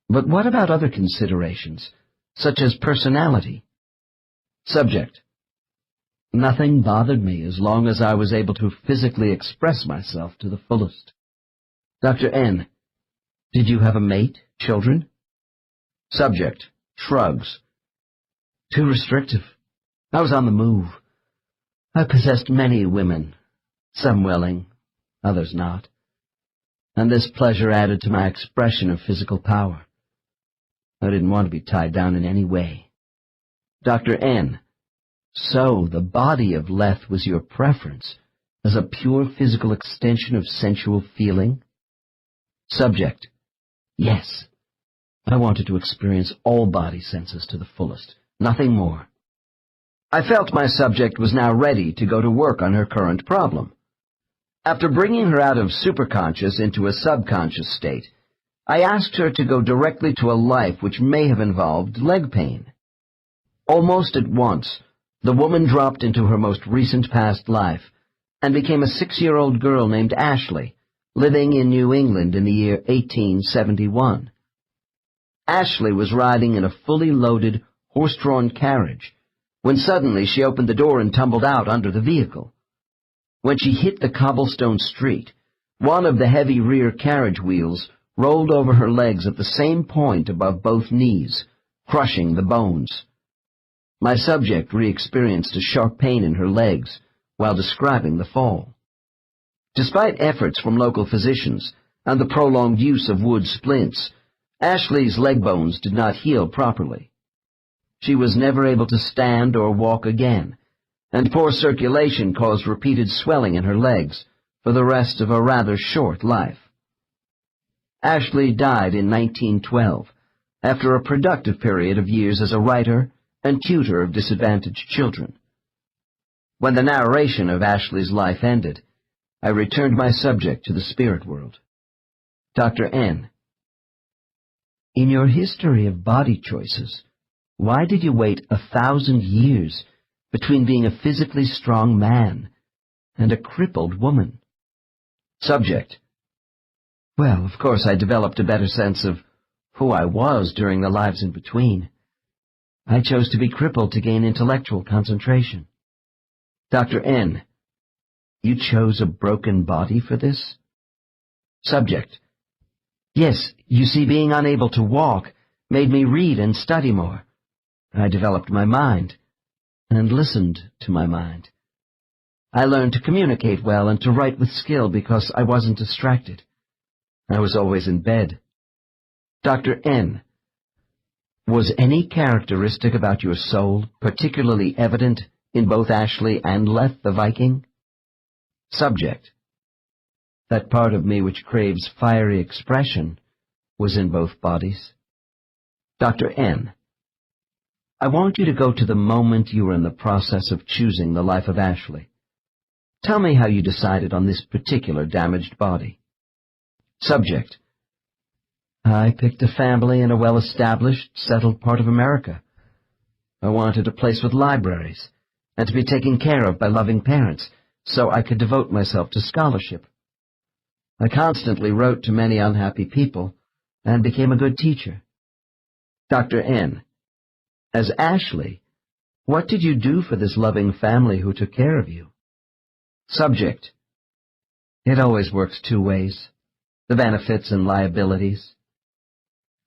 But what about other considerations, such as personality? Subject. Nothing bothered me as long as I was able to physically express myself to the fullest. Dr. N. Did you have a mate, children? Subject. Shrugs. Too restrictive. I was on the move. I possessed many women, some willing, others not, and this pleasure added to my expression of physical power. I didn't want to be tied down in any way. Dr. N. So the body of Leth was your preference, as a pure physical extension of sensual feeling? Subject. Yes. I wanted to experience all body senses to the fullest, nothing more. I felt my subject was now ready to go to work on her current problem. After bringing her out of superconscious into a subconscious state, I asked her to go directly to a life which may have involved leg pain. Almost at once, the woman dropped into her most recent past life and became a 6-year-old girl named Ashley, living in New England in the year 1871. Ashley was riding in a fully loaded, horse-drawn carriage when suddenly she opened the door and tumbled out under the vehicle. When she hit the cobblestone street, one of the heavy rear carriage wheels rolled over her legs at the same point above both knees, crushing the bones. My subject re-experienced a sharp pain in her legs while describing the fall. Despite efforts from local physicians and the prolonged use of wood splints, Ashley's leg bones did not heal properly. She was never able to stand or walk again, and poor circulation caused repeated swelling in her legs for the rest of a rather short life. Ashley died in 1912, after a productive period of years as a writer and tutor of disadvantaged children. When the narration of Ashley's life ended, I returned my subject to the spirit world. Dr. N. In your history of body choices, why did you wait 1,000 years between being a physically strong man and a crippled woman? Subject. Well, of course I developed a better sense of who I was during the lives in between. I chose to be crippled to gain intellectual concentration. Dr. N. You chose a broken body for this? Subject. Yes, you see, being unable to walk made me read and study more. I developed my mind and listened to my mind. I learned to communicate well and to write with skill because I wasn't distracted. I was always in bed. Dr. N. Was any characteristic about your soul particularly evident in both Ashley and Leth the Viking? Subject. That part of me which craves fiery expression was in both bodies. Dr. N. I want you to go to the moment you were in the process of choosing the life of Ashley. Tell me how you decided on this particular damaged body. Subject. I picked a family in a well-established, settled part of America. I wanted a place with libraries, and to be taken care of by loving parents, so I could devote myself to scholarship. I constantly wrote to many unhappy people and became a good teacher. Dr. N. As Ashley, what did you do for this loving family who took care of you? Subject. It always works two ways, the benefits and liabilities.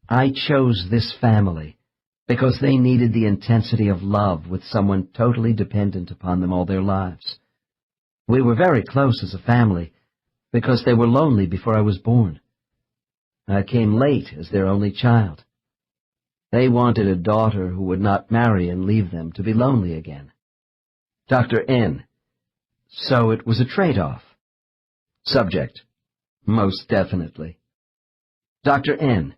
I chose this family because they needed the intensity of love with someone totally dependent upon them all their lives. We were very close as a family because they were lonely before I was born. I came late as their only child. They wanted a daughter who would not marry and leave them to be lonely again. Dr. N. So it was a trade-off. Subject. Most definitely. Dr. N.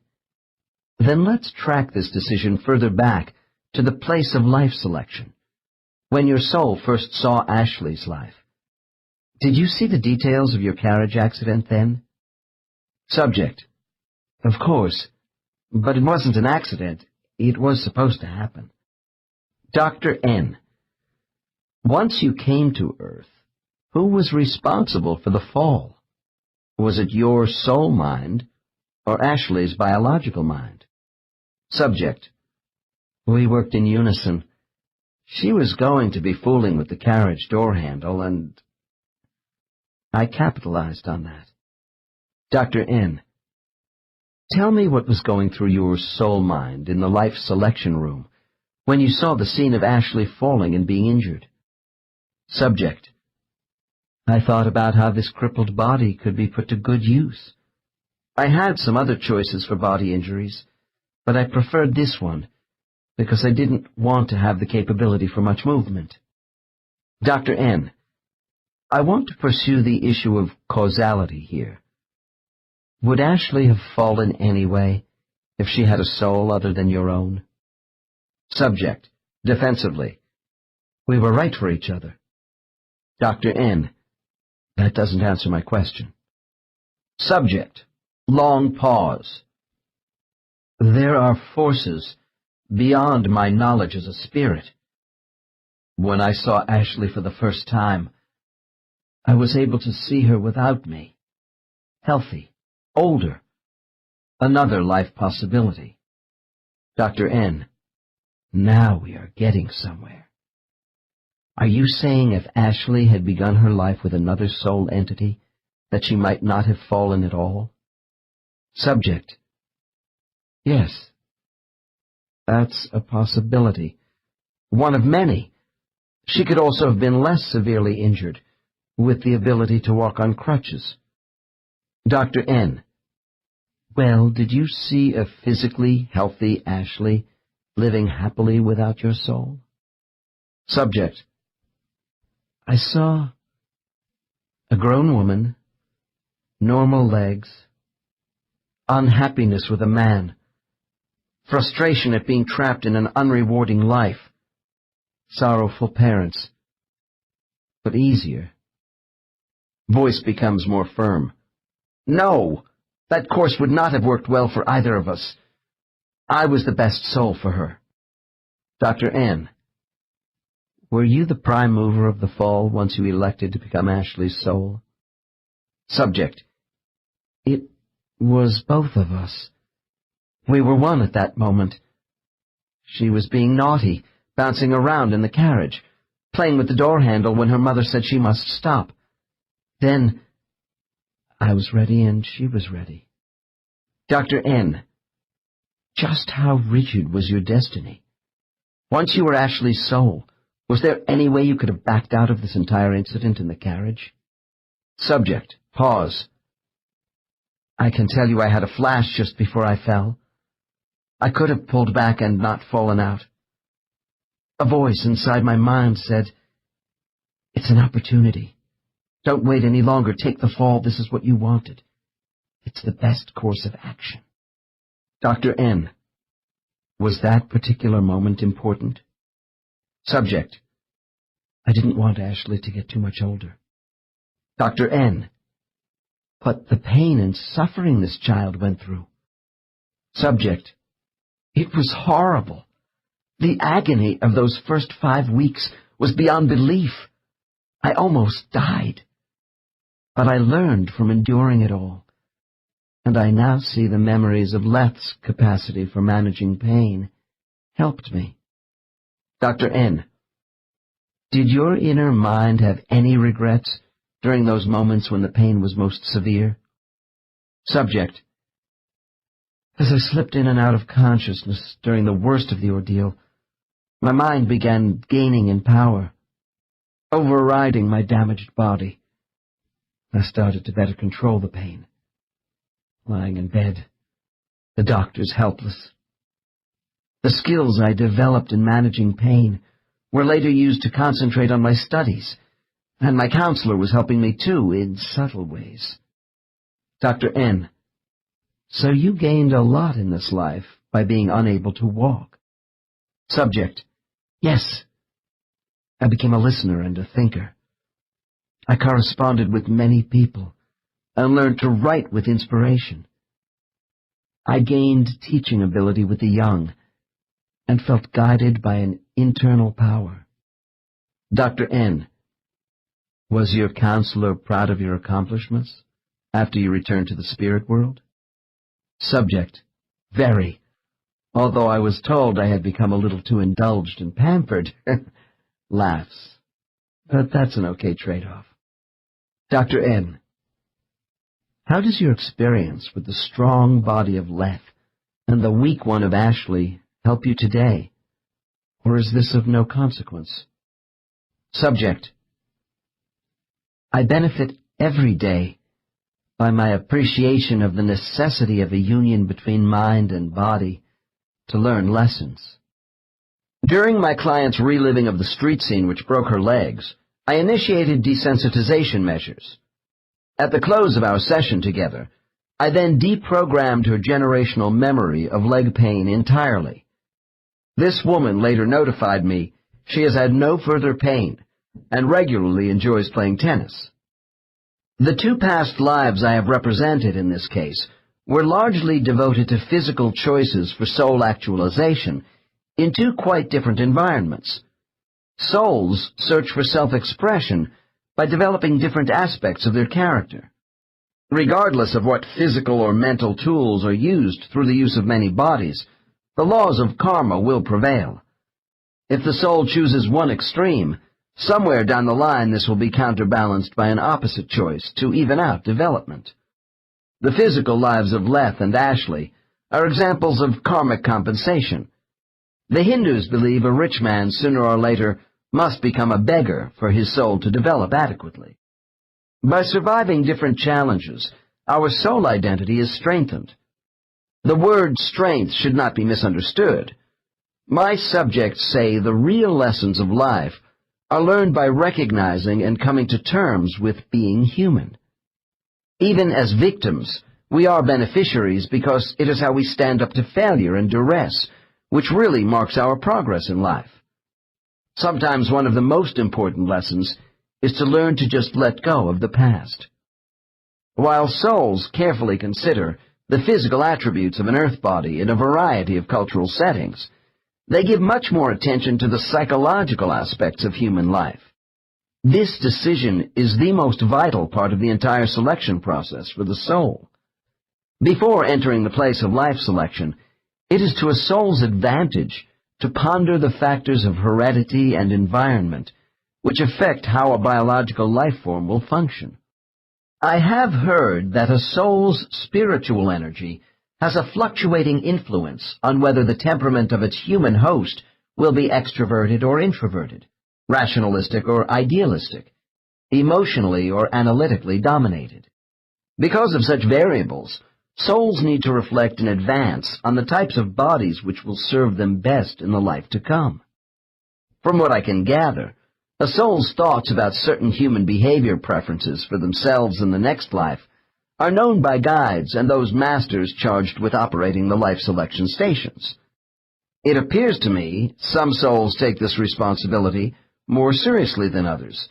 Then let's track this decision further back to the place of life selection, when your soul first saw Ashley's life. Did you see the details of your carriage accident then? Subject. Of course, but it wasn't an accident. It was supposed to happen. Dr. N. Once you came to Earth, who was responsible for the fall? Was it your soul mind or Ashley's biological mind? Subject. We worked in unison. She was going to be fooling with the carriage door handle, and I capitalized on that. Dr. N. Tell me what was going through your soul mind in the life selection room when you saw the scene of Ashley falling and being injured. Subject. I thought about how this crippled body could be put to good use. I had some other choices for body injuries, but I preferred this one because I didn't want to have the capability for much movement. Dr. N. I want to pursue the issue of causality here. Would Ashley have fallen anyway if she had a soul other than your own? Subject. Defensively. We were right for each other. Dr. N. That doesn't answer my question. Subject. Long pause. There are forces beyond my knowledge as a spirit. When I saw Ashley for the first time, I was able to see her without me, healthy, older, another life possibility. Dr. N. Now we are getting somewhere. Are you saying if Ashley had begun her life with another soul entity, that she might not have fallen at all? Subject. Yes. That's a possibility. One of many. She could also have been less severely injured, with the ability to walk on crutches. Dr. N. Well, did you see a physically healthy Ashley living happily without your soul? Subject. I saw a grown woman, normal legs, unhappiness with a man, frustration at being trapped in an unrewarding life, sorrowful parents, but easier. Voice becomes more firm. No, that course would not have worked well for either of us. I was the best soul for her. Dr. N. Were you the prime mover of the fall once you elected to become Ashley's soul? Subject. It was both of us. We were one at that moment. She was being naughty, bouncing around in the carriage, playing with the door handle when her mother said she must stop. Then I was ready and she was ready. Dr. N. Just how rigid was your destiny? Once you were Ashley's soul, was there any way you could have backed out of this entire incident in the carriage? Subject. Pause. I can tell you I had a flash just before I fell. I could have pulled back and not fallen out. A voice inside my mind said, "It's an opportunity. Don't wait any longer. Take the fall. This is what you wanted. It's the best course of action." Dr. N. Was that particular moment important? Subject. I didn't want Ashley to get too much older. Dr. N. But the pain and suffering this child went through. Subject. It was horrible. The agony of those first 5 weeks was beyond belief. I almost died. But I learned from enduring it all, and I now see the memories of Leth's capacity for managing pain helped me. Dr. N., did your inner mind have any regrets during those moments when the pain was most severe? Subject: as I slipped in and out of consciousness during the worst of the ordeal, my mind began gaining in power, overriding my damaged body. I started to better control the pain. Lying in bed, the doctors helpless. The skills I developed in managing pain were later used to concentrate on my studies, and my counselor was helping me too, in subtle ways. Dr. N., so you gained a lot in this life by being unable to walk. Subject: yes. I became a listener and a thinker. I corresponded with many people and learned to write with inspiration. I gained teaching ability with the young and felt guided by an internal power. Dr. N., was your counselor proud of your accomplishments after you returned to the spirit world? Subject: very, although I was told I had become a little too indulged and pampered. Laughs. But that's an okay trade-off. Dr. N., how does your experience with the strong body of Leth and the weak one of Ashley help you today? Or is this of no consequence? Subject: I benefit every day by my appreciation of the necessity of a union between mind and body to learn lessons. During my client's reliving of the street scene which broke her legs, I initiated desensitization measures. At the close of our session together, I then deprogrammed her generational memory of leg pain entirely. This woman later notified me she has had no further pain and regularly enjoys playing tennis. The two past lives I have represented in this case were largely devoted to physical choices for soul actualization in two quite different environments. Souls search for self-expression by developing different aspects of their character. Regardless of what physical or mental tools are used through the use of many bodies, the laws of karma will prevail. If the soul chooses one extreme, somewhere down the line this will be counterbalanced by an opposite choice to even out development. The physical lives of Leth and Ashley are examples of karmic compensation. The Hindus believe a rich man sooner or later must become a beggar for his soul to develop adequately. By surviving different challenges, our soul identity is strengthened. The word strength should not be misunderstood. My subjects say the real lessons of life are learned by recognizing and coming to terms with being human. Even as victims, we are beneficiaries because it is how we stand up to failure and duress, which really marks our progress in life. Sometimes one of the most important lessons is to learn to just let go of the past. While souls carefully consider the physical attributes of an earth body in a variety of cultural settings, they give much more attention to the psychological aspects of human life. This decision is the most vital part of the entire selection process for the soul. Before entering the place of life selection, it is to a soul's advantage to ponder the factors of heredity and environment which affect how a biological life form will function. I have heard that a soul's spiritual energy has a fluctuating influence on whether the temperament of its human host will be extroverted or introverted, rationalistic or idealistic, emotionally or analytically dominated. Because of such variables, souls need to reflect in advance on the types of bodies which will serve them best in the life to come. From what I can gather, a soul's thoughts about certain human behavior preferences for themselves in the next life are known by guides and those masters charged with operating the life selection stations. It appears to me some souls take this responsibility more seriously than others.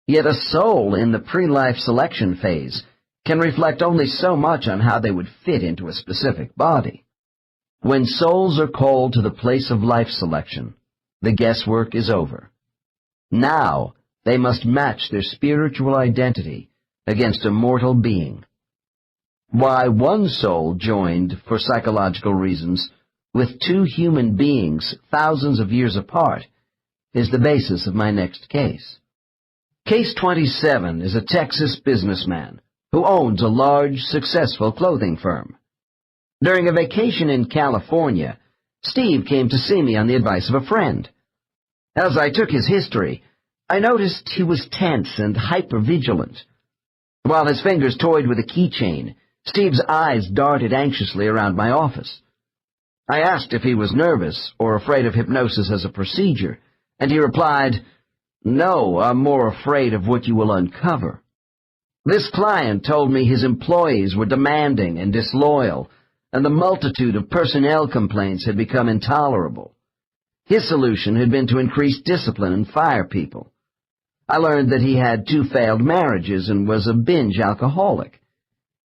Yet a soul in the pre-life selection phase can reflect only so much on how they would fit into a specific body. When souls are called to the place of life selection, the guesswork is over. Now they must match their spiritual identity against a mortal being. Why one soul joined, for psychological reasons, with two human beings thousands of years apart is the basis of my next case. Case 27 is a Texas businessman who owns a large, successful clothing firm. During a vacation in California, Steve came to see me on the advice of a friend. As I took his history, I noticed he was tense and hypervigilant. While his fingers toyed with a keychain, Steve's eyes darted anxiously around my office. I asked if he was nervous or afraid of hypnosis as a procedure, and he replied, "No, I'm more afraid of what you will uncover." This client told me his employees were demanding and disloyal, and the multitude of personnel complaints had become intolerable. His solution had been to increase discipline and fire people. I learned that he had 2 failed marriages and was a binge alcoholic.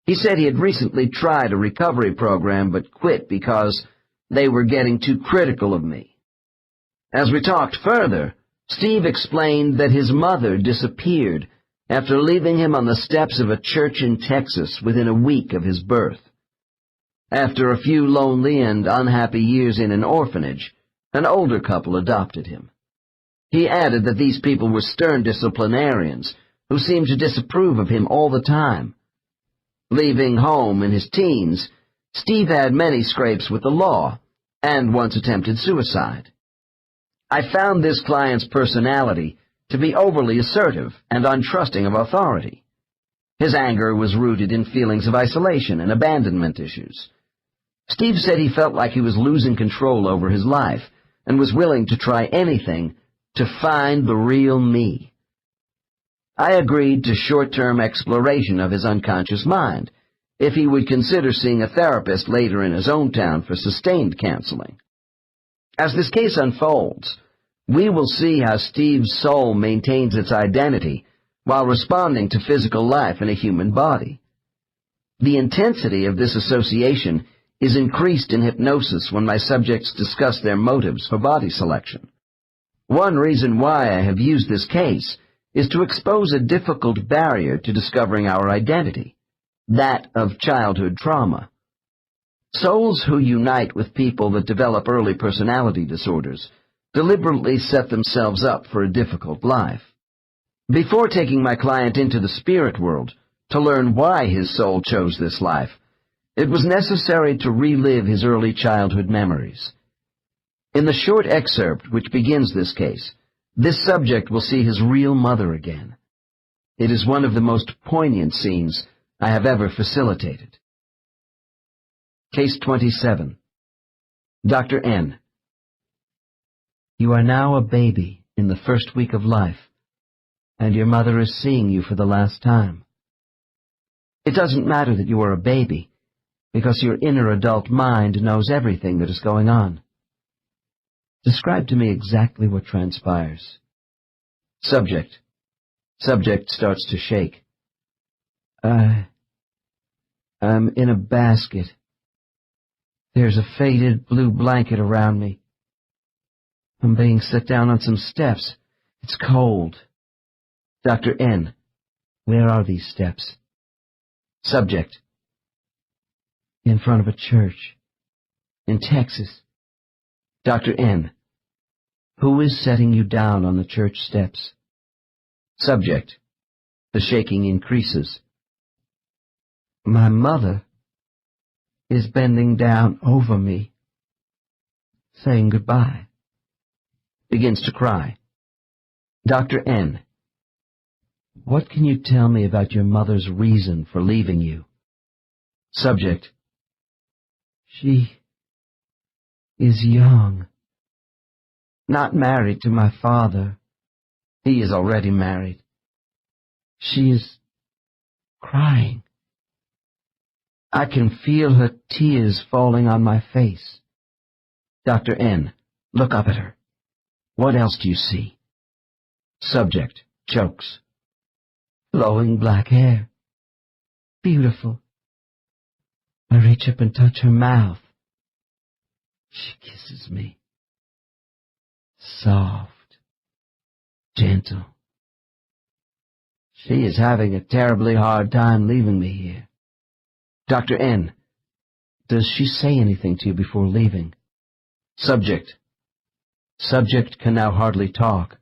He said he had recently tried a recovery program but quit because they were getting too critical of me. As we talked further, Steve explained that his mother disappeared after leaving him on the steps of a church in Texas within a week of his birth. After a few lonely and unhappy years in an orphanage, an older couple adopted him. He added that these people were stern disciplinarians who seemed to disapprove of him all the time. Leaving home in his teens, Steve had many scrapes with the law and once attempted suicide. I found this client's personality to be overly assertive and untrusting of authority. His anger was rooted in feelings of isolation and abandonment issues. Steve said he felt like he was losing control over his life and was willing to try anything to find the real me. I agreed to short-term exploration of his unconscious mind if he would consider seeing a therapist later in his own town for sustained counseling. As this case unfolds, we will see how Steve's soul maintains its identity while responding to physical life in a human body. The intensity of this association is increased in hypnosis when my subjects discuss their motives for body selection. One reason why I have used this case is to expose a difficult barrier to discovering our identity, that of childhood trauma. Souls who unite with people that develop early personality disorders deliberately set themselves up for a difficult life. Before taking my client into the spirit world to learn why his soul chose this life, it was necessary to relive his early childhood memories. In the short excerpt which begins this case, this subject will see his real mother again. It is one of the most poignant scenes I have ever facilitated. Case 27. Dr. N. You are now a baby in the first week of life, and your mother is seeing you for the last time. It doesn't matter that you are a baby, because your inner adult mind knows everything that is going on. Describe to me exactly what transpires. Subject. Subject starts to shake. I'm in a basket. There's a faded blue blanket around me. I'm being set down on some steps. It's cold. Dr. N. Where are these steps? Subject. In front of a church. In Texas. Dr. N. Who is setting you down on the church steps? Subject. The shaking increases. My mother is bending down over me, saying goodbye. Begins to cry. Dr. N. What can you tell me about your mother's reason for leaving you? Subject. She is young. Not married to my father. He is already married. She is crying. I can feel her tears falling on my face. Dr. N. Look up at her. What else do you see? Subject. Chokes. Flowing black hair. Beautiful. I reach up and touch her mouth. She kisses me. Soft. Gentle. She is having a terribly hard time leaving me here. Dr. N. Does she say anything to you before leaving? Subject. Subject can now hardly talk.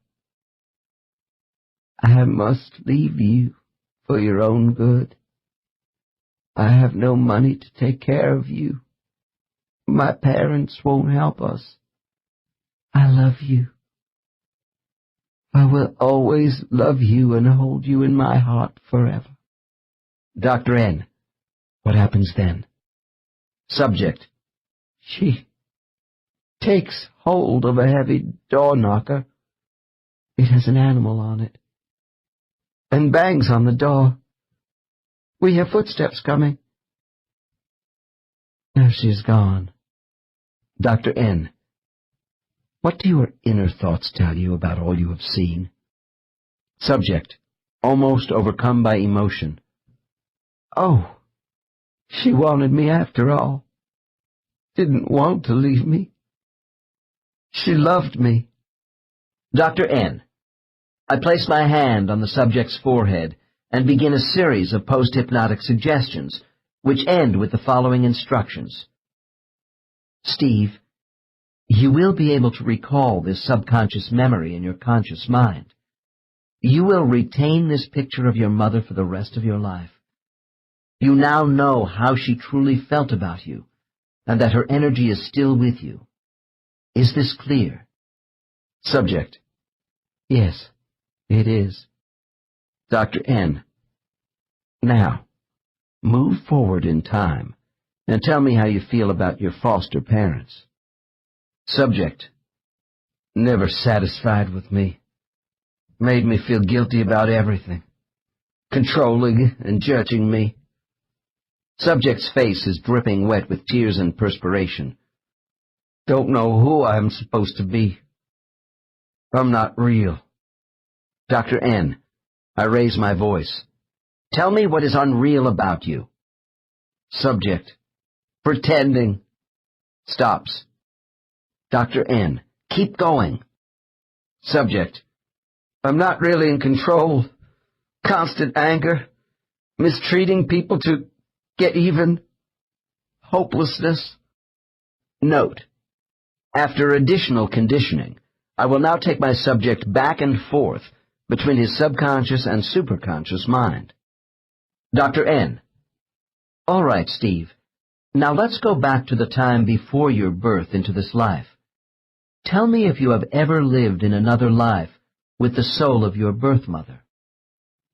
I must leave you for your own good. I have no money to take care of you. My parents won't help us. I love you. I will always love you and hold you in my heart forever. Dr. N. What happens then? Subject. She takes hold of a heavy door knocker. It has an animal on it. And bangs on the door. We hear footsteps coming. Now she is gone. Dr. N. What do your inner thoughts tell you about all you have seen? Subject, almost overcome by emotion. Oh, she wanted me after all. Didn't want to leave me. She loved me. Dr. N. I place my hand on the subject's forehead and begin a series of post-hypnotic suggestions, which end with the following instructions. Steve, you will be able to recall this subconscious memory in your conscious mind. You will retain this picture of your mother for the rest of your life. You now know how she truly felt about you, and that her energy is still with you. Is this clear? Subject. Yes, it is. Dr. N. Now, move forward in time and tell me how you feel about your foster parents. Subject. Never satisfied with me. Made me feel guilty about everything. Controlling and judging me. Subject's face is dripping wet with tears and perspiration. Don't know who I'm supposed to be. I'm not real. Dr. N. I raise my voice. Tell me what is unreal about you. Subject. Pretending. Stops. Dr. N. Keep going. Subject. I'm not really in control. Constant anger. Mistreating people to get even. Hopelessness. Note. After additional conditioning, I will now take my subject back and forth between his subconscious and superconscious mind. Dr. N. All right, Steve. Now let's go back to the time before your birth into this life. Tell me if you have ever lived in another life with the soul of your birth mother.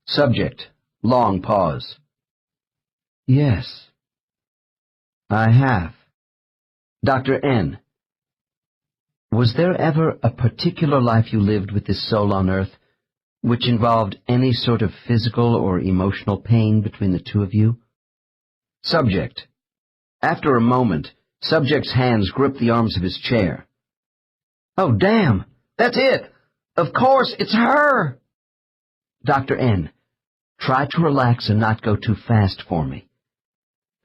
Subject. Long pause. Yes, I have. Dr. N. Was there ever a particular life you lived with this soul on Earth which involved any sort of physical or emotional pain between the two of you? Subject. After a moment, subject's hands grip the arms of his chair. Oh, damn! That's it! Of course, it's her! Dr. N. Try to relax and not go too fast for me.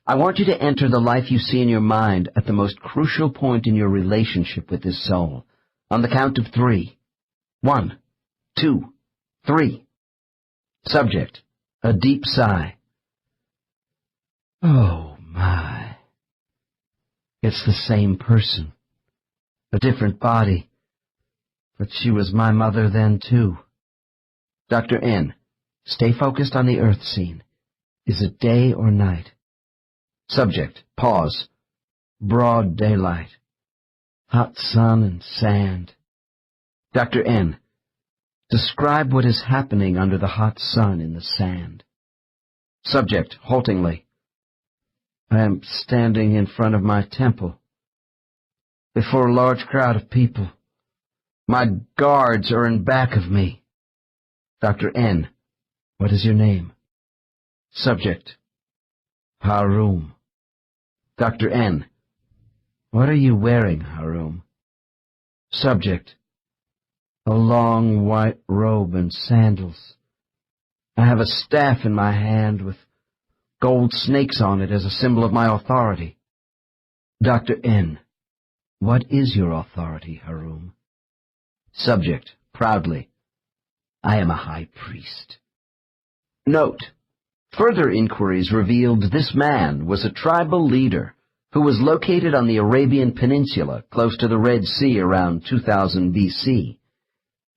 I want you to enter the life you see in your mind at the most crucial point in your relationship with this soul, on the count of 3. 1, 2, 3. Subject. A deep sigh. Oh, my. It's the same person. A different body. But she was my mother then, too. Dr. N. Stay focused on the Earth scene. Is it day or night? Subject. Pause. Broad daylight. Hot sun and sand. Dr. N. Describe what is happening under the hot sun in the sand. Subject. Haltingly. I am standing in front of my temple, before a large crowd of people. My guards are in back of me. Dr. N. What is your name? Subject. Harum. Dr. N. What are you wearing, Harum? Subject. A long white robe and sandals. I have a staff in my hand with gold snakes on it as a symbol of my authority. Dr. N. What is your authority, Harum? Subject. Proudly. I am a high priest. Note: further inquiries revealed this man was a tribal leader who was located on the Arabian Peninsula close to the Red Sea around 2000 BC.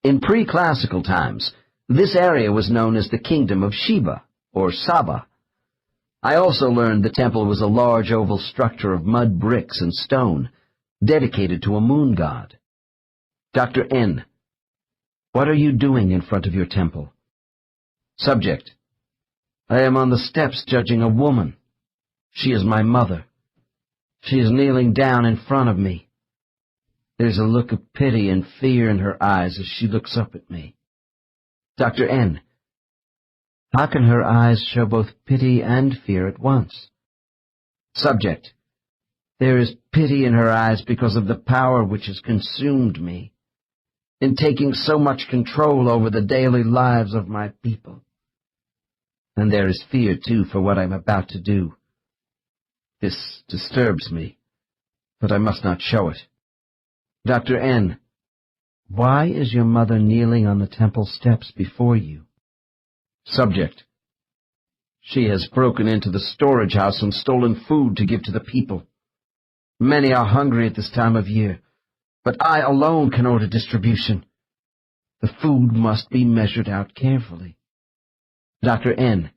In pre-classical times, this area was known as the Kingdom of Sheba, or Saba. I also learned the temple was a large oval structure of mud bricks and stone, dedicated to a moon god. Dr. N. What are you doing in front of your temple? Subject: I am on the steps judging a woman. She is my mother. She is kneeling down in front of me. There's a look of pity and fear in her eyes as she looks up at me. Dr. N. How can her eyes show both pity and fear at once? Subject: There is pity in her eyes because of the power which has consumed me, in taking so much control over the daily lives of my people. And there is fear, too, for what I am about to do. This disturbs me, but I must not show it. Dr. N. Why is your mother kneeling on the temple steps before you? Subject: She has broken into the storage house and stolen food to give to the people. Many are hungry at this time of year, but I alone can order distribution. The food must be measured out carefully. Dr. N.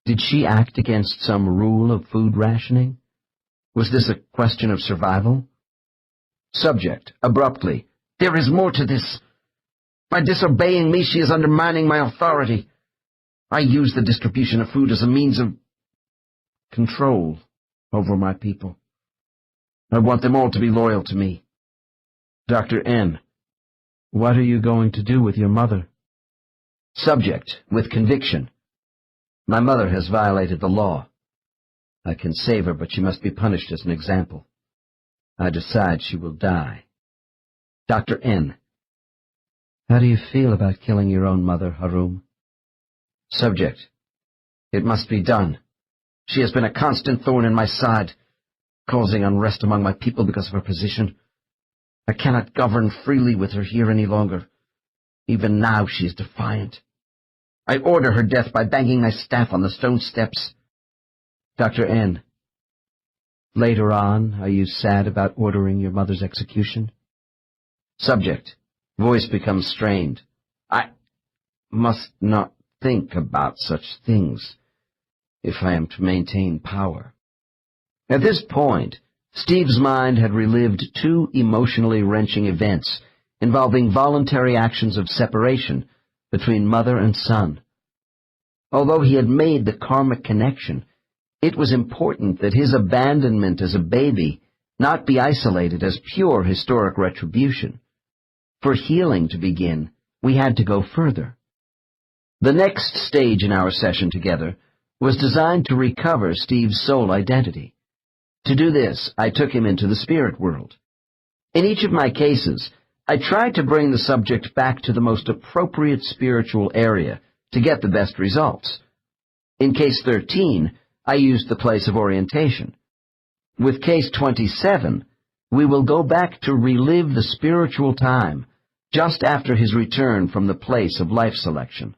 Did she act against some rule of food rationing? Was this a question of survival? Subject, abruptly: There is more to this. By disobeying me, she is undermining my authority. I use the distribution of food as a means of control over my people. I want them all to be loyal to me. Dr. N. What are you going to do with your mother? Subject, with conviction: My mother has violated the law. I can save her, but she must be punished as an example. I decide she will die. Dr. N. How do you feel about killing your own mother, Harum? Subject: It must be done. She has been a constant thorn in my side, causing unrest among my people because of her position. I cannot govern freely with her here any longer. Even now she is defiant. I order her death by banging my staff on the stone steps. Dr. N. Later on, are you sad about ordering your mother's execution? Subject, voice becomes strained: I must not think about such things if I am to maintain power. At this point, Steve's mind had relived two emotionally wrenching events involving voluntary actions of separation between mother and son. Although he had made the karmic connection, it was important that his abandonment as a baby not be isolated as pure historic retribution. For healing to begin, we had to go further. The next stage in our session together was designed to recover Steve's soul identity. To do this, I took him into the spirit world. In each of my cases, I tried to bring the subject back to the most appropriate spiritual area to get the best results. In case 13, I used the place of orientation. With case 27, we will go back to relive the spiritual time just after his return from the place of life selection.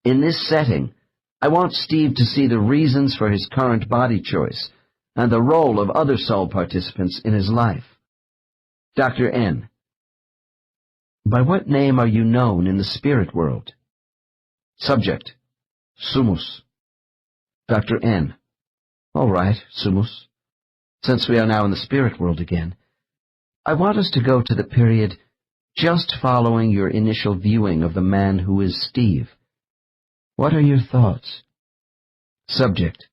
In this setting, I want Steve to see the reasons for his current body choice and the role of other soul participants in his life. Dr. N. By what name are you known in the spirit world? Subject, Sumus. Dr. N. All right, Sumus. Since we are now in the spirit world again, I want us to go to the period just following your initial viewing of the man who is Steve. What are your thoughts? Subject,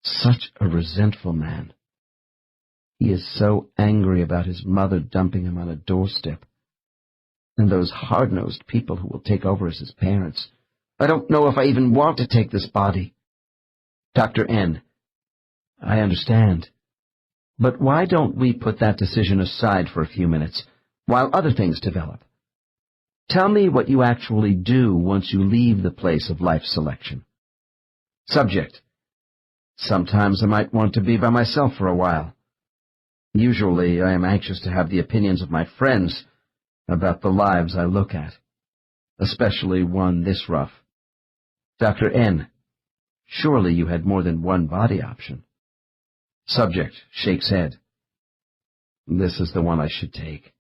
such a resentful man. He is so angry about his mother dumping him on a doorstep, and those hard-nosed people who will take over as his parents. I don't know if I even want to take this body. Dr. N. I understand. But why don't we put that decision aside for a few minutes, while other things develop? Tell me what you actually do once you leave the place of life selection. Subject, sometimes I might want to be by myself for a while. Usually I am anxious to have the opinions of my friends about the lives I look at, especially one this rough. Dr. N. Surely you had more than one body option. Subject shakes head. This is the one I should take.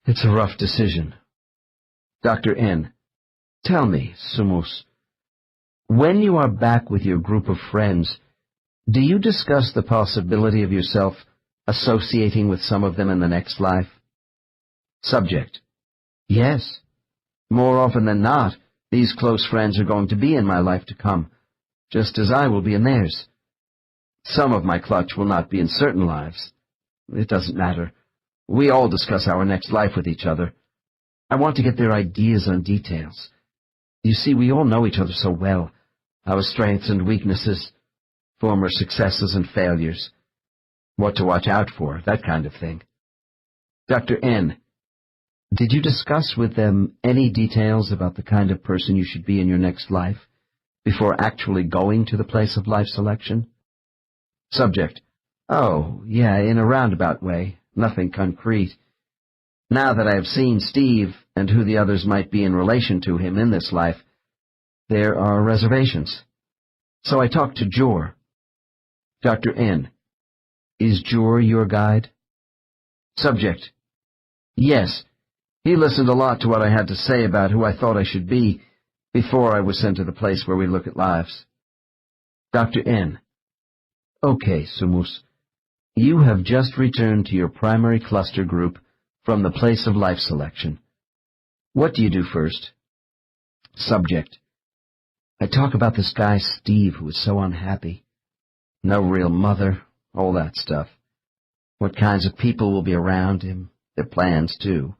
It's a rough decision. Dr. N. Tell me, Sumus, when you are back with your group of friends, do you discuss the possibility of yourself associating with some of them in the next life? Subject. Yes. More often than not, these close friends are going to be in my life to come, just as I will be in theirs. Some of my clutch will not be in certain lives. It doesn't matter. We all discuss our next life with each other. I want to get their ideas on details. You see, we all know each other so well, our strengths and weaknesses, former successes and failures, what to watch out for, that kind of thing. Dr. N. Did you discuss with them any details about the kind of person you should be in your next life before actually going to the place of life selection? Subject. Oh, yeah, in a roundabout way, nothing concrete. Now that I have seen Steve and who the others might be in relation to him in this life, there are reservations. So I talked to Jor. Dr. N. Is Jor your guide? Subject. Yes. He listened a lot to what I had to say about who I thought I should be before I was sent to the place where we look at lives. Dr. N. Okay, Sumus. You have just returned to your primary cluster group from the place of life selection. What do you do first? Subject. I talk about this guy Steve who is so unhappy. No real mother, all that stuff. What kinds of people will be around him, their plans too.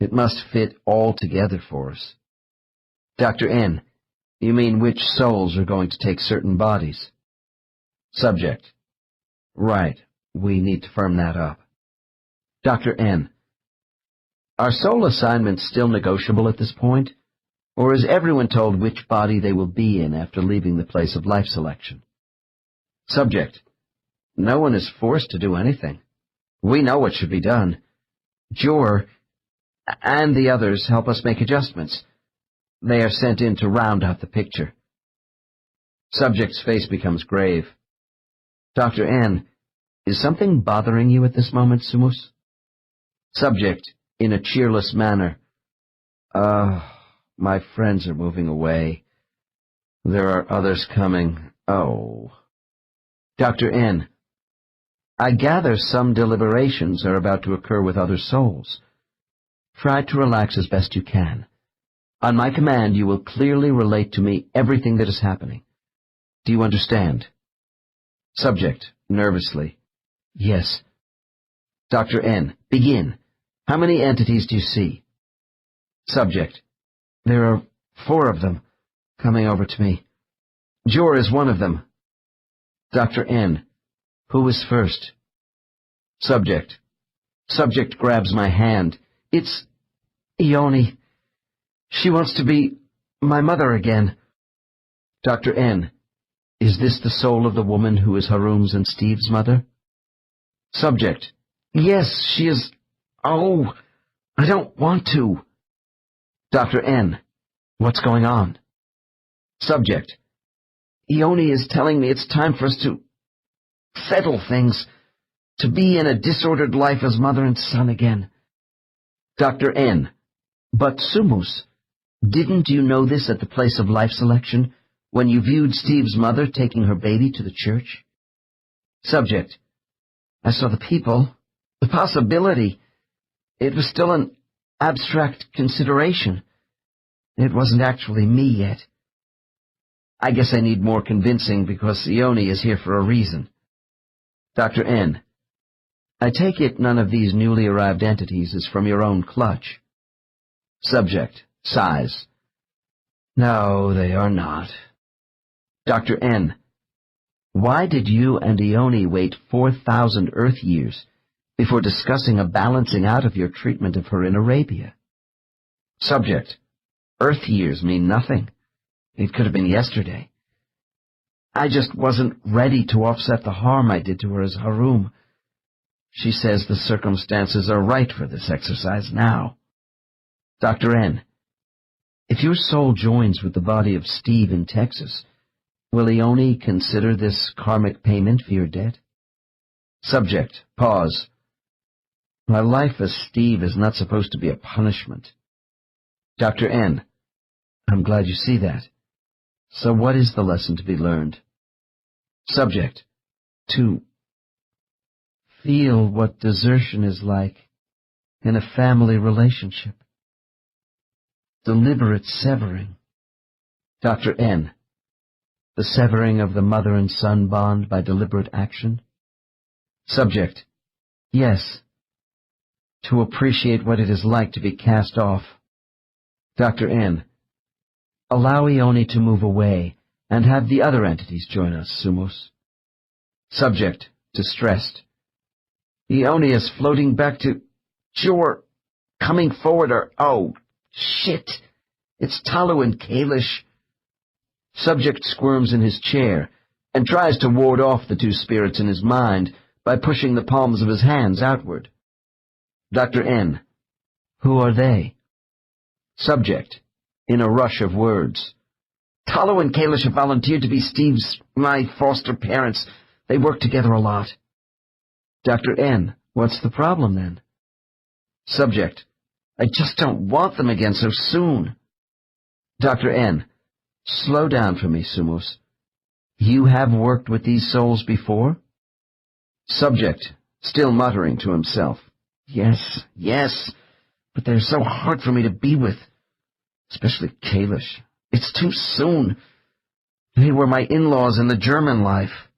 It must fit all together for us. Dr. N. You mean which souls are going to take certain bodies? Subject. Right. We need to firm that up. Dr. N. Are soul assignments still negotiable at this point? Or is everyone told which body they will be in after leaving the place of life selection? Subject. No one is forced to do anything. We know what should be done. Jor and the others help us make adjustments. They are sent in to round out the picture. Subject's face becomes grave. Dr. N. Is something bothering you at this moment, Sumus? Subject, in a cheerless manner. My friends are moving away. There are others coming. Oh. Dr. N. I gather some deliberations are about to occur with other souls. Try to relax as best you can. On my command, you will clearly relate to me everything that is happening. Do you understand? Subject, nervously. Yes. Dr. N. Begin. How many entities do you see? Subject. There are 4 of them coming over to me. Jor is one of them. Dr. N. Who is first? Subject. Subject grabs my hand. It's Ione. She wants to be my mother again. Dr. N. Is this the soul of the woman who is Harum's and Steve's mother? Subject. Yes, she is. Oh, I don't want to. Dr. N. What's going on? Subject. Ione is telling me it's time for us to settle things, to be in a disordered life as mother and son again. Dr. N. But Sumus, didn't you know this at the place of life selection, when you viewed Steve's mother taking her baby to the church? Subject. I saw the people, the possibility. It was still an abstract consideration. It wasn't actually me yet. I guess I need more convincing because Ione is here for a reason. Dr. N. I take it none of these newly arrived entities is from your own clutch. Subject. Sighs. No, they are not. Dr. N. Why did you and Ione wait 4,000 Earth years before discussing a balancing out of your treatment of her in Arabia? Subject. Earth years mean nothing. It could have been yesterday. I just wasn't ready to offset the harm I did to her as Harum. She says the circumstances are right for this exercise now. Dr. N. If your soul joins with the body of Steve in Texas, will Ione consider this karmic payment for your debt? Subject. Pause. My life as Steve is not supposed to be a punishment. Dr. N. I'm glad you see that. So what is the lesson to be learned? Subject. To feel what desertion is like in a family relationship. Deliberate severing. Dr. N. The severing of the mother and son bond by deliberate action? Subject. Yes. To appreciate what it is like to be cast off. Dr. N. Allow Ione to move away and have the other entities join us, Sumos. Subject. Distressed. Ione is floating back to... Sure. Coming forward or... Oh, shit. It's Talu and Kalish. Subject squirms in his chair and tries to ward off the two spirits in his mind by pushing the palms of his hands outward. Dr. N. Who are they? Subject, in a rush of words. Talu and Kalish have volunteered to be my foster parents. They work together a lot. Dr. N. What's the problem, then? Subject, I just don't want them again so soon. Dr. N. Slow down for me, Sumos. You have worked with these souls before? Subject, still muttering to himself. Yes, but they're so hard for me to be with. Especially Kalish. It's too soon. They were my in-laws in the German life.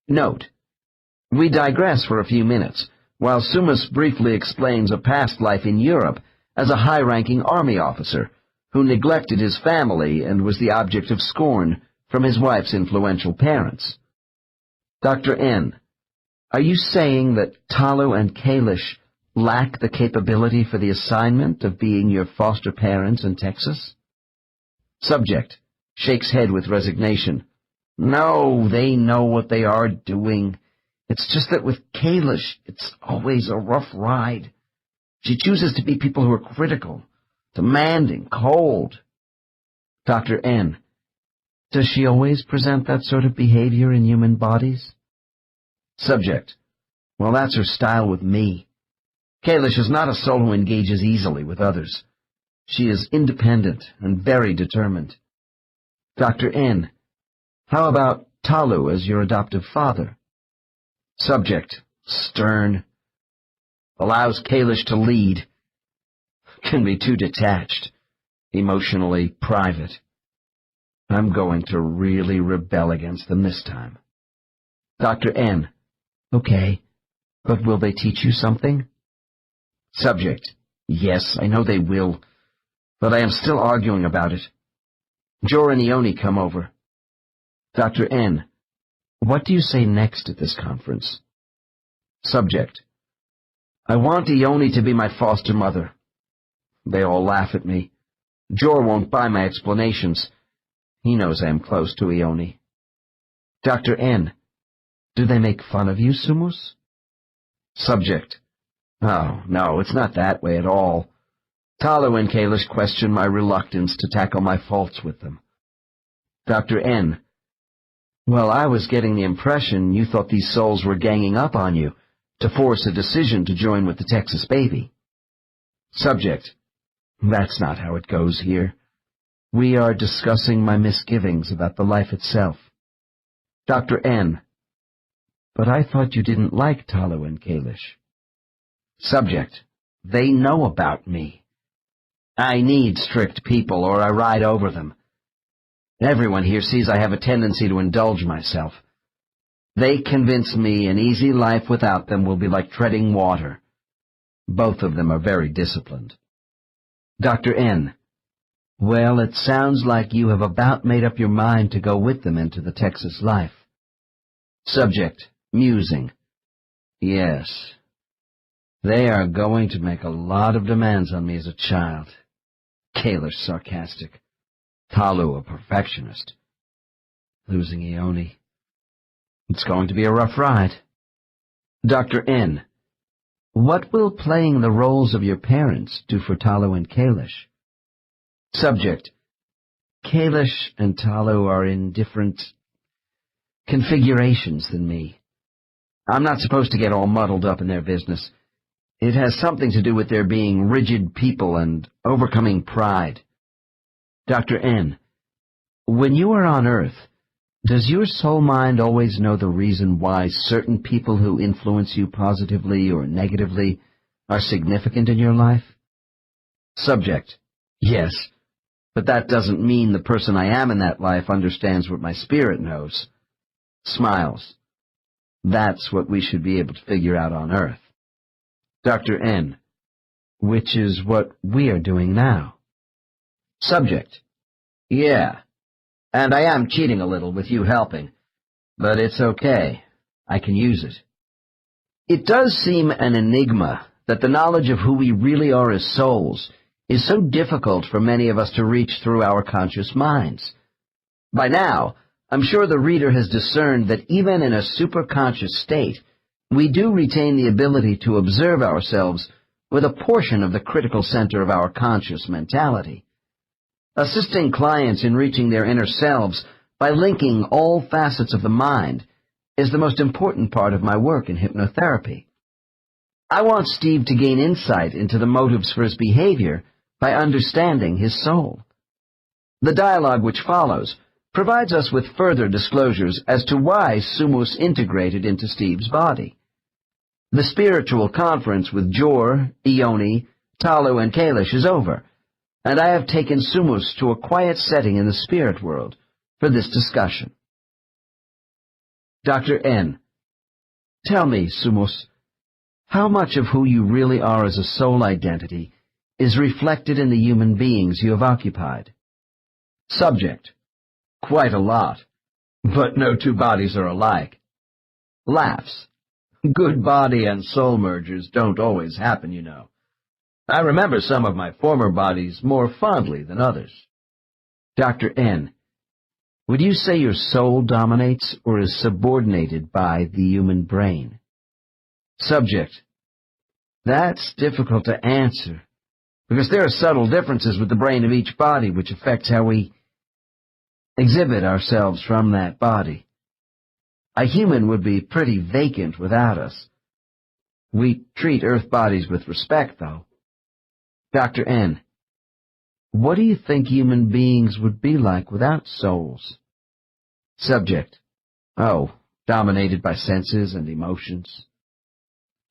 Note: we digress for a few minutes, while Sumos briefly explains a past life in Europe as a high-ranking army officer who neglected his family and was the object of scorn from his wife's influential parents. Dr. N. Are you saying that Talu and Kalish lack the capability for the assignment of being your foster parents in Texas? Subject shakes head with resignation. No, they know what they are doing. It's just that with Kalish, it's always a rough ride. She chooses to be people who are critical, demanding, cold. Dr. N. Does she always present that sort of behavior in human bodies? Subject. Well, that's her style with me. Kalish is not a soul who engages easily with others. She is independent and very determined. Dr. N. How about Talu as your adoptive father? Subject. Stern. Allows Kalish to lead. Can be too detached. Emotionally private. I'm going to really rebel against them this time. Dr. N. Okay, but will they teach you something? Subject. Yes, I know they will, but I am still arguing about it. Jor and Ione come over. Dr. N. What do you say next at this conference? Subject. I want Ione to be my foster mother. They all laugh at me. Jor won't buy my explanations. He knows I am close to Ione. Dr. N. Do they make fun of you, Sumos? Subject. Oh, no, it's not that way at all. Talu and Kalish question my reluctance to tackle my faults with them. Dr. N. Well, I was getting the impression you thought these souls were ganging up on you to force a decision to join with the Texas baby. Subject. That's not how it goes here. We are discussing my misgivings about the life itself. Dr. N. But I thought you didn't like Talu and Kalish. Subject. They know about me. I need strict people, or I ride over them. Everyone here sees I have a tendency to indulge myself. They convince me an easy life without them will be like treading water. Both of them are very disciplined. Dr. N. Well, it sounds like you have about made up your mind to go with them into the Texas life. Subject. Musing. Yes. They are going to make a lot of demands on me as a child. Kalish sarcastic. Talu a perfectionist. Losing Ione. It's going to be a rough ride. Dr. N. What will playing the roles of your parents do for Talu and Kalish? Subject. Kalish and Talu are in different configurations than me. I'm not supposed to get all muddled up in their business. It has something to do with their being rigid people and overcoming pride. Dr. N. When you are on Earth, does your soul mind always know the reason why certain people who influence you positively or negatively are significant in your life? Subject. Yes, but that doesn't mean the person I am in that life understands what my spirit knows. Smiles. That's what we should be able to figure out on Earth. Dr. N. Which is what we are doing now. Subject. Yeah, and I am cheating a little with you helping, but it's okay. I can use it. It does seem an enigma that the knowledge of who we really are as souls is so difficult for many of us to reach through our conscious minds. By now, I'm sure the reader has discerned that even in a superconscious state, we do retain the ability to observe ourselves with a portion of the critical center of our conscious mentality. Assisting clients in reaching their inner selves by linking all facets of the mind is the most important part of my work in hypnotherapy. I want Steve to gain insight into the motives for his behavior by understanding his soul. The dialogue which follows provides us with further disclosures as to why Sumus integrated into Steve's body. The spiritual conference with Jor, Ioni, Talu, and Kalish is over, and I have taken Sumus to a quiet setting in the spirit world for this discussion. Dr. N. Tell me, Sumus, how much of who you really are as a soul identity is reflected in the human beings you have occupied? Subject. Quite a lot, but no two bodies are alike. Laughs. Good body and soul mergers don't always happen, you know. I remember some of my former bodies more fondly than others. Dr. N. Would you say your soul dominates or is subordinated by the human brain? Subject. That's difficult to answer, because there are subtle differences with the brain of each body which affects how we exhibit ourselves from that body. A human would be pretty vacant without us. We treat Earth bodies with respect, though. Dr. N. What do you think human beings would be like without souls? Subject. Oh, dominated by senses and emotions.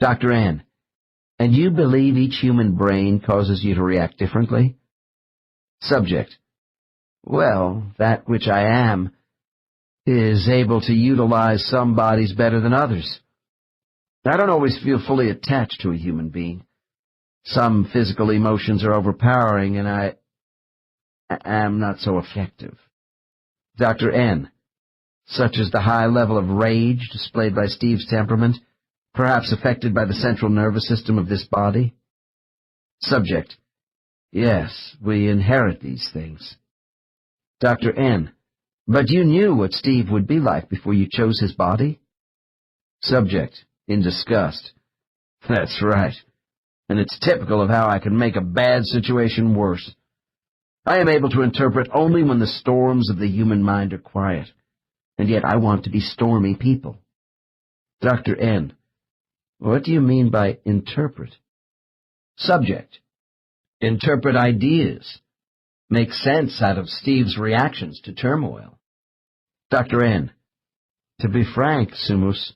Dr. N. And you believe each human brain causes you to react differently? Subject. Well, that which I am is able to utilize some bodies better than others. I don't always feel fully attached to a human being. Some physical emotions are overpowering, and I am not so effective. Dr. N. Such as the high level of rage displayed by Steve's temperament, perhaps affected by the central nervous system of this body? Subject. Yes, we inherit these things. Dr. N. But you knew what Steve would be like before you chose his body? Subject, in disgust. That's right. And it's typical of how I can make a bad situation worse. I am able to interpret only when the storms of the human mind are quiet, and yet I want to be stormy people. Dr. N. What do you mean by interpret? Subject. Interpret ideas. Make sense out of Steve's reactions to turmoil. Dr. N. To be frank, Sumus,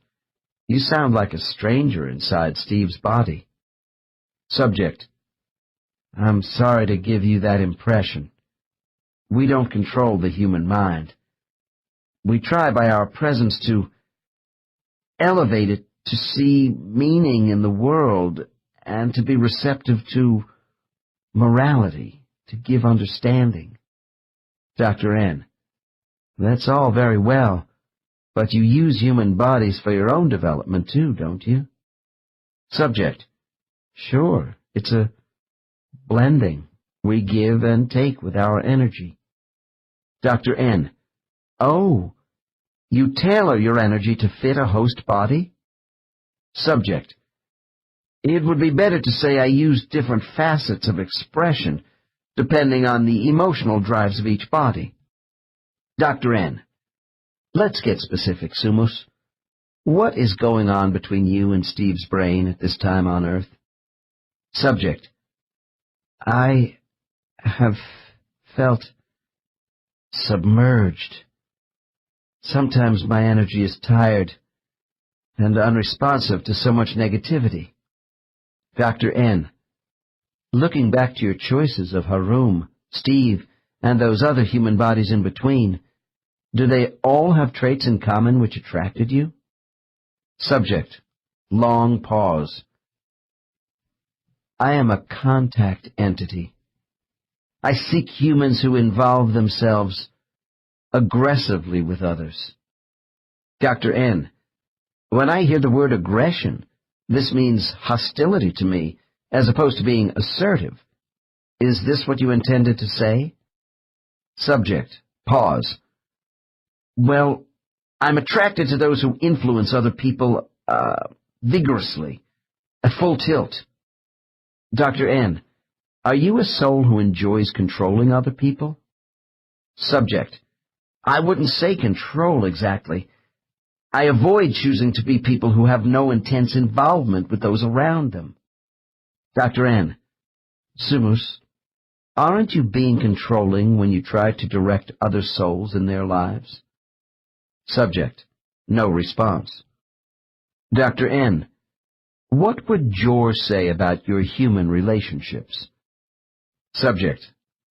you sound like a stranger inside Steve's body. Subject. I'm sorry to give you that impression. We don't control the human mind. We try by our presence to elevate it, to see meaning in the world, and to be receptive to morality, to give understanding. Dr. N. That's all very well, but you use human bodies for your own development too, don't you? Subject. Sure, it's a blending. We give and take with our energy. Dr. N. Oh, you tailor your energy to fit a host body? Subject. It would be better to say I use different facets of expression depending on the emotional drives of each body. Dr. N. Let's get specific, Sumos. What is going on between you and Steve's brain at this time on Earth? Subject. I have felt submerged. Sometimes my energy is tired and unresponsive to so much negativity. Dr. N. Looking back to your choices of Harum, Steve, and those other human bodies in between, do they all have traits in common which attracted you? Subject. Long pause. I am a contact entity. I seek humans who involve themselves aggressively with others. Dr. N. When I hear the word aggression, this means hostility to me, as opposed to being assertive. Is this what you intended to say? Subject. Pause. Well, I'm attracted to those who influence other people, vigorously, at full tilt. Dr. N. Are you a soul who enjoys controlling other people? Subject. I wouldn't say control exactly. I avoid choosing to be people who have no intense involvement with those around them. Dr. N. Sumos, aren't you being controlling when you try to direct other souls in their lives? Subject. No response. Dr. N. What would Jor say about your human relationships? Subject.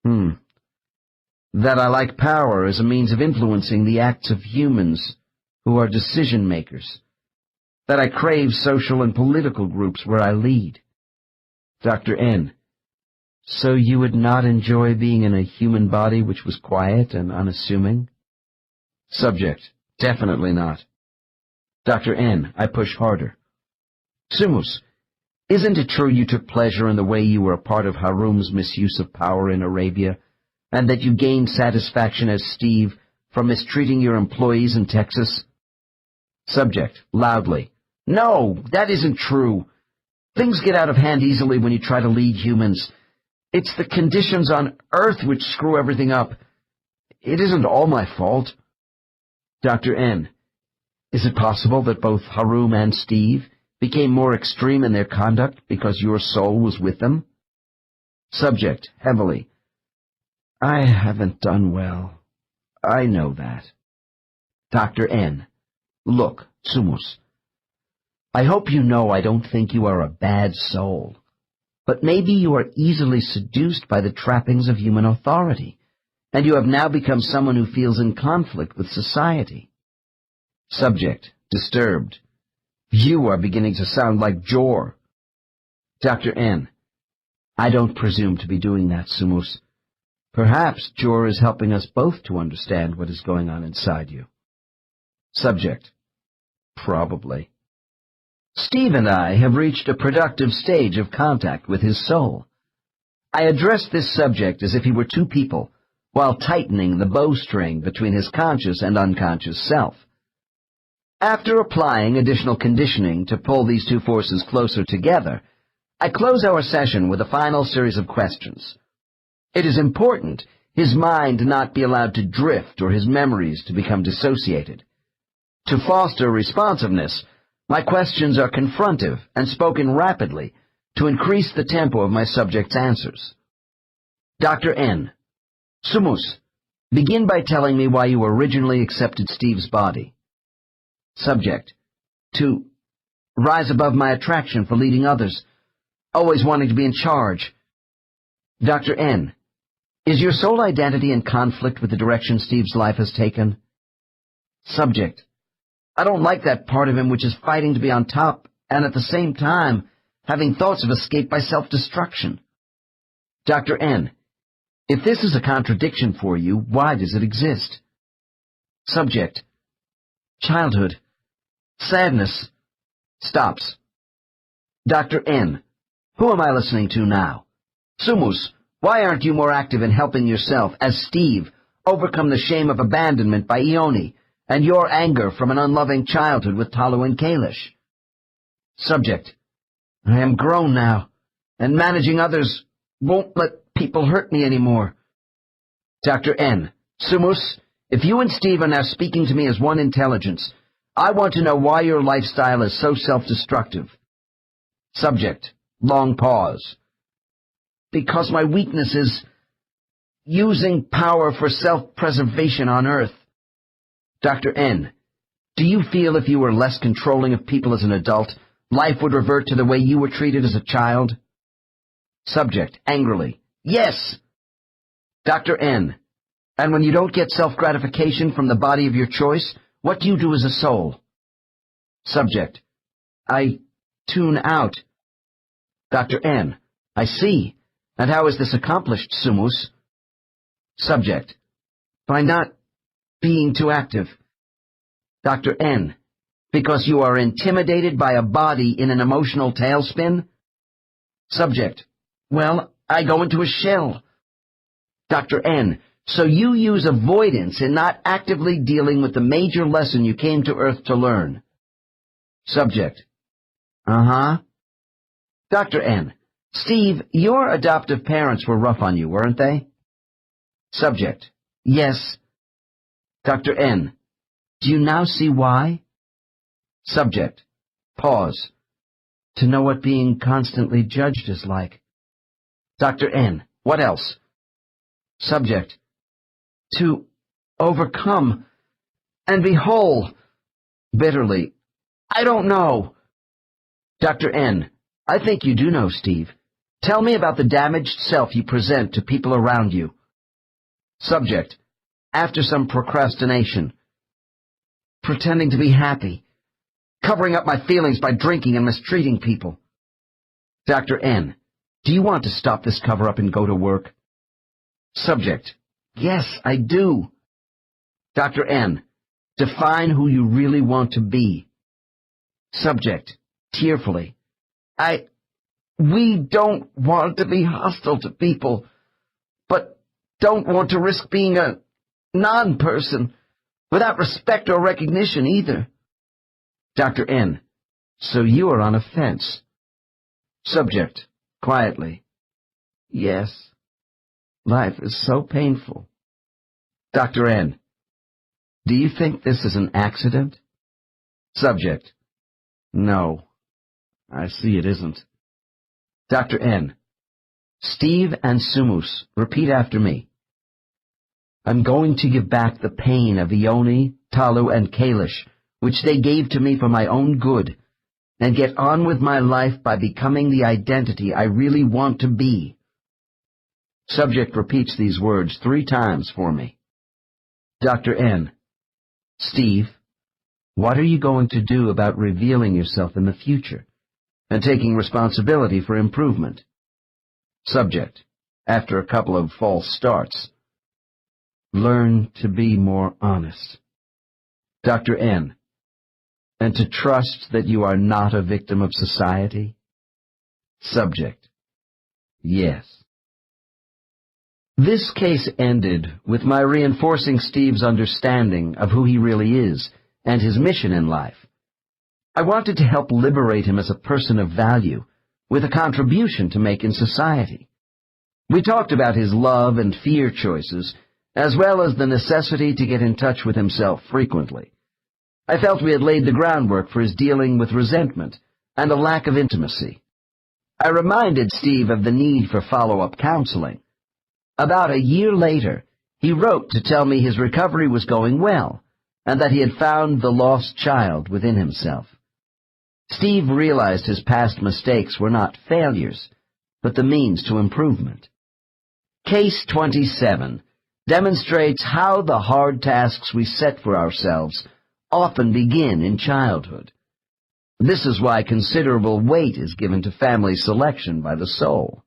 That I like power as a means of influencing the acts of humans who are decision-makers. That I crave social and political groups where I lead. Dr. N. So you would not enjoy being in a human body which was quiet and unassuming? Subject. Definitely not. Dr. N. I push harder. Sumos, isn't it true you took pleasure in the way you were a part of Harum's misuse of power in Arabia, and that you gained satisfaction as Steve from mistreating your employees in Texas? Subject. Loudly. No, that isn't true. Things get out of hand easily when you try to lead humans. It's the conditions on Earth which screw everything up. It isn't all my fault. Dr. N. Is it possible that both Harum and Steve became more extreme in their conduct because your soul was with them? Subject. Heavily. I haven't done well. I know that. Dr. N. Look, Sumos, I hope you know I don't think you are a bad soul, but maybe you are easily seduced by the trappings of human authority, and you have now become someone who feels in conflict with society. Subject. Disturbed. You are beginning to sound like Jor. Dr. N. I don't presume to be doing that, Sumos. Perhaps Jor is helping us both to understand what is going on inside you. Subject. Probably. Steve and I have reached a productive stage of contact with his soul. I addressed this subject as if he were two people, while tightening the bowstring between his conscious and unconscious self. After applying additional conditioning to pull these two forces closer together, I close our session with a final series of questions. It is important his mind not be allowed to drift or his memories to become dissociated. To foster responsiveness, my questions are confrontive and spoken rapidly to increase the tempo of my subject's answers. Dr. N. Sumos, begin by telling me why you originally accepted Steve's body. Subject. To rise above my attraction for leading others, always wanting to be in charge. Dr. N. Is your soul identity in conflict with the direction Steve's life has taken? Subject. I don't like that part of him which is fighting to be on top and at the same time having thoughts of escape by self-destruction. Dr. N. If this is a contradiction for you, why does it exist? Subject. Childhood. Sadness. Stops. Dr. N. Who am I listening to now? Sumos, why aren't you more active in helping yourself, as Steve, overcome the shame of abandonment by Ione, and your anger from an unloving childhood with Talu and Kalish? Subject. I am grown now, and managing others won't let people hurt me anymore. Dr. N. Sumus, if you and Steve are now speaking to me as one intelligence, I want to know why your lifestyle is so self-destructive. Subject. Long pause. Because my weakness is using power for self-preservation on Earth. Dr. N. Do you feel if you were less controlling of people as an adult, life would revert to the way you were treated as a child? Subject. Angrily. Yes! Dr. N. And when you don't get self-gratification from the body of your choice, what do you do as a soul? Subject. I tune out. Dr. N. I see. And how is this accomplished, Sumus? Subject. By not being too active. Dr. N. Because you are intimidated by a body in an emotional tailspin? Subject. Well, I go into a shell. Dr. N. So you use avoidance in not actively dealing with the major lesson you came to Earth to learn. Subject. Uh-huh. Dr. N. Steve, your adoptive parents were rough on you, weren't they? Subject. Yes. Dr. N. Do you now see why? Subject. Pause. To know what being constantly judged is like. Dr. N. What else? Subject. To overcome and be whole. Bitterly. I don't know. Dr. N. I think you do know, Steve. Tell me about the damaged self you present to people around you. Subject. After some procrastination. Pretending to be happy. Covering up my feelings by drinking and mistreating people. Dr. N. Do you want to stop this cover-up and go to work? Subject. Yes, I do. Dr. N. Define who you really want to be. Subject. Tearfully. We don't want to be hostile to people, but don't want to risk being a non-person, without respect or recognition either. Dr. N. So you are on a fence. Subject. Quietly. Yes. Life is so painful. Dr. N. Do you think this is an accident? Subject. No. I see it isn't. Dr. N. Steve and Sumus, repeat after me. I'm going to give back the pain of Ione, Talu, and Kalish, which they gave to me for my own good, and get on with my life by becoming the identity I really want to be. Subject repeats these words 3 times for me. Dr. N. Steve, what are you going to do about revealing yourself in the future and taking responsibility for improvement? Subject, after a couple of false starts. Learn to be more honest. Dr. N. And to trust that you are not a victim of society? Subject. Yes. This case ended with my reinforcing Steve's understanding of who he really is and his mission in life. I wanted to help liberate him as a person of value, with a contribution to make in society. We talked about his love and fear choices, as well as the necessity to get in touch with himself frequently. I felt we had laid the groundwork for his dealing with resentment and a lack of intimacy. I reminded Steve of the need for follow-up counseling. About a year later, he wrote to tell me his recovery was going well, and that he had found the lost child within himself. Steve realized his past mistakes were not failures, but the means to improvement. Case 27 demonstrates how the hard tasks we set for ourselves often begin in childhood. This is why considerable weight is given to family selection by the soul.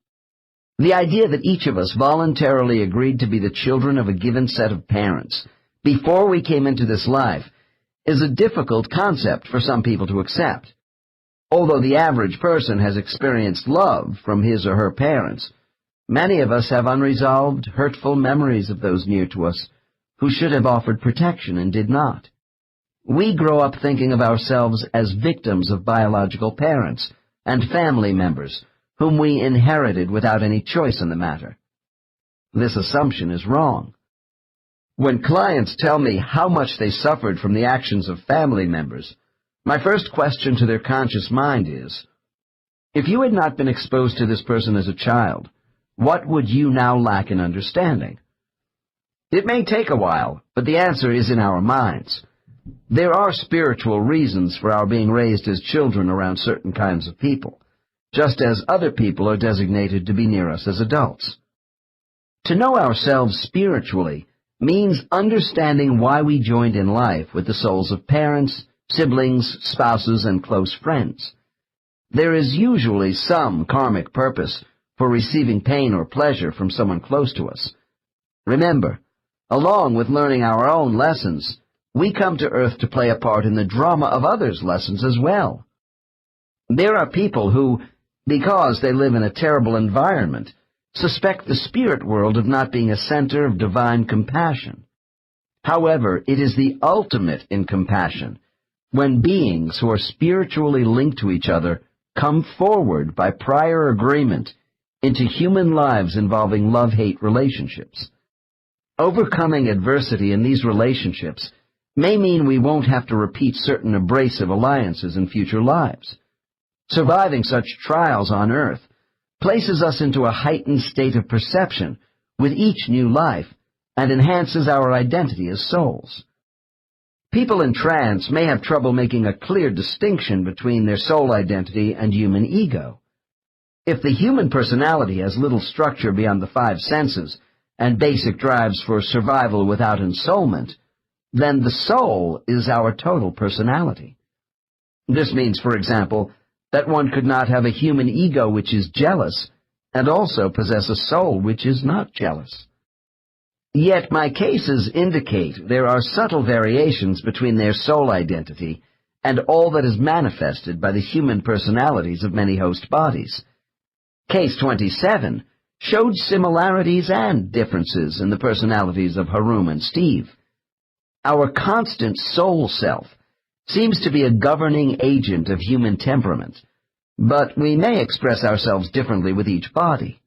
The idea that each of us voluntarily agreed to be the children of a given set of parents before we came into this life is a difficult concept for some people to accept. Although the average person has experienced love from his or her parents, many of us have unresolved, hurtful memories of those near to us who should have offered protection and did not. We grow up thinking of ourselves as victims of biological parents and family members whom we inherited without any choice in the matter. This assumption is wrong. When clients tell me how much they suffered from the actions of family members, my first question to their conscious mind is, if you had not been exposed to this person as a child, what would you now lack in understanding? It may take a while, but the answer is in our minds. There are spiritual reasons for our being raised as children around certain kinds of people, just as other people are designated to be near us as adults. To know ourselves spiritually means understanding why we joined in life with the souls of parents, siblings, spouses, and close friends. There is usually some karmic purpose for receiving pain or pleasure from someone close to us. Remember, along with learning our own lessons, we come to Earth to play a part in the drama of others' lessons as well. There are people who, because they live in a terrible environment, suspect the spirit world of not being a center of divine compassion. However, it is the ultimate in compassion when beings who are spiritually linked to each other come forward by prior agreement into human lives involving love-hate relationships. Overcoming adversity in these relationships may mean we won't have to repeat certain abrasive alliances in future lives. Surviving such trials on Earth places us into a heightened state of perception with each new life and enhances our identity as souls. People in trance may have trouble making a clear distinction between their soul identity and human ego. If the human personality has little structure beyond the five senses and basic drives for survival without ensoulment, then the soul is our total personality. This means, for example, that one could not have a human ego which is jealous and also possess a soul which is not jealous. Yet my cases indicate there are subtle variations between their soul identity and all that is manifested by the human personalities of many host bodies. Case 27 showed similarities and differences in the personalities of Harum and Steve. Our constant soul self seems to be a governing agent of human temperament, but we may express ourselves differently with each body.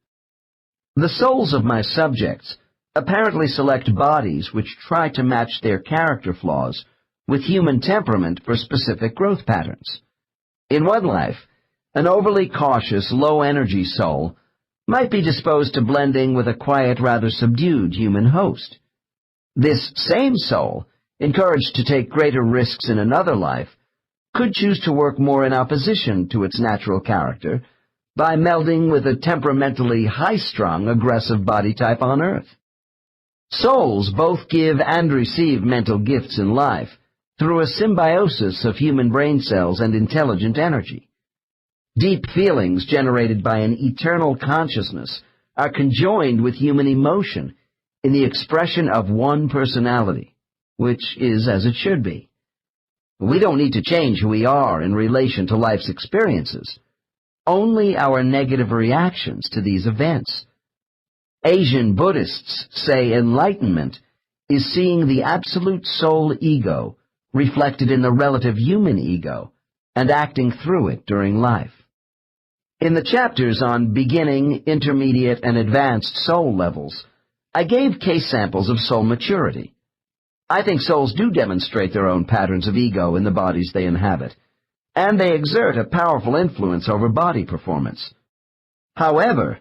The souls of my subjects apparently select bodies which try to match their character flaws with human temperament for specific growth patterns. In one life, an overly cautious, low-energy soul might be disposed to blending with a quiet, rather subdued human host. This same soul, encouraged to take greater risks in another life, could choose to work more in opposition to its natural character by melding with a temperamentally high-strung, aggressive body type on Earth. Souls both give and receive mental gifts in life through a symbiosis of human brain cells and intelligent energy. Deep feelings generated by an eternal consciousness are conjoined with human emotion in the expression of one personality, which is as it should be. We don't need to change who we are in relation to life's experiences, only our negative reactions to these events. Asian Buddhists say enlightenment is seeing the absolute soul ego reflected in the relative human ego and acting through it during life. In the chapters on beginning, intermediate, and advanced soul levels, I gave case samples of soul maturity. I think souls do demonstrate their own patterns of ego in the bodies they inhabit, and they exert a powerful influence over body performance. However,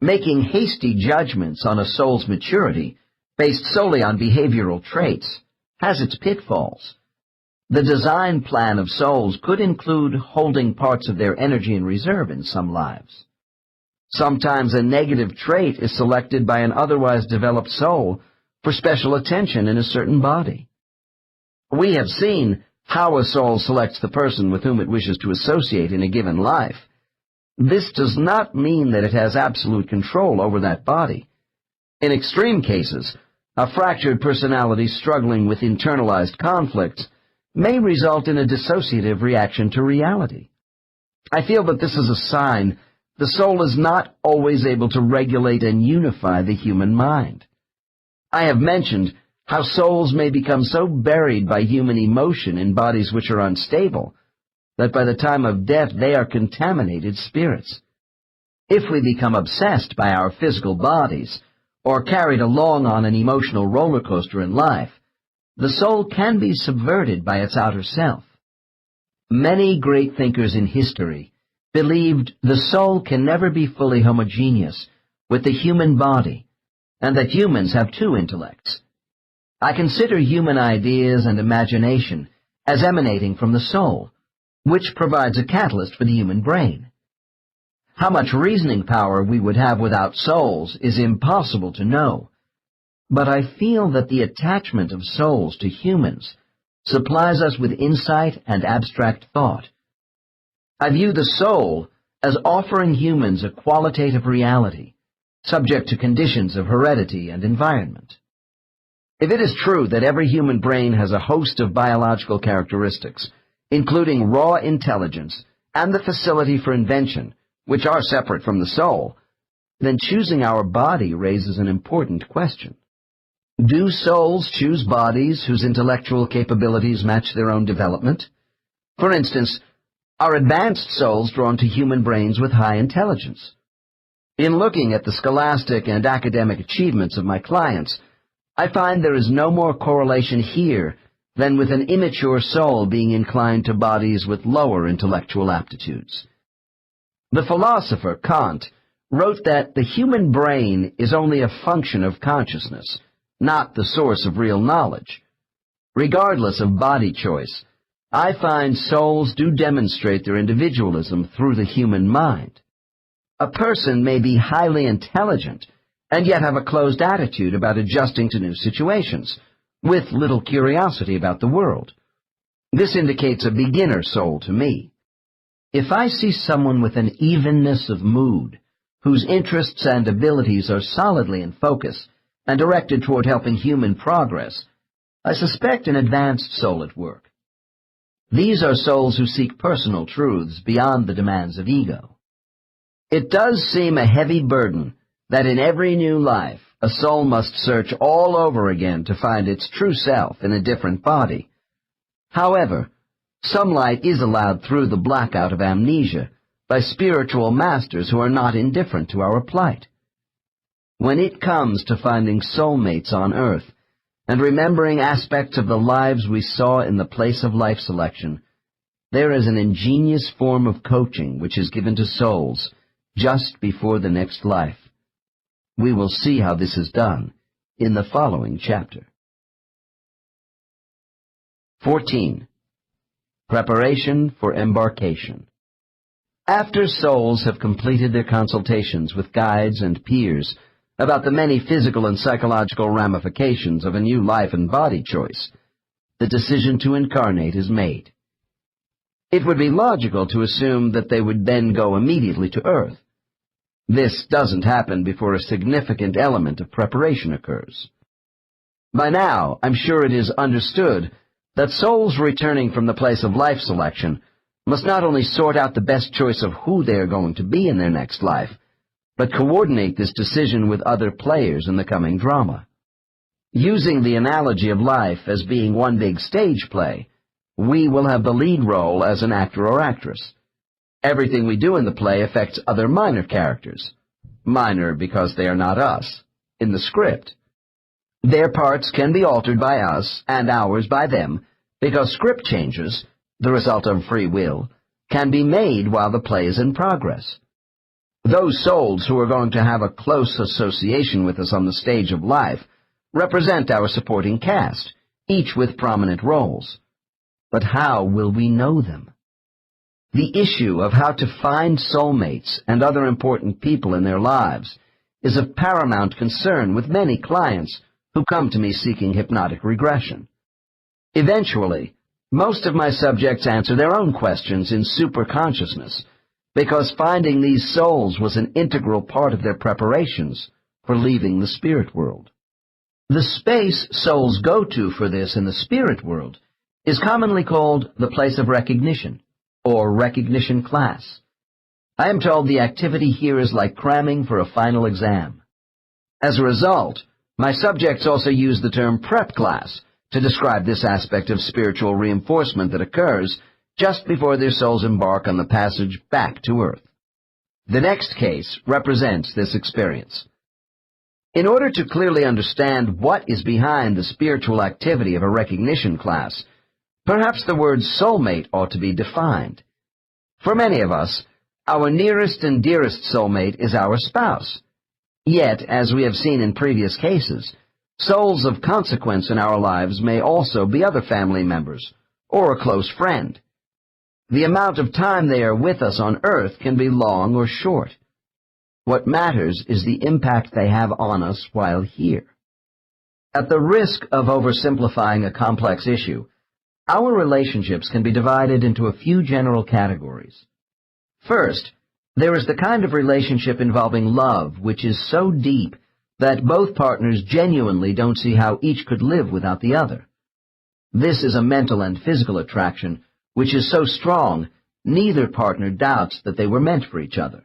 making hasty judgments on a soul's maturity based solely on behavioral traits has its pitfalls. The design plan of souls could include holding parts of their energy in reserve in some lives. Sometimes a negative trait is selected by an otherwise developed soul for special attention in a certain body. We have seen how a soul selects the person with whom it wishes to associate in a given life. This does not mean that it has absolute control over that body. In extreme cases, a fractured personality struggling with internalized conflicts may result in a dissociative reaction to reality. I feel that this is a sign the soul is not always able to regulate and unify the human mind. I have mentioned how souls may become so buried by human emotion in bodies which are unstable that by the time of death they are contaminated spirits. If we become obsessed by our physical bodies, or carried along on an emotional roller coaster in life, the soul can be subverted by its outer self. Many great thinkers in history believed the soul can never be fully homogeneous with the human body, and that humans have two intellects. I consider human ideas and imagination as emanating from the soul, which provides a catalyst for the human brain. How much reasoning power we would have without souls is impossible to know, but I feel that the attachment of souls to humans supplies us with insight and abstract thought. I view the soul as offering humans a qualitative reality, subject to conditions of heredity and environment. If it is true that every human brain has a host of biological characteristics, including raw intelligence and the facility for invention, which are separate from the soul, then choosing our body raises an important question. Do souls choose bodies whose intellectual capabilities match their own development? For instance, are advanced souls drawn to human brains with high intelligence? In looking at the scholastic and academic achievements of my clients, I find there is no more correlation here than with an immature soul being inclined to bodies with lower intellectual aptitudes. The philosopher Kant wrote that the human brain is only a function of consciousness, not the source of real knowledge. Regardless of body choice, I find souls do demonstrate their individualism through the human mind. A person may be highly intelligent and yet have a closed attitude about adjusting to new situations, with little curiosity about the world. This indicates a beginner soul to me. If I see someone with an evenness of mood, whose interests and abilities are solidly in focus and directed toward helping human progress, I suspect an advanced soul at work. These are souls who seek personal truths beyond the demands of ego. It does seem a heavy burden that in every new life a soul must search all over again to find its true self in a different body. However, some light is allowed through the blackout of amnesia by spiritual masters who are not indifferent to our plight. When it comes to finding soulmates on earth and remembering aspects of the lives we saw in the place of life selection, there is an ingenious form of coaching which is given to souls just before the next life. We will see how this is done in the following chapter. 14. Preparation for embarkation. After souls have completed their consultations with guides and peers about the many physical and psychological ramifications of a new life and body choice, the decision to incarnate is made. It would be logical to assume that they would then go immediately to Earth. This doesn't happen before a significant element of preparation occurs. By now, I'm sure it is understood that souls returning from the place of life selection must not only sort out the best choice of who they are going to be in their next life, but coordinate this decision with other players in the coming drama. Using the analogy of life as being one big stage play, we will have the lead role as an actor or actress. Everything we do in the play affects other minor characters, minor because they are not us, in the script. Their parts can be altered by us and ours by them because script changes, the result of free will, can be made while the play is in progress. Those souls who are going to have a close association with us on the stage of life represent our supporting cast, each with prominent roles. But how will we know them? The issue of how to find soulmates and other important people in their lives is of paramount concern with many clients who come to me seeking hypnotic regression. Eventually, most of my subjects answer their own questions in superconsciousness, because finding these souls was an integral part of their preparations for leaving the spirit world. The space souls go to for this in the spirit world is commonly called the place of recognition, or recognition class. I am told the activity here is like cramming for a final exam. As a result, my subjects also use the term prep class to describe this aspect of spiritual reinforcement that occurs just before their souls embark on the passage back to Earth. The next case represents this experience. In order to clearly understand what is behind the spiritual activity of a recognition class, perhaps the word soulmate ought to be defined. For many of us, our nearest and dearest soulmate is our spouse. Yet, as we have seen in previous cases, souls of consequence in our lives may also be other family members or a close friend. The amount of time they are with us on earth can be long or short. What matters is the impact they have on us while here. At the risk of oversimplifying a complex issue, our relationships can be divided into a few general categories. First, there is the kind of relationship involving love which is so deep that both partners genuinely don't see how each could live without the other. This is a mental and physical attraction which is so strong neither partner doubts that they were meant for each other.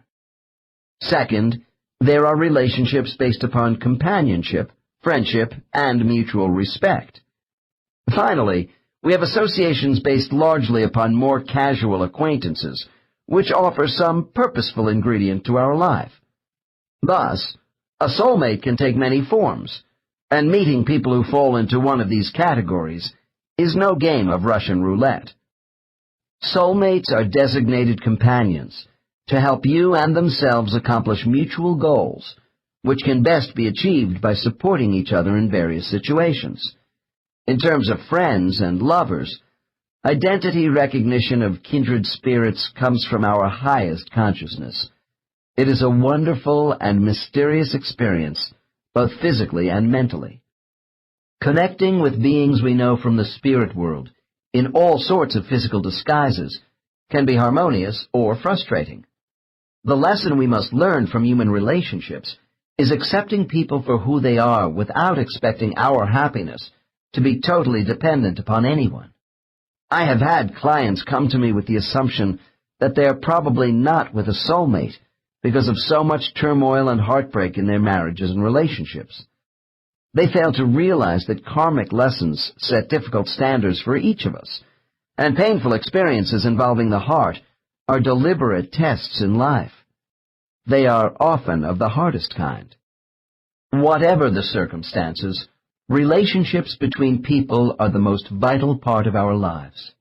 Second, there are relationships based upon companionship, friendship, and mutual respect. Finally, we have associations based largely upon more casual acquaintances, which offer some purposeful ingredient to our life. Thus, a soulmate can take many forms, and meeting people who fall into one of these categories is no game of Russian roulette. Soulmates are designated companions to help you and themselves accomplish mutual goals, which can best be achieved by supporting each other in various situations. In terms of friends and lovers, identity recognition of kindred spirits comes from our highest consciousness. It is a wonderful and mysterious experience, both physically and mentally. Connecting with beings we know from the spirit world in all sorts of physical disguises can be harmonious or frustrating. The lesson we must learn from human relationships is accepting people for who they are without expecting our happiness to be totally dependent upon anyone. I have had clients come to me with the assumption that they are probably not with a soulmate because of so much turmoil and heartbreak in their marriages and relationships. They fail to realize that karmic lessons set difficult standards for each of us, and painful experiences involving the heart are deliberate tests in life. They are often of the hardest kind. Whatever the circumstances, relationships between people are the most vital part of our lives.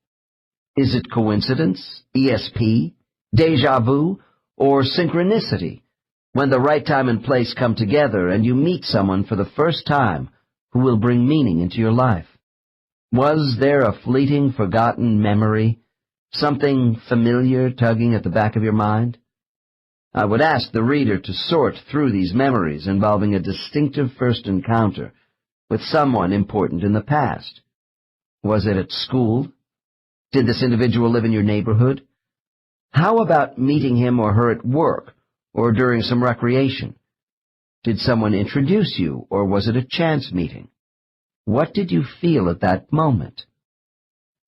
Is it coincidence, ESP, déjà vu, or synchronicity when the right time and place come together and you meet someone for the first time who will bring meaning into your life? Was there a fleeting, forgotten memory, something familiar tugging at the back of your mind? I would ask the reader to sort through these memories involving a distinctive first encounter with someone important in the past. Was it at school? Did this individual live in your neighborhood? How about meeting him or her at work or during some recreation? Did someone introduce you, or was it a chance meeting? What did you feel at that moment?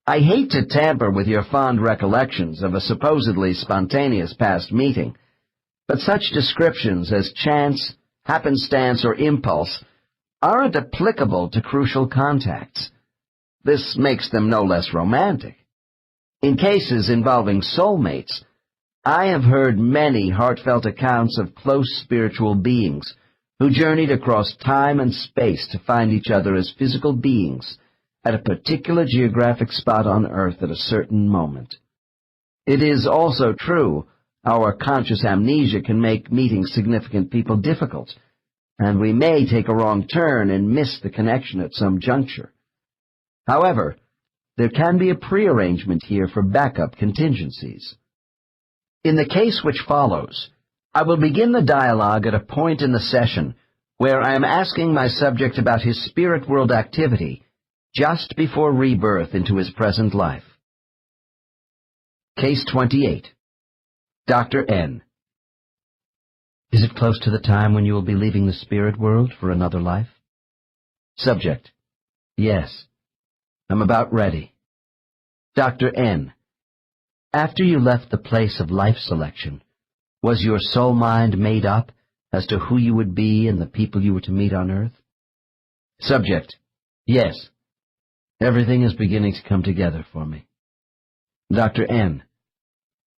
I hate to tamper with your fond recollections of a supposedly spontaneous past meeting, but such descriptions as chance, happenstance, or impulse aren't applicable to crucial contacts. This makes them no less romantic. In cases involving soulmates, I have heard many heartfelt accounts of close spiritual beings who journeyed across time and space to find each other as physical beings at a particular geographic spot on Earth at a certain moment. It is also true our conscious amnesia can make meeting significant people difficult, and we may take a wrong turn and miss the connection at some juncture. However, there can be a prearrangement here for backup contingencies. In the case which follows, I will begin the dialogue at a point in the session where I am asking my subject about his spirit world activity just before rebirth into his present life. Case 28. Dr. N. Is it close to the time when you will be leaving the spirit world for another life? Subject. Yes. I'm about ready. Dr. N. After you left the place of life selection, was your soul mind made up as to who you would be and the people you were to meet on Earth? Subject. Yes. Everything is beginning to come together for me. Dr. N.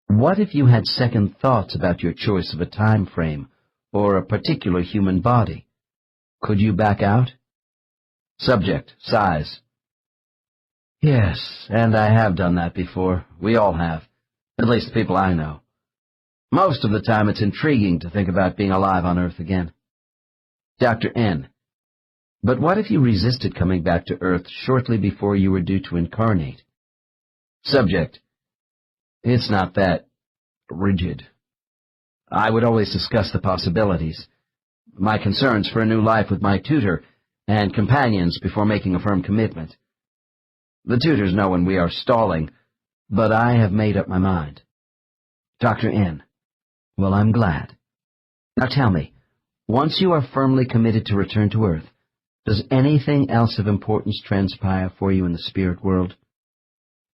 What if you had second thoughts about your choice of a time frame or a particular human body? Could you back out? Subject, sighs. Yes, and I have done that before. We all have. At least the people I know. Most of the time it's intriguing to think about being alive on Earth again. Dr. N. But what if you resisted coming back to Earth shortly before you were due to incarnate? Subject. It's not that rigid. I would always discuss the possibilities, my concerns for a new life with my tutor and companions before making a firm commitment. The tutors know when we are stalling, but I have made up my mind. Dr. N. Well, I'm glad. Now tell me, once you are firmly committed to return to Earth, does anything else of importance transpire for you in the spirit world?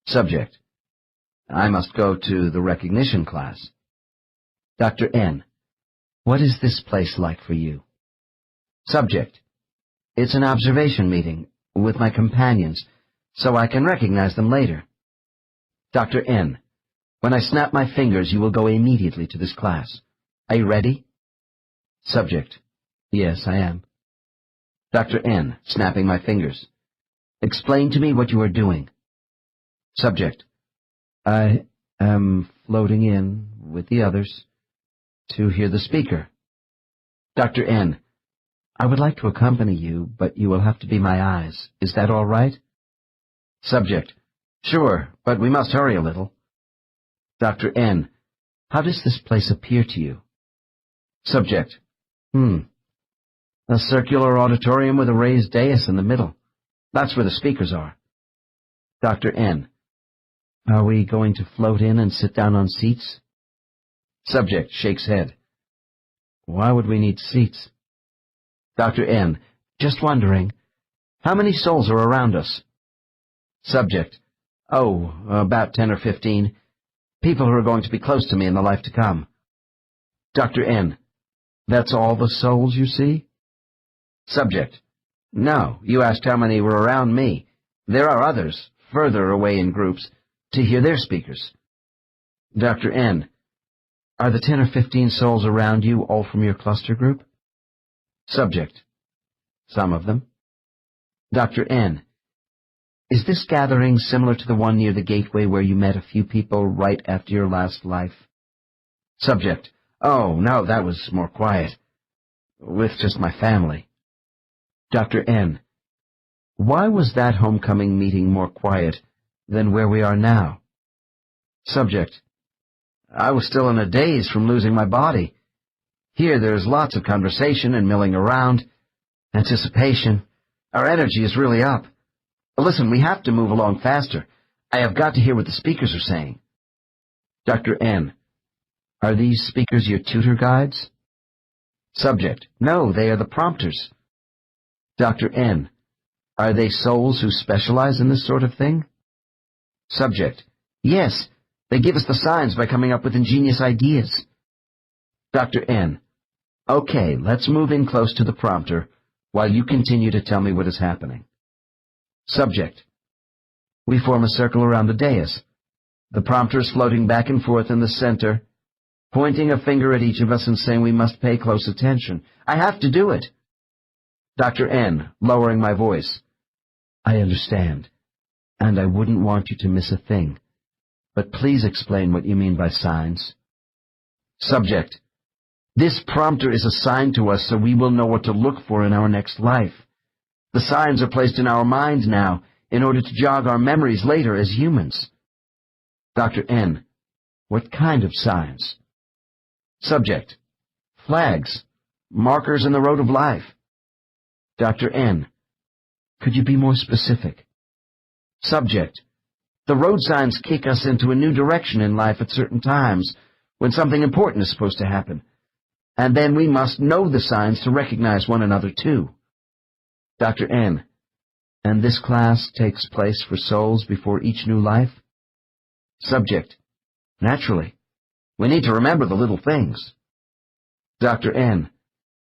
Subject. I must go to the recognition class. Dr. N. What is this place like for you? Subject. It's an observation meeting with my companions, so I can recognize them later. Dr. N. When I snap my fingers, you will go immediately to this class. Are you ready? Subject. Yes, I am. Dr. N. Snapping my fingers. Explain to me what you are doing. Subject. I am floating in with the others to hear the speaker. Dr. N. I would like to accompany you, but you will have to be my eyes. Is that all right? Subject. Sure, but we must hurry a little. Dr. N. How does this place appear to you? Subject. A circular auditorium with a raised dais in the middle. That's where the speakers are. Dr. N. Are we going to float in and sit down on seats? Subject shakes head. Why would we need seats? Dr. N. Just wondering. How many souls are around us? Subject. Oh, about 10 or 15. People who are going to be close to me in the life to come. Dr. N. That's all the souls you see? Subject. No, you asked how many were around me. There are others, further away in groups, to hear their speakers. Dr. N. Are the 10 or 15 souls around you all from your cluster group? Subject. Some of them. Dr. N. Is this gathering similar to the one near the gateway where you met a few people right after your last life? Subject. Oh, no, that was more quiet. With just my family. Dr. N. Why was that homecoming meeting more quiet than where we are now? Subject. I was still in a daze from losing my body. Here there's lots of conversation and milling around, anticipation. Our energy is really up. Listen, we have to move along faster. I have got to hear what the speakers are saying. Dr. N. Are these speakers your tutor guides? Subject. No, they are the prompters. Dr. N. Are they souls who specialize in this sort of thing? Subject. Yes, they give us the signs by coming up with ingenious ideas. Dr. N. Okay, let's move in close to the prompter while you continue to tell me what is happening. Subject. We form a circle around the dais. The prompter is floating back and forth in the center, pointing a finger at each of us and saying we must pay close attention. I have to do it. Dr. N. Lowering my voice. I understand, and I wouldn't want you to miss a thing. But please explain what you mean by signs. Subject. This prompter is assigned to us so we will know what to look for in our next life. The signs are placed in our mind now in order to jog our memories later as humans. Dr. N. What kind of signs? Subject. Flags. Markers in the road of life. Dr. N. Could you be more specific? Subject. The road signs kick us into a new direction in life at certain times when something important is supposed to happen. And then we must know the signs to recognize one another too. Dr. N. And this class takes place for souls before each new life? Subject. Naturally. We need to remember the little things. Dr. N.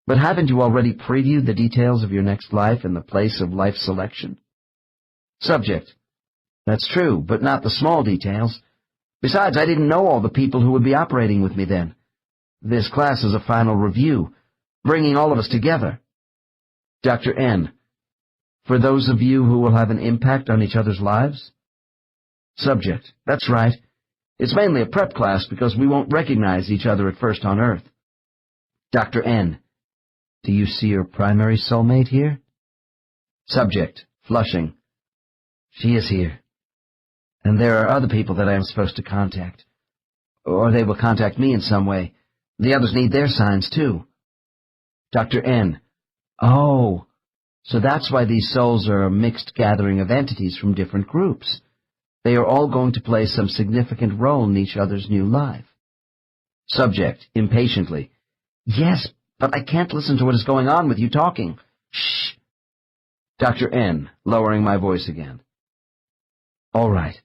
But haven't you already previewed the details of your next life in the place of life selection? Subject. That's true, but not the small details. Besides, I didn't know all the people who would be operating with me then. This class is a final review, bringing all of us together. Dr. N, for those of you who will have an impact on each other's lives? Subject, that's right. It's mainly a prep class because we won't recognize each other at first on Earth. Dr. N, do you see your primary soulmate here? Subject, flushing. She is here. And there are other people that I am supposed to contact. Or they will contact me in some way. The others need their signs, too. Dr. N, oh, so that's why these souls are a mixed gathering of entities from different groups. They are all going to play some significant role in each other's new life. Subject, impatiently. Yes, but I can't listen to what is going on with you talking. Shh. Dr. N, lowering my voice again. All right.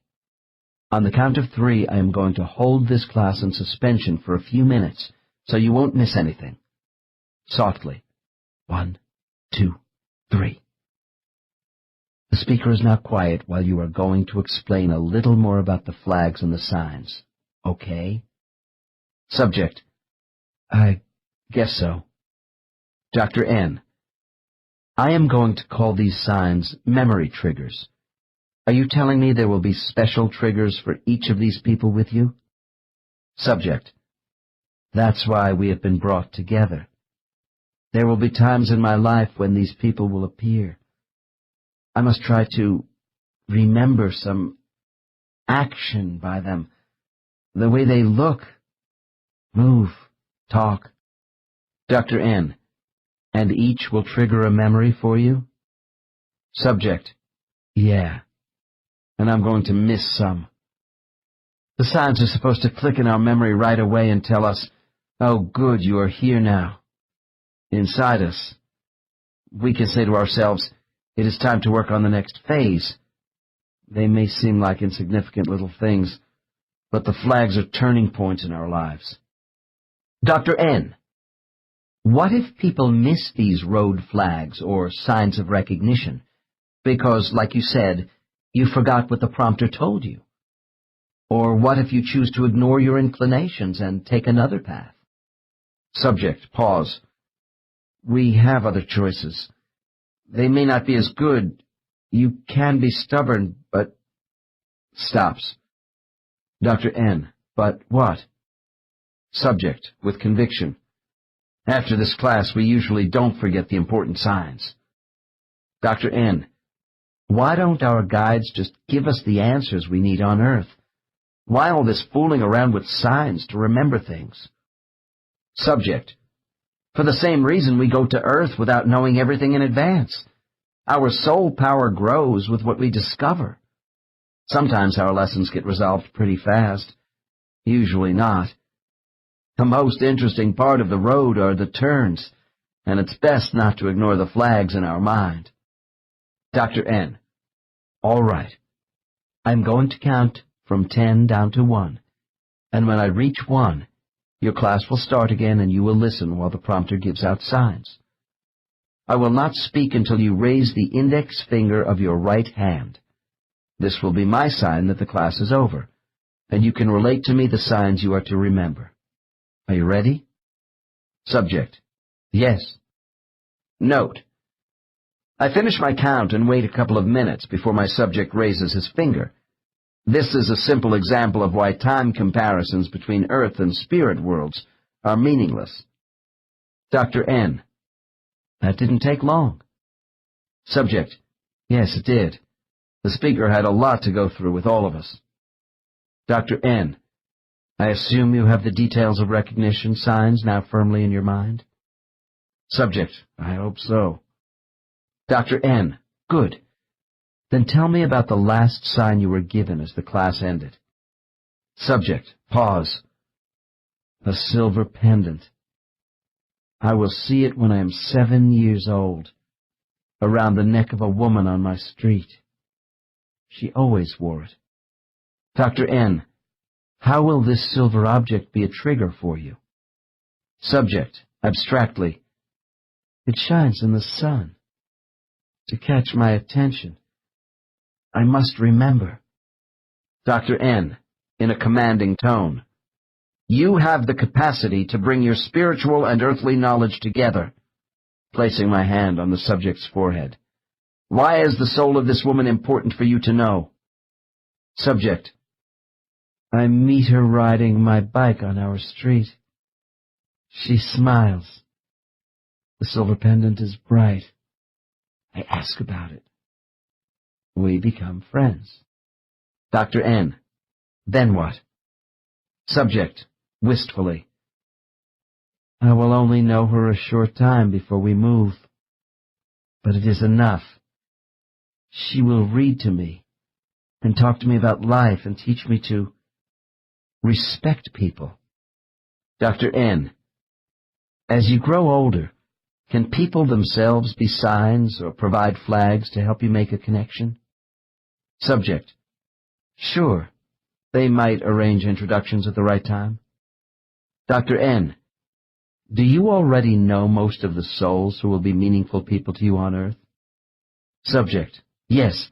On the count of 3, I am going to hold this class in suspension for a few minutes, so you won't miss anything. Softly. 1, 2, 3. The speaker is now quiet while you are going to explain a little more about the flags and the signs. Okay? Subject. I guess so. Dr. N. I am going to call these signs memory triggers. Are you telling me there will be special triggers for each of these people with you? Subject. That's why we have been brought together. There will be times in my life when these people will appear. I must try to remember some action by them, the way they look, move, talk. Dr. N. And each will trigger a memory for you? Subject. Yeah. And I'm going to miss some. The signs are supposed to click in our memory right away and tell us, oh, good, you are here now. Inside us. We can say to ourselves, it is time to work on the next phase. They may seem like insignificant little things, but the flags are turning points in our lives. Dr. N. What if people miss these road flags or signs of recognition? Because, like you said, you forgot what the prompter told you. Or what if you choose to ignore your inclinations and take another path? Subject, pause. We have other choices. They may not be as good. You can be stubborn, but... Stops. Dr. N. But what? Subject, with conviction. After this class, we usually don't forget the important signs. Dr. N. Why don't our guides just give us the answers we need on Earth? Why all this fooling around with signs to remember things? Subject. For the same reason we go to Earth without knowing everything in advance. Our soul power grows with what we discover. Sometimes our lessons get resolved pretty fast. Usually not. The most interesting part of the road are the turns, and it's best not to ignore the flags in our mind. Dr. N. All right. I'm going to count from 10 down to 1, and when I reach 1, your class will start again and you will listen while the prompter gives out signs. I will not speak until you raise the index finger of your right hand. This will be my sign that the class is over, and you can relate to me the signs you are to remember. Are you ready? Subject. Yes. Note. I finish my count and wait a couple of minutes before my subject raises his finger. This is a simple example of why time comparisons between Earth and spirit worlds are meaningless. Dr. N. That didn't take long. Subject. Yes, it did. The speaker had a lot to go through with all of us. Dr. N. I assume you have the details of recognition signs now firmly in your mind? Subject. I hope so. Dr. N. Good. Then tell me about the last sign you were given as the class ended. Subject. Pause. A silver pendant. I will see it when I am 7 years old, around the neck of a woman on my street. She always wore it. Dr. N. How will this silver object be a trigger for you? Subject. Abstractly. It shines in the sun. To catch my attention. I must remember. Dr. N. In a commanding tone. You have the capacity to bring your spiritual and earthly knowledge together. placing my hand on the subject's forehead. Why is the soul of this woman important for you to know? Subject. I meet her riding my bike on our street. She smiles. The silver pendant is bright. I ask about it. We become friends. Dr. N. Then what? Subject, wistfully. I will only know her a short time before we move. But it is enough. She will read to me and talk to me about life and teach me to respect people. Dr. N. As you grow older, can people themselves be signs or provide flags to help you make a connection? Subject. Sure. They might arrange introductions at the right time. Dr. N. Do you already know most of the souls who will be meaningful people to you on Earth? Subject. Yes.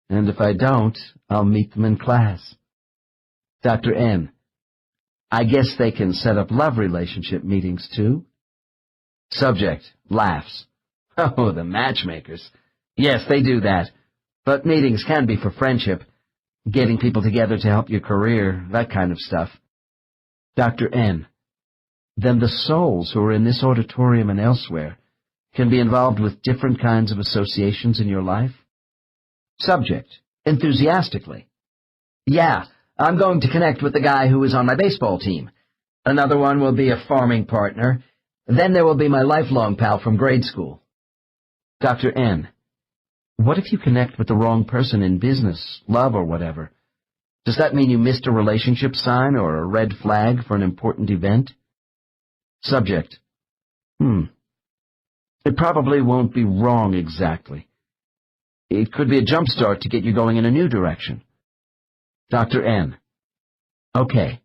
And if I don't, I'll meet them in class. Dr. N. I guess they can set up love relationship meetings, too? Subject. Laughs. Oh, the matchmakers. Yes, they do that. But meetings can be for friendship, getting people together to help your career, that kind of stuff. Dr. N. Then the souls who are in this auditorium and elsewhere can be involved with different kinds of associations in your life? Subject. Enthusiastically. Yeah, I'm going to connect with the guy who is on my baseball team. Another one will be a farming partner. Then there will be my lifelong pal from grade school. Dr. N. What if you connect with the wrong person in business, love, or whatever? Does that mean you missed a relationship sign or a red flag for an important event? Subject. It probably won't be wrong exactly. It could be a jump start to get you going in a new direction. Dr. N. Okay.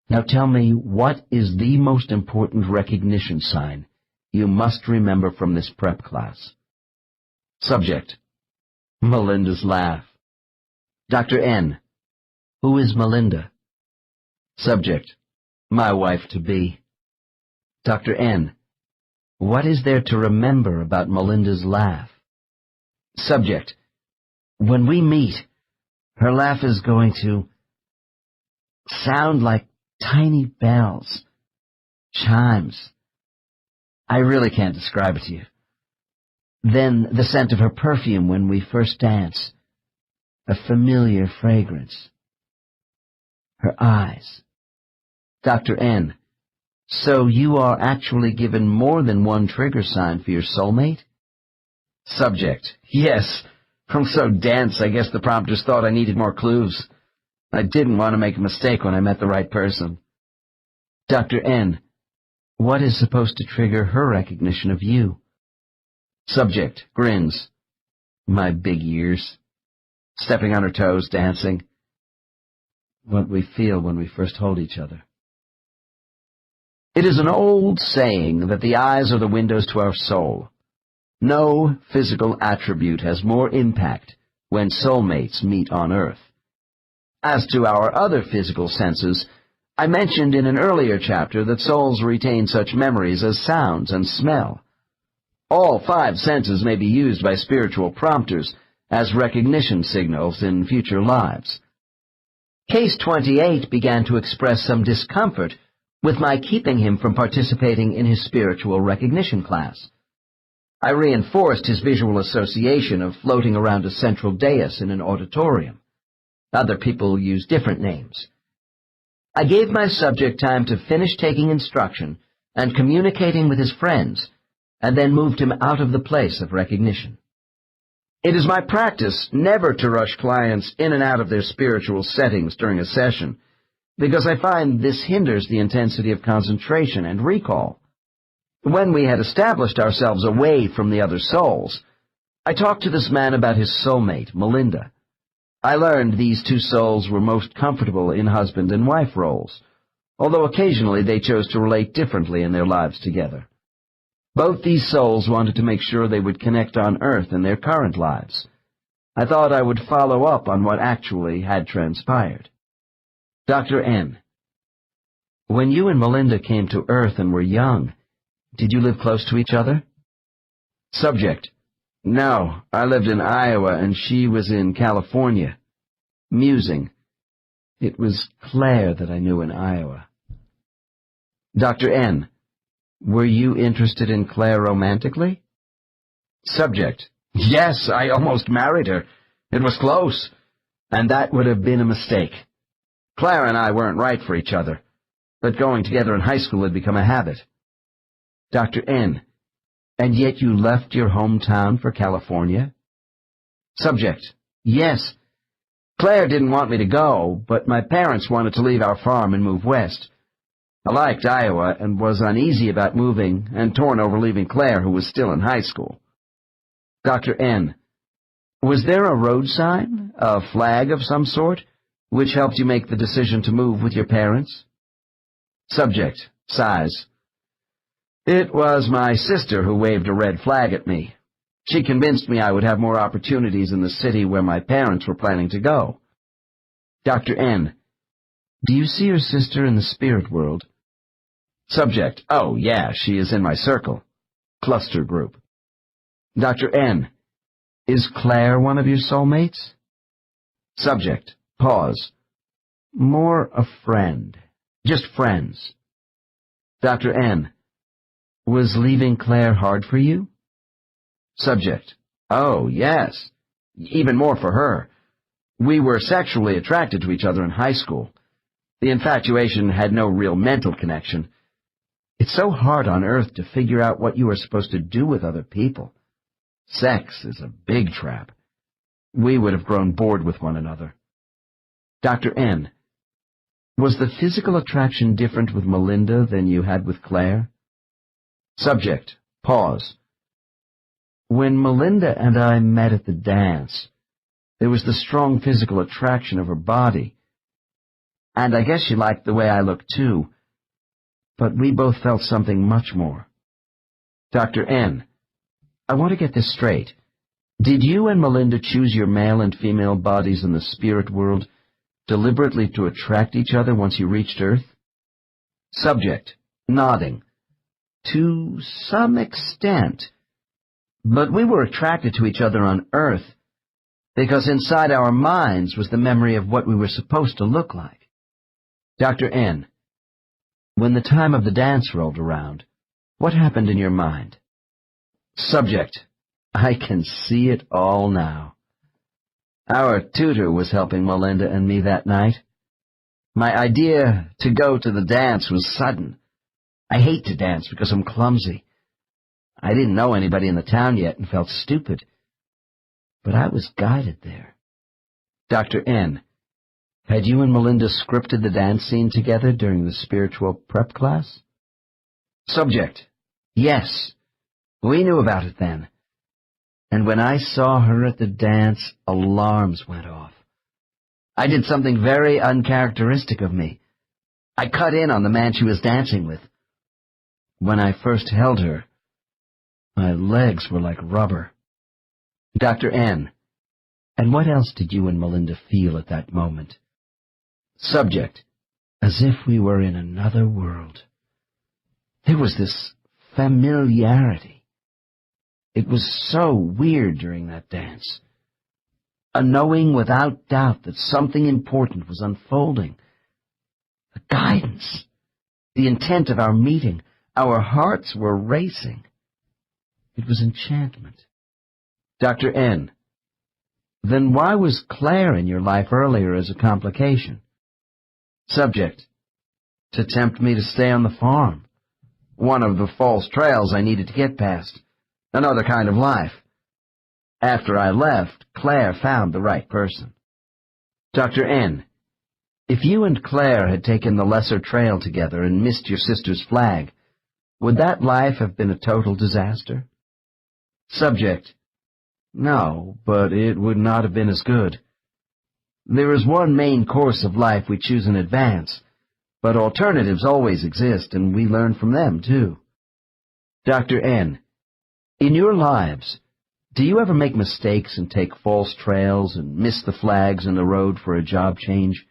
Now tell me, what is the most important recognition sign you must remember from this prep class? Subject. Melinda's laugh. Dr. N. Who is Melinda? Subject. My wife-to-be. Dr. N. What is there to remember about Melinda's laugh? Subject. When we meet, her laugh is going to sound like tiny bells, chimes. I really can't describe it to you. Then the scent of her perfume when we first dance, a familiar fragrance. Her eyes. Dr. N. So you are actually given more than one trigger sign for your soulmate? Subject. Yes. I'm so dense, I guess the prompters thought I needed more clues. I didn't want to make a mistake when I met the right person. Dr. N. What is supposed to trigger her recognition of you? Subject. Grins. My big ears. Stepping on her toes, dancing. What we feel when we first hold each other. It is an old saying that the eyes are the windows to our soul. No physical attribute has more impact when soulmates meet on Earth. As to our other physical senses, I mentioned in an earlier chapter that souls retain such memories as sounds and smell. All 5 senses may be used by spiritual prompters as recognition signals in future lives. Case 28 began to express some discomfort with my keeping him from participating in his spiritual recognition class. I reinforced his visual association of floating around a central dais in an auditorium. Other people use different names. I gave my subject time to finish taking instruction and communicating with his friends, and then moved him out of the place of recognition. It is my practice never to rush clients in and out of their spiritual settings during a session, because I find this hinders the intensity of concentration and recall. When we had established ourselves away from the other souls, I talked to this man about his soulmate, Melinda. I learned these 2 souls were most comfortable in husband and wife roles, although occasionally they chose to relate differently in their lives together. Both these souls wanted to make sure they would connect on Earth in their current lives. I thought I would follow up on what actually had transpired. Dr. N. When you and Melinda came to Earth and were young, did you live close to each other? Subject: No, I lived in Iowa and she was in California. Musing: It was Claire that I knew in Iowa. Dr. N: Were you interested in Claire romantically? Subject: Yes, I almost married her. It was close, and that would have been a mistake. Claire and I weren't right for each other, but going together in high school had become a habit. Dr. N: And yet you left your hometown for California? Subject: Yes. Claire didn't want me to go, but my parents wanted to leave our farm and move west. I liked Iowa and was uneasy about moving and torn over leaving Claire, who was still in high school. Dr. N: Was there a road sign, a flag of some sort, which helped you make the decision to move with your parents? Subject: Sighs: It was my sister who waved a red flag at me. She convinced me I would have more opportunities in the city where my parents were planning to go. Dr. N: Do you see your sister in the spirit world? Subject: Oh, yeah, she is in my circle. Cluster group. Dr. N: Is Claire one of your soulmates? Subject: Pause. More a friend. Just friends. Dr. N: Was leaving Claire hard for you? Subject: Oh, yes. Even more for her. We were sexually attracted to each other in high school. The infatuation had no real mental connection. It's so hard on Earth to figure out what you are supposed to do with other people. Sex is a big trap. We would have grown bored with one another. Dr. N: Was the physical attraction different with Melinda than you had with Claire? Subject: Pause. When Melinda and I met at the dance, there was the strong physical attraction of her body. And I guess she liked the way I looked too. But we both felt something much more. Dr. N: I want to get this straight. Did you and Melinda choose your male and female bodies in the spirit world deliberately to attract each other once you reached Earth? Subject: Nodding. To some extent. But we were attracted to each other on Earth because inside our minds was the memory of what we were supposed to look like. Dr. N: When the time of the dance rolled around, what happened in your mind? Subject: I can see it all now. Our tutor was helping Melinda and me that night. My idea to go to the dance was sudden. I hate to dance because I'm clumsy. I didn't know anybody in the town yet and felt stupid. But I was guided there. Dr. N: Had you and Melinda scripted the dance scene together during the spiritual prep class? Subject: Yes. We knew about it then. And when I saw her at the dance, alarms went off. I did something very uncharacteristic of me. I cut in on the man she was dancing with. When I first held her, my legs were like rubber. Dr. N: And what else did you and Melinda feel at that moment? Subject: As if we were in another world. There was this familiarity. It was so weird during that dance. A knowing without doubt that something important was unfolding. The guidance. The intent of our meeting. Our hearts were racing. It was enchantment. Dr. N: Then why was Claire in your life earlier as a complication? Subject: To tempt me to stay on the farm. One of the false trails I needed to get past. Another kind of life. After I left, Claire found the right person. Dr. N: If you and Claire had taken the lesser trail together and missed your sister's flag, would that life have been a total disaster? Subject: No, but it would not have been as good. There is one main course of life we choose in advance, but alternatives always exist, and we learn from them, too. Dr. N: In your lives, do you ever make mistakes and take false trails and miss the flags in the road for a job change,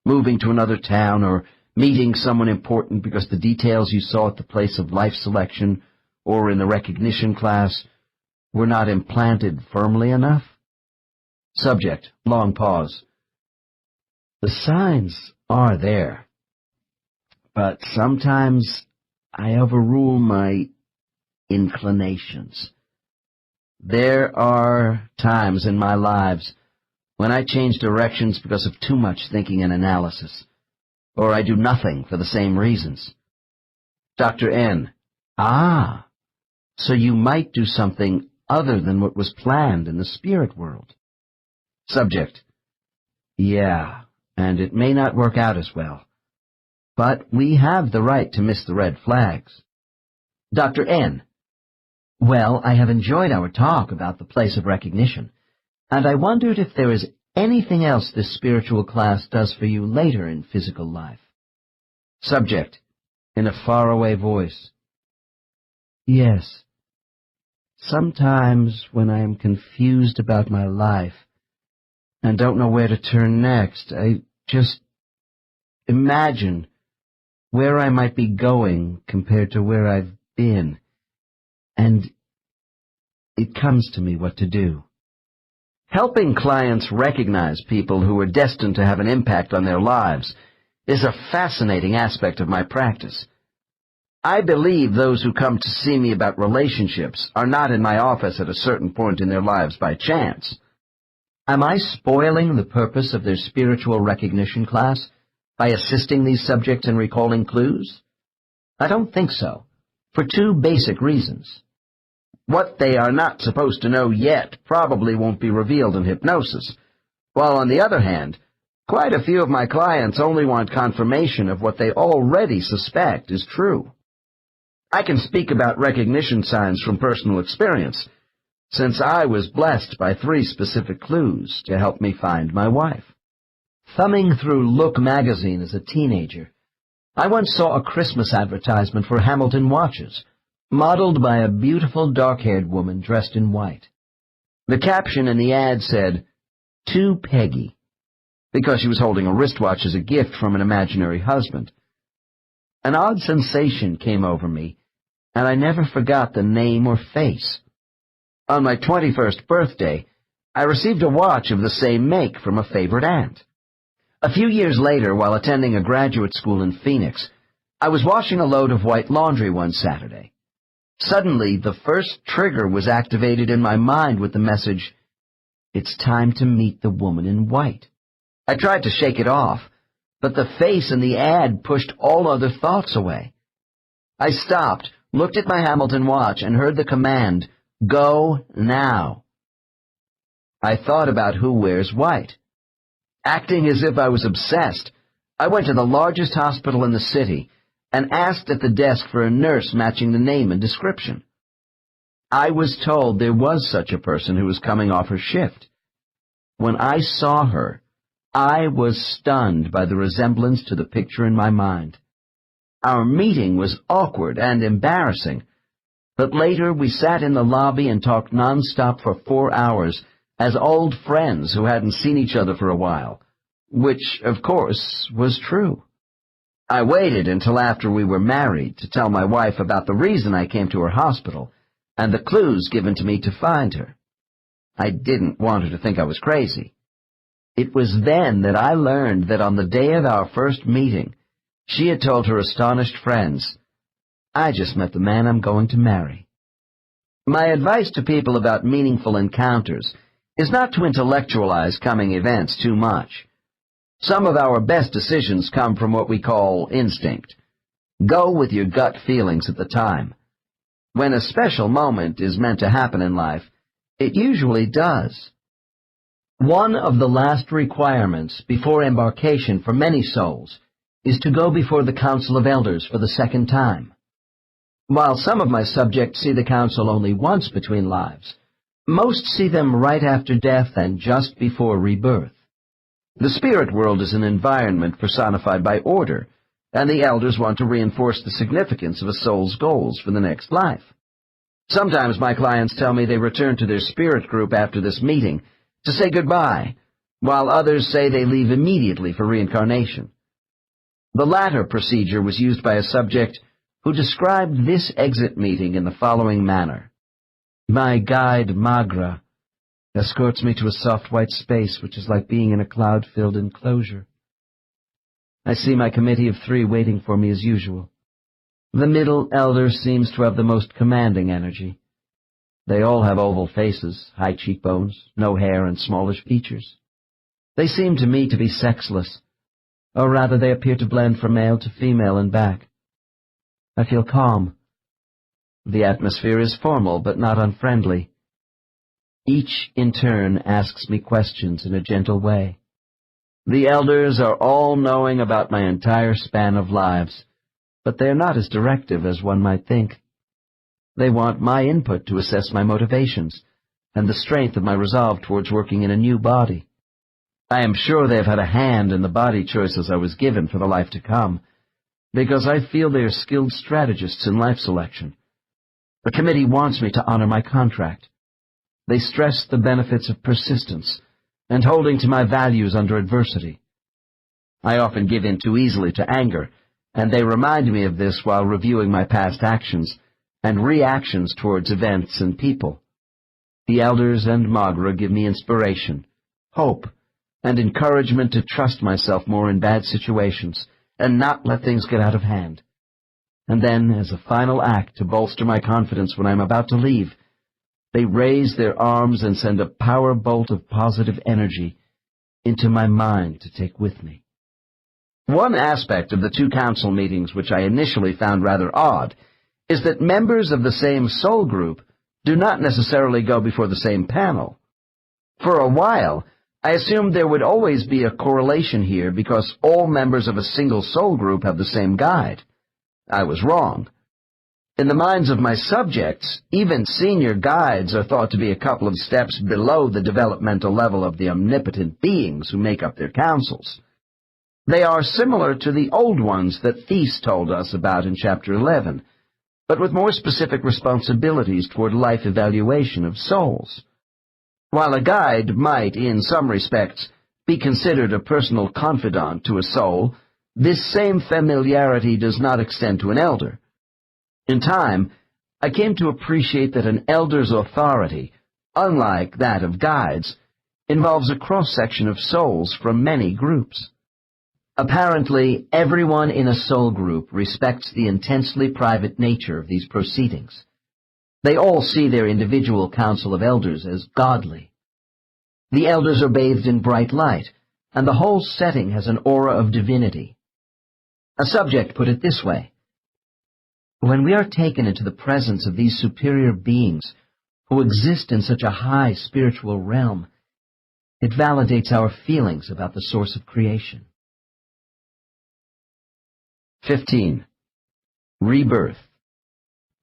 moving to another town, or meeting someone important because the details you saw at the place of life selection or in the recognition class were not implanted firmly enough? Subject, long pause. The signs are there, but sometimes I overrule my inclinations. There are times in my lives when I change directions because of too much thinking and analysis, or I do nothing for the same reasons. Dr. N. Ah, so you might do something other than what was planned in the spirit world. Subject. Yeah, and it may not work out as well. But we have the right to miss the red flags. Dr. N. Well, I have enjoyed our talk about the place of recognition, and I wondered if there is anything else this spiritual class does for you later in physical life. Subject, in a faraway voice. Yes. Sometimes when I am confused about my life and don't know where to turn next, I just imagine where I might be going compared to where I've been, and it comes to me what to do. Helping clients recognize people who are destined to have an impact on their lives is a fascinating aspect of my practice. I believe those who come to see me about relationships are not in my office at a certain point in their lives by chance. Am I spoiling the purpose of their spiritual recognition class by assisting these subjects in recalling clues? I don't think so, for two basic reasons. What they are not supposed to know yet probably won't be revealed in hypnosis, while on the other hand, quite a few of my clients only want confirmation of what they already suspect is true. I can speak about recognition signs from personal experience, since I was blessed by 3 specific clues to help me find my wife. Thumbing through Look magazine as a teenager, I once saw a Christmas advertisement for Hamilton watches, modeled by a beautiful dark-haired woman dressed in white. The caption in the ad said, "To Peggy," because she was holding a wristwatch as a gift from an imaginary husband. An odd sensation came over me, and I never forgot the name or face. On my 21st birthday, I received a watch of the same make from a favorite aunt. A few years later, while attending a graduate school in Phoenix, I was washing a load of white laundry one Saturday. Suddenly, the first trigger was activated in my mind with the message, "It's time to meet the woman in white." I tried to shake it off, but the face in the ad pushed all other thoughts away. I stopped, looked at my Hamilton watch, and heard the command, "Go now." I thought about who wears white. Acting as if I was obsessed, I went to the largest hospital in the city and asked at the desk for a nurse matching the name and description. I was told there was such a person who was coming off her shift. When I saw her, I was stunned by the resemblance to the picture in my mind. Our meeting was awkward and embarrassing, but later we sat in the lobby and talked nonstop for 4 hours as old friends who hadn't seen each other for a while, which, of course, was true. I waited until after we were married to tell my wife about the reason I came to her hospital and the clues given to me to find her. I didn't want her to think I was crazy. It was then that I learned that on the day of our first meeting, she had told her astonished friends, "I just met the man I'm going to marry." My advice to people about meaningful encounters is not to intellectualize coming events too much. Some of our best decisions come from what we call instinct. Go with your gut feelings at the time. When a special moment is meant to happen in life, it usually does. One of the last requirements before embarkation for many souls is to go before the Council of Elders for the second time. While some of my subjects see the council only once between lives, most see them right after death and just before rebirth. The spirit world is an environment personified by order, and the elders want to reinforce the significance of a soul's goals for the next life. Sometimes my clients tell me they return to their spirit group after this meeting to say goodbye, while others say they leave immediately for reincarnation. The latter procedure was used by a subject who described this exit meeting in the following manner. My guide, Magra, escorts me to a soft white space which is like being in a cloud-filled enclosure. I see my committee of 3 waiting for me as usual. The middle elder seems to have the most commanding energy. They all have oval faces, high cheekbones, no hair, and smallish features. They seem to me to be sexless, or rather they appear to blend from male to female and back. I feel calm. The atmosphere is formal, but not unfriendly. Each, in turn, asks me questions in a gentle way. The elders are all knowing about my entire span of lives, but they are not as directive as one might think. They want my input to assess my motivations and the strength of my resolve towards working in a new body. I am sure they have had a hand in the body choices I was given for the life to come, because I feel they are skilled strategists in life selection. The committee wants me to honor my contract. They stress the benefits of persistence and holding to my values under adversity. I often give in too easily to anger, and they remind me of this while reviewing my past actions and reactions towards events and people. The elders and Magra give me inspiration, hope, and encouragement to trust myself more in bad situations and not let things get out of hand. And then, as a final act to bolster my confidence when I am about to leave, they raise their arms and send a power bolt of positive energy into my mind to take with me. One aspect of the 2 council meetings which I initially found rather odd is that members of the same soul group do not necessarily go before the same panel. For a while, I assumed there would always be a correlation here because all members of a single soul group have the same guide. I was wrong. In the minds of my subjects, even senior guides are thought to be a couple of steps below the developmental level of the omnipotent beings who make up their councils. They are similar to the old ones that Thies told us about in Chapter 11, but with more specific responsibilities toward life evaluation of souls. While a guide might, in some respects, be considered a personal confidant to a soul, this same familiarity does not extend to an elder. In time, I came to appreciate that an elder's authority, unlike that of guides, involves a cross-section of souls from many groups. Apparently, everyone in a soul group respects the intensely private nature of these proceedings. They all see their individual council of elders as godly. The elders are bathed in bright light, and the whole setting has an aura of divinity. A subject put it this way: when we are taken into the presence of these superior beings who exist in such a high spiritual realm, it validates our feelings about the source of creation. 15. Rebirth.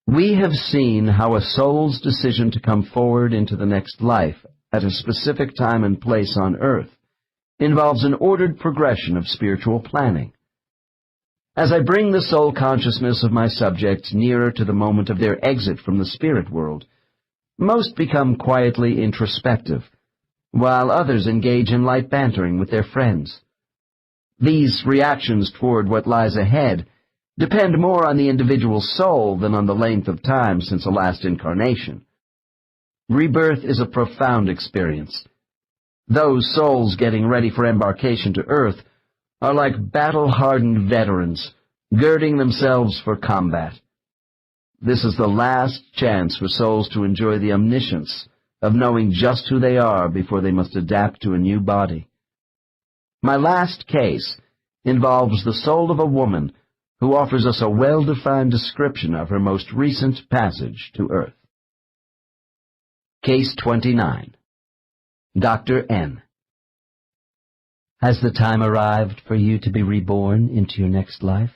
We have seen how a soul's decision to come forward into the next life at a specific time and place on earth involves an ordered progression of spiritual planning. As I bring the soul consciousness of my subjects nearer to the moment of their exit from the spirit world, most become quietly introspective, while others engage in light bantering with their friends. These reactions toward what lies ahead depend more on the individual soul than on the length of time since a last incarnation. Rebirth is a profound experience. Those souls getting ready for embarkation to Earth are like battle-hardened veterans, girding themselves for combat. This is the last chance for souls to enjoy the omniscience of knowing just who they are before they must adapt to a new body. My last case involves the soul of a woman who offers us a well-defined description of her most recent passage to Earth. Case 29. Dr. N. Has the time arrived for you to be reborn into your next life?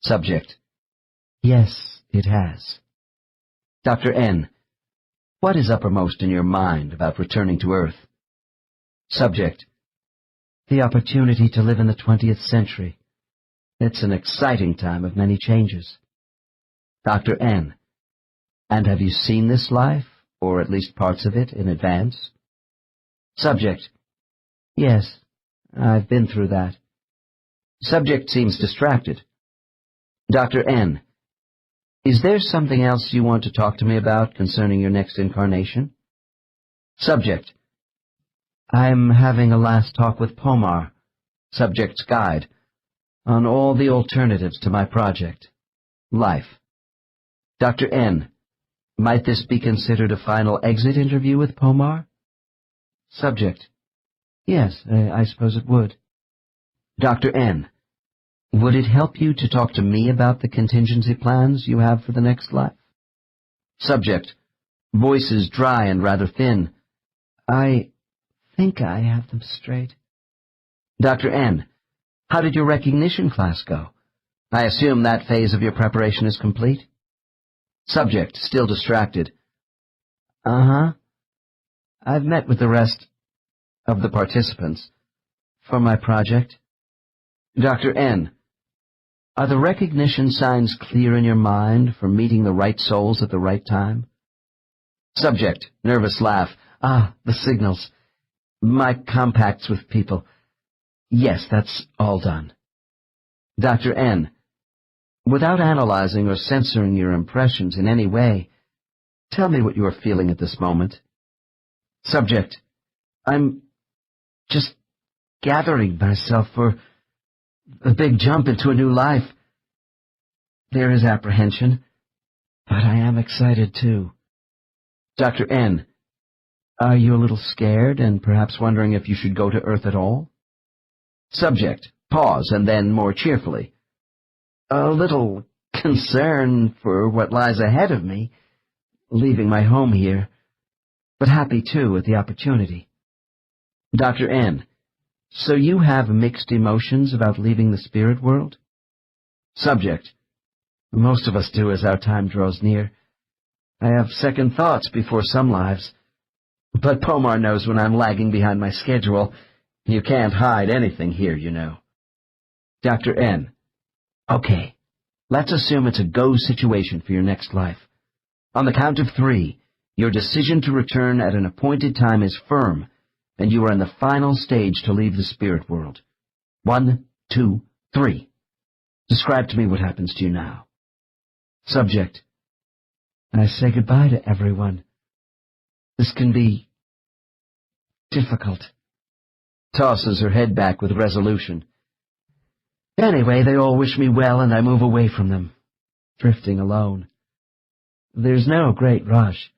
Subject. Yes, it has. Dr. N. What is uppermost in your mind about returning to Earth? Subject. The opportunity to live in the 20th century. It's an exciting time of many changes. Dr. N. And have you seen this life, or at least parts of it, in advance? Subject. Yes, I've been through that. Subject seems distracted. Dr. N. Is there something else you want to talk to me about concerning your next incarnation? Subject: I'm having a last talk with Pomar, subject's guide, on all the alternatives to my project. Life. Dr. N: Might this be considered a final exit interview with Pomar? Subject: Yes, I suppose it would. Dr. N: Would it help you to talk to me about the contingency plans you have for the next life? Subject: Voices dry and rather thin. I think I have them straight. Dr. N: How did your recognition class go? I assume that phase of your preparation is complete? Subject, still distracted: Uh-huh. I've met with the rest of the participants for my project. Dr. N: Are the recognition signs clear in your mind for meeting the right souls at the right time? Subject, nervous laugh: Ah, the signals. My compacts with people. Yes, that's all done. Dr. N: Without analyzing or censoring your impressions in any way, tell me what you are feeling at this moment. Subject: I'm just gathering myself for a big jump into a new life. There is apprehension, but I am excited too. Dr. N: Are you a little scared and perhaps wondering if you should go to Earth at all? Subject, pause, and then more cheerfully: A little concern for what lies ahead of me, leaving my home here, but happy too with the opportunity. Dr. N: So you have mixed emotions about leaving the spirit world? Subject: Most of us do as our time draws near. I have second thoughts before some lives, but Pomar knows when I'm lagging behind my schedule. You can't hide anything here, you know. Dr. N: Okay, let's assume it's a go situation for your next life. On the count of 3, your decision to return at an appointed time is firm, and you are in the final stage to leave the spirit world. 1, 2, 3. Describe to me what happens to you now. Subject: I say goodbye to everyone. This can be difficult. Tosses her head back with resolution. Anyway, they all wish me well, and I move away from them, drifting alone. There's no great rush.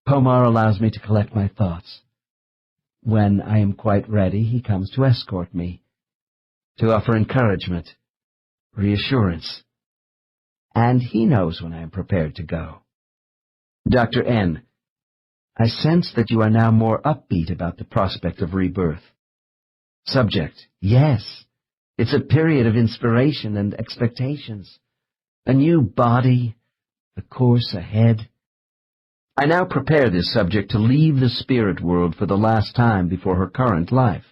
Pomar allows me to collect my thoughts. When I am quite ready, he comes to escort me, to offer encouragement, reassurance, and he knows when I am prepared to go. Dr. N: I sense that you are now more upbeat about the prospect of rebirth. Subject: Yes. It's a period of inspiration and expectations. A new body, the course ahead. I now prepare this subject to leave the spirit world for the last time before her current life.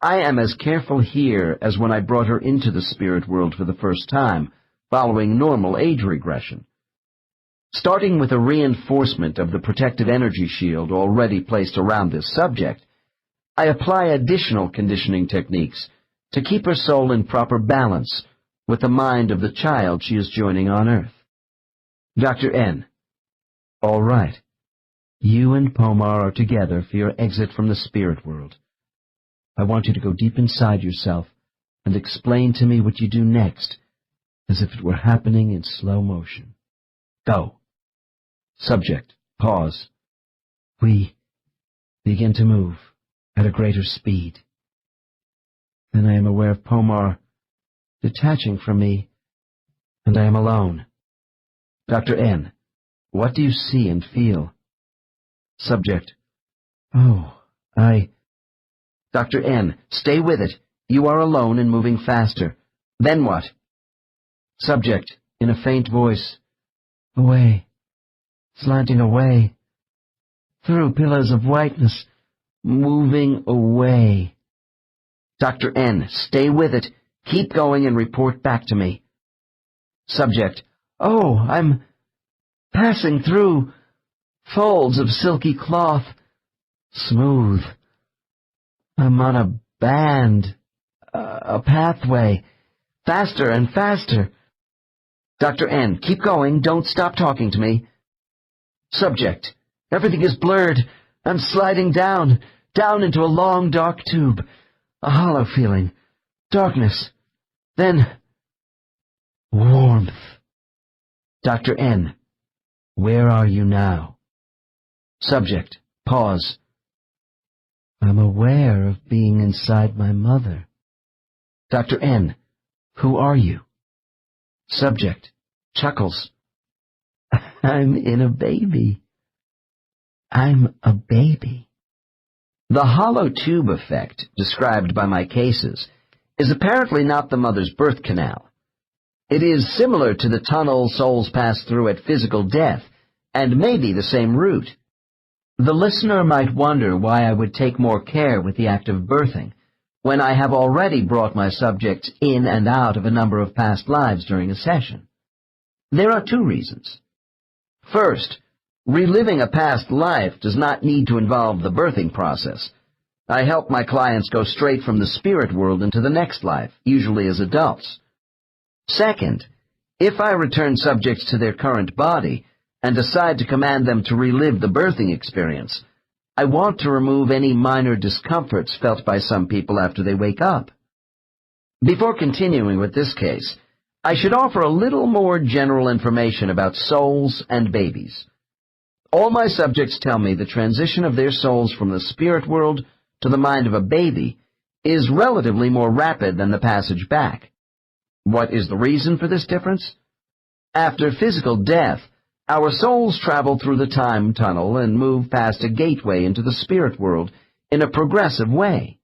I am as careful here as when I brought her into the spirit world for the first time, following normal age regression. Starting with a reinforcement of the protective energy shield already placed around this subject, I apply additional conditioning techniques to keep her soul in proper balance with the mind of the child she is joining on Earth. Dr. N: All right. You and Pomar are together for your exit from the spirit world. I want you to go deep inside yourself and explain to me what you do next, as if it were happening in slow motion. Go. Subject, pause. We begin to move at a greater speed. Then I am aware of Pomar detaching from me, and I am alone. Dr. N: What do you see and feel? Subject: Oh, Dr. N: Stay with it. You are alone and moving faster. Then what? Subject, in a faint voice: Away, slanting away, through pillars of whiteness, moving away. Dr. N: Stay with it. Keep going and report back to me. Subject: Oh, I'm passing through folds of silky cloth, smooth. I'm on a band, a pathway, faster and faster. Dr. N, keep going. Don't stop talking to me. Subject, everything is blurred. I'm sliding down into a long, dark tube. A hollow feeling. Darkness. Then, warmth. Dr. N, where are you now? Subject, pause. I'm aware of being inside my mother. Dr. N, who are you? Subject, chuckles. I'm in a baby. I'm a baby. The hollow tube effect, described by my cases, is apparently not the mother's birth canal. It is similar to the tunnel souls pass through at physical death, and may be the same route. The listener might wonder why I would take more care with the act of birthing, when I have already brought my subjects in and out of a number of past lives during a session. There are two reasons. First, reliving a past life does not need to involve the birthing process. I help my clients go straight from the spirit world into the next life, usually as adults. Second, if I return subjects to their current body and decide to command them to relive the birthing experience, I want to remove any minor discomforts felt by some people after they wake up. Before continuing with this case, I should offer a little more general information about souls and babies. All my subjects tell me the transition of their souls from the spirit world to the mind of a baby is relatively more rapid than the passage back. What is the reason for this difference? After physical death, our souls travel through the time tunnel and move past a gateway into the spirit world in a progressive way.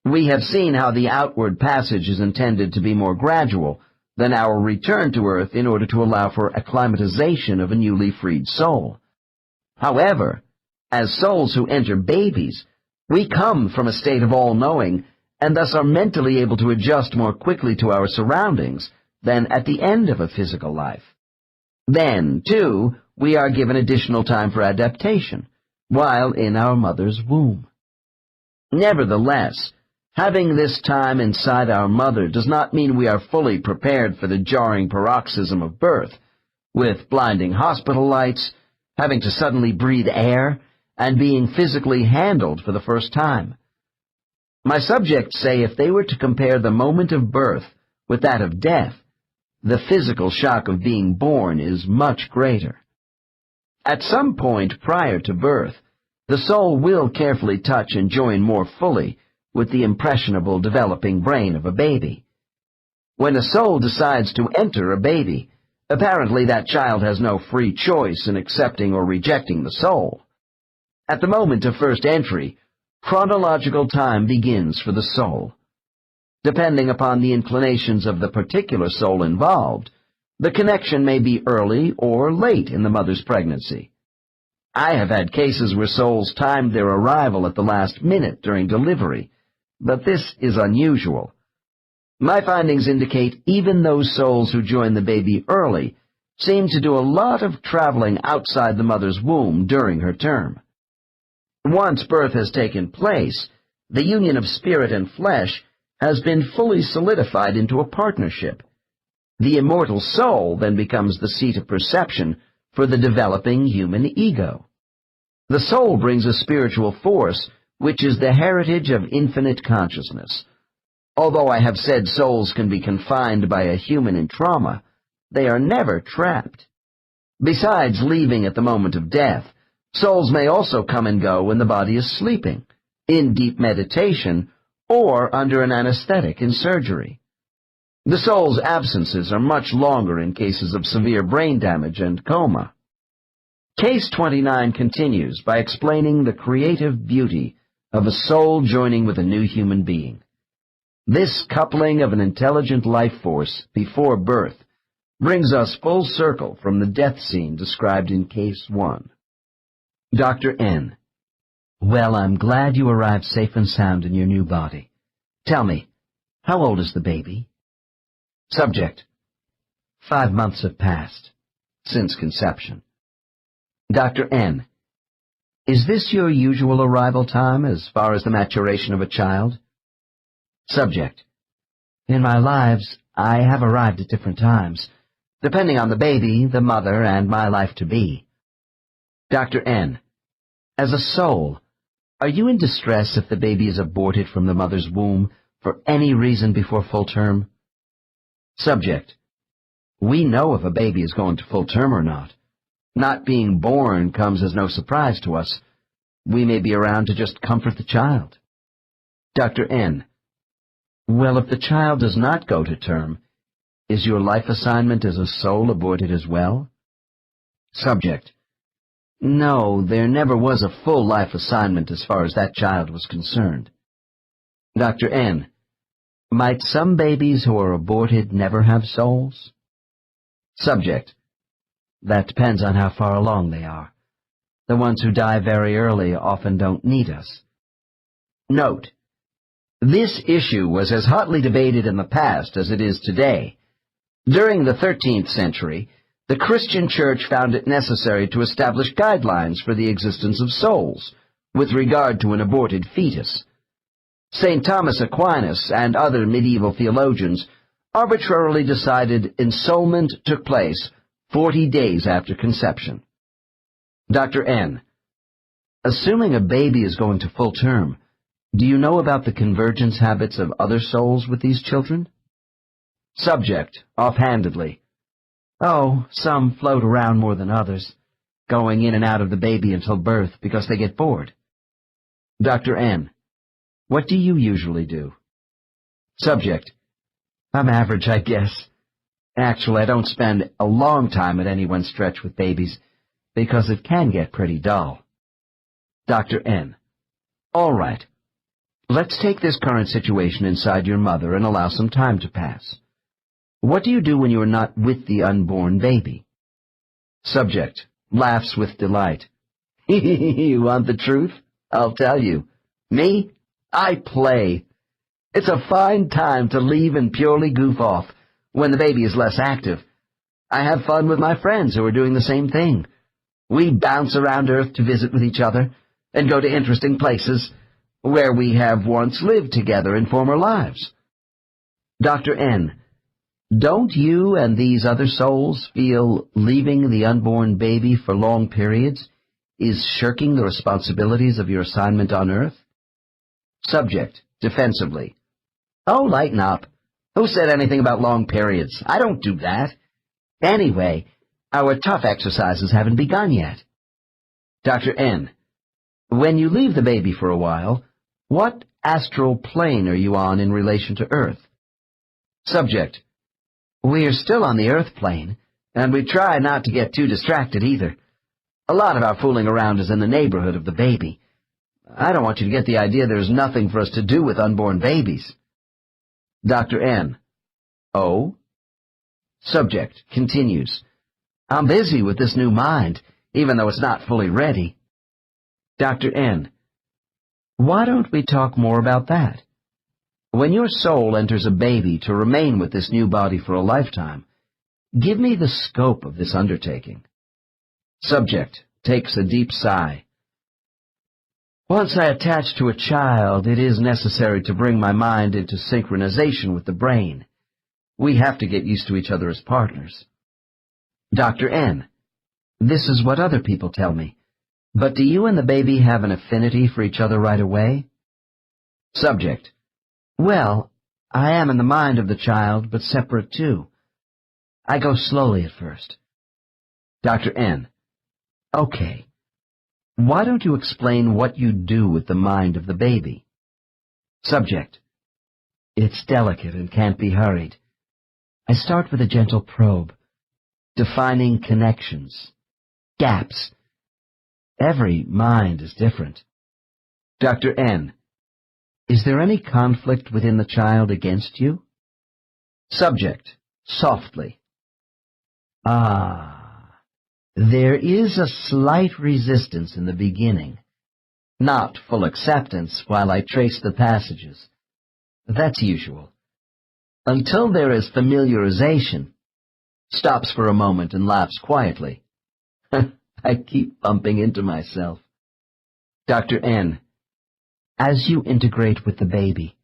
We have seen how the outward passage is intended to be more gradual than our return to Earth in order to allow for acclimatization of a newly freed soul. However, as souls who enter babies, we come from a state of all-knowing and thus are mentally able to adjust more quickly to our surroundings than at the end of a physical life. Then, too, we are given additional time for adaptation, while in our mother's womb. Nevertheless, having this time inside our mother does not mean we are fully prepared for the jarring paroxysm of birth, with blinding hospital lights, having to suddenly breathe air, and being physically handled for the first time. My subjects say if they were to compare the moment of birth with that of death, the physical shock of being born is much greater. At some point prior to birth, the soul will carefully touch and join more fully with the impressionable developing brain of a baby. When a soul decides to enter a baby, apparently that child has no free choice in accepting or rejecting the soul. At the moment of first entry, chronological time begins for the soul. Depending upon the inclinations of the particular soul involved, the connection may be early or late in the mother's pregnancy. I have had cases where souls timed their arrival at the last minute during delivery, but this is unusual. My findings indicate even those souls who join the baby early seem to do a lot of traveling outside the mother's womb during her term. Once birth has taken place, the union of spirit and flesh has been fully solidified into a partnership. The immortal soul then becomes the seat of perception for the developing human ego. The soul brings a spiritual force which is the heritage of infinite consciousness. Although I have said souls can be confined by a human in trauma, they are never trapped. Besides leaving at the moment of death, souls may also come and go when the body is sleeping, in deep meditation, or under an anesthetic in surgery. The soul's absences are much longer in cases of severe brain damage and coma. Case 29 continues by explaining the creative beauty of a soul joining with a new human being. This coupling of an intelligent life force before birth brings us full circle from the death scene described in Case 1. Dr. N. Well, I'm glad you arrived safe and sound in your new body. Tell me, how old is the baby? Subject. 5 months have passed, since conception. Dr. N. Is this your usual arrival time as far as the maturation of a child? Subject. In my lives, I have arrived at different times, depending on the baby, the mother, and my life to be. Dr. N. As a soul, are you in distress if the baby is aborted from the mother's womb for any reason before full term? Subject. We know if a baby is going to full term or not. Not being born comes as no surprise to us. We may be around to just comfort the child. Dr. N. Well, if the child does not go to term, is your life assignment as a soul aborted as well? Subject. No, there never was a full life assignment as far as that child was concerned. Dr. N. Might some babies who are aborted never have souls? Subject. That depends on how far along they are. The ones who die very early often don't need us. Note: this issue was as hotly debated in the past as it is today. During the 13th century, the Christian Church found it necessary to establish guidelines for the existence of souls with regard to an aborted fetus. St. Thomas Aquinas and other medieval theologians arbitrarily decided ensoulment took place 40 days after conception. Dr. N. Assuming a baby is going to full term, do you know about the convergence habits of other souls with these children? Subject, offhandedly. Oh, some float around more than others, going in and out of the baby until birth because they get bored. Dr. N. What do you usually do? Subject. I'm average, I guess. Actually, I don't spend a long time at any one stretch with babies, because it can get pretty dull. Dr. N. All right. Let's take this current situation inside your mother and allow some time to pass. What do you do when you are not with the unborn baby? Subject laughs with delight. You want the truth? I'll tell you. Me? I play. It's a fine time to leave and purely goof off when the baby is less active. I have fun with my friends who are doing the same thing. We bounce around Earth to visit with each other and go to interesting places where we have once lived together in former lives. Dr. N. Don't you and these other souls feel leaving the unborn baby for long periods is shirking the responsibilities of your assignment on Earth? Subject, defensively. Oh, lighten up. Who said anything about long periods? I don't do that. Anyway, our tough exercises haven't begun yet. Dr. N. When you leave the baby for a while, what astral plane are you on in relation to Earth? Subject. We are still on the Earth plane, and we try not to get too distracted either. A lot of our fooling around is in the neighborhood of the baby. I don't want you to get the idea there's nothing for us to do with unborn babies. Dr. N. Oh? Subject continues. I'm busy with this new mind, even though it's not fully ready. Dr. N. Why don't we talk more about that? When your soul enters a baby to remain with this new body for a lifetime, give me the scope of this undertaking. Subject takes a deep sigh. Once I attach to a child, it is necessary to bring my mind into synchronization with the brain. We have to get used to each other as partners. Dr. N. This is what other people tell me. But do you and the baby have an affinity for each other right away? Subject. Well, I am in the mind of the child, but separate too. I go slowly at first. Dr. N. Okay. Why don't you explain what you do with the mind of the baby? Subject. It's delicate and can't be hurried. I start with a gentle probe, defining connections, gaps. Every mind is different. Dr. N. Is there any conflict within the child against you? Subject, softly. There is a slight resistance in the beginning. Not full acceptance while I trace the passages. That's usual. Until there is familiarization. Stops for a moment and laughs quietly. I keep bumping into myself. Dr. N. As you integrate with the baby,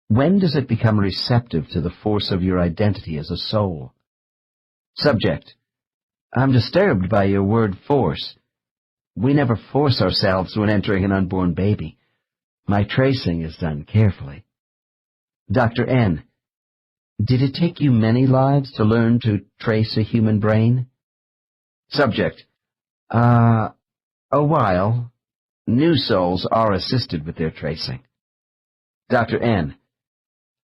when does it become receptive to the force of your identity as a soul? Subject: I'm disturbed by your word force. We never force ourselves when entering an unborn baby. My tracing is done carefully. Dr. N: Did it take you many lives to learn to trace a human brain? Subject: A while. New souls are assisted with their tracing. Dr. N: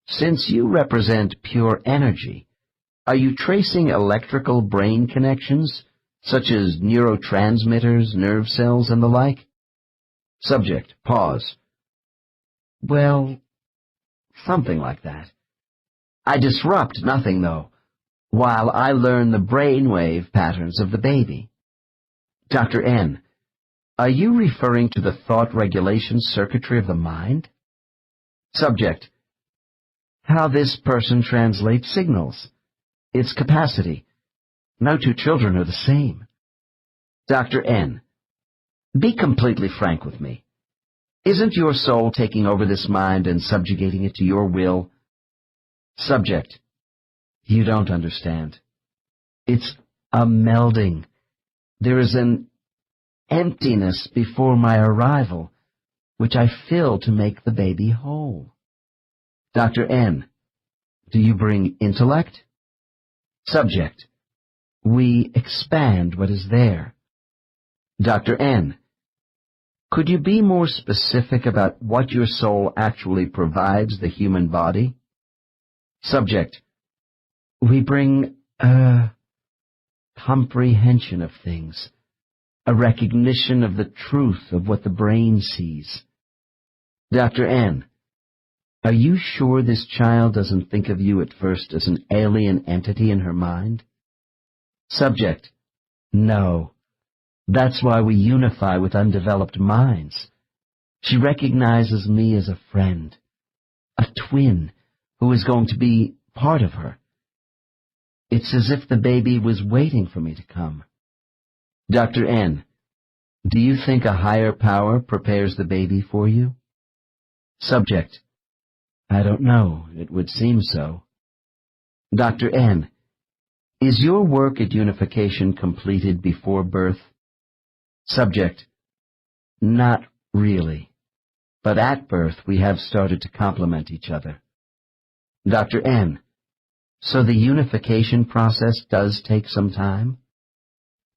Since you represent pure energy, are you tracing electrical brain connections, such as neurotransmitters, nerve cells, and the like? Subject: Pause. Well, something like that. I disrupt nothing, though, while I learn the brainwave patterns of the baby. Dr. N: Are you referring to the thought regulation circuitry of the mind? Subject: How this person translates signals. Its capacity. No two children are the same. Dr. N: Be completely frank with me. Isn't your soul taking over this mind and subjugating it to your will? Subject: You don't understand. It's a melding. There is an emptiness before my arrival, which I fill to make the baby whole. Dr. N: Do you bring intellect? Subject: We expand what is there. Dr. N: Could you be more specific about what your soul actually provides the human body? Subject: We bring a comprehension of things, a recognition of the truth of what the brain sees. Dr. N: Are you sure this child doesn't think of you at first as an alien entity in her mind? Subject: No. That's why we unify with undeveloped minds. She recognizes me as a friend, a twin who is going to be part of her. It's as if the baby was waiting for me to come. Dr. N: Do you think a higher power prepares the baby for you? Subject: I don't know. It would seem so. Dr. N: Is your work at unification completed before birth? Subject: Not really. But at birth we have started to complement each other. Dr. N: So the unification process does take some time?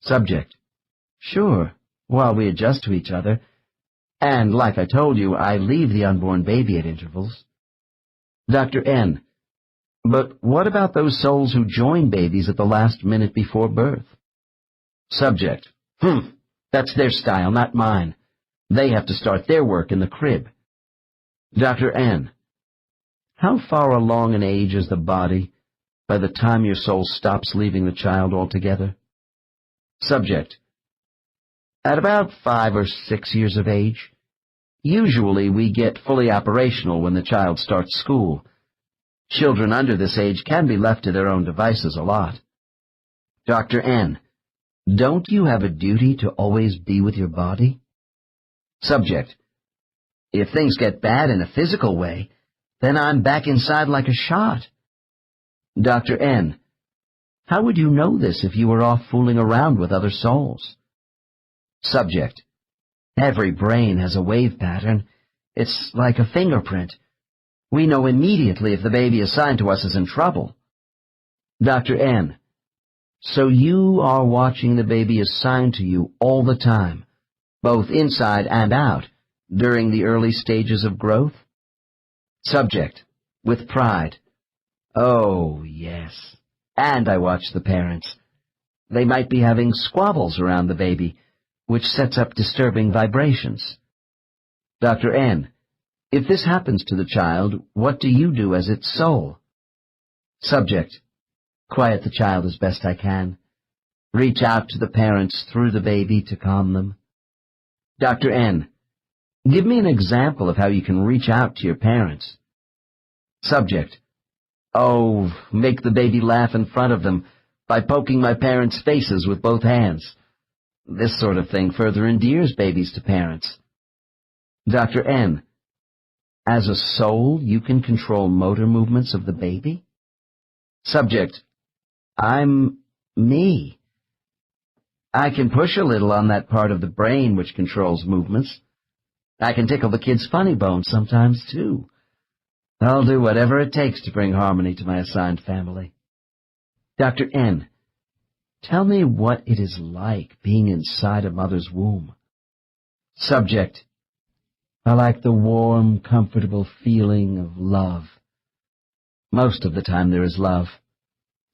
Subject: Sure, while we adjust to each other. And, like I told you, I leave the unborn baby at intervals. Dr. N: But what about those souls who join babies at the last minute before birth? Subject: That's their style, not mine. They have to start their work in the crib. Dr. N: How far along in age is the body by the time your soul stops leaving the child altogether? Subject: At about 5 or 6 years of age. Usually we get fully operational when the child starts school. Children under this age can be left to their own devices a lot. Dr. N: Don't you have a duty to always be with your body? Subject: If things get bad in a physical way, then I'm back inside like a shot. Dr. N: How would you know this if you were off fooling around with other souls? Subject: Every brain has a wave pattern. It's like a fingerprint. We know immediately if the baby assigned to us is in trouble. Dr. N: So you are watching the baby assigned to you all the time, both inside and out, during the early stages of growth? Subject: With pride. Oh, yes. And I watch the parents. They might be having squabbles around the baby, which sets up disturbing vibrations. Dr. N: If this happens to the child, what do you do as its soul? Subject: Quiet the child as best I can. Reach out to the parents through the baby to calm them. Dr. N: Give me an example of how you can reach out to your parents. Subject: Oh, make the baby laugh in front of them by poking my parents' faces with both hands. This sort of thing further endears babies to parents. Dr. N: As a soul, you can control motor movements of the baby? Subject: I'm Me? I can push a little on that part of the brain which controls movements. I can tickle the kid's funny bone sometimes, too. I'll do whatever it takes to bring harmony to my assigned family. Dr. N, tell me what it is like being inside a mother's womb. Subject: I like the warm, comfortable feeling of love. Most of the time there is love.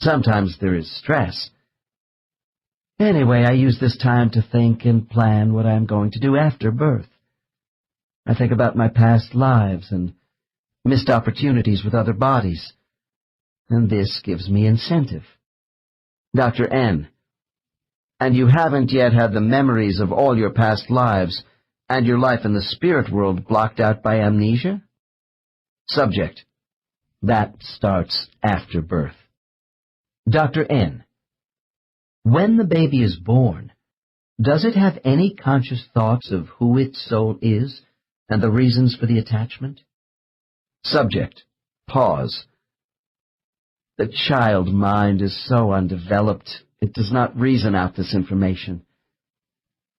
Sometimes there is stress. Anyway, I use this time to think and plan what I am going to do after birth. I think about my past lives and missed opportunities with other bodies, and this gives me incentive. Dr. N, and you haven't yet had the memories of all your past lives and your life in the spirit world blocked out by amnesia? Subject: That starts after birth. Dr. N, when the baby is born, does it have any conscious thoughts of who its soul is and the reasons for the attachment? Subject: Pause. The child mind is so undeveloped, it does not reason out this information.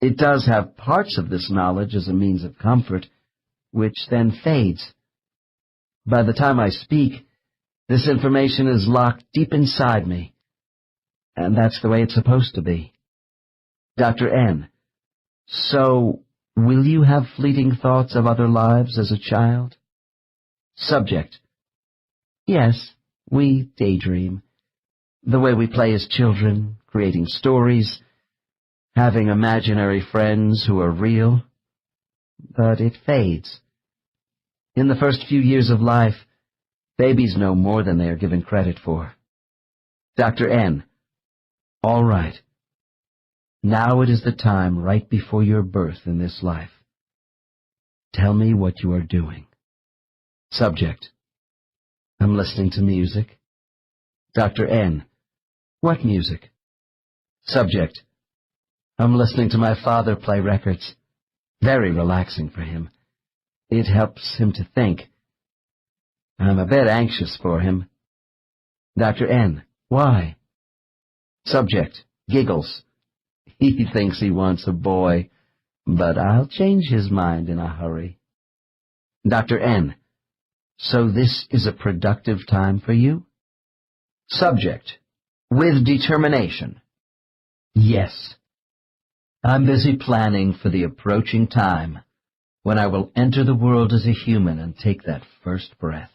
It does have parts of this knowledge as a means of comfort, which then fades. By the time I speak, this information is locked deep inside me, and that's the way it's supposed to be. Dr. N, so, will you have fleeting thoughts of other lives as a child? Subject: Yes, we daydream. The way we play as children, creating stories, having imaginary friends who are real. But it fades. In the first few years of life, babies know more than they are given credit for. Dr. N, all right. Now it is the time right before your birth in this life. Tell me what you are doing. Subject: I'm listening to music. Dr. N, What music? Subject: I'm listening to my father play records. Very relaxing for him. It helps him to think. I'm a bit anxious for him. Dr. N, why? Subject: Giggles. He thinks he wants a boy, but I'll change his mind in a hurry. Dr. N, so this is a productive time for you? Subject: With determination. Yes. I'm busy planning for the approaching time when I will enter the world as a human and take that first breath.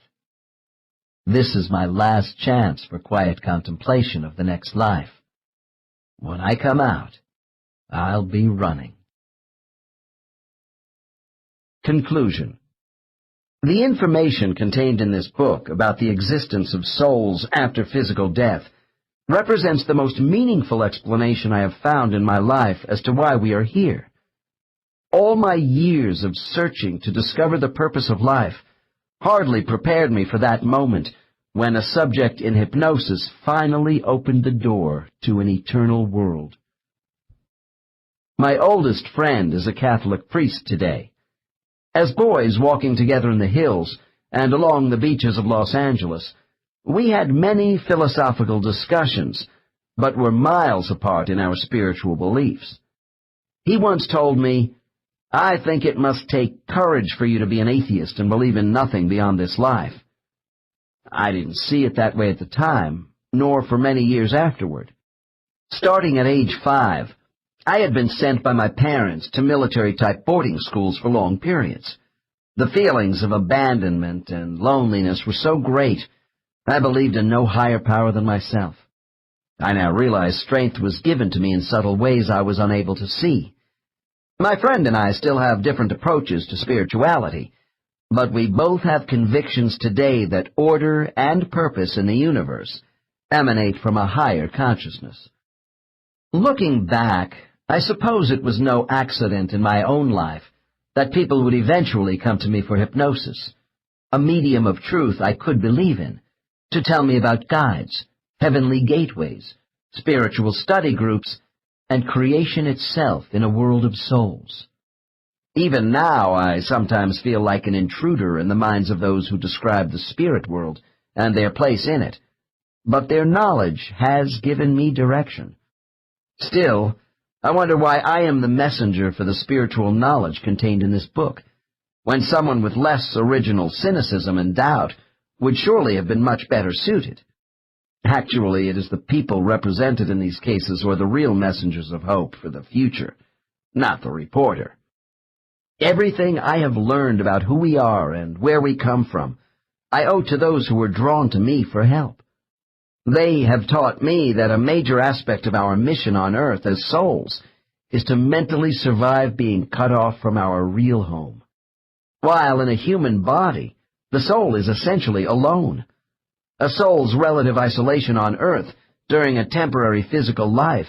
This is my last chance for quiet contemplation of the next life. When I come out, I'll be running. Conclusion. The information contained in this book about the existence of souls after physical death represents the most meaningful explanation I have found in my life as to why we are here. All my years of searching to discover the purpose of life hardly prepared me for that moment when a subject in hypnosis finally opened the door to an eternal world. My oldest friend is a Catholic priest today. As boys walking together in the hills and along the beaches of Los Angeles, we had many philosophical discussions, but were miles apart in our spiritual beliefs. He once told me, "I think it must take courage for you to be an atheist and believe in nothing beyond this life." I didn't see it that way at the time, nor for many years afterward. Starting at age 5, I had been sent by my parents to military-type boarding schools for long periods. The feelings of abandonment and loneliness were so great, I believed in no higher power than myself. I now realize strength was given to me in subtle ways I was unable to see. My friend and I still have different approaches to spirituality, but we both have convictions today that order and purpose in the universe emanate from a higher consciousness. Looking back, I suppose it was no accident in my own life that people would eventually come to me for hypnosis, a medium of truth I could believe in, to tell me about guides, heavenly gateways, spiritual study groups, and creation itself in a world of souls. Even now, I sometimes feel like an intruder in the minds of those who describe the spirit world and their place in it, but their knowledge has given me direction. Still, I wonder why I am the messenger for the spiritual knowledge contained in this book, when someone with less original cynicism and doubt would surely have been much better suited. Actually, it is the people represented in these cases who are the real messengers of hope for the future, not the reporter. Everything I have learned about who we are and where we come from, I owe to those who were drawn to me for help. They have taught me that a major aspect of our mission on earth as souls is to mentally survive being cut off from our real home. While in a human body, the soul is essentially alone. A soul's relative isolation on earth during a temporary physical life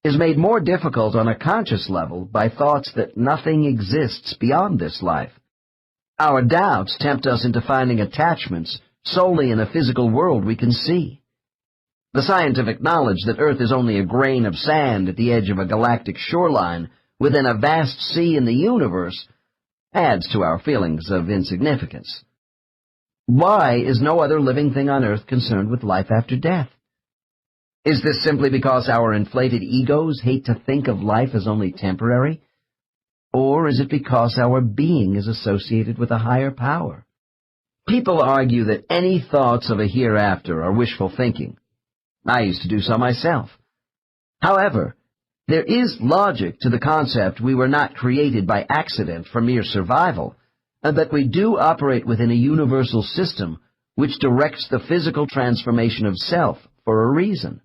is made more difficult on a conscious level by thoughts that nothing exists beyond this life. Our doubts tempt us into finding attachments solely in a physical world we can see. The scientific knowledge that Earth is only a grain of sand at the edge of a galactic shoreline within a vast sea in the universe adds to our feelings of insignificance. Why is no other living thing on Earth concerned with life after death? Is this simply because our inflated egos hate to think of life as only temporary? Or is it because our being is associated with a higher power? People argue that any thoughts of a hereafter are wishful thinking. I used to do so myself. However, there is logic to the concept we were not created by accident for mere survival, and that we do operate within a universal system which directs the physical transformation of self for a reason.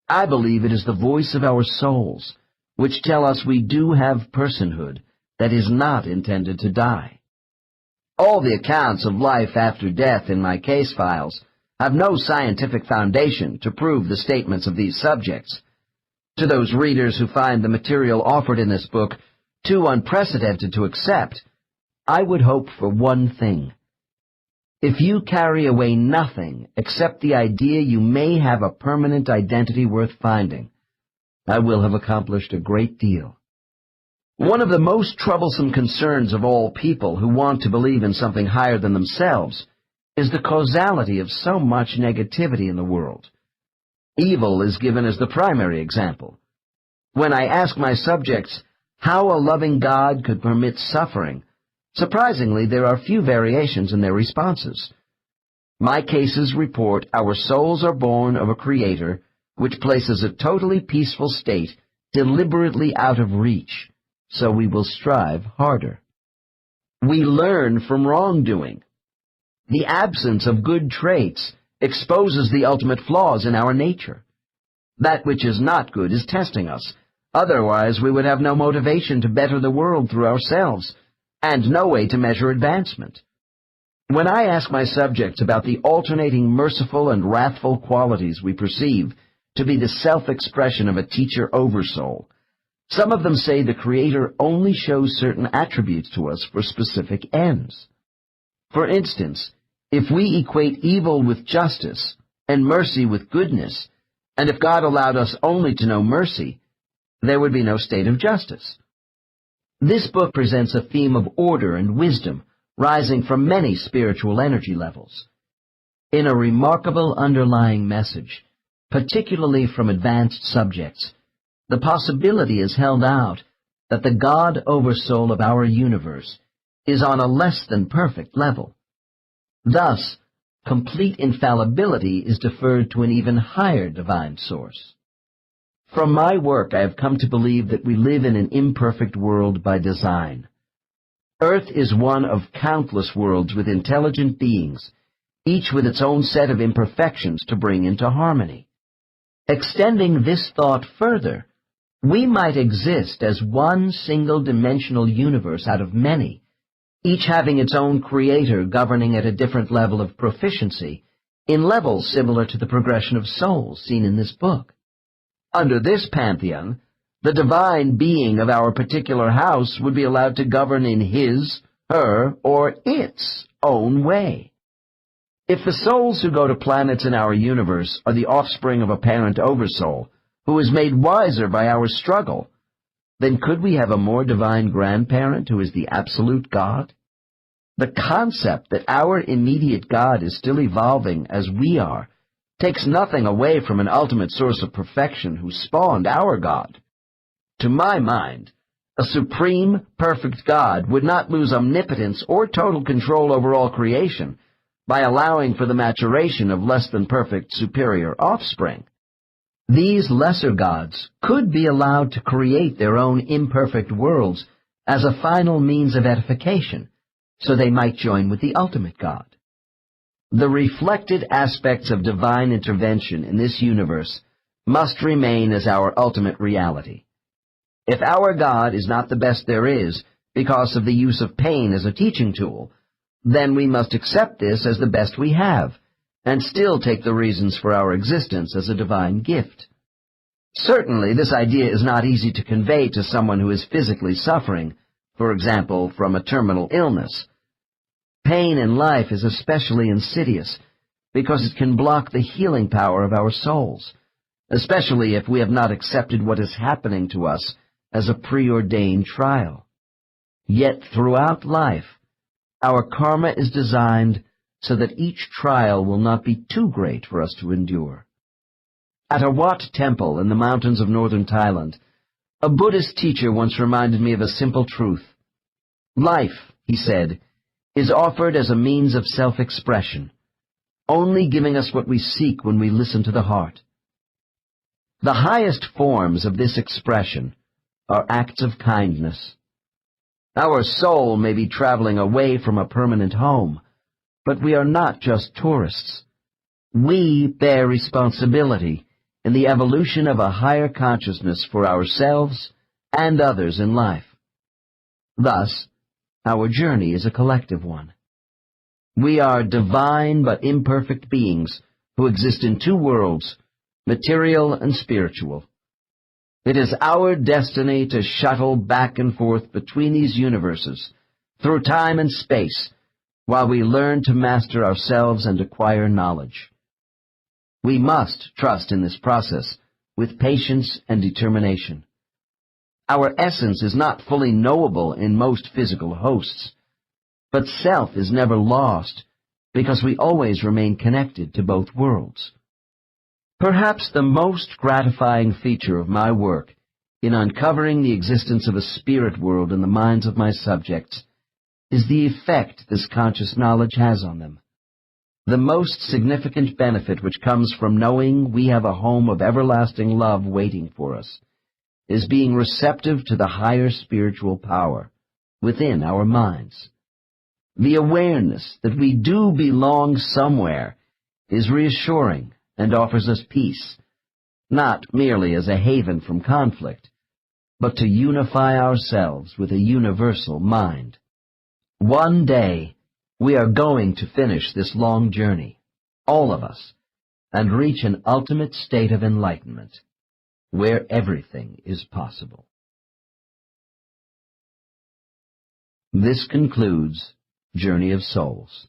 I believe it is the voice of our souls, which tell us we do have personhood that is not intended to die. All the accounts of life after death in my case files have no scientific foundation to prove the statements of these subjects. To those readers who find the material offered in this book too unprecedented to accept, I would hope for one thing. If you carry away nothing except the idea you may have a permanent identity worth finding, I will have accomplished a great deal. One of the most troublesome concerns of all people who want to believe in something higher than themselves is the causality of so much negativity in the world. Evil is given as the primary example. When I ask my subjects how a loving God could permit suffering, surprisingly, there are few variations in their responses. My cases report our souls are born of a Creator which places a totally peaceful state deliberately out of reach, so we will strive harder. We learn from wrongdoing. The absence of good traits exposes the ultimate flaws in our nature. That which is not good is testing us. Otherwise, we would have no motivation to better the world through ourselves, and no way to measure advancement. When I ask my subjects about the alternating merciful and wrathful qualities we perceive to be the self-expression of a teacher oversoul, some of them say the Creator only shows certain attributes to us for specific ends. For instance, if we equate evil with justice and mercy with goodness, and if God allowed us only to know mercy, there would be no state of justice. This book presents a theme of order and wisdom rising from many spiritual energy levels. In a remarkable underlying message, particularly from advanced subjects, the possibility is held out that the God Oversoul of our universe is on a less than perfect level. Thus, complete infallibility is deferred to an even higher divine source. From my work, I have come to believe that we live in an imperfect world by design. Earth is one of countless worlds with intelligent beings, each with its own set of imperfections to bring into harmony. Extending this thought further, we might exist as one single-dimensional universe out of many, each having its own creator governing at a different level of proficiency, in levels similar to the progression of souls seen in this book. Under this pantheon, the divine being of our particular house would be allowed to govern in his, her, or its own way. If the souls who go to planets in our universe are the offspring of a parent oversoul, who is made wiser by our struggle, then could we have a more divine grandparent who is the absolute God? The concept that our immediate God is still evolving as we are takes nothing away from an ultimate source of perfection who spawned our God. To my mind, a supreme, perfect God would not lose omnipotence or total control over all creation by allowing for the maturation of less than perfect superior offspring. These lesser gods could be allowed to create their own imperfect worlds as a final means of edification, so they might join with the ultimate God. The reflected aspects of divine intervention in this universe must remain as our ultimate reality. If our God is not the best there is because of the use of pain as a teaching tool, then we must accept this as the best we have, and still take the reasons for our existence as a divine gift. Certainly, this idea is not easy to convey to someone who is physically suffering, for example, from a terminal illness. Pain in life is especially insidious because it can block the healing power of our souls, especially if we have not accepted what is happening to us as a preordained trial. Yet throughout life, our karma is designed so that each trial will not be too great for us to endure. At a Wat temple in the mountains of northern Thailand, a Buddhist teacher once reminded me of a simple truth. Life, he said, is offered as a means of self-expression, only giving us what we seek when we listen to the heart. The highest forms of this expression are acts of kindness. Our soul may be traveling away from a permanent home, but we are not just tourists. We bear responsibility in the evolution of a higher consciousness for ourselves and others in life. Thus, our journey is a collective one. We are divine but imperfect beings who exist in two worlds, material and spiritual. It is our destiny to shuttle back and forth between these universes, through time and space, while we learn to master ourselves and acquire knowledge. We must trust in this process with patience and determination. Our essence is not fully knowable in most physical hosts, but self is never lost because we always remain connected to both worlds. Perhaps the most gratifying feature of my work in uncovering the existence of a spirit world in the minds of my subjects is the effect this conscious knowledge has on them. The most significant benefit which comes from knowing we have a home of everlasting love waiting for us is being receptive to the higher spiritual power within our minds. The awareness that we do belong somewhere is reassuring and offers us peace, not merely as a haven from conflict, but to unify ourselves with a universal mind. One day, we are going to finish this long journey, all of us, and reach an ultimate state of enlightenment, where everything is possible. This concludes Journey of Souls.